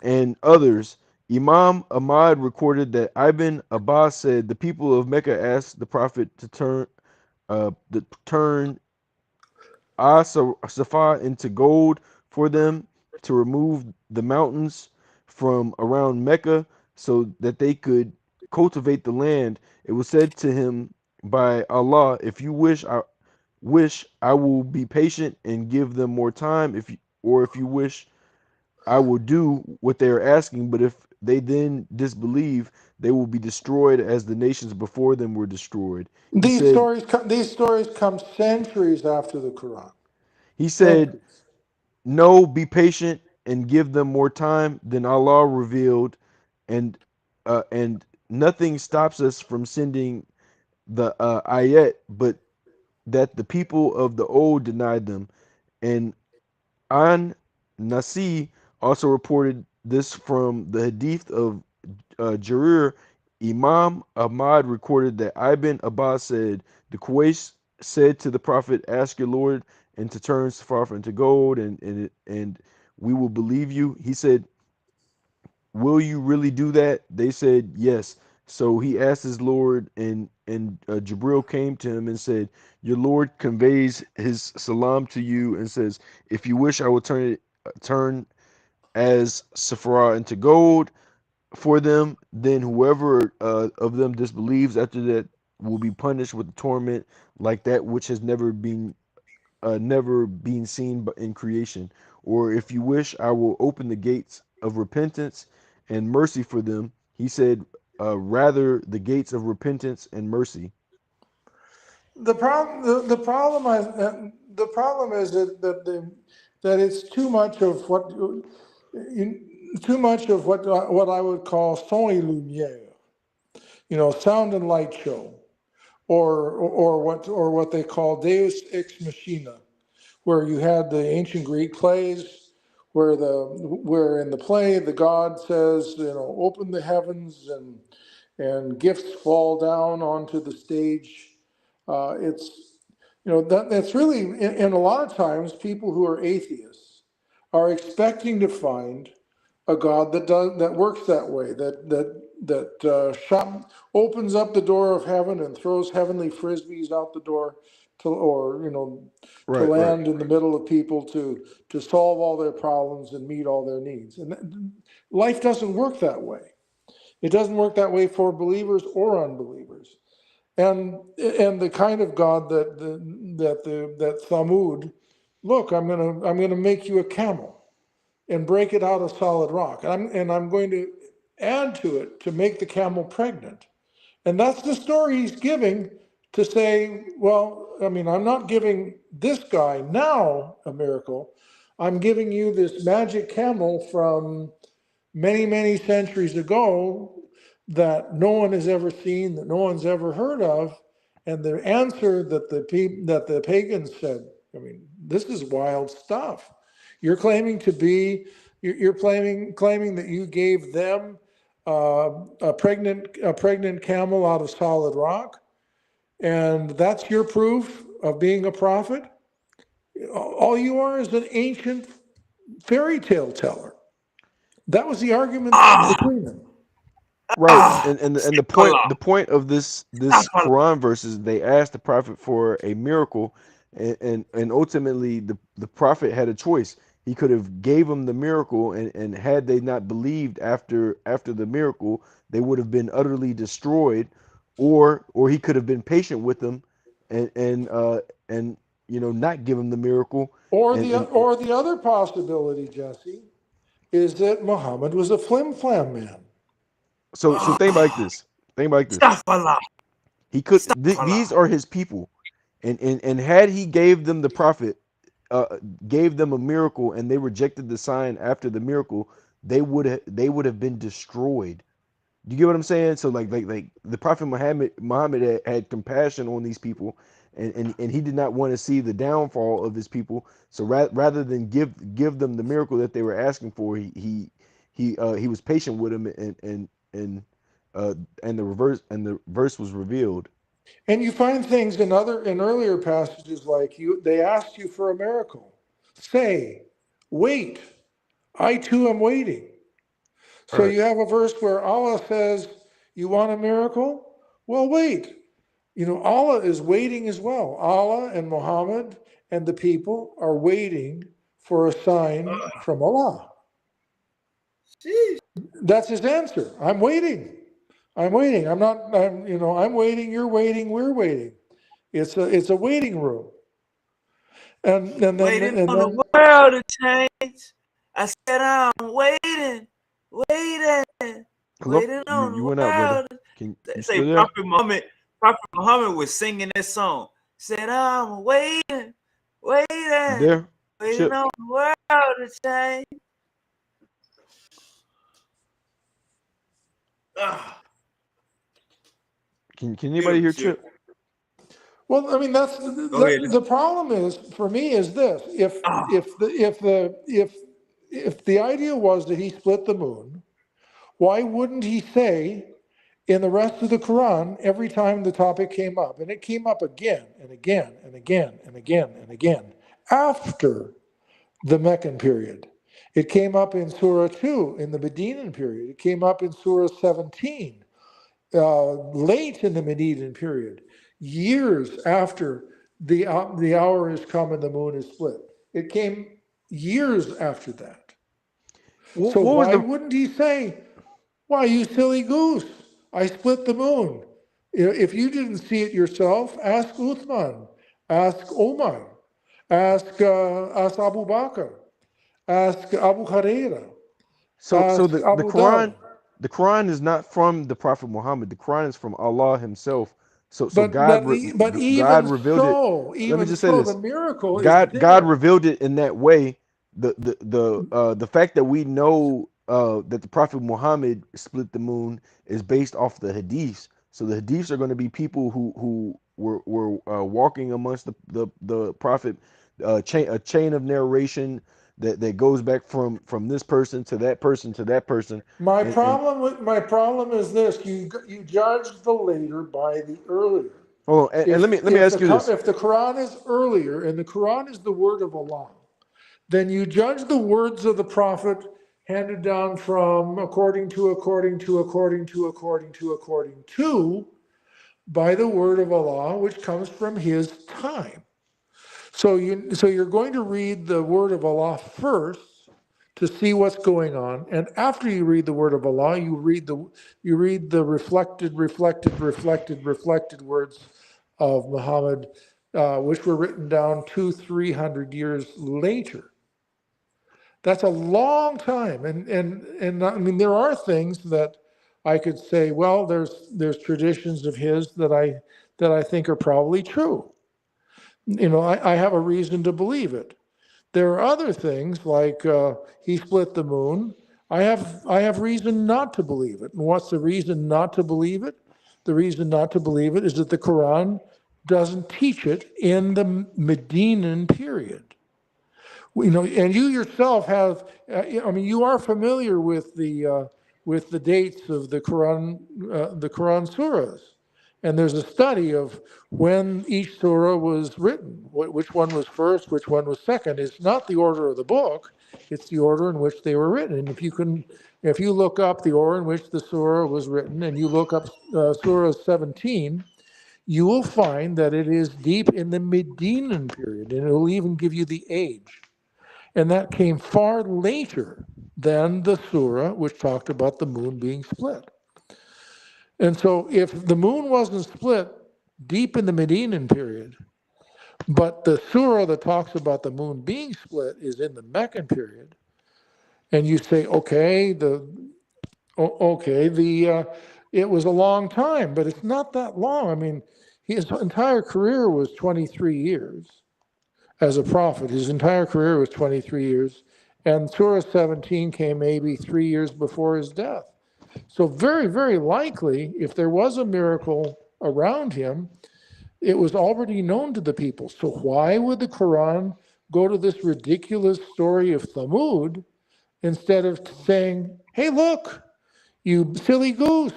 and others. Imam Ahmad recorded that Ibn Abbas said the people of Mecca asked the Prophet to turn Safa into gold for them, to remove the mountains from around Mecca so that they could cultivate the land. It was said to him by Allah, if you wish, I will be patient and give them more time. If you wish, I will do what they are asking. But if they then disbelieve, they will be destroyed as the nations before them were destroyed. He These said, stories, these stories come centuries after the Quran. he said, Centuries. no, be patient and give them more time. Then Allah revealed, and and nothing stops us from sending the ayat, but that the people of the old denied them. And An Nasi also reported this from the hadith of Jarir. Imam Ahmad recorded that Ibn Abbas said, the Quraysh said to the Prophet, ask your Lord and to turn Safar into gold, and we will believe you. He said, will you really do that? They said, yes. So he asked his Lord, and Jibril came to him and said, your Lord conveys his salam to you and says, if you wish, I will turn as Safra into gold for them. Then whoever of them disbelieves after that will be punished with torment like that which has never been seen in creation. Or if you wish, I will open the gates of repentance and mercy for them. He said, rather the gates of repentance and mercy. The problem is that it's too much of what I would call son et lumière, sound and light show, or what they call Deus ex machina, where you had the ancient Greek plays where in the play the god says, open the heavens, and gifts fall down onto the stage. It's that's really, and a lot of times people who are atheists are expecting to find a God that works that way, opens up the door of heaven and throws heavenly frisbees out the door, to Right, right. land in the middle of people to solve all their problems and meet all their needs. And life doesn't work that way. It doesn't work that way for believers or unbelievers. And the kind of God that Thamud, look, I'm gonna make you a camel and break it out of solid rock, and I'm going to add to it to make the camel pregnant. And that's the story he's giving, to say, well, I'm not giving this guy now a miracle. I'm giving you this magic camel from many, many centuries ago that no one has ever seen, that no one's ever heard of. And the answer that the pagans said, this is wild stuff. You're claiming to be, you're claiming that you gave them a pregnant camel out of solid rock, and that's your proof of being a prophet. All you are is an ancient fairy tale teller. That was the argument between them. Right, and Astaghfirullah. the point of this Quran verse is they asked the prophet for a miracle, and ultimately the prophet had a choice. He could have gave them the miracle, and had they not believed after the miracle, they would have been utterly destroyed, or he could have been patient with them, and not give them the miracle, Or and the and or the other possibility, Jesse, is that Muhammad was a flim flam man. so think about like this. Think about like this. Astaghfirullah. He could. Astaghfirullah. These are his people, and had he gave them the prophet, gave them a miracle, and they rejected the sign after the miracle, they would have been destroyed. Do you get what I'm saying? So like the prophet Muhammad had compassion on these people, and he did not want to see the downfall of his people. So rather than give them the miracle that they were asking for, he was patient with them, uh and the verse was revealed. And you find things in earlier passages, like they asked you for a miracle. Say, wait, I too am waiting. All So right. you have a verse where Allah says, you want a miracle? Well, wait. Allah is waiting as well. Allah and Muhammad and the people are waiting for a sign from Allah. That's his answer. I'm waiting. I'm waiting. I'm not, I'm waiting, you're waiting, we're waiting. It's a waiting room. And then Waiting and on the then world to change. I said I'm waiting, waiting, Hello, waiting on you the went out, brother. world. Can They you say still there? Prophet Muhammad was singing this song. Said I'm waiting, You waiting, there, waiting Chip? on the world to change. Can anybody Beautiful hear Chip. Chip? Well, I mean, that's Go ahead. the problem is for me is this: if the idea was that he split the moon, why wouldn't he say in the rest of the Quran every time the topic came up, and it came up again and again and again and again and again after the Meccan period? It came up in Surah 2 in the Medinan period. It came up in Surah 17 late in the Medinan period, years after the hour is come and the moon is split. It came years after that. So What was why the wouldn't he say, "Why, you silly goose, I split the moon"? If you didn't see it yourself, ask Uthman, ask Omar, ask Abu Bakr, ask Abu Huraira, so ask the Abu Dawud. Quran is not from the Prophet Muhammad. The Quran is from Allah Himself. So But but God even revealed it. so, Let me even just say so, the this: miracle is God there. revealed it in that way. The fact that we know that the Prophet Muhammad split the moon is based off the hadiths. So the hadiths are going to be people who were walking amongst the Prophet, a chain of narration that goes back from this person to that person to that person. And My problem is this: you judge the later by the earlier. hold on, and let me ask you this. If the Quran is earlier and the Quran is the word of Allah, then you judge the words of the Prophet handed down from according to by the word of Allah, which comes from His time. So you're going to read the word of Allah first to see what's going on, and after you read the word of Allah, you read the reflected words of Muhammad, which were written down 200-300 years later. That's a long time, and I mean there are things that I could say. Well, there's traditions of his that I think are probably true. I have a reason to believe it. There are other things like he split the moon. I have reason not to believe it. And what's the reason not to believe it? The reason not to believe it is that the Quran doesn't teach it in the Medinan period. And you yourself have. I mean, you are familiar with the dates of the Quran surahs. And there's a study of when each surah was written, which one was first, which one was second. It's not the order of the book, it's the order in which they were written. And if you look up the order in which the surah was written and you look up Surah 17, you will find that it is deep in the Medinan period, and it will even give you the age. And that came far later than the surah which talked about the moon being split. And so if the moon wasn't split deep in the Medinan period, but the surah that talks about the moon being split is in the Meccan period, and you say, it was a long time, but it's not that long. I mean, his entire career was 23 years as a prophet. His entire career was 23 years, and Surah 17 came maybe 3 years before his death. So very, very likely, if there was a miracle around him, it was already known to the people. So why would the Quran go to this ridiculous story of Thamud instead of saying, "Hey, look, you silly goose,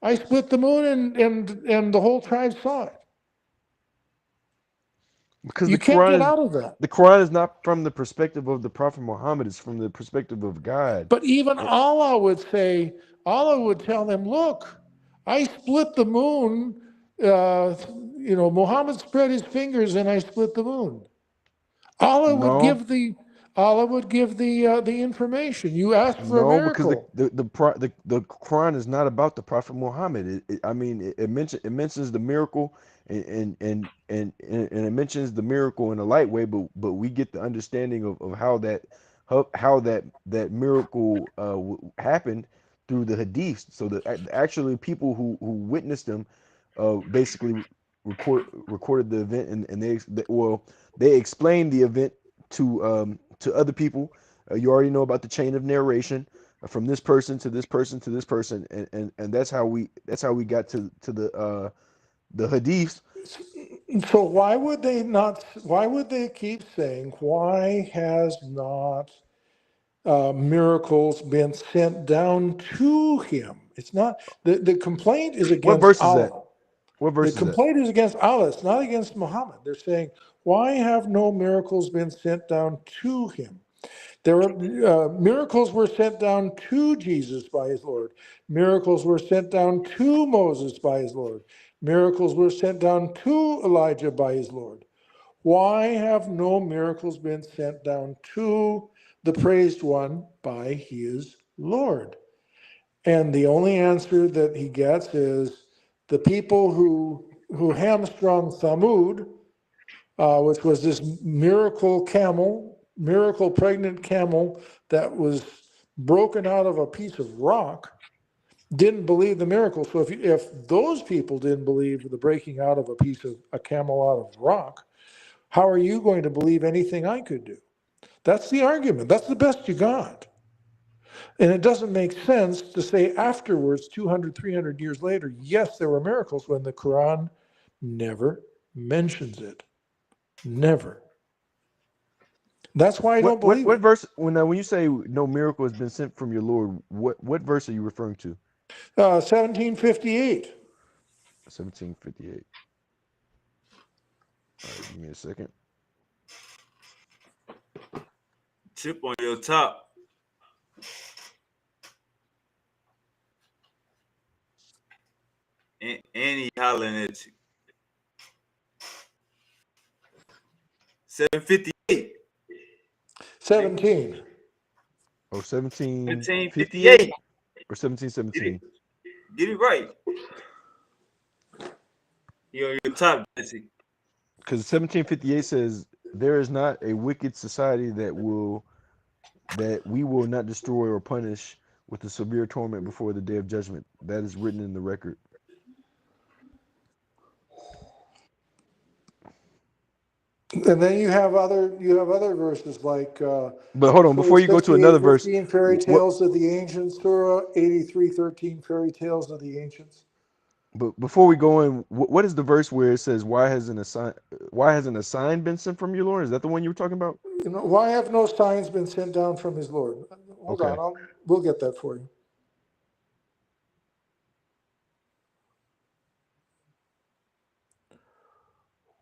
I split the moon and the whole tribe saw it"? Because You can't get out of that. the Quran is not from the perspective of the Prophet Muhammad. It's from the perspective of God. But even Allah would tell them, "Look, I split the moon. Muhammad spread his fingers and I split the moon." Allah would No, give the information. You ask for a no, because miracle, the Quran is not about the Prophet Muhammad. I mean, it mentions the miracle and it mentions the miracle in a light way, but we get the understanding of how that miracle happened through the hadiths. So actually people who witnessed them basically recorded the event, and they explained the event to other people. You already know about the chain of narration from this person to this person to this person, and that's how we got to the hadiths. So why would they not? Why would they keep saying, "Why has not miracles been sent down to him?" It's not the complaint is What against verse is that? Allah. What The verse is that? complaint is against Allah. It's not against Muhammad. They're saying, "Why have no miracles been sent down to him?" There were miracles were sent down to Jesus by his Lord. Miracles were sent down to Moses by his Lord. Miracles were sent down to Elijah by his Lord. Why have no miracles been sent down to the praised one by his Lord? And the only answer that he gets is the people who hamstrung Thamud, which was this miracle pregnant camel that was broken out of a piece of rock, didn't believe the miracle. So if those people didn't believe the breaking out of a camel out of rock, how are you going to believe anything I could do? That's the argument. That's the best you got. And it doesn't make sense to say afterwards, 200, 300 years later, yes, there were miracles when the Quran never mentions it. Never. That's why I don't believe What it. verse? When you say no miracle has been sent from your Lord, what verse are you referring to? 1758. 1758. All right, give me a second. Chip on your top. And he hollering at you. 758. 17. Oh, 1758 1758. or 1717? Get it right. You're on your top, Jesse. Because 1758 says, "There is not a wicked society that we will not destroy or punish with a severe torment before the day of judgment." That is written in the record. And then you have other verses like But hold on, Surah before you go to another verse, 68:15, fairy what? tales of the ancients, Surah 83:13, fairy tales of the ancients. But before we go in, what is the verse where it says, Why hasn't a sign been sent from your Lord?" Is that the one you were talking about? Why have no signs been sent down from his Lord? Hold Okay. on, we'll get that for you.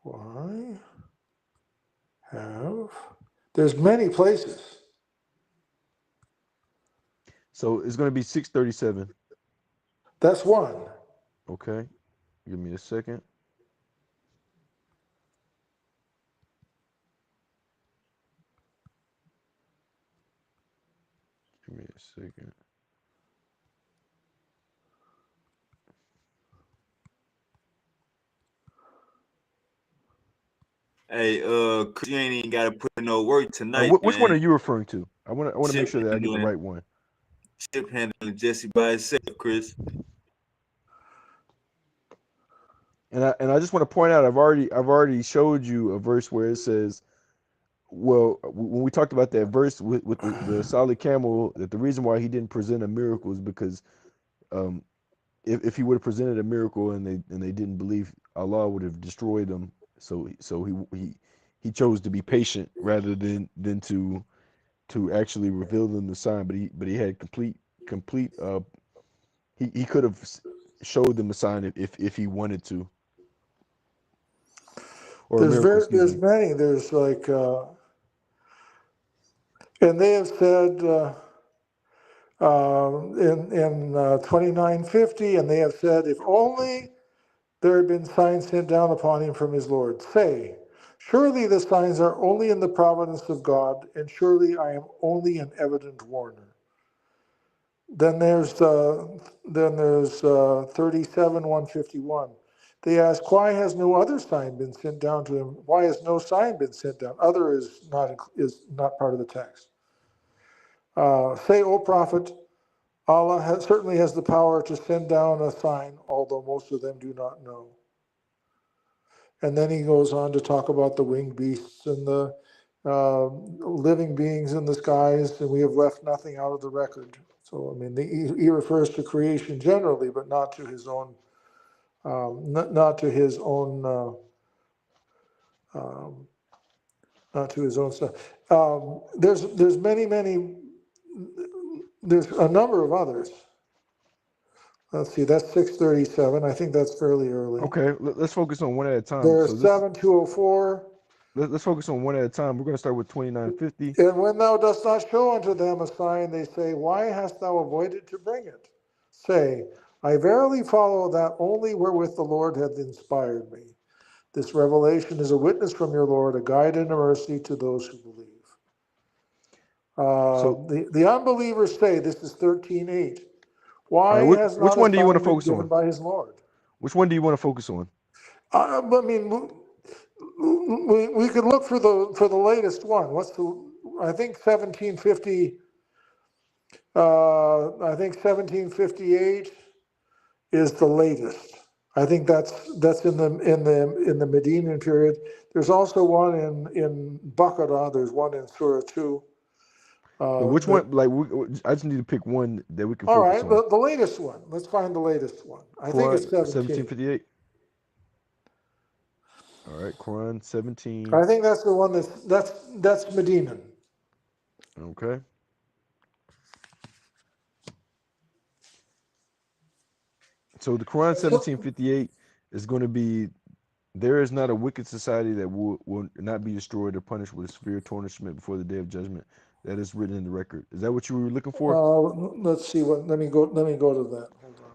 Why have... There's many places. So it's going to be 637. That's one. Okay. Give me a second. Give me a second. Hey, Chris, you ain't even got to put no work tonight, Which one are man. you referring to? I want to make Chip sure that I get the handling, right one. Chip handling Jesse by himself, Chris. And I just want to point out, I've already showed you a verse where it says, well, when we talked about that verse with the solid camel, that the reason why he didn't present a miracle is because if he would have presented a miracle and they didn't believe, Allah would have destroyed them. So he chose to be patient rather than to actually reveal them the sign. But he had complete he could have showed them the sign if he wanted to, or a miracle, excuse There's me. many. There's like, and they have said in 2950, and they have said, if only there had been signs sent down upon him from his Lord. Say, surely the signs are only in the providence of God, and surely I am only an evident warner. Then there's 37:151. They ask, why has no other sign been sent down to him? Why has no sign been sent down? Other is not part of the text. Say, O prophet, Allah certainly has the power to send down a sign, although most of them do not know. And then he goes on to talk about the winged beasts and the living beings in the skies, and we have left nothing out of the record. So, I mean, he refers to creation generally, but not to his own, Not to his own son. There's a number of others. Let's see, that's 637. I think that's fairly early. Okay, let's focus on one at a time. There's So this 7204. let's focus on one at a time. We're going to start with 2950. And when thou dost not show unto them a sign, they say, why hast thou avoided to bring it? Say, I verily follow that only wherewith the Lord hath inspired me. This revelation is a witness from your Lord, a guide and a mercy to those who believe. So, The unbelievers say, this is 13:8. all Why right, has which not a one do you want to sign been focus given on? by his Lord? Which one do you want to focus on? I mean, we could look for the latest one. I think 1750. I think 1758 is the latest. I think that's in the Medinian period. There's also one in Baqarah. There's one in Surah 2. But which one? Like, I just need to pick one that we can All focus right, on. the latest one. Let's find the latest one. I think it's Quran 17. 1758. All right, Quran 17. I think that's the one that's Medinan. Okay. So the Quran 1758 is going to be, there is not a wicked society that will not be destroyed or punished with a severe punishment before the day of judgment. That is written in the record. Is that what you were looking for? Let's see what. Let me go to that. Hold on.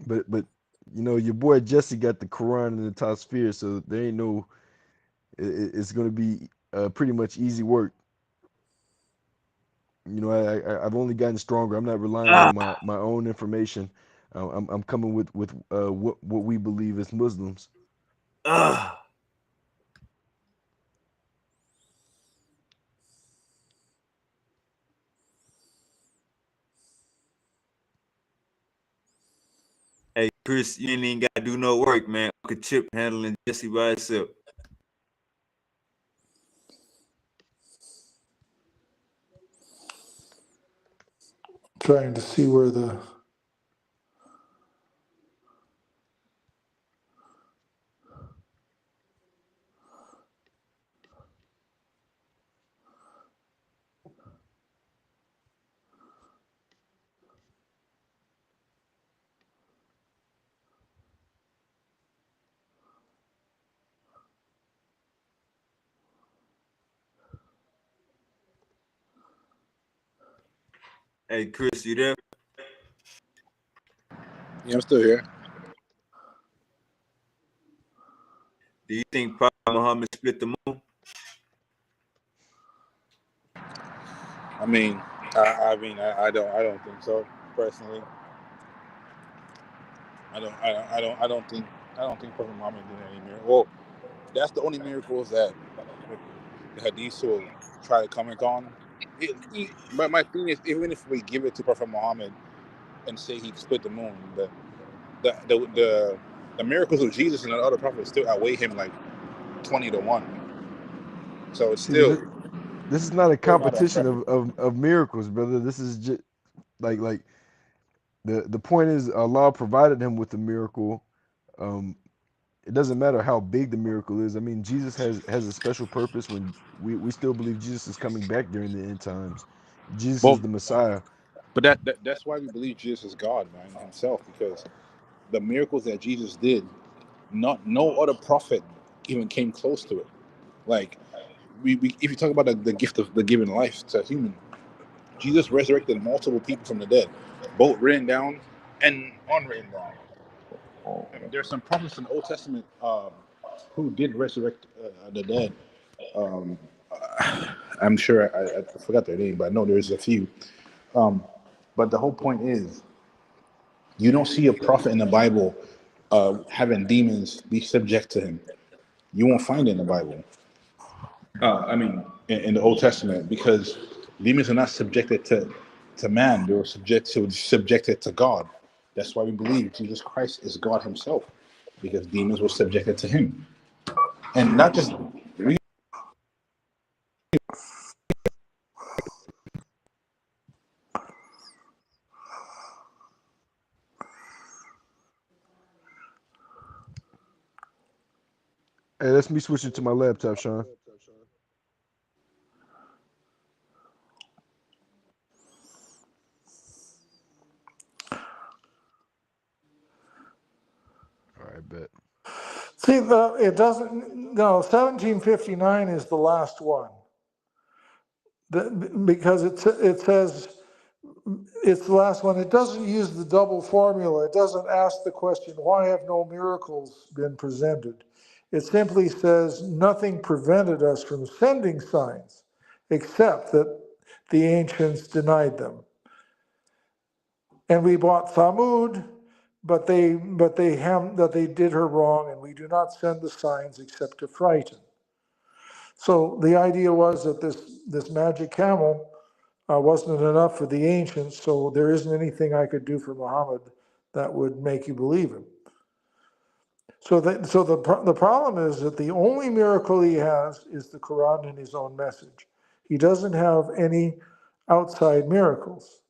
But you know, your boy Jesse got the Quran in the top sphere, so there ain't no. It's going to be pretty much easy work. You know, I've only gotten stronger. I'm not relying on my own information. I'm coming with what we believe as Muslims. Hey, Chris, you ain't even got to do no work, man. Uncle Chip handling Jesse by himself. Trying to see where the. Hey, Chris, you there? Yeah, I'm still here. Do you think Prophet Muhammad split the moon? I don't think so personally. I don't think Prophet Muhammad did any miracle. Well, that's the only miracles that the Hadiths will try to comment on. But my thing is, even if we give it to Prophet Muhammad and say he split the moon, the miracles of Jesus and the other prophets still outweigh him like 20-1. So it's See, but still this is not a not that competition impressive. of miracles, brother. This is just like the point is Allah provided him with a miracle. It doesn't matter how big the miracle is. I mean, Jesus has a special purpose. When we still believe Jesus is coming back during the end times. Jesus Well, is the Messiah. but that's why we believe Jesus is God, man, himself, because the miracles that Jesus did, no other prophet even came close to it. Like we if you talk about the gift of the giving life to a human, Jesus resurrected multiple people from the dead, both written down and unwritten down. And there's some prophets in the Old Testament who did resurrect the dead, Um, I'm sure I forgot their name, but I know there's a few. Um, but the whole point is, you don't see a prophet in the Bible having demons be subject to him. You won't find it in the Bible. I mean, in the Old Testament, because demons are not subjected to man; they were subjected to God. That's why we believe Jesus Christ is God Himself, because demons were subjected to Him, and not just. Hey, let's me switch it to my laptop, Sean. All right, bet. See, it doesn't, no, 1759 is the last one. Because it says, it's the last one. It doesn't use the double formula. It doesn't ask the question, why have no miracles been presented? It simply says, nothing prevented us from sending signs, except that the ancients denied them. And we bought Thamud, but they did her wrong, and we do not send the signs except to frighten. So the idea was that this magic camel wasn't enough for the ancients, so there isn't anything I could do for Muhammad that would make you believe him. So the problem is that the only miracle he has is the Quran and his own message. He doesn't have any outside miracles.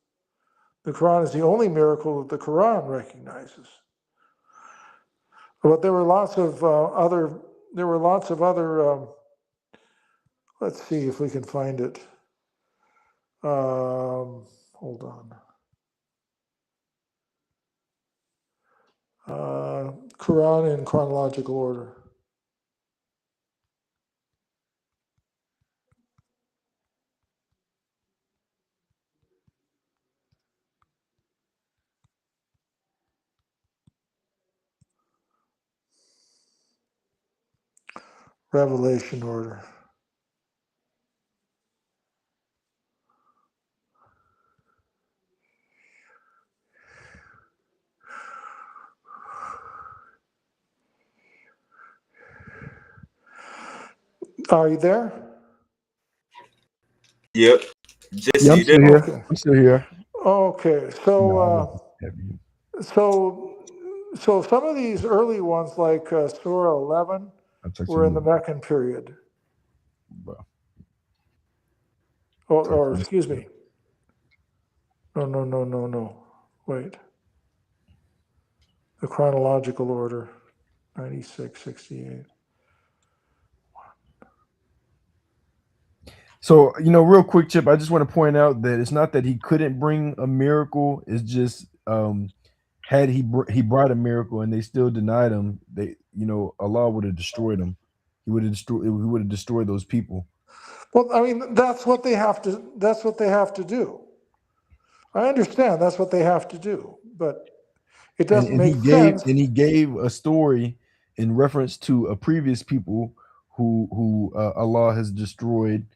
The Quran is the only miracle that the Quran recognizes. But there were lots of other. Let's see if we can find it. Hold on. Quran in chronological order. Revelation order. Are you there? Yep. Yeah, Jesse, I'm you there? still here. Okay. I'm still here. Okay. No, I was So heavy. so some of these early ones, like Surah 11, I'll text were in you, the Meccan period. bro. Or excuse me. No. Wait. The chronological order, 96, 68. So, real quick, Chip, I just want to point out that it's not that he couldn't bring a miracle. It's just had he brought a miracle and they still denied him, Allah would have destroyed him. He would have destroyed those people. Well, I mean, that's what they have to do. I understand that's what they have to do, but it doesn't And make sense. he gave a story in reference to a previous people who Allah has destroyed,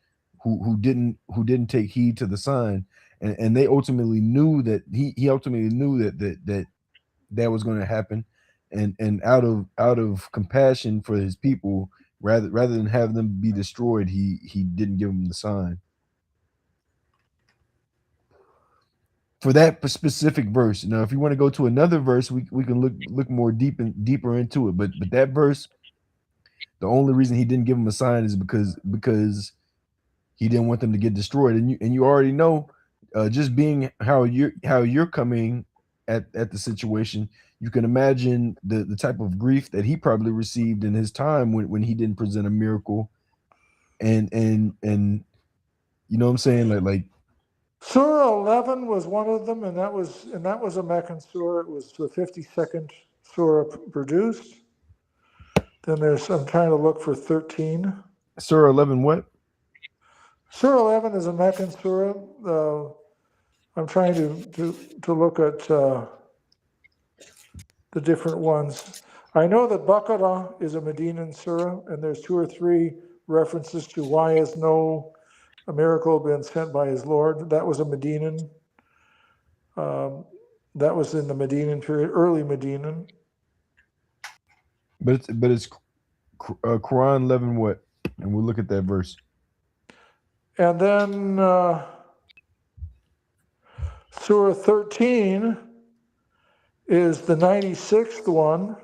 who didn't take heed to the sign, and they ultimately knew that he ultimately knew that was going to happen, and out of compassion for his people, rather than have them be destroyed, he didn't give them the sign. For that specific verse. Now, if you want to go to another verse, we can look more deeper into it. But that verse, the only reason he didn't give him a sign is because he didn't want them to get destroyed. And you already know, just being how you're coming at the situation, you can imagine the type of grief that he probably received in his time when he didn't present a miracle. And you know what I'm saying, like Surah 11 was one of them, and that was a Meccan surah. It was the 52nd surah produced. Then I'm trying to look for 13. Surah 11 what? Surah 11 is a Meccan surah. I'm trying to look at the different ones. I know that Baqarah is a Medinan surah, and there's 2 or 3 references to why has no a miracle been sent by his Lord. That was a Medinan. That was in the Medinan period, early Medinan. But it's Quran 11 what? And we'll look at that verse. And then Surah 13 is the 96th one.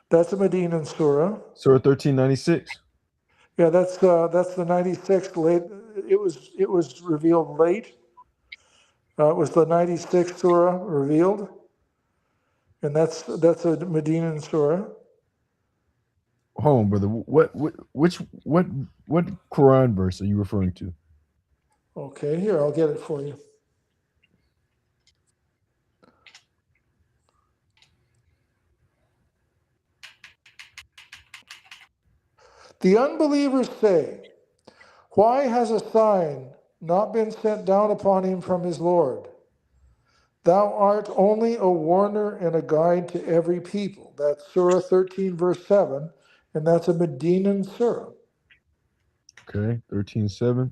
That's a Medinan surah. Surah 1396. Yeah, that's the 96th late. It was revealed late. It was the 96th surah revealed, and that's a Medinan surah. Hold on, brother. What Quran verse are you referring to? Okay, here, I'll get it for you. The unbelievers say, why has a sign not been sent down upon him from his Lord? Thou art only a warner and a guide to every people. That's Surah 13, verse 7, and that's a Medinan surah. Okay, 13:7.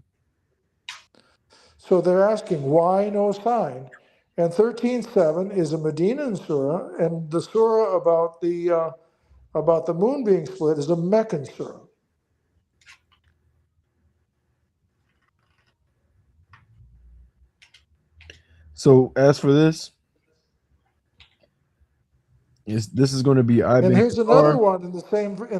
So they're asking, why no sign? And 13:7 is a Medinan surah, and the surah about the moon being split is a Meccan surah. So as for this is going to be And Ibn here's another Qatar. one in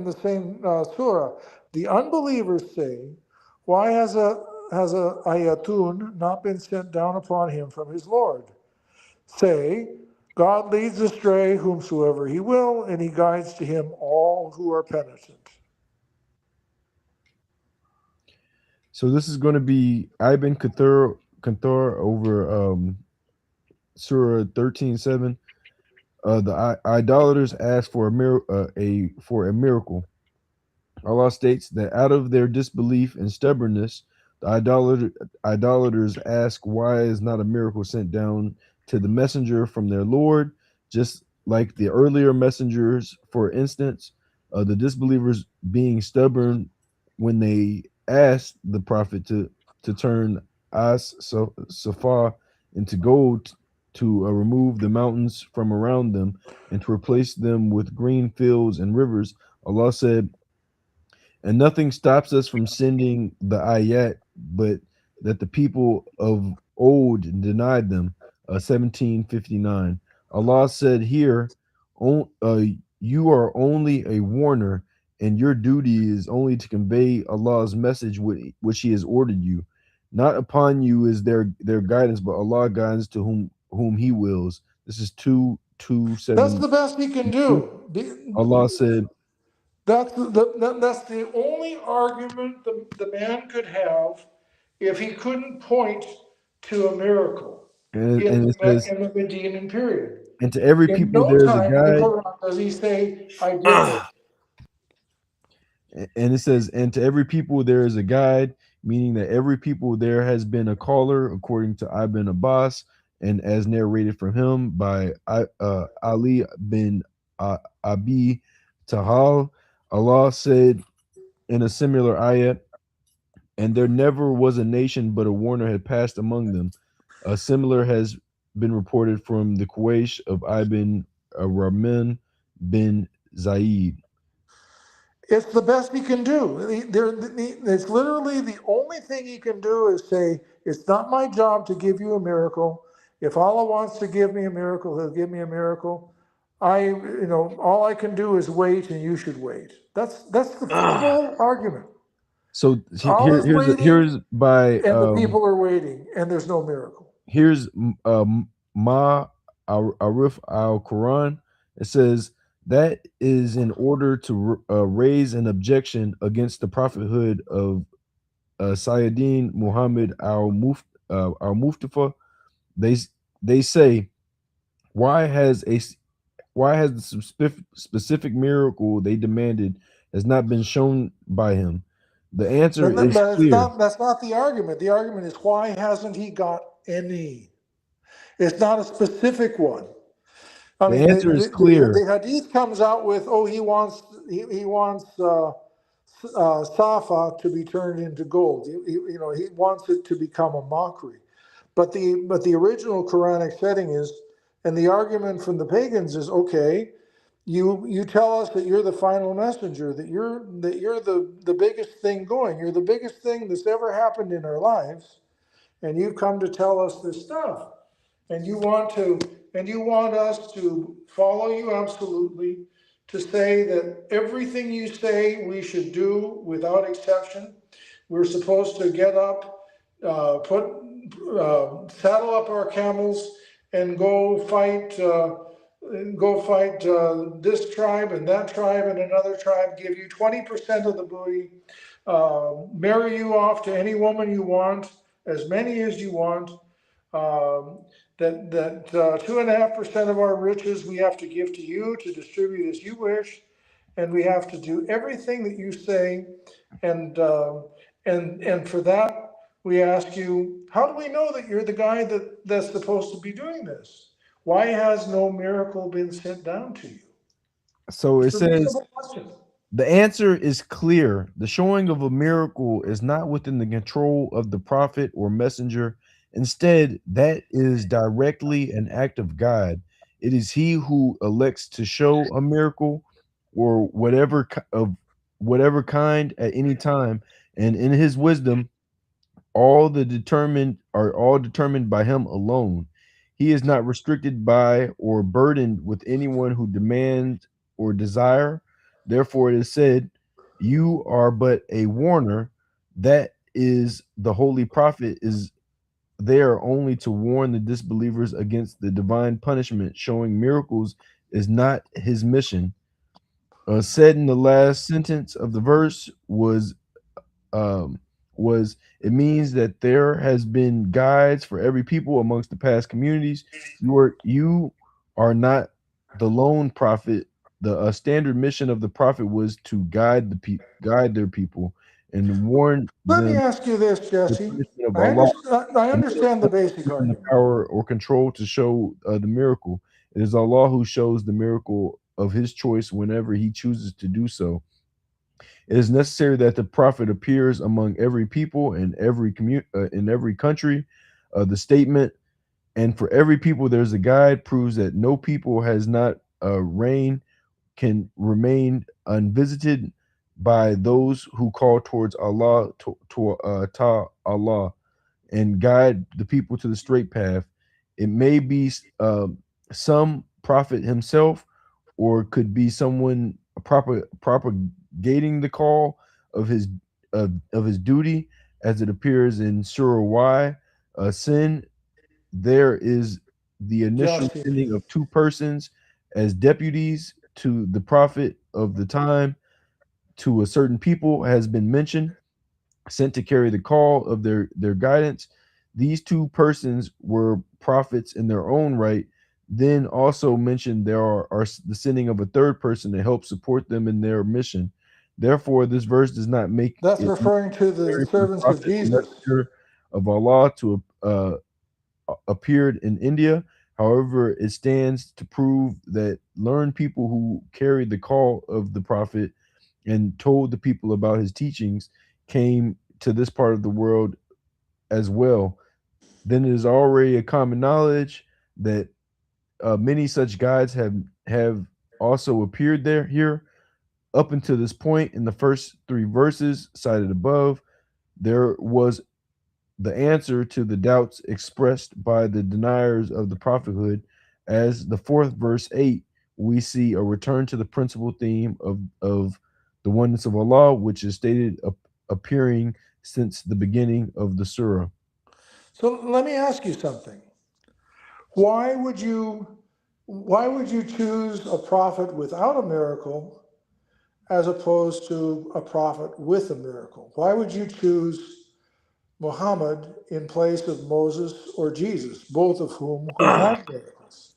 the same surah. The unbelievers say, why has a ayatun not been sent down upon him from his Lord? Say, God leads astray whomsoever he will, and he guides to him all who are penitent. So this is going to be Ibn Qatar over Surah 13:7. The idolaters ask for a miracle. Allah states that out of their disbelief and stubbornness, the idolaters ask, why is not a miracle sent down to the messenger from their Lord? Just like the earlier messengers, for instance, the disbelievers being stubborn when they asked the prophet to turn Safa into gold, to remove the mountains from around them and to replace them with green fields and rivers. Allah said, and nothing stops us from sending the ayat, but that the people of old denied them. 1759. Allah said here, you are only a warner, and your duty is only to convey Allah's message which He has ordered you. Not upon you is their guidance, but Allah guides to whom He wills. This is 2:7. That's the best he can do. Allah said, That's the only argument the man could have if he couldn't point to a miracle and it says, in the Medinan period. and to every In people no there is a time in the guide. Quran does he say, I did this. And it says, and to every people there is a guide, meaning that every people there has been a caller, according to Ibn Abbas, and as narrated from him by Ali bin Abi Tahal. Allah said in a similar ayat, and there never was a nation but a warner had passed among them. A similar has been reported from the Quraysh of Ibn Rahman bin Zaid. It's the best he can do. It's literally the only thing he can do is say, it's not my job to give you a miracle. If Allah wants to give me a miracle, he'll give me a miracle. All I can do is wait, and you should wait. That's the full argument. So Allah is waiting, here's by and the people are waiting, and there's no miracle. Here's Ma Arif al Quran. It says that is in order to raise an objection against the prophethood of Sayyidin Muhammad al Mustafa. They say, why has the specific miracle they demanded has not been shown by him? The answer is clear. That's not the argument. The argument is, why hasn't he got any? It's not a specific one. I mean, The answer is clear. the hadith comes out with, he wants Safa to be turned into gold. He wants it to become a mockery. But the original Quranic setting is, and the argument from the pagans is, okay, you tell us that you're the final messenger, that you're the biggest thing going, you're the biggest thing that's ever happened in our lives, and you've come to tell us this stuff, and you want us to follow you absolutely, to say that everything you say we should do without exception. We're supposed to get up, saddle up our camels, and go fight this tribe and that tribe and another tribe. Give you 20% of the booty. Marry you off to any woman you want, as many as you want. That 2.5% of our riches we have to give to you to distribute as you wish, and we have to do everything that you say, and for that we ask you, how do we know that you're the guy that's supposed to be doing this? Why has no miracle been sent down to you? So it It's a says reasonable question. the answer is clear. The showing of a miracle is not within the control of the prophet or messenger. Instead, that is directly an act of God. It is he who elects to show a miracle or of whatever kind at any time, and in his wisdom all determined by him alone. He is not restricted by or burdened with anyone who demands or desire. Therefore it is said, you are but a warner. That is, the holy prophet is there only to warn the disbelievers against the divine punishment. Showing miracles is not his mission. Said in the last sentence of the verse um, was it means that there has been guides for every people amongst the past communities. You are not the lone prophet. The standard mission of the prophet was to guide their people and warn Let me them ask you this, the Jesse. punishment of I Allah, understand. I and understand the basic given the argument. power or control to show the miracle. It is Allah who shows the miracle of his choice whenever he chooses to do so. It is necessary that the prophet appears among every people and in every country. The statement, and for every people there's a guide, proves that no people has not reign can remain unvisited by those who call towards Allah to Allah and guide the people to the straight path. It may be some prophet himself, or could be someone propagating the call of his duty, as it appears in Surah Y. Sin, there is the initial Jesse, sending of two persons as deputies to the prophet of the time to a certain people has been mentioned, sent to carry the call of their guidance. These two persons were prophets in their own right. Then also mentioned there are the sending of a third person to help support them in their mission. Therefore, this verse does not make that's it referring to the necessary for the servants of prophet or Jesus. messenger of Allah to appeared in India. However, it stands to prove that learned people who carried the call of the prophet and told the people about his teachings came to this part of the world as well. Then it is already a common knowledge that many such guides have also appeared here. Up until this point, in the first three verses cited above, there was the answer to the doubts expressed by the deniers of the prophethood. As the fourth verse 8, we see a return to the principal theme of the oneness of Allah, which is stated appearing since the beginning of the surah. So let me ask you something. Why would you choose a prophet without a miracle as opposed to a prophet with a miracle? Why would you choose Muhammad in place of Moses or Jesus, both of who had miracles?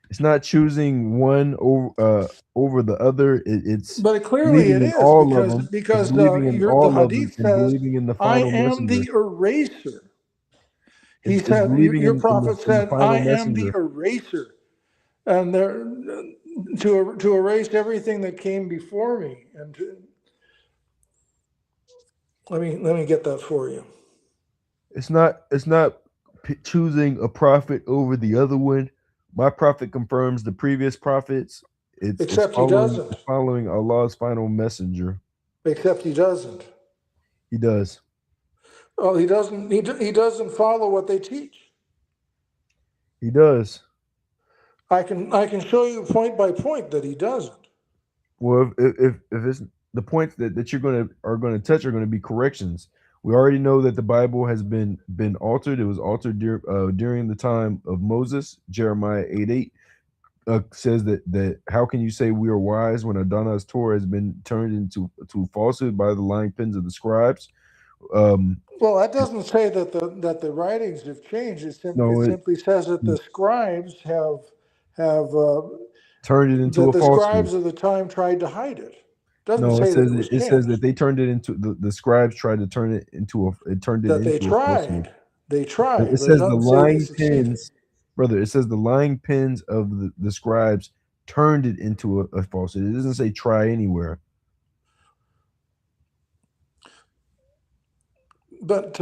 It's not choosing one over the other. It's Clearly believing it in is, all of because them. It's believing in the all of them hadith and says, believing in the "I final am messenger. the eraser." He It's said, believing your in prophet the said, "I final am the messenger. eraser," and there to erase everything that came before me, and Let me get that for you. It's not choosing a prophet over the other one. My prophet confirms the previous prophets. Except he doesn't. It's following Allah's final messenger. Except he doesn't. He does. Oh, he doesn't. He doesn't follow what they teach. He does. I can show you point by point that he doesn't. Well, if it's the points that you're gonna touch are gonna be corrections. We already know that the Bible has been altered. It was altered during the time of Moses. Jeremiah 8:8 says that how can you say we are wise when Adonai's Torah has been turned into falsehood by the lying pens of the scribes? Well, that doesn't say that the writings have changed. It No, it simply says that the scribes have turned it into that a the falsehood. scribes of the time tried to hide it. Doesn't No, say that it was it says that changed. they turned it into the scribes tried to turn it into That they a falsehood. tried. They tried, It but it says the doesn't say they lying succeeded. pens, brother. It says the lying pens of the scribes turned it into a falsehood. It doesn't say try anywhere. But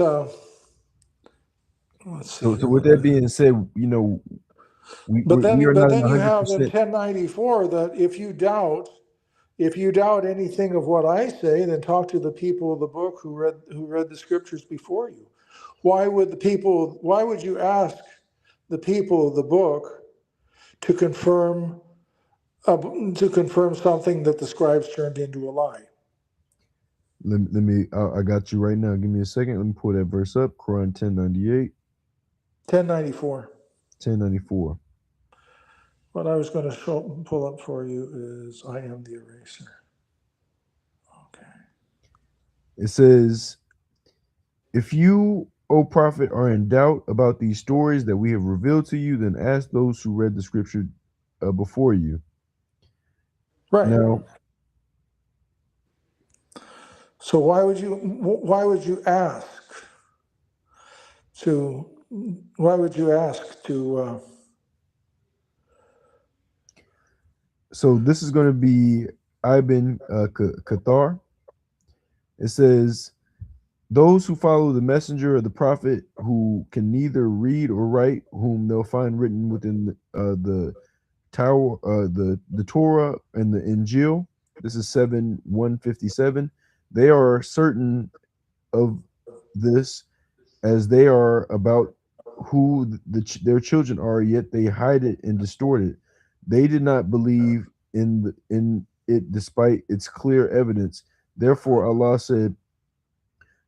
let's see So here. with that being said, you know, But we are not in then you have in 100%. 1094 that if you doubt anything of what I say, then talk to the people of the book who read the scriptures before you. Why would you ask the people of the book to confirm something that the scribes turned into a lie? Let me. I got you right now. Give me a second. Let me pull that verse up. Quran 1098, 1094. 1094. What I was going to pull up for you is I am the eraser. Okay. It says, "If you, O Prophet, are in doubt about these stories that we have revealed to you, then ask those who read the scripture before you." Right. Now, So why would you ask to so this is going to be Ibn Qatar. It says, "Those who follow the messenger of the prophet, who can neither read or write, whom they'll find written within the Tower, the Torah and the Injil." This is 7:157. They are certain of this, as they are about who their children are, yet they hide it and distort it. They did not believe in it despite its clear evidence. Therefore, Allah said,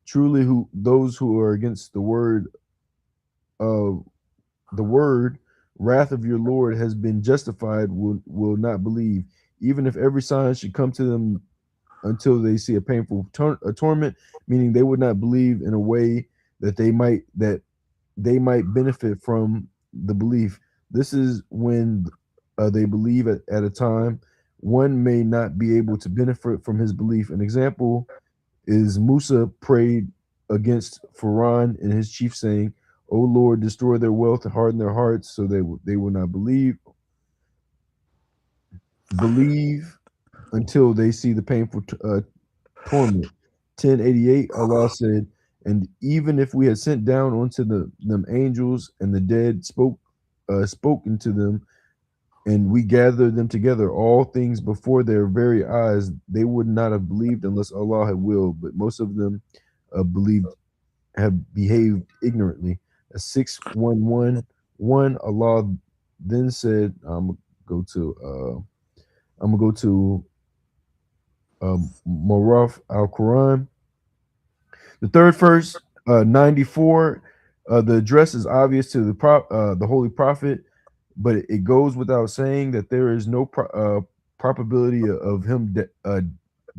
"Truly, who those who are against of the word wrath of your Lord has been justified will not believe, even if every sign should come to them until they see a painful torment," meaning they would not believe in a way that they might benefit from the belief. This is when they believe at a time one may not be able to benefit from his belief. An example is Musa prayed against Pharaoh and his chief, saying, "O Lord, destroy their wealth and harden their hearts, so they will not believe until they see the painful torment." 1088, Allah said, "And even if we had sent down onto them angels, and the dead spoken to them, and we gathered them together, all things before their very eyes, they would not have believed unless Allah had willed. But most of them have behaved ignorantly." A 6111, Allah then said, I'm gonna go to Maraf al Quran. The third verse, 94. The address is obvious to the Holy Prophet, but it goes without saying that there is no probability of him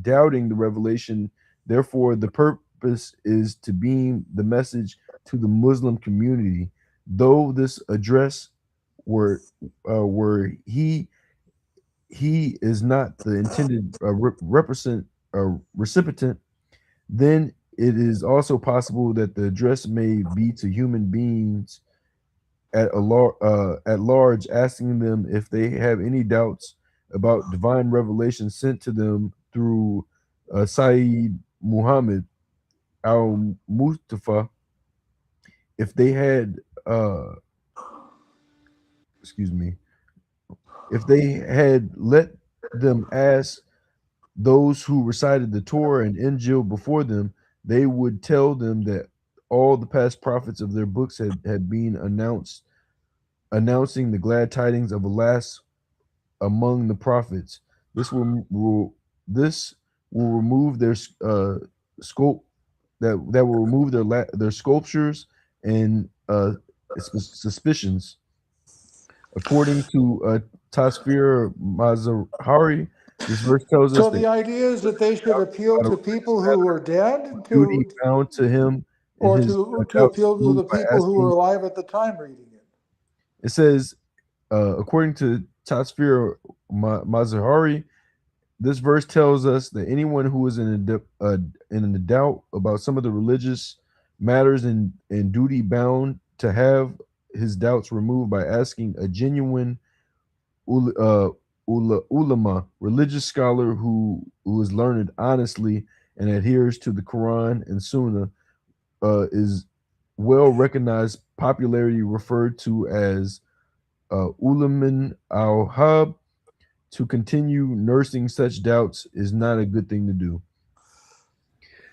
doubting the revelation. Therefore, the purpose is to beam the message to the Muslim community. Though this address were he is not the intended recipient, then it is also possible that the address may be to human beings at large, asking them if they have any doubts about divine revelation sent to them through Sayyid Muhammad. al Mustafa, if they had excuse me, if they had let them ask those who recited the Torah and Injil before them, they would tell them that all the past prophets of their books had been announcing the glad tidings of a last among the prophets. This will remove their scope that will remove their sculptures and suspicions. According to Tasfir Mazahari, this verse tells us So that the idea is that they should appeal about a to religious people who matter are dead, duty bound to him and or his to doubts appeal to the removed by people who were asking. alive at the time reading it. It says, according to Tasfir Mazahari, this verse tells us that anyone who is in a doubt about some of the religious matters and duty bound to have his doubts removed by asking a genuine ulama, religious scholar who is learned honestly and adheres to the Quran and Sunnah, is well recognized, popularity referred to as ulaman al-hab. To continue nursing such doubts is not a good thing to do.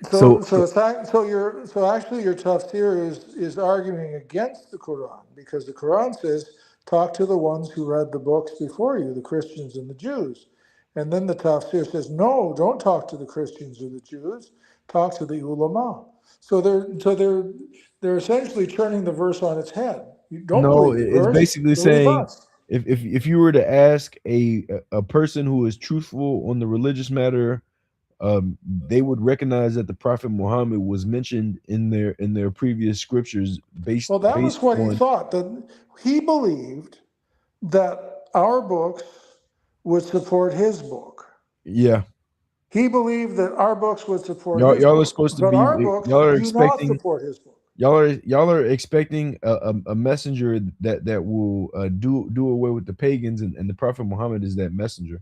So, So, so it's so actually your tafsir is arguing against the Quran, because the Quran says, talk to the ones who read the books before you, the Christians and the Jews. And then the tafsir says, no, don't talk to the Christians or the Jews, talk to the ulama. So they're essentially turning the verse on its head. You don't no, believe the it's verse, basically believe saying us. if you were to ask a person who is truthful on the religious matter, they would recognize that the Prophet Muhammad was mentioned in their previous scriptures Well, that was based what he on. thought, that he believed that our books would support his book. Yeah, He believed that our books would support his y'all are book, supposed to but our be books do not support his book. y'all are expecting a messenger that will do away with the pagans, and the Prophet Muhammad is that messenger.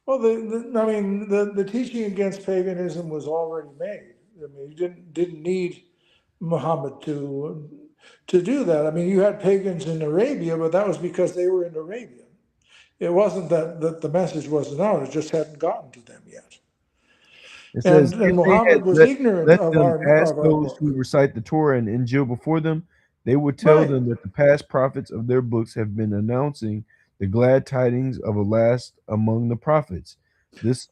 Well, I mean, the teaching against paganism was already made. I mean, you didn't need Muhammad to do that. I mean, you had pagans in Arabia, but that was because they were in Arabia. It wasn't that the message wasn't out; it just hadn't gotten to them yet. It says, And if they had Muhammad was ignorant let of them ask our those book. who recite the Torah and Injil before them, they would tell Right. them that the past prophets of their books have been announcing the glad tidings of a last among the prophets. This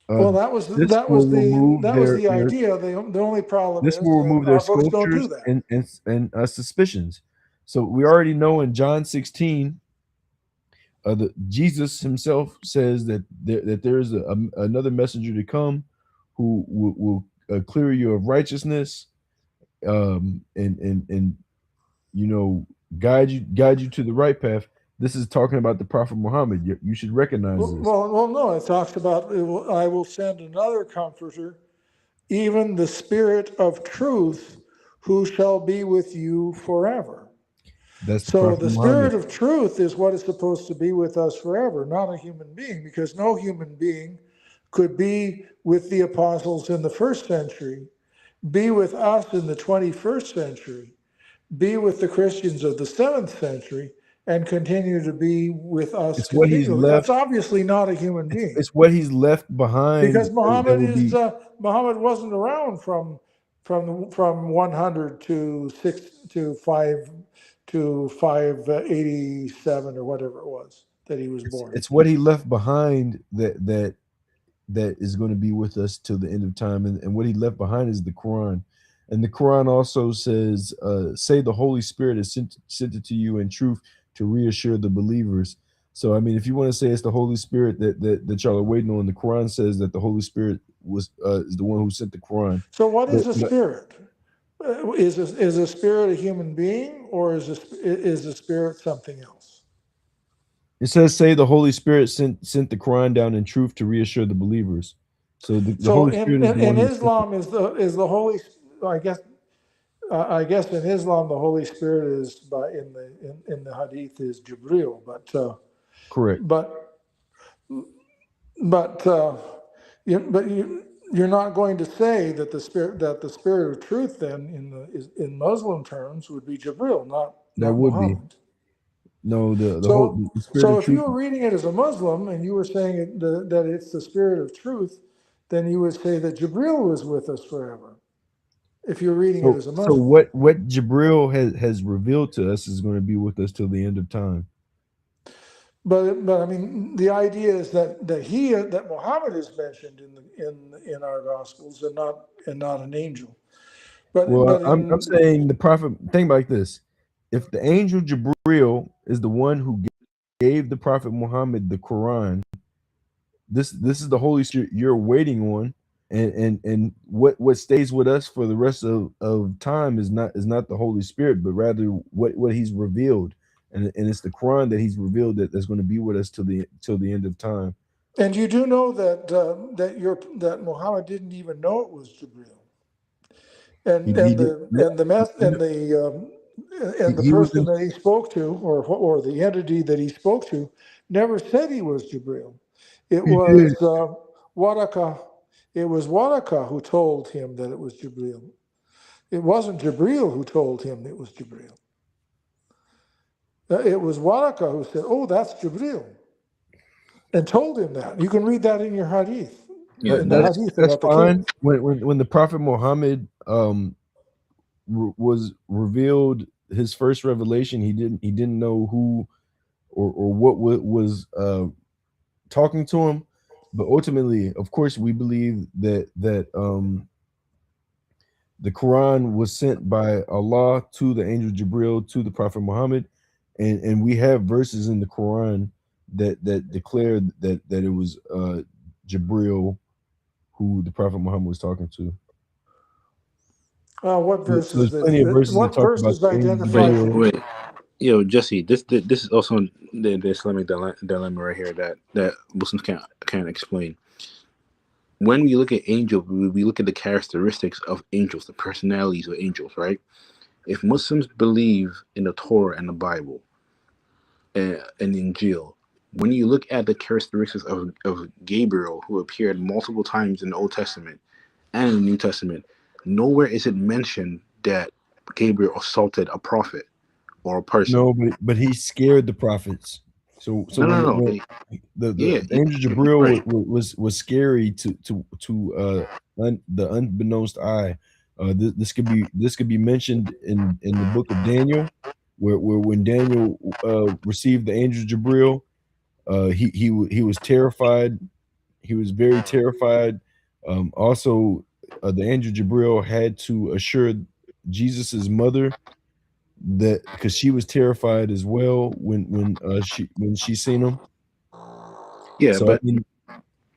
uh, Well, this will remove that was the their idea. The only problem this is will that remove their our books don't do sculptures that. and suspicions. So we already know in John 16, Jesus himself says that there is another messenger to come who will clear you of righteousness, and you know guide you to the right path. This is talking about the Prophet Muhammad. You should recognize this. Well, no. It talks about I will send another comforter, even the Spirit of Truth, who shall be with you forever. That's the So Prophet the Muhammad. Spirit of Truth is what is supposed to be with us forever, not a human being, because no human being could be with the apostles in the first century, be with us in the 21st century, be with the Christians of the 7th century, and continue to be with us It's what he's continually. That's left. obviously not a human being, It's what he's left behind. because That will be. Muhammad wasn't around from 100 to 6 to 5 to 587 or whatever it was that he was born. It's what he left behind that is going to be with us till the end of time. And what he left behind is the Quran. And the Quran also says, say the Holy Spirit has sent it to you in truth to reassure the believers. So, I mean, if you want to say it's the Holy Spirit that y'all are waiting on, the Quran says that the Holy Spirit is the one who sent the Quran. So what is a But spirit? Is a spirit a human being, or is a spirit something else? it says, say the Holy Spirit sent the Quran down in truth to reassure the believers. So the So Holy Spirit is the one in who sent it. Islam is the Holy, I guess in Islam the Holy Spirit is in the Hadith is Jibril, Correct. but but you, you're not going to say that the spirit of truth then in Muslim terms would be Jibril, That not would be. Muhammad. No, the whole So the spirit of if you truth. were reading it as a Muslim and you were saying that it's the spirit of truth, then you would say that Jibril was with us forever. If you're reading it as a So Muslim. what Jabril has revealed to us is going to be with us till the end of time. But I mean, the idea is that Muhammad is mentioned in our Gospels and not an angel. But Well, I'm in saying the prophet. Think like this: if the angel Jabril is the one who gave the prophet Muhammad the Quran, this is the Holy Spirit you're waiting on, and what stays with us for the rest of time is not the Holy Spirit, but rather what He's revealed, and it's the Quran that He's revealed that's going to be with us till the end of time. and you do know that Muhammad didn't even know it was Jibril, He and he and did, the and the mess you know, and the he was person that he spoke to, or the entity that he spoke to, never said he was Jibril. It he was did. Waraka. It was Waraka who told him that it was Jibril. It wasn't Jibril who told him it was Jibril. It was Waraka who said, "Oh, that's Jibril," and told him that. You can read that in your hadith, Yeah, in the that's hadith That's about the king. fine. When the Prophet Muhammad was revealed his first revelation, he didn't know who or what was talking to him, but ultimately, of course, we believe that the Quran was sent by Allah to the angel Jibril to the Prophet Muhammad, and we have verses in the Quran that declared that it was Jibril who the Prophet Muhammad was talking to. What So there's verses plenty of verses that what talk about verses the angel identify wait, Jibril. Jibril? wait. Yo, Jesse, this is also the Islamic dilemma right here that Muslims can't explain. When we look at angels, we look at the characteristics of angels, the personalities of angels, right? If Muslims believe in the Torah and the Bible and the Injil, when you look at the characteristics of Gabriel, who appeared multiple times in the Old Testament and in the New Testament, nowhere is it mentioned that Gabriel assaulted a prophet or a person. No, but he scared the prophets. So No, no, when, no. when Yeah, the angel Jabril right. was scary to the unbeknownst eye. This could be mentioned in the book of Daniel, where when Daniel received the angel Jabril, he was terrified. He was very terrified. Also, the angel Jabril had to assure Jesus's mother that because she was terrified as well when she seen him. Yeah, So I but mean,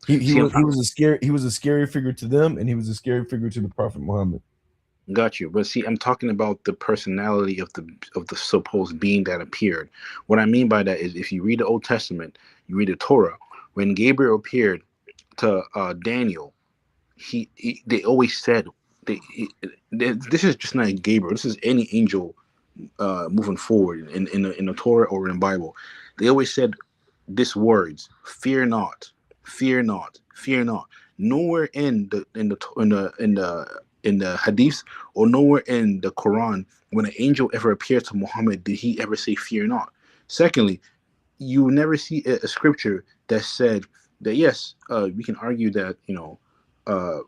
see, he was a scary figure to them, and he was a scary figure to the Prophet Muhammad. got you. But see, I'm talking about the personality of the supposed being that appeared. What I mean by that is, if you read the Old Testament, you read the Torah. When Gabriel appeared to Daniel, they always said this is just not Gabriel. This is any angel moving forward in the Torah or in the Bible. They always said this words: "Fear not, fear not, fear not." Nowhere in the hadiths or nowhere in the Quran when an angel ever appeared to Muhammad did he ever say "fear not." Secondly, you never see a scripture that said that yes, we can argue that uh,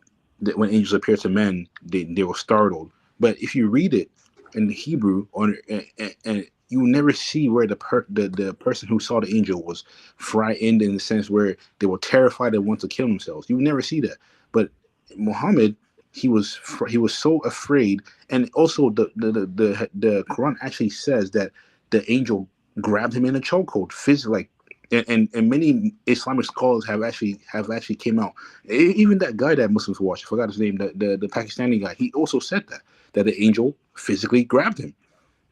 that when angels appear to men, they were startled. But if you read it in Hebrew, and you never see where the person who saw the angel was frightened in the sense where they were terrified and want to kill themselves. You never see that. But Muhammad, he was so afraid, and also the Quran actually says that the angel grabbed him in a chokehold, physically. Like, and many Islamic scholars have actually came out. Even that guy that Muslims watch, I forgot his name, the Pakistani guy. He also said that the angel physically grabbed him.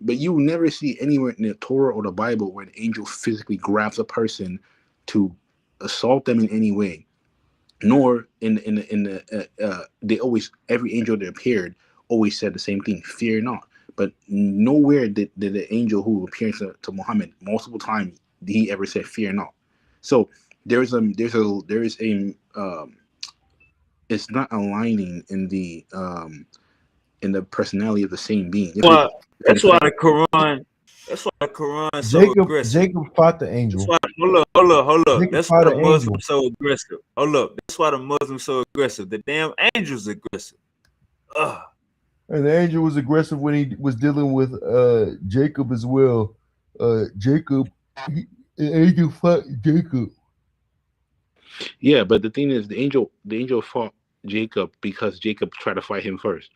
But you never see anywhere in the Torah or the Bible where an angel physically grabs a person to assault them in any way. Nor in the they always, every angel that appeared always said the same thing: fear not. But nowhere did the angel who appeared to Muhammad multiple times did he ever say fear not. So there is a it's not aligning in the personality of the same being. Why? For That's the why fact, the Quran. That's why the Quran is so Jacob aggressive. Jacob fought the That's angel. why. Hold up. Jacob That's fought why an the angel. Muslims so aggressive. Hold up. That's why the Muslims so aggressive. The damn angel's aggressive. Ugh. And the angel was aggressive when he was dealing with Jacob as well. Jacob, the angel fought Jacob. yeah, but the thing is, the angel fought Jacob because Jacob tried to fight him first.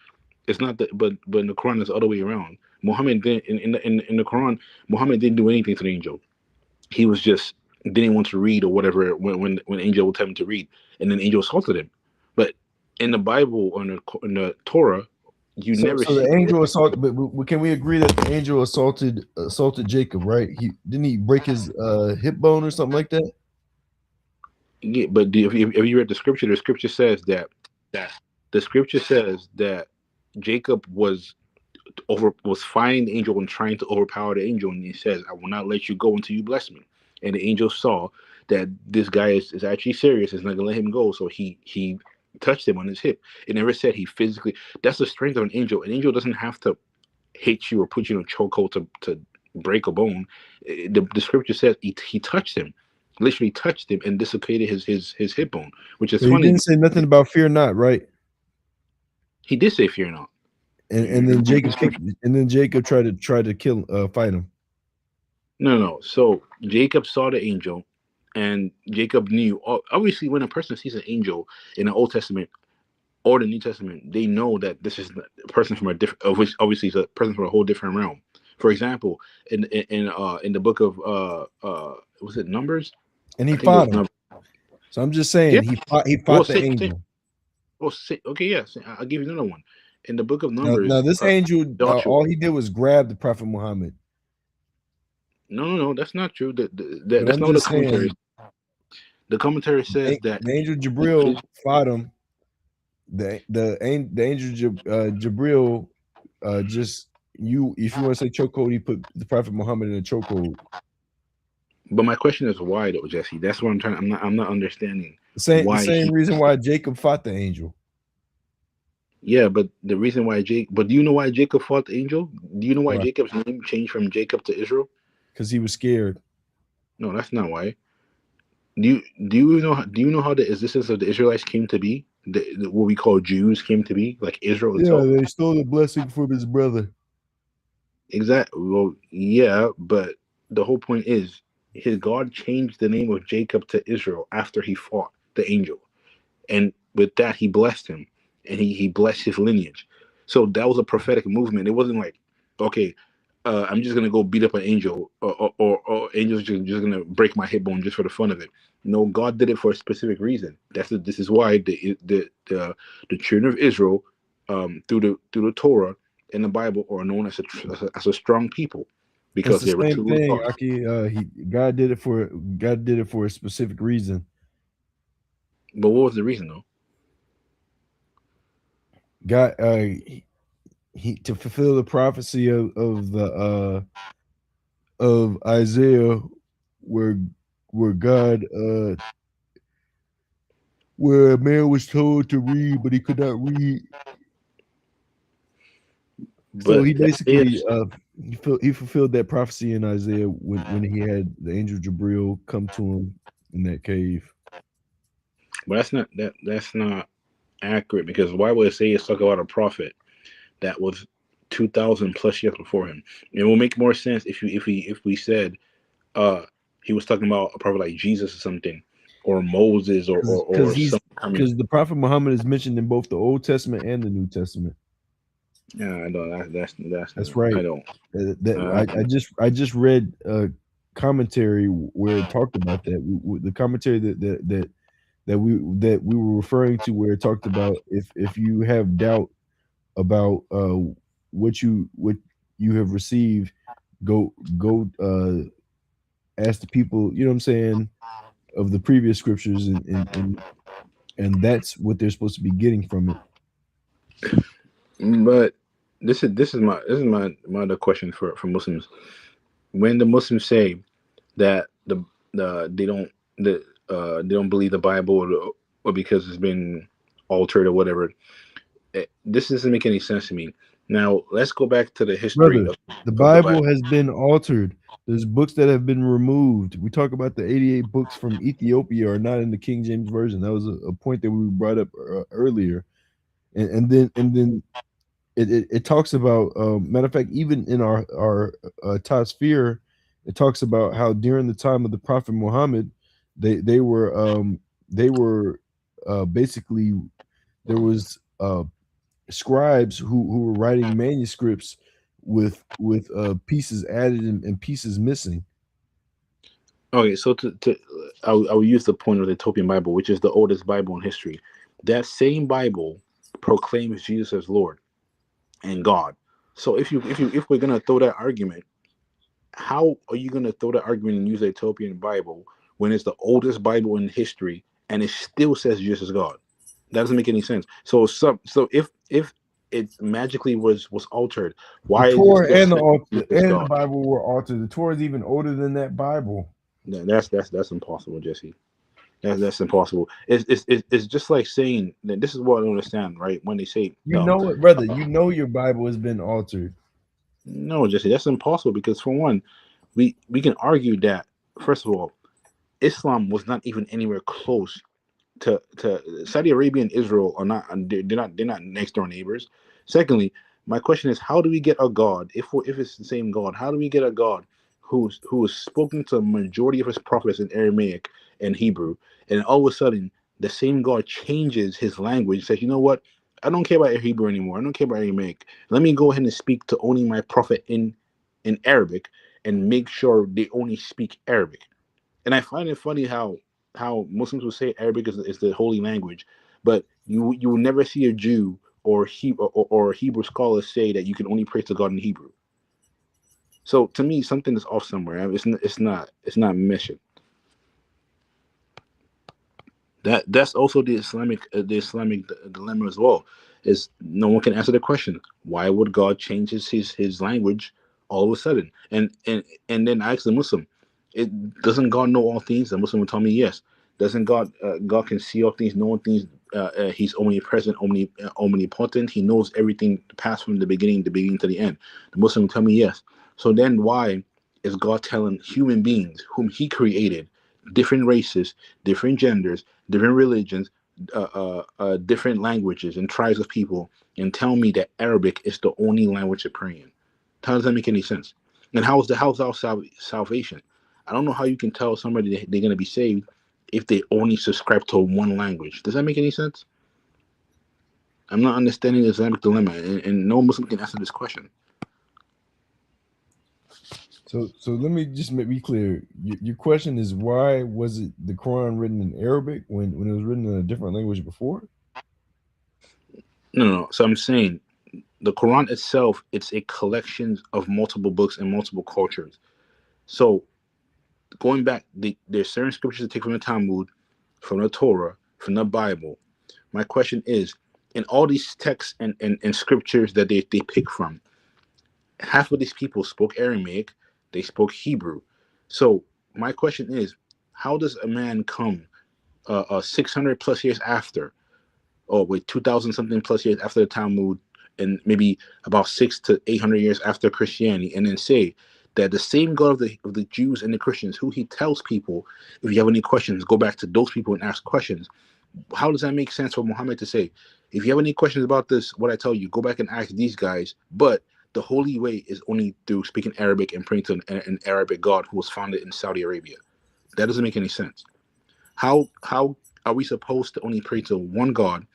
It's not that, but in the Quran, it's the other way around. Muhammad didn't in the Quran. Muhammad didn't do anything to the angel. He was just didn't want to read or whatever when angel would tell him to read, and then angel assaulted him. But in the Bible or in the Torah, you So, never so see. the angel assaulted. But can we agree that the angel assaulted Jacob? Right? He didn't he break his hip bone or something like that? Yeah, but if you read the scripture says that the scripture says that Jacob was fighting the angel and trying to overpower the angel, and he says, "I will not let you go until you bless me." And the angel saw that this guy is actually serious. Is not gonna let him go, so he touched him on his hip. It never said he physically. That's the strength of an angel. An angel doesn't have to hit you or put you in a chokehold to break a bone. The scripture says he touched him, literally touched him and dislocated his hip bone, which is But he funny. didn't say nothing about fear not, right? He did say fear not. And then Jacob kicked, and then Jacob tried to kill fight him. No. So Jacob saw the angel, and Jacob knew. Obviously, when a person sees an angel in the Old Testament or the New Testament, they know that this is a person from a different. Obviously, it's a person from a whole different realm. For example, in the book of was it Numbers? And I he think it was fought him. Numbers. So I'm just Yeah. saying he Well, fought the angel. okay, yes. I'll give you another one. In the book of Now Numbers, this angel, Joshua. all he did was grab the Prophet Muhammad. No, that's not true. But That's I'm not what the just commentary. saying, The commentary says that the angel Jibril fought him. The angel Jibril just if you want to say chokehold, he put the Prophet Muhammad in a chokehold. But my question is why though, Jesse? That's what I'm trying. I'm not understanding The why. same reason why Jacob fought the angel. Yeah, but the reason why But do you know why Jacob fought the angel? Do you know why Why? Jacob's name changed from Jacob to Israel? Because he was scared. No, that's not why. Do you know how the existence of the Israelites came to be? What we call Jews came to be, like Israel Yeah, itself. they stole the blessing from his brother. Exactly. Well, yeah, but the whole point is, his God changed the name of Jacob to Israel after he fought the angel. And with that he blessed him, and he blessed his lineage. So that was a prophetic movement. It wasn't like, okay, I'm just gonna go beat up an angel, or angels just gonna break my hip bone just for the fun of it. No, God did it for a specific reason. This is why the children of Israel, through the Torah and the Bible, are known as a strong people, It's because the they were same truly thing, lost. Aki. God did it for a specific reason. But what was the reason though? God, he to fulfill the prophecy of the of Isaiah, where God where a man was told to read, but he could not read. So But he Isaiah. basically he fulfilled that prophecy in Isaiah when he had the angel Jabril come to him in that cave. But that's not accurate, because why would Isaiah talk about a prophet that was 2,000 plus years before him? It will make more sense if we said uh he was talking about a prophet like Jesus or something, or Moses, or He's some. I mean, because the prophet Muhammad is mentioned in both the Old Testament and the New Testament. yeah, I don't. That's That's not. right. I don't. I just read a commentary where it talked about that. The commentary that we were referring to, where it talked about if you have doubt about what you have received, go ask the people. You know what I'm saying, of the previous scriptures, and that's what they're supposed to be getting from it. But this is my other question for Muslims. When the Muslims say that they don't believe the Bible, or because it's been altered or whatever. This doesn't make any sense to me. Now let's go back to the history Brother, the of the Bible Bible. has been altered. There's books that have been removed. We talk about the 88 books from Ethiopia are not in the King James version. That was a point that we brought up earlier. And then it talks about matter of fact, even in our Tasfir, it talks about how during the time of the Prophet Muhammad, they were basically there was scribes who were writing manuscripts with pieces added and pieces missing. Okay, so I will use the point of the Ethiopian Bible, which is the oldest Bible in history. That same Bible proclaims Jesus as Lord and God. So if we're gonna throw that argument, how are you gonna throw that argument and use the Ethiopian Bible when it's the oldest Bible in history and it still says Jesus is God? That doesn't make any sense. So if it magically was altered, The why is it Torah still and saying Jesus is and the God? Bible were altered. The Torah is even older than that Bible. That's impossible, Jesse. That's impossible. It's just like saying that this is what I don't understand, right? When they say You know it, brother. You know your Bible has been altered. no, Jesse, that's impossible because for one, we can argue that first of all, Islam was not even anywhere close to Saudi Arabia and Israel are not they're not next door neighbors. Secondly, my question is how do we get a God if it's the same God? How do we get a God who is spoken to a majority of his prophets in Aramaic and Hebrew, and all of a sudden the same God changes his language, says, you know what? I don't care about Hebrew anymore. I don't care about Aramaic. Let me go ahead and speak to only my prophet in Arabic and make sure they only speak Arabic. And I find it funny how Muslims will say Arabic is the holy language, but you will never see a Jew or Hebrew scholar say that you can only pray to God in Hebrew. So to me, something is off somewhere. It's not mission. That's also the Islamic dilemma as well. Is no one can answer the question why would God change his language all of a sudden? And then I ask the Muslim, it doesn't God know all things? The Muslim will tell me yes. Doesn't God can see all things, know all things? He's omnipresent, omnipotent. He knows everything past from the beginning to the end. The Muslim will tell me yes. So then why is God telling human beings whom He created, different races, different genders, different religions, different languages and tribes of people, and tell me that Arabic is the only language to pray in? How does that make any sense? And how's our salvation? I don't know how you can tell somebody that they're going to be saved if they only subscribe to one language. Does that make any sense? I'm not understanding the Islamic dilemma, and no Muslim can answer this question. So let me just make me clear. Your question is why was it the Quran written in Arabic when it was written in a different language before? No. So I'm saying the Quran itself, it's a collection of multiple books and multiple cultures. So going back, there's certain scriptures that take from the Talmud, from the Torah, from the Bible. My question is, in all these texts and scriptures that they pick from, half of these people spoke Aramaic, they spoke Hebrew. So my question is, how does a man come 600 plus years after, or wait, 2000 something plus years after the Talmud, and maybe about 600 to 800 years after Christianity, and then say that the same God of the Jews and the Christians, who he tells people, if you have any questions, go back to those people and ask questions. How does that make sense for Muhammad to say, if you have any questions about this, what I tell you, go back and ask these guys, but the holy way is only through speaking Arabic and praying to an Arabic God who was founded in Saudi Arabia? That doesn't make any sense. How are we supposed to only pray to one God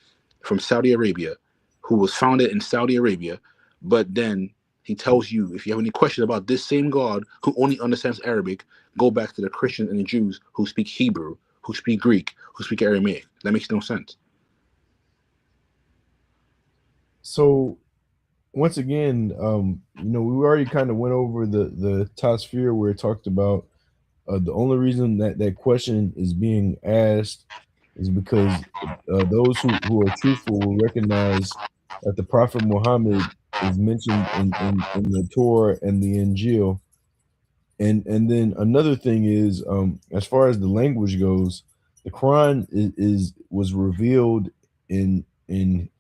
from Saudi Arabia, who was founded in Saudi Arabia, but then he tells you if you have any questions about this same God who only understands Arabic, go back to the Christians and the Jews who speak Hebrew, who speak Greek, who speak Aramaic. That makes no sense. So once again, we already kind of went over the Tasfir where it talked about the only reason that question is being asked is because those who are truthful will recognize that the Prophet Muhammad is mentioned in the Torah and the Injil. And then another thing is, as far as the language goes, the Quran was revealed in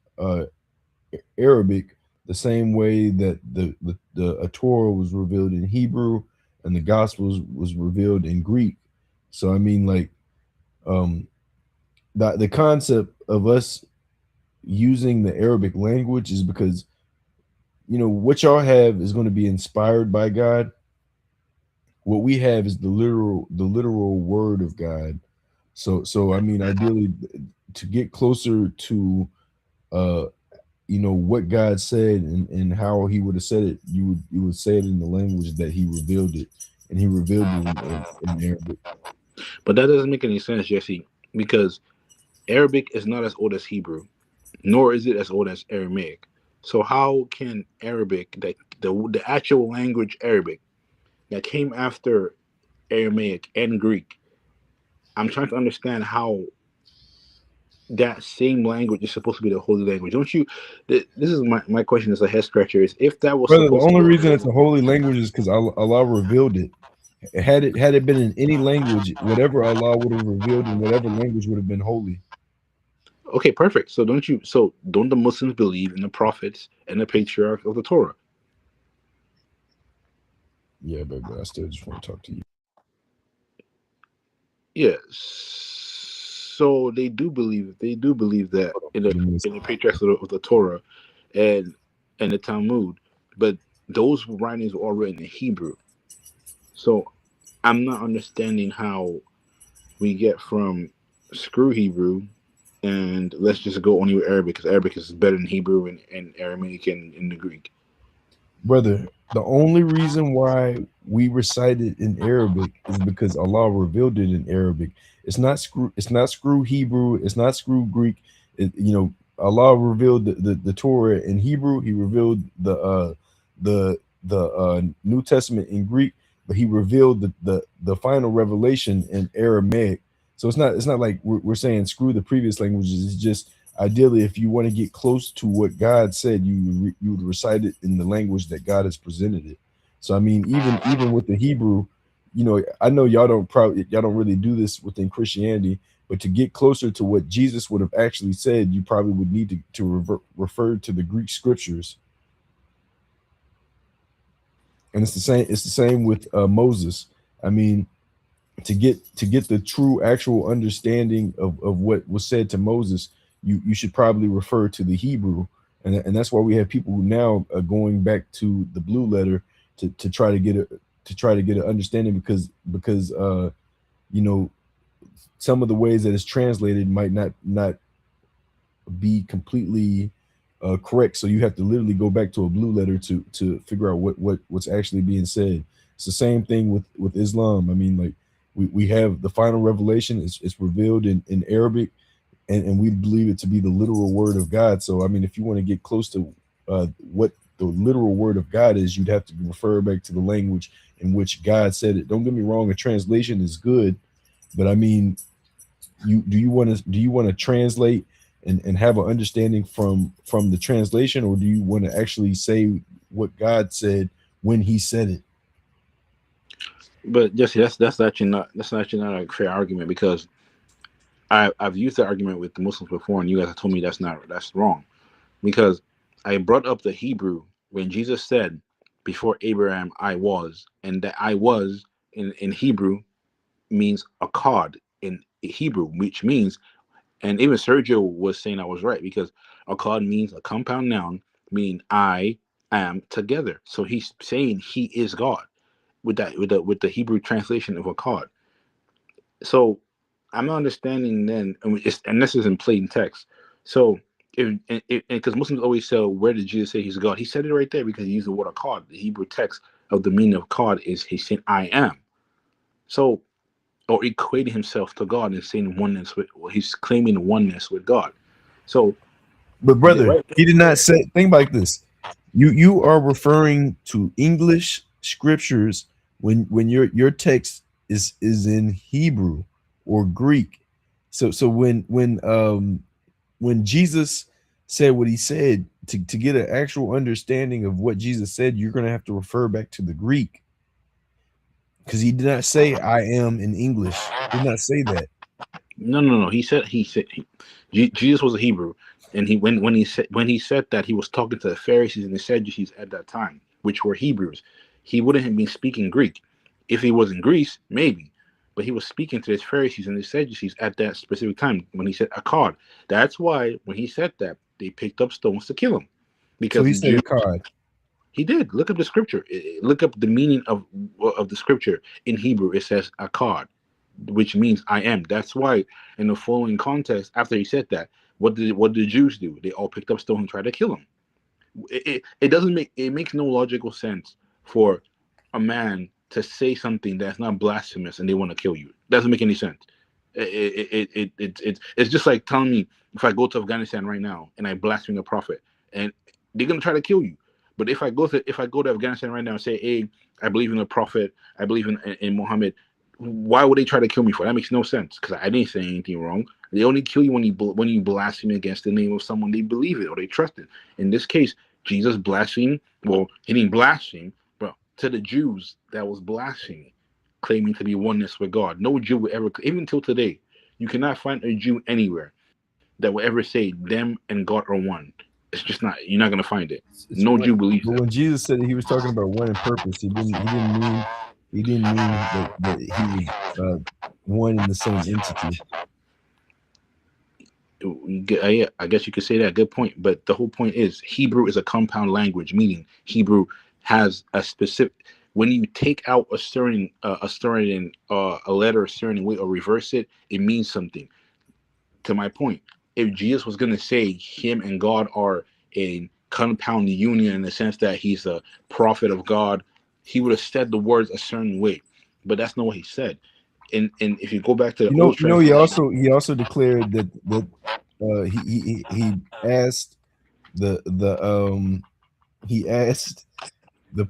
Arabic, the same way that the Torah was revealed in Hebrew and the Gospels was revealed in Greek. So I mean, like, um, the concept of us using the Arabic language is because, you know, what y'all have is going to be inspired by God. What we have is the literal word of God. So I mean, ideally, to get closer to uh what God said and how he would have said it, you would say it in the language that he revealed it, and he revealed it in Arabic. But that doesn't make any sense, Jesse, because Arabic is not as old as Hebrew, nor is it as old as Aramaic. So how can Arabic, the actual language Arabic that came after Aramaic and Greek, I'm trying to understand how that same language is supposed to be the holy language. Don't you? This is my question is a head scratcher. Is if that was Brother, the supposed to only be the reason it's holy, a holy language is because Allah revealed it. Had it been in any language, whatever Allah would have revealed in whatever language would have been holy. okay, perfect. So don't you? So don't the Muslims believe in the prophets and the patriarchs of the Torah? Yeah, but I still just want to talk to you. Yes. So they do believe that in the patriarchs of the Torah and the Talmud, but those writings were all written in Hebrew. So I'm not understanding how we get from screw Hebrew and let's just go only with Arabic because Arabic is better than Hebrew and Aramaic and the Greek. Brother, the only reason why we recite it in Arabic is because Allah revealed it in Arabic. It's not screw Hebrew, it's not screw Greek. Allah revealed the Torah in Hebrew, he revealed the New Testament in Greek, but he revealed the final revelation in Aramaic. So it's not like we're saying screw the previous languages. It's just ideally, if you want to get close to what God said, you would recite it in the language that God has presented it. So I mean, even with the Hebrew, I know y'all don't really do this within Christianity, but to get closer to what Jesus would have actually said, you probably would need to refer to the Greek scriptures. And it's the same. It's the same with Moses. I mean, to get the true actual understanding of what was said to Moses, you should probably refer to the Hebrew, and that's why we have people who now are going back to the blue letter to try to get an understanding because you know some of the ways that it's translated might not be completely correct. So you have to literally go back to a blue letter to figure out what's actually being said. It's the same thing with Islam. I mean, like we have the final revelation. It's revealed in Arabic, and we believe it to be the literal word of God. So I mean, if you want to get close to what the literal word of God is, you'd have to refer back to the language in which God said it. Don't get me wrong, a translation is good, but I mean, do you want to translate and have an understanding from the translation, or do you want to actually say what God said when he said it? But Jesse, that's actually not a fair argument because I've used that argument with the Muslims before, and you guys have told me that's wrong because I brought up the Hebrew when Jesus said, "Before Abraham, I was," and that "I was" in Hebrew means akkad in Hebrew, which means, and even Sergio was saying I was right because akkad means a compound noun meaning I am together. So he's saying he is God with the Hebrew translation of akkad. So I'm not understanding then, and this is in plain text. So if because Muslims always say, where did Jesus say he's God? He said it right there because he used the word akkad. The Hebrew text of the meaning of God is he saying I am. So or equating himself to God and saying oneness with, well, he's claiming oneness with God. So But brother, right, he did not say. Think about this. You are referring to English scriptures when your text is in Hebrew or Greek. So when Jesus said what he said, to get an actual understanding of what Jesus said, you're going to have to refer back to the Greek, because he did not say I am in English. He did not say that. No. He said Jesus was a Hebrew, and when he said that, he was talking to the Pharisees and the Sadducees at that time, which were Hebrews. He wouldn't have been speaking Greek. If he was in Greece, maybe, but he was speaking to his Pharisees and the Sadducees at that specific time when he said Akkad. That's why when he said that, they picked up stones to kill him, So because he the said a Jews. card. He did. Look up the scripture. Look up the meaning of the scripture in Hebrew. It says Akkad, which means I am. That's why in the following context, after he said that, what did the Jews do? They all picked up stones and tried to kill him. It doesn't make it makes no logical sense for a man to say something that's not blasphemous and they want to kill you. Doesn't make any sense. It's just like telling me if I go to Afghanistan right now and I blaspheme the prophet, and they're gonna try to kill you. But if I go to Afghanistan right now and say, hey, I believe in the prophet, I believe in Muhammad, why would they try to kill me for? That makes no sense, because I didn't say anything wrong. They only kill you when you blaspheme against the name of someone they believe it or they trust it. In this case, Jesus blasphemed. Well, he didn't blaspheme, but to the Jews that was blaspheming, claiming to be oneness with God. No Jew would ever, even till today, you cannot find a Jew anywhere that will ever say them and God are one. It's just not. You're not gonna find it. No But Jew believes that. when Jesus said that he was talking about one in purpose, he didn't mean that he was one in the same entity. I guess you could say that. Good point. But the whole point is Hebrew is a compound language, meaning Hebrew has a specific. When you take out a letter a certain way or reverse it, it means something. To my point, if Jesus was going to say him and God are a compound union in the sense that he's a prophet of God, he would have said the words a certain way. But that's not what he said. And if you go back to the old He translation, also declared that he asked the he asked the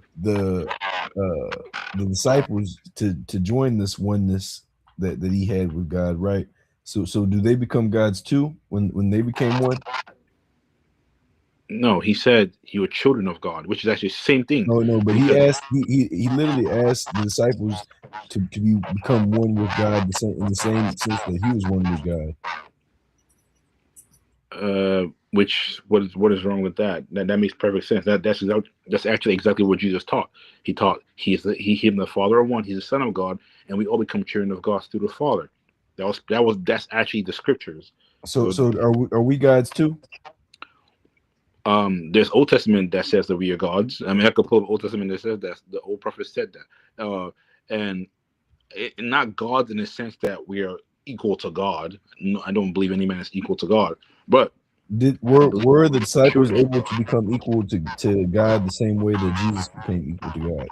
disciples to join this oneness that he had with God, right? So do they become gods too when they became one? no, he said you are children of God, which is actually the same thing. No, but he Because asked he literally asked the disciples to become one with God, the same in the same sense that he was one with God. which what is wrong with that? That makes perfect sense. That's actually exactly what Jesus taught. He taught he him the Father are one. He's the Son of God, and we all become children of God through the Father. That's actually the scriptures. So So so are we gods too? there's Old Testament that says that we are gods. I mean, I could pull up Old Testament that says that the old prophet said that. And not gods in the sense that we are equal to God. No, I don't believe any man is equal to God, but Did I were believe were the disciples children. able to become equal to God the same way that Jesus became equal to God?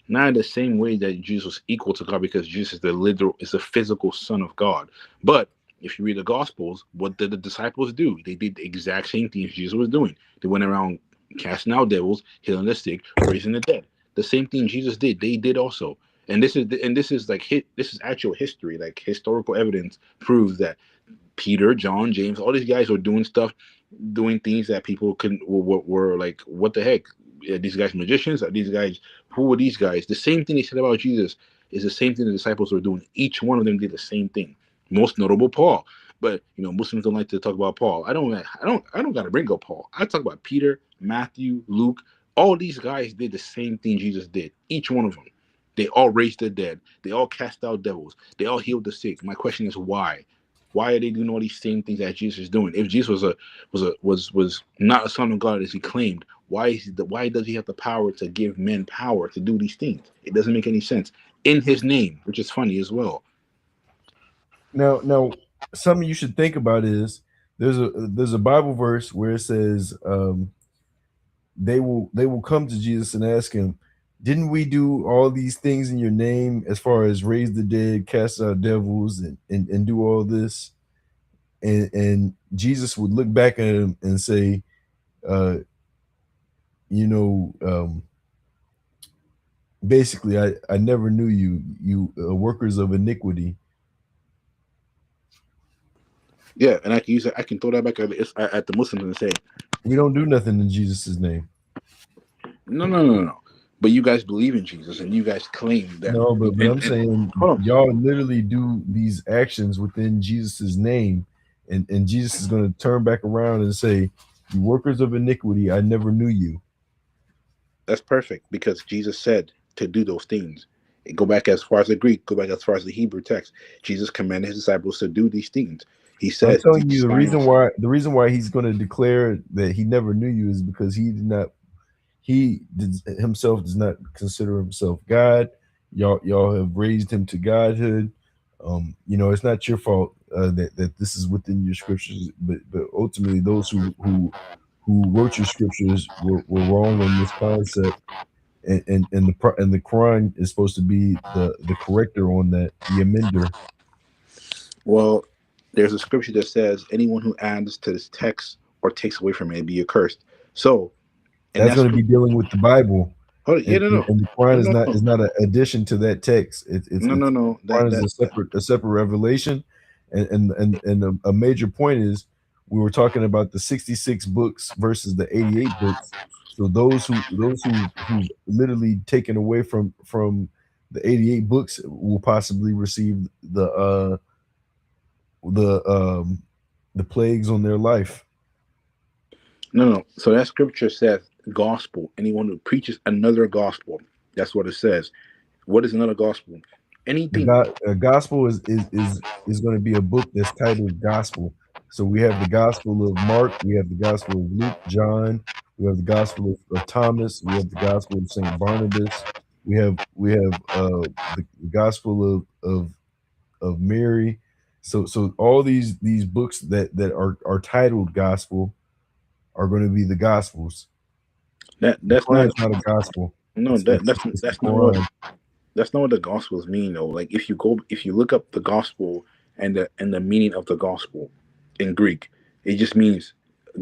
Not in the same way that Jesus was equal to God, because Jesus is the literal, is a physical Son of God. But if you read the Gospels, what did the disciples do? They did the exact same things Jesus was doing. They went around casting out devils, healing the sick, raising the dead. The same thing Jesus did, they did also. And this is like this is actual history, like historical evidence proves that Peter, John, James, all these guys were doing stuff, doing things that people couldn't were like, what the heck? Are these guys magicians? Are these guys, who are these guys? The same thing they said about Jesus is the same thing the disciples were doing. Each one of them did the same thing. Most notable Paul. But Muslims don't like to talk about Paul. I don't gotta bring up Paul. I talk about Peter, Matthew, Luke. All these guys did the same thing Jesus did. Each one of them. They all raised the dead. They all cast out devils. They all healed the sick. My question is why? Why are they doing all these same things that Jesus is doing? If Jesus was not a son of God as he claimed, why does he have the power to give men power to do these things? It doesn't make any sense. In his name, which is funny as well. Now, something you should think about is there's a Bible verse where it says they will come to Jesus and ask him, "Didn't we do all these things in your name, as far as raise the dead, cast out devils, and do all this?" And Jesus would look back at him and say, uh, you know, basically, I never knew you, workers of iniquity. Yeah, and I can throw that back at the Muslims and say, We don't do nothing in Jesus' name. no, no, no, no. But you guys believe in Jesus, and you guys claim that. No, but I'm And saying hold on. y'all literally do these actions within Jesus's name, and Jesus is going to turn back around and say, "You workers of iniquity, I never knew you." That's perfect because Jesus said to do those things. Go back as far as the Greek, go back as far as the Hebrew text. Jesus commanded his disciples to do these things. He I'm said telling these you signs. the reason why he's going to declare that he never knew you is because himself does not consider himself God. Y'all have raised him to godhood. It's not your fault that this is within your scriptures, but ultimately those who wrote your scriptures were wrong on this concept, and the Quran is supposed to be the corrector on that, the amender. Well, there's a scripture that says anyone who adds to this text or takes away from it be accursed. So, and That's that's going to be dealing with the Bible, hold on, yeah, and the no, Quran no, is not an addition to that text. no, no, no. Quran is a separate revelation, and a major point is we were talking about the 66 books versus the 88 books. So who've literally taken away from the 88 books will possibly receive the the plagues on their life. No, no. So that scripture says gospel. Anyone who preaches another gospel. That's what it says. What is another gospel? Anything. Gospel is going to be a book that's titled Gospel. So we have the Gospel of Mark, we have the Gospel of Luke, John, we have the Gospel of Thomas, we have the Gospel of Saint Barnabas, the Gospel of Mary. So all these books that are titled Gospel are going to be the Gospels. The That's Quran not. is not a gospel. No, It's the that's not what. Quran. That's not what the gospels mean though. Like if you look up the gospel and the meaning of the gospel in Greek, it just means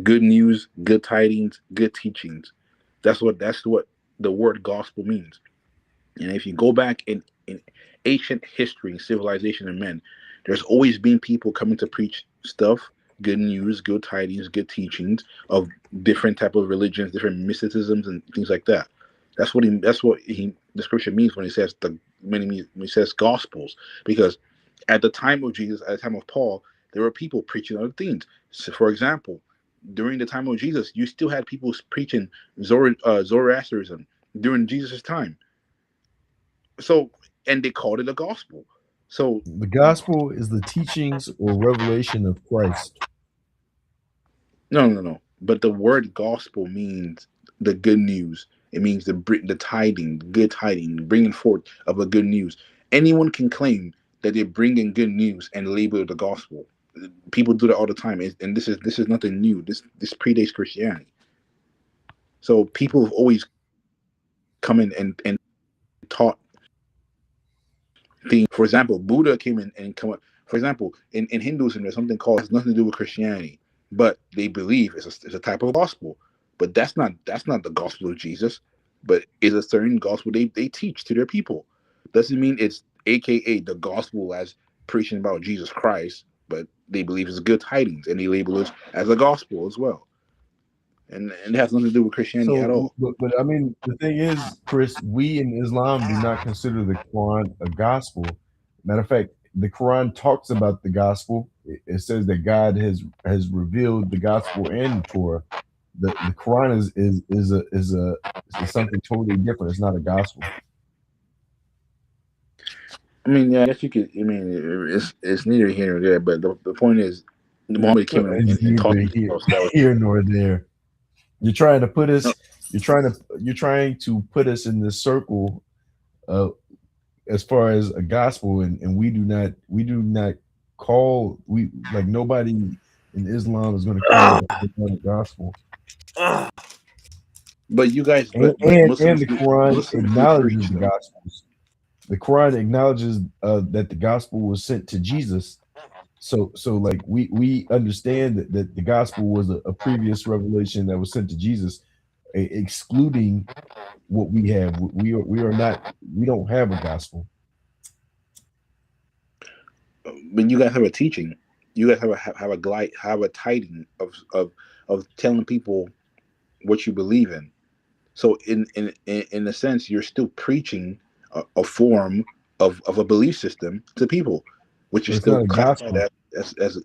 good news, good tidings, good teachings. That's what the word gospel means. And if you go back in ancient history and civilization and men, there's always been people coming to preach stuff, good news, good tidings, good teachings of different type of religions, different mysticisms and things like that. That's what the scripture means when he says when he says gospels, because at the time of Jesus, at the time of Paul, there were people preaching other things. So for example, during the time of Jesus, you still had people preaching Zoroastrianism during Jesus' time. So, and they called it a gospel. So, The gospel is the teachings or revelation of Christ. no, no, no. But the word gospel means the good news. It means the tiding, the good tiding, bringing forth of a good news. Anyone can claim that they're bringing good news and label it the gospel. People do that all the time, and this is nothing new. This predates Christianity. So people have always come in and taught things. For example, Buddha came in and come up. For example, in Hinduism, there's something called has nothing to do with Christianity, but they believe it's a type of gospel. But that's not the gospel of Jesus, but it's a certain gospel they teach to their people. Doesn't mean it's AKA the gospel as preaching about Jesus Christ, but they believe it's good tidings and they label it as a gospel as well. And it has nothing to do with Christianity at So, all. but I mean, the thing is, Chris, we in Islam do not consider the Quran a gospel. Matter of fact, the Quran talks about the gospel. It says that God has revealed the gospel and the Torah. The Quran is something totally different. It's not a gospel. I mean, yeah, I guess you could. I mean, it's neither here nor there. But the point is, Muhammad came in It's and taught neither something else. That was here nor there. You're trying to put no, us. You're trying to put us in this circle as far as a gospel, and we do not call we like nobody in Islam is going to call the Quran a gospel. but you guys, and, but and the Quran Muslims do acknowledges preach the though. gospels. The Quran acknowledges that the gospel was sent to Jesus. So like we understand that the gospel was a previous revelation that was sent to Jesus, excluding what we have. We are not. We don't have a gospel. But you guys have a teaching. You guys have a tiding of telling people what you believe in. So in a sense, you're still preaching a form of a belief system to people, which But is it's not still a classified gospel. as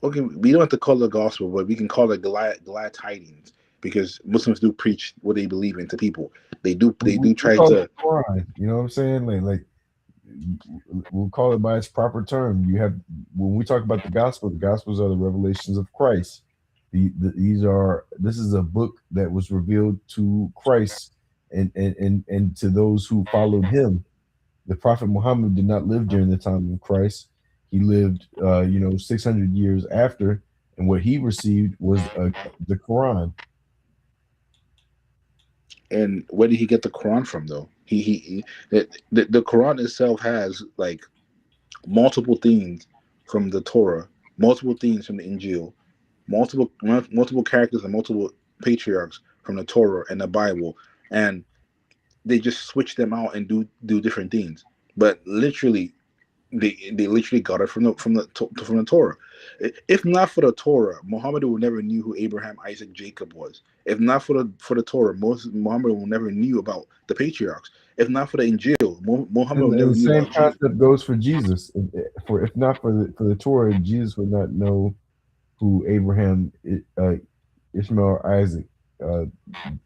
okay. We don't have to call it gospel, but we can call it glad tidings, because Muslims do preach what they believe in to people. They do We try call it to. the Quran. You know what I'm saying? We'll call it by its proper term. You have when we talk about the Gospels are the revelations of Christ. This is a book that was revealed to Christ and to those who followed him. The Prophet Muhammad did not live during the time of Christ. He lived, 600 years after, and what he received was the Quran. And where did he get the Quran from, though? The Quran itself has like multiple things from the Torah, multiple things from the Injil, multiple characters and multiple patriarchs from the Torah and the Bible, and they just switch them out and do different things. But literally, they literally got it from the Torah. If not for the Torah, Muhammad would never knew who Abraham, Isaac, Jacob was. If not for the Torah, Muhammad would never knew about the patriarchs. If not for the Injil, Muhammad would And never the knew same about Jesus. concept goes for Jesus. If not for the Torah, Jesus would not know who Abraham, Ishmael, Isaac. Uh,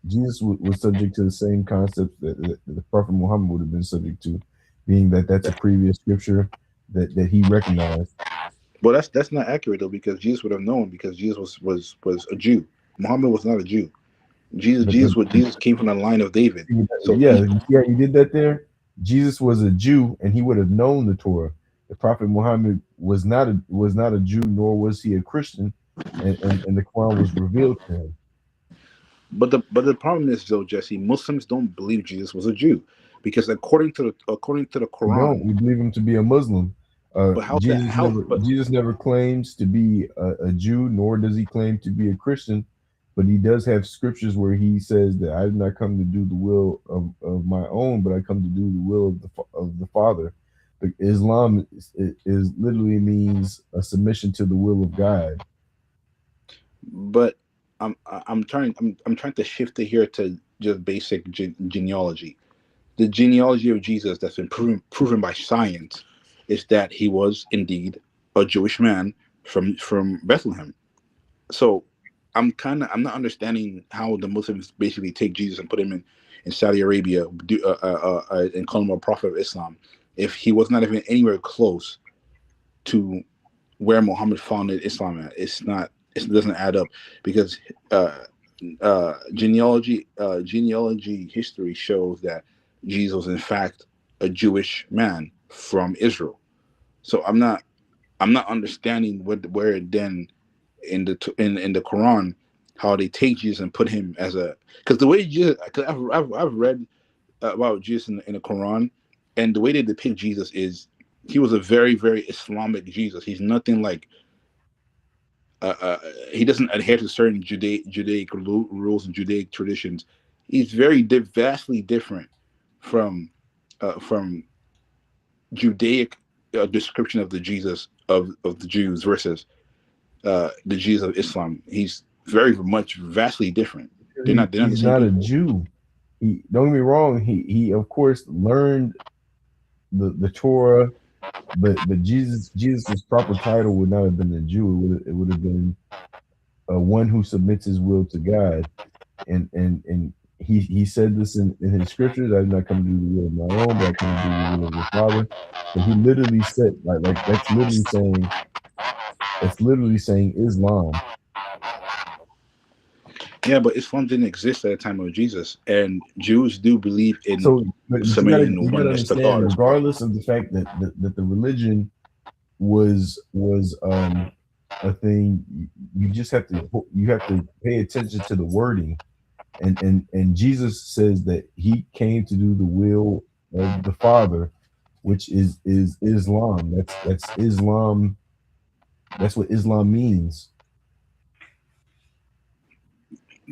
Jesus was subject to the same concepts that the Prophet Muhammad would have been subject to, being that that's a previous scripture that he recognized. But that's not accurate though, because Jesus would have known, because Jesus was a Jew. Muhammad was not a Jew. Jesus came from the line of David. So Yeah, you see how you did that there? Jesus was a Jew and he would have known the Torah. The Prophet Muhammad was not a Jew, nor was he a Christian, and the Quran was revealed to him. but the problem is though, Jesse, Muslims don't believe Jesus was a Jew, because according to the We don't. Quran. We believe him to be a Muslim. But how's that? How? But Jesus never claims to be a Jew, nor does he claim to be a Christian. But he does have scriptures where he says that I did not come to do the will of my own, but I come to do the will of the Father. But Islam is literally means a submission to the will of God. but I'm trying to shift it here to just basic genealogy. The genealogy of Jesus that's been proven by science is that he was indeed a Jewish man from Bethlehem. So I'm not understanding how the Muslims basically take Jesus and put him in Saudi Arabia, and call him a prophet of Islam, if he was not even anywhere close to where Muhammad founded Islam at. It doesn't add up, because genealogy history shows that Jesus was in fact a Jewish man from Israel. So I'm not understanding where then in the Quran, how they take Jesus and put him as a, because the way Jesus, because I've read about Jesus in the Quran, and the way they depict Jesus is he was a very very Islamic Jesus. He's nothing like he doesn't adhere to certain Judaic rules and Judaic traditions. He's very vastly different from Judaic description of the Jesus of the Jews versus the Jesus of Islam. He's very much vastly different. They're not the He's same not a people. Jew. He don't get me wrong. He of course learned the Torah, but Jesus's proper title would not have been a Jew. It would have been one who submits his will to God. And he said this in his scriptures. I did not come to do the will of my own, but I come to do the will of the Father. But he literally said like that's literally saying Islam. Yeah, but Islam didn't exist at the time of Jesus, and Jews do believe in So, but submitting the you gotta oneness to God understand, as well. regardless of the fact that the religion was a thing, you have to pay attention to the wording. And Jesus says that he came to do the will of the Father, which is Islam. That's Islam. That's what Islam means.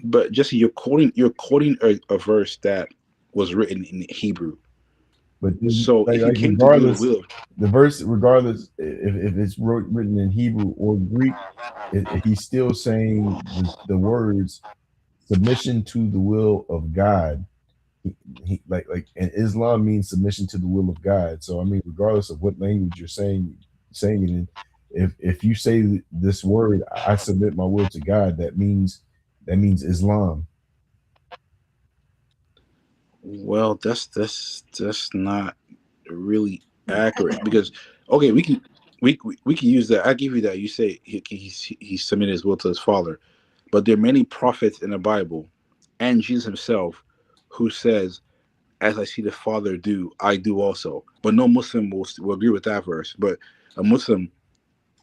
But Jesse, you're quoting a verse that was written in Hebrew. But So if he like came to do the regardless, will, the verse, regardless if it's written in Hebrew or Greek, he's still saying the words submission to the will of God. Like and Islam means submission to the will of God. So I mean, regardless of what language you're saying it in, if you say this word, I submit my will to God, that means Islam. Well, that's not really accurate because okay, we can use that. I give you that. You say he submitted his will to his father, but there are many prophets in the Bible, and Jesus himself, who says, "As I see the Father do, I do also." But no Muslim will agree with that verse. But a Muslim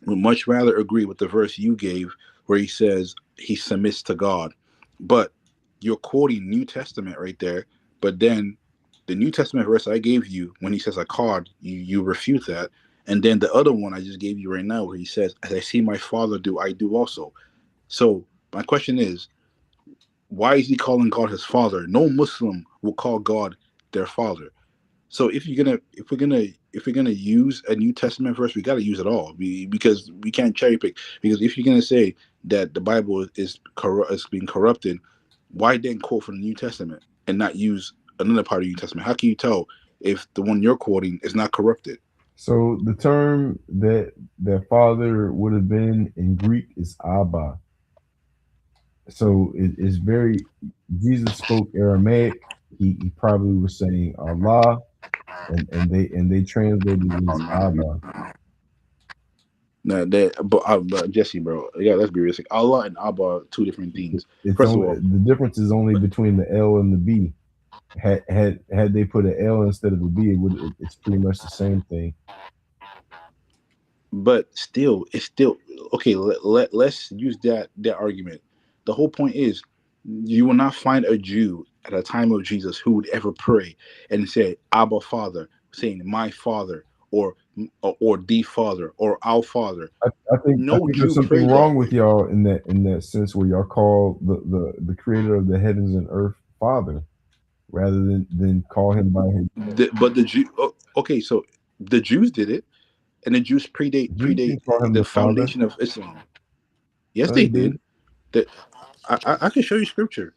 would much rather agree with the verse you gave, where he says he submits to God. But you're quoting New Testament right there. But then the New Testament verse I gave you, when he says a card, you refute that. And then the other one I just gave you right now, where he says, "As I see my Father do, I do also." So my question is, why is he calling God his father? No Muslim will call God their father. So if we're gonna use a New Testament verse, we got to use it all, because we can't cherry pick. Because if you're gonna say that the Bible is being corrupted, why then quote from the New Testament and not use another part of the New Testament? How can you tell if the one you're quoting is not corrupted? So the term that father would have been in Greek is Abba. So it's very, Jesus spoke Aramaic. He probably was saying Allah, and they translated it as Abba. No, but Jesse, bro, yeah, let's be realistic. Allah and Abba are two different things. It's First of only all, the difference is only between the L and the B. Had they put an L instead of a B, it's pretty much the same thing. but still, it's still okay. Let's use that argument. The whole point is, you will not find a Jew at a time of Jesus who would ever pray and say Abba Father, saying my Father, or the Father, or our Father. I No think there's Jew something prayed wrong that with way. y'all in that sense where y'all call the creator of the heavens and earth Father rather than call him by his name. But the Jew, okay, so the Jews did it, and the Jews Jews predate didn't call him the the Father. foundation of Islam. Yes, No, they they did. didn't. That I can show you scripture.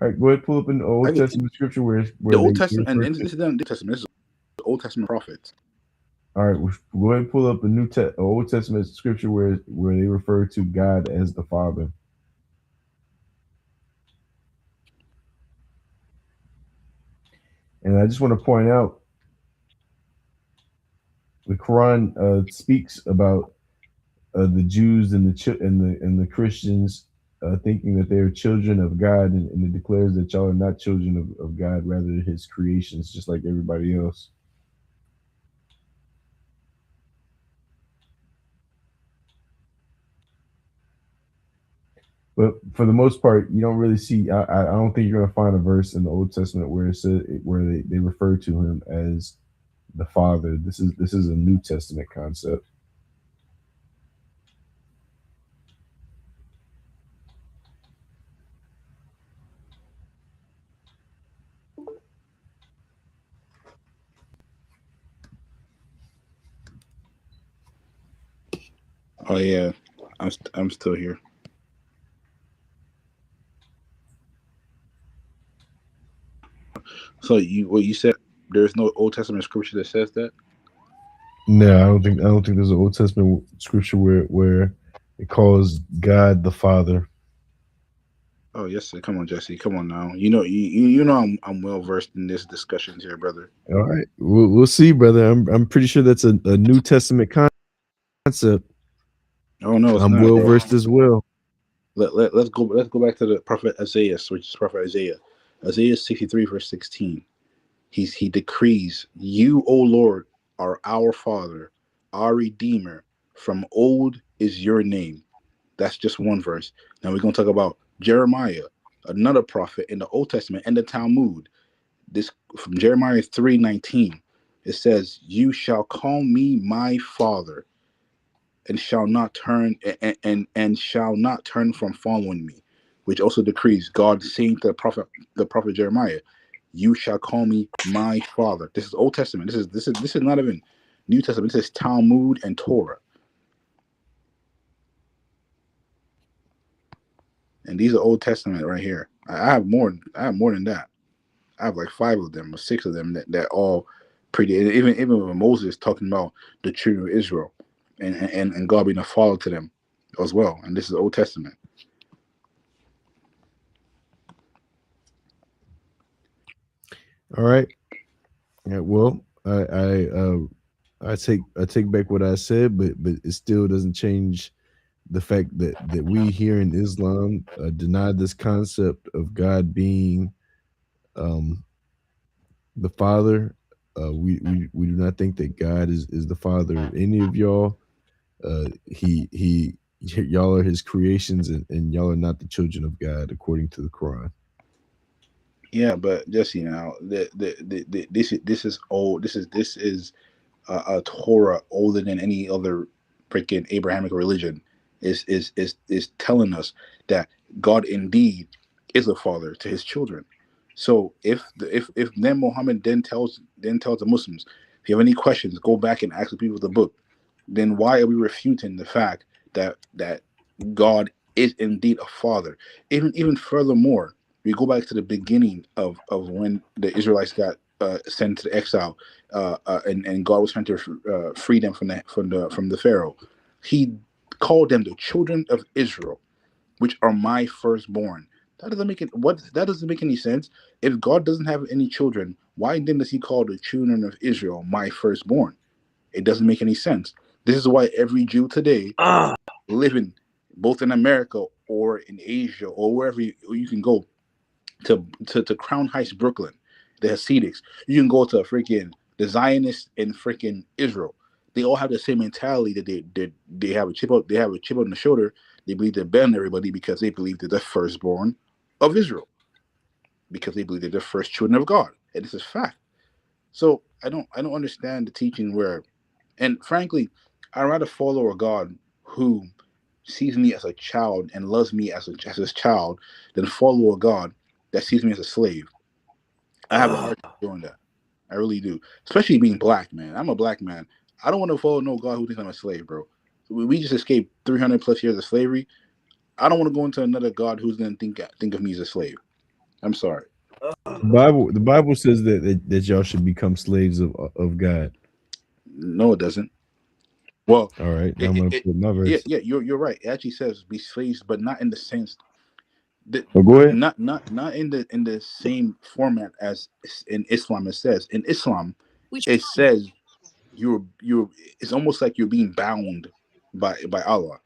All right, go ahead, pull up an I Old can, Testament scripture the where Old they Testament, refer and to. this is not the New Testament. This is the Old Testament prophets. All right, go ahead and pull up a Old Testament scripture where they refer to God as the Father. And I just want to point out the Quran speaks about the Jews and the Christians thinking that they are children of God, and it declares that y'all are not children of God, rather His creations, just like everybody else. But for the most part, you don't really see. I don't think you're going to find a verse in the Old Testament where it says where they refer to Him as the Father. This is a New Testament concept. Oh yeah, I'm still here. So what you said? There's no Old Testament scripture that says that. No, I don't think there's an Old Testament scripture where it calls God the Father. Oh yes, sir. Come on, Jesse. Come on now. You know I'm well versed in this discussions here, brother. All right, we'll see, brother. I'm pretty sure that's a New Testament concept. Oh no, it's I'm not, well bro. versed as well. Let's go back to the prophet Isaiah, which is prophet Isaiah. Isaiah 63 verse 16. He decrees, "You, O Lord, are our Father, our Redeemer. From old is your name." That's just one verse. Now we're going to talk about Jeremiah, another prophet in the Old Testament and the Talmud. This from Jeremiah 3:19. It says, "You shall call me my Father, and shall not turn and shall not turn from following me," which also decrees God saying to the prophet Jeremiah, "You shall call me my Father." This is Old Testament. This is not even New Testament. This is Talmud and Torah. and these are Old Testament right here. I have more. I have more than that. I have like 5 of them or 6 of them that all predate. Even when Moses talking about the children of Israel, and God being a father to them as well. And this is Old Testament. All right. Yeah, well, I take back what I said, but it still doesn't change the fact that we here in Islam deny this concept of God being um, the Father. We do not think that God is the Father of any of y'all. He y'all are His creations, and y'all are not the children of God according to the Quran. Yeah, but just this is old. This is a Torah older than any other freaking Abrahamic religion is telling us that God indeed is a father to his children. So if then Muhammad then tells the Muslims, if you have any questions, go back and ask the people of the book. Then why are we refuting the fact that God is indeed a father? Even furthermore, we go back to the beginning of when the Israelites got sent to exile, and God was trying to free them from the Pharaoh. He called them the children of Israel, which are my firstborn. That doesn't make any sense. If God doesn't have any children, why then does He call the children of Israel my firstborn? It doesn't make any sense. This is why every Jew today living both in America or in Asia or wherever you can go to Crown Heights, Brooklyn, the Hasidics. You can go to freaking the Zionists in freaking Israel. They all have the same mentality that they have a chip on the shoulder. They believe they're better than everybody because they believe they're the firstborn of Israel, because they believe they're the first children of God, and this is fact. So I don't understand the teaching where, and frankly, I'd rather follow a God who sees me as a child and loves me as his child than follow a God that sees me as a slave. I have a hard time doing that. I really do. Especially being black, man. I'm a black man. I don't want to follow no God who thinks I'm a slave, bro. We just escaped 300 plus years of slavery. I don't want to go into another God who's gonna think of me as a slave. I'm sorry. The Bible says that y'all should become slaves of God. No, it doesn't. Well, All right, now I'm gonna put my yeah, verse. yeah, you're right. It actually says be slaves, but not in the sense that, Oh, go ahead. not in the same format as in Islam. It says in Islam, it says you're it's almost like you're being bound by Allah.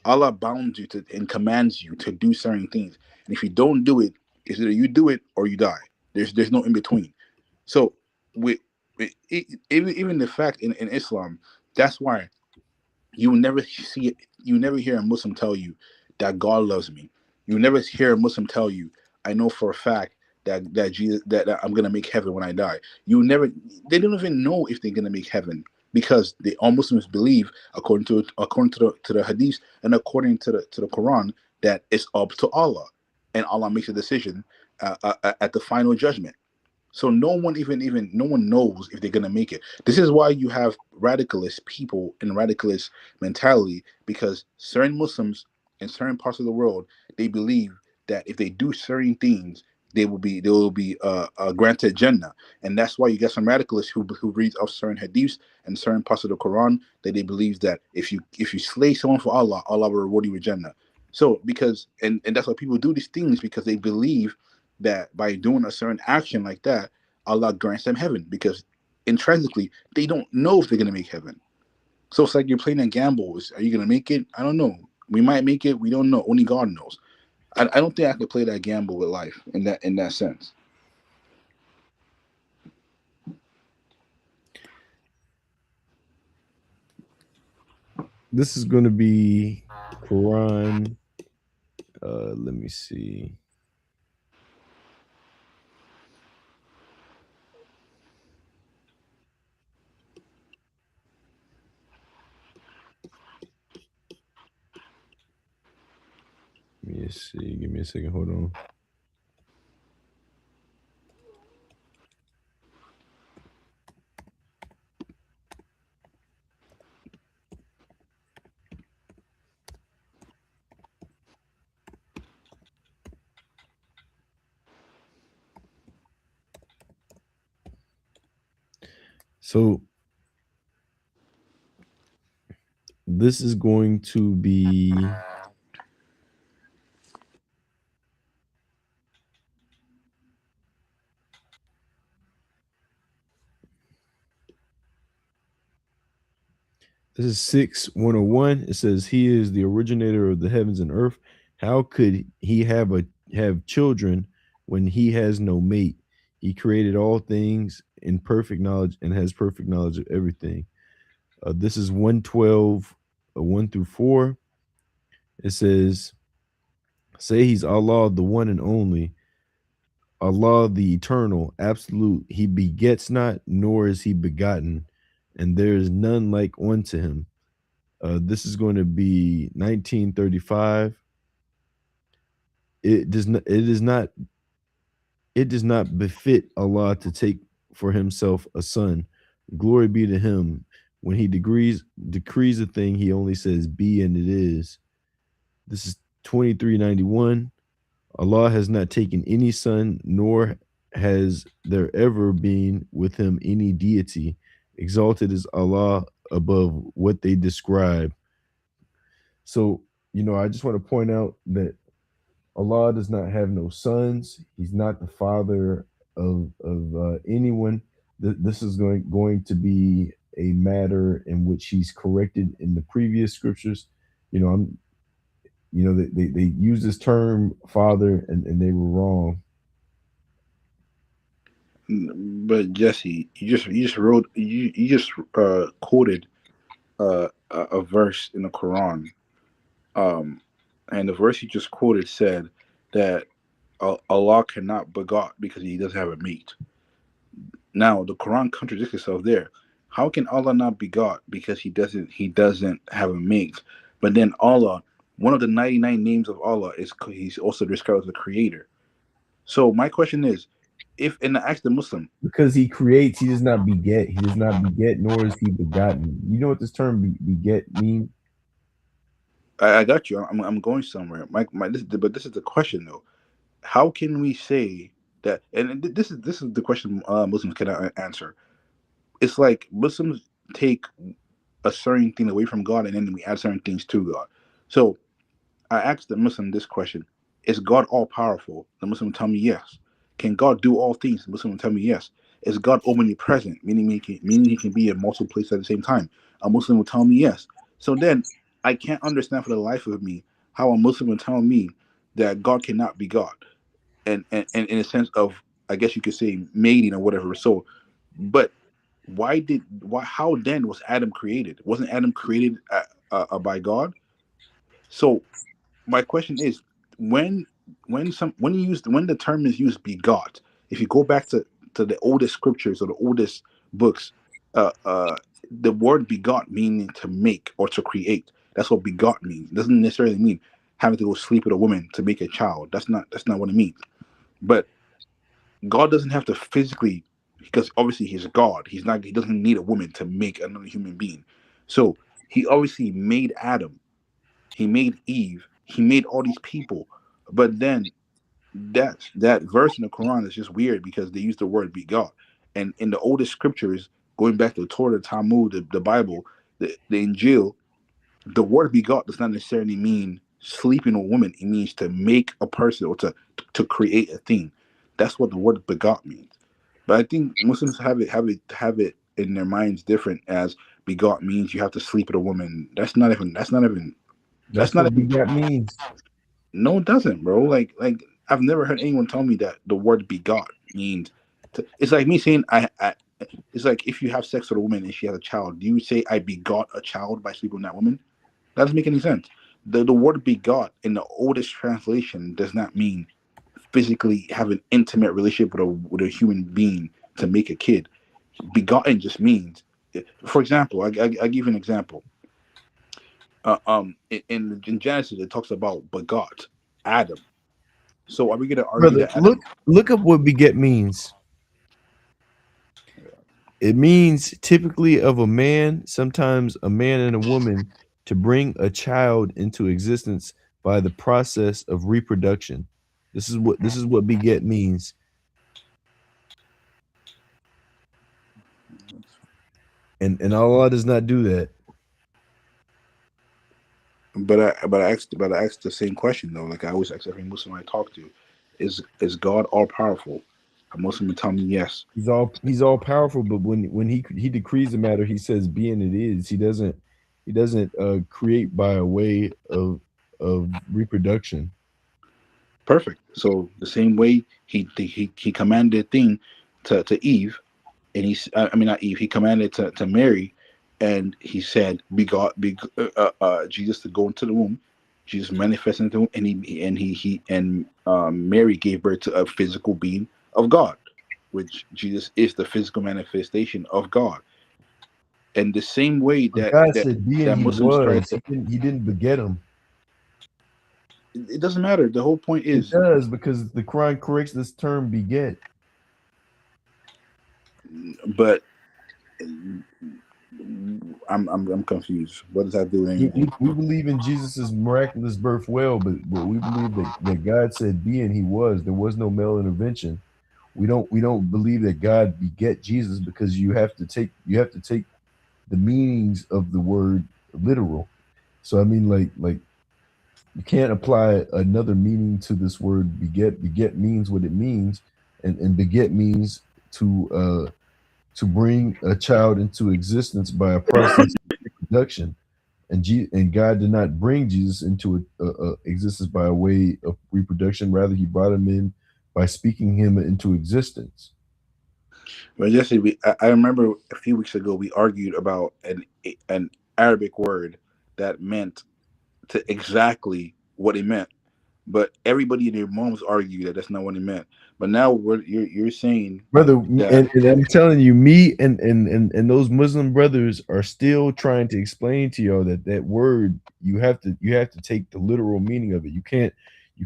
Allah bounds you to and commands you to do certain things, and if you don't do it, it's either you do it or you die. There's no in between. So even the fact in Islam, that's why you will never see it. You never hear a Muslim tell you that God loves me. You never hear a Muslim tell you, I know for a fact that Jesus that I'm gonna make heaven when I die. You never. They don't even know if they're gonna make heaven because all Muslims believe, according to the Hadith and according to the Quran, that it's up to Allah, and Allah makes a decision at the final judgment. So no one knows if they're gonna make it. This is why you have radicalist people and radicalist mentality, because certain Muslims in certain parts of the world, they believe that if they do certain things, they will be granted Jannah, and that's why you get some radicalists who read of certain hadiths and certain parts of the Quran that they believe that if you slay someone for Allah, Allah will reward you with Jannah. So because and that's why people do these things, because they believe that by doing a certain action like that, Allah grants them heaven, because intrinsically they don't know if they're gonna make heaven. So it's like you're playing a gamble. Are you gonna make it? I don't know. We might make it. We don't know. Only God knows. I don't think I could play that gamble with life in that sense. This is gonna be Quran. Let me see. Let me see. Give me a second. Hold on. So this is going to be this is 6:101. It says he is the originator of the heavens and earth. How could he have children when he has no mate? He created all things in perfect knowledge and has perfect knowledge of everything. This is 112, 1 through 4. It says, say he's Allah, the one and only, Allah, the eternal, absolute. He begets not, nor is he begotten, and there is none like unto him. This is going to be 1935. It does not. It is not. It does not befit Allah to take for himself a son. Glory be to him. When he decrees a thing, he only says be, and it is. This is 2391. Allah has not taken any son, nor has there ever been with him any deity. Exalted is Allah above what they describe. So, I just want to point out that Allah does not have no sons. He's not the father of anyone. This is going to be a matter in which he's corrected in the previous scriptures. They use this term father, and they were wrong. But Jesse, you just quoted a verse in the Quran, and the verse you just quoted said that Allah cannot begot because he doesn't have a mate. Now the Quran contradicts itself there. How can Allah not begot because he doesn't have a mate? But then Allah, one of the 99 names of Allah is he's also described as a creator. So my question is, if and I ask the Muslim, Because he creates, he does not beget. He does not beget, nor is he begotten. You know what this term beget means? I got you. I'm going somewhere. But this is the question though. How can we say that? And this is the question Muslims cannot answer. It's like Muslims take a certain thing away from God, and then we add certain things to God. So I asked the Muslim this question: is God all powerful? The Muslim will tell me yes. Can God do all things? The Muslim will tell me yes. Is God omnipresent, meaning he can be in multiple places at the same time? A Muslim will tell me yes. So then I can't understand for the life of me how a Muslim will tell me that God cannot be God, and in a sense of, I guess you could say, mating or whatever. So, but how then was Adam created? Wasn't Adam created by God? So my question is, when when the term is used begot, if you go back to the oldest scriptures or the oldest books, uh uh the word begot meaning to make or to create. That's what begot means. It doesn't necessarily mean having to go sleep with a woman to make a child. That's not what it means. But God doesn't have to physically, because obviously he's God. He doesn't need a woman to make another human being. So he obviously made Adam, he made Eve, he made all these people. But then that verse in the Quran is just weird because they use the word begot. And in the oldest scriptures, going back to the Torah, the Talmud, the Bible, the Injil, the word begot does not necessarily mean sleeping with a woman. It means to make a person or to create a thing. That's what the word begot means. But I think Muslims have it in their minds different, as begot means you have to sleep with a woman. That's That's not what even. beget means. No, it doesn't, bro. Like I've never heard anyone tell me that the word begot means. It's like me saying I. It's like if you have sex with a woman and she has a child, do you say I begot a child by sleeping with that woman? That doesn't make any sense. The word begot in the oldest translation does not mean physically have an intimate relationship with a human being to make a kid. Begotten just means, for example, I give you an example. In Genesis it talks about begot Adam. So are we going to argue Brother, that look Adam? look up what beget means. It means typically of a man, sometimes a man and a woman, to bring a child into existence by the process of reproduction. This is what beget means. and Allah does not do that. But I asked the same question though. Like I always ask every Muslim I talk to, is God all powerful? A Muslim would tell me yes. He's all powerful, but when he decrees a matter, he says be and it is. He doesn't create by a way of reproduction. Perfect. So the same way he commanded thing to Eve, and I mean not Eve. He commanded to Mary, and he said, "Be God, Jesus to go into the womb." Jesus manifested into the womb, and Mary gave birth to a physical being of God, which Jesus is the physical manifestation of God. And the same way But that God said be and that he Muslims try was. to, He didn't beget him. it doesn't matter. The whole point It is, does because the Quran corrects this term beget. but I'm confused. What does that have to do with We, anything? we, we believe in Jesus' miraculous birth well, but we believe that God said be and he was. There was no male intervention. We don't believe that God beget Jesus because you have to take the meanings of the word literal. So I mean like you can't apply another meaning to this word beget. Beget means what it means, and beget means to bring a child into existence by a process of reproduction. And God did not bring Jesus into existence by a way of reproduction. Rather, He brought him in by speaking him into existence. But Jesse, I remember a few weeks ago we argued about an Arabic word that meant to exactly what it meant, but everybody and their moms argued that that's not what it meant. But now you're saying Brother, that and I'm telling you, me and those Muslim brothers are still trying to explain to y'all that word you have to take the literal meaning of it. You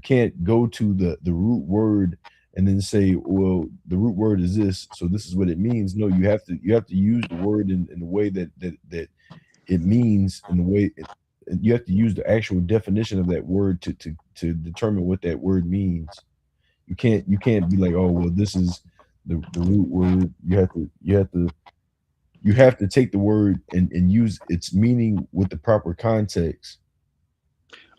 can't go to the root word and then say, well, the root word is this, so this is what it means. No, you have to use the word in the way that it means, in the way you have to use the actual definition of that word to determine what that word means. You can't be like, oh well, this is the root word. You have to take the word and use its meaning with the proper context.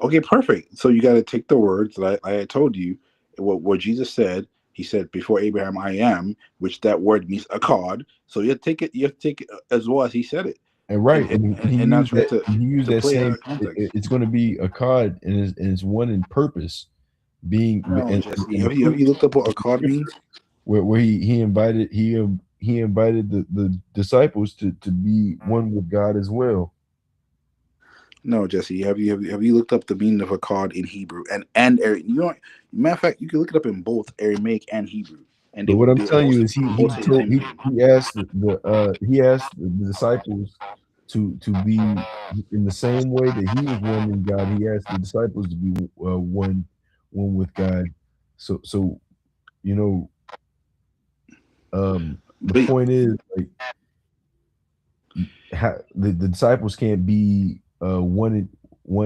okay, perfect. So you got to take the words that I told you. What Jesus said. He said, "Before Abraham, I am," which that word means a cod. So you have to take it. You have to take it as well as he said it, And and right, and, and and, and not try he used to that play it out same. of context. It's going to be a cod, and it's one in purpose, being No, Jesse, and the have you fruit looked up what a cod means? where he invited the disciples to be one with God as well. No, Jesse. Have you looked up the meaning of a cod in Hebrew you know, matter of fact, you can look it up in both Aramaic and Hebrew, and But what I'm they telling both you is both he say the told same thing. he asked the disciples to be in the same way that he was one in God. He asked the disciples to be one with God. So you know the But point is like the disciples can't be one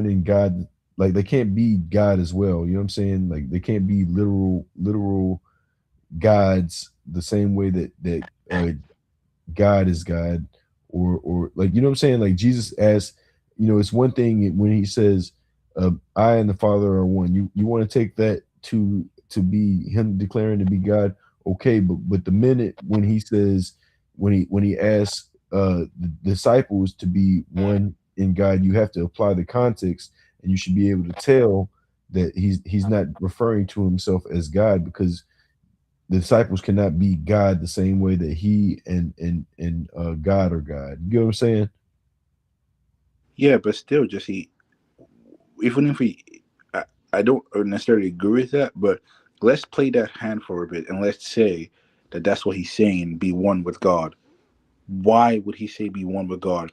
in God. Like they can't be God as well. You know what I'm saying? Like they can't be literal gods the same way that God is God, or like you know what I'm saying. Like Jesus asked, it's one thing when he says, "I and the Father are one." You want to take that to be him declaring to be God, okay? But the minute when he says when he asks the disciples to be one in God, you have to apply the context, and you should be able to tell that he's not referring to himself as God because the disciples cannot be God the same way that he and God are God. You get what I'm saying? yeah, but still, Jesse, even if I, I don't necessarily agree with that, but let's play that hand for a bit and let's say that that's what he's saying: be one with God. Why would he say be one with God?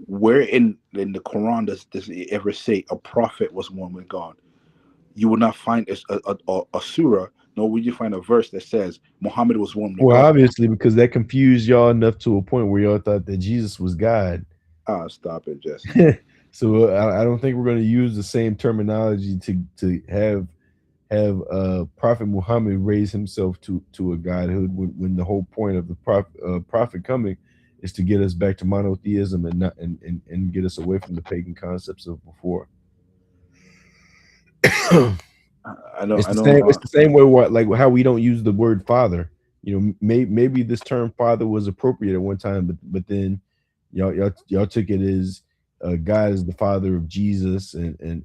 Where in the Quran does it ever say a prophet was one with God? You will not find a surah, nor will you find a verse that says Muhammad was one with Well, God. obviously, because that confused y'all enough to a point where y'all thought that Jesus was God. Ah, stop it, Jesse. So I don't think we're going to use the same terminology to have Prophet Muhammad raise himself to a godhood when the whole point of the prophet coming is to get us back to monotheism and not and get us away from the pagan concepts of before. I don't. It's I the don't. same. It's the same way. What like how we don't use the word father. You know, maybe this term father was appropriate at one time, but then y'all took it as God is the father of Jesus, and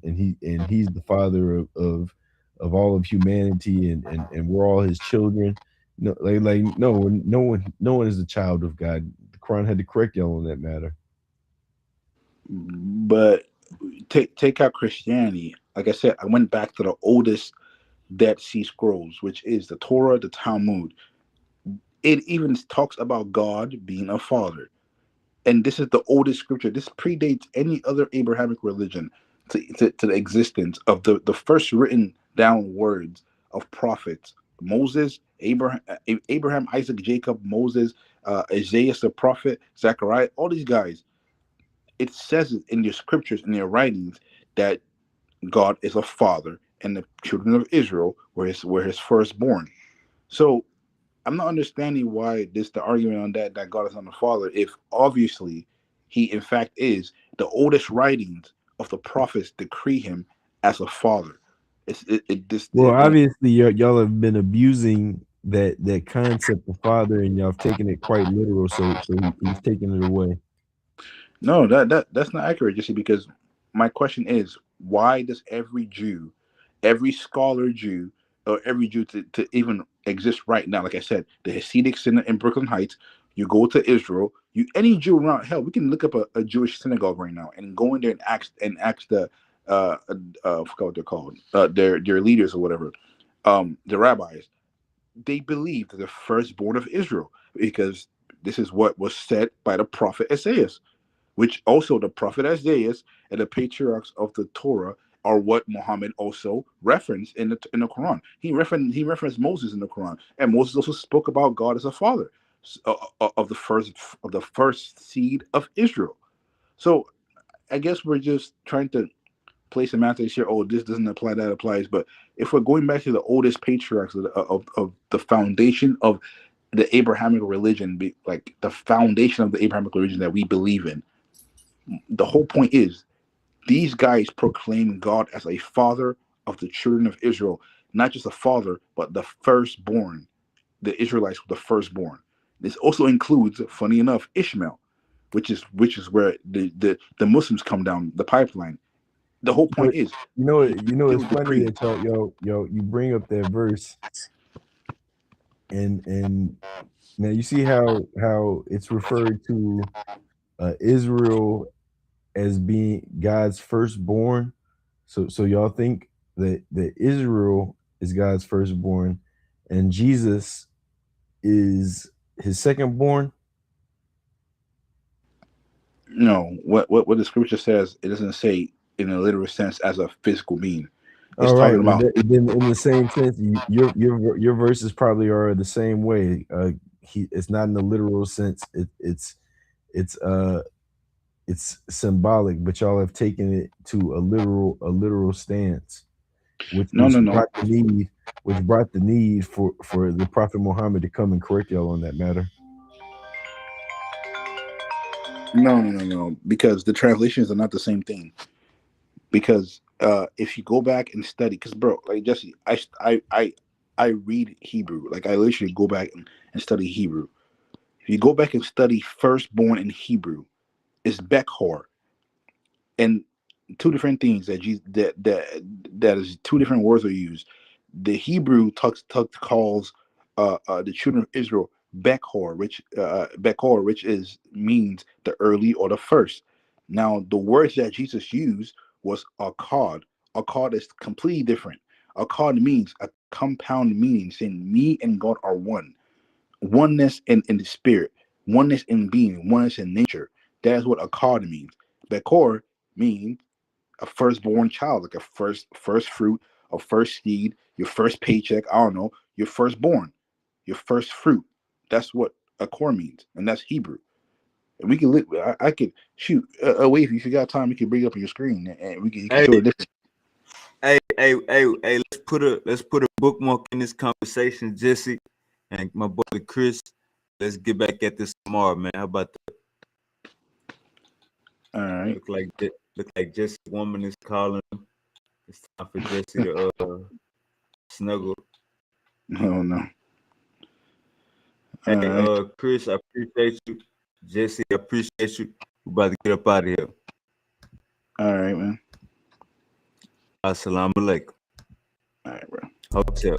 he's the father of all of humanity, and we're all his children. No, no one is a child of God. The Quran had to correct y'all on that matter. But take out Christianity. Like I said, I went back to the oldest Dead Sea Scrolls, which is the Torah, the Talmud. It even talks about God being a father. And this is the oldest scripture. This predates any other Abrahamic religion to the existence of the first written down words of prophets. Moses, Abraham, Isaac, Jacob, Moses, Isaiah the prophet, Zechariah, all these guys. It says it in their scriptures, in their writings, that God is a father, and the children of Israel were his firstborn. So I'm not understanding why the argument on that God is not a father, if obviously he in fact is. The oldest writings of the prophets decree him as a father. Well, obviously, y'all have been abusing that concept of father, and y'all have taken it quite literal. So he's taking it away. No, that's not accurate, Jesse, because my question is, why does every Jew, every scholar Jew, or every Jew to even exist right now, like I said, the Hasidics in Brooklyn Heights, you go to Israel, any Jew around, hell, we can look up a Jewish synagogue right now and go in there and ask the I forgot what they're called, their leaders or whatever, the rabbis. They believe that the firstborn of Israel, because this is what was said by the prophet Isaiah, which also the prophet Isaiah and the patriarchs of the Torah are what Muhammad also referenced in the Quran. He referenced Moses in the Quran, and Moses also spoke about God as a father of the first seed of Israel. So I guess we're just trying to place a math here. Oh, this doesn't apply, that applies. But if we're going back to the oldest patriarchs of the foundation of the Abrahamic religion, like the foundation of the Abrahamic religion that we believe in, the whole point is these guys proclaim God as a father of the children of Israel, not just a father, but the firstborn. The Israelites were the firstborn. This also includes, funny enough, Ishmael, which is where the Muslims come down the pipeline. The whole point But is he it's fulfilled the funny creed. that you bring up that verse, and now you see how it's referred to Israel as being God's firstborn. So y'all think that Israel is God's firstborn, and Jesus is his secondborn. No, what the scripture says, it doesn't say in a literal sense as a physical being. It's All right. talking Well, about then in the same sense, your verses probably are the same way. It's not in the literal sense. It's symbolic, but y'all have taken it to a literal stance, which no, no, no, brought the need for the Prophet Muhammad to come and correct y'all on that matter. no, because the translations are not the same thing. Because if you go back and study, because bro, like Jesse, I read Hebrew. Like I literally go back and study Hebrew. If you go back and study firstborn in Hebrew, it's Bechor, and two different things that is two different words are used. The Hebrew calls the children of Israel Bechor, which is means the early or the first. Now the words that Jesus used was akkad. Akkad is completely different. Akkad means a compound meaning, saying me and God are one. Oneness in the spirit, oneness in being, oneness in nature. That is what akkad means. Bechor means a firstborn child, like a first fruit, a first seed, your first paycheck. I don't know, your firstborn, your first fruit. That's what a core means, and that's Hebrew. And we can look. I could shoot away if you got time. You can bring it up on your screen, and you can show it. Hey, let's put a bookmark in this conversation, Jesse, and my brother Chris. Let's get back at this tomorrow, man. How about that? All right. Look like Jesse woman is calling. It's time for Jesse to snuggle. Oh no. Hey, All right. Chris, I appreciate you. Jesse, I appreciate you. We about to get up out of here. All right, man. Assalamu alaikum. All right, bro. Hotel.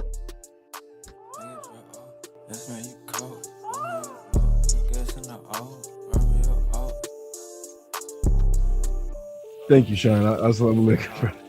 Thank you, Sean. Assalamu alaikum.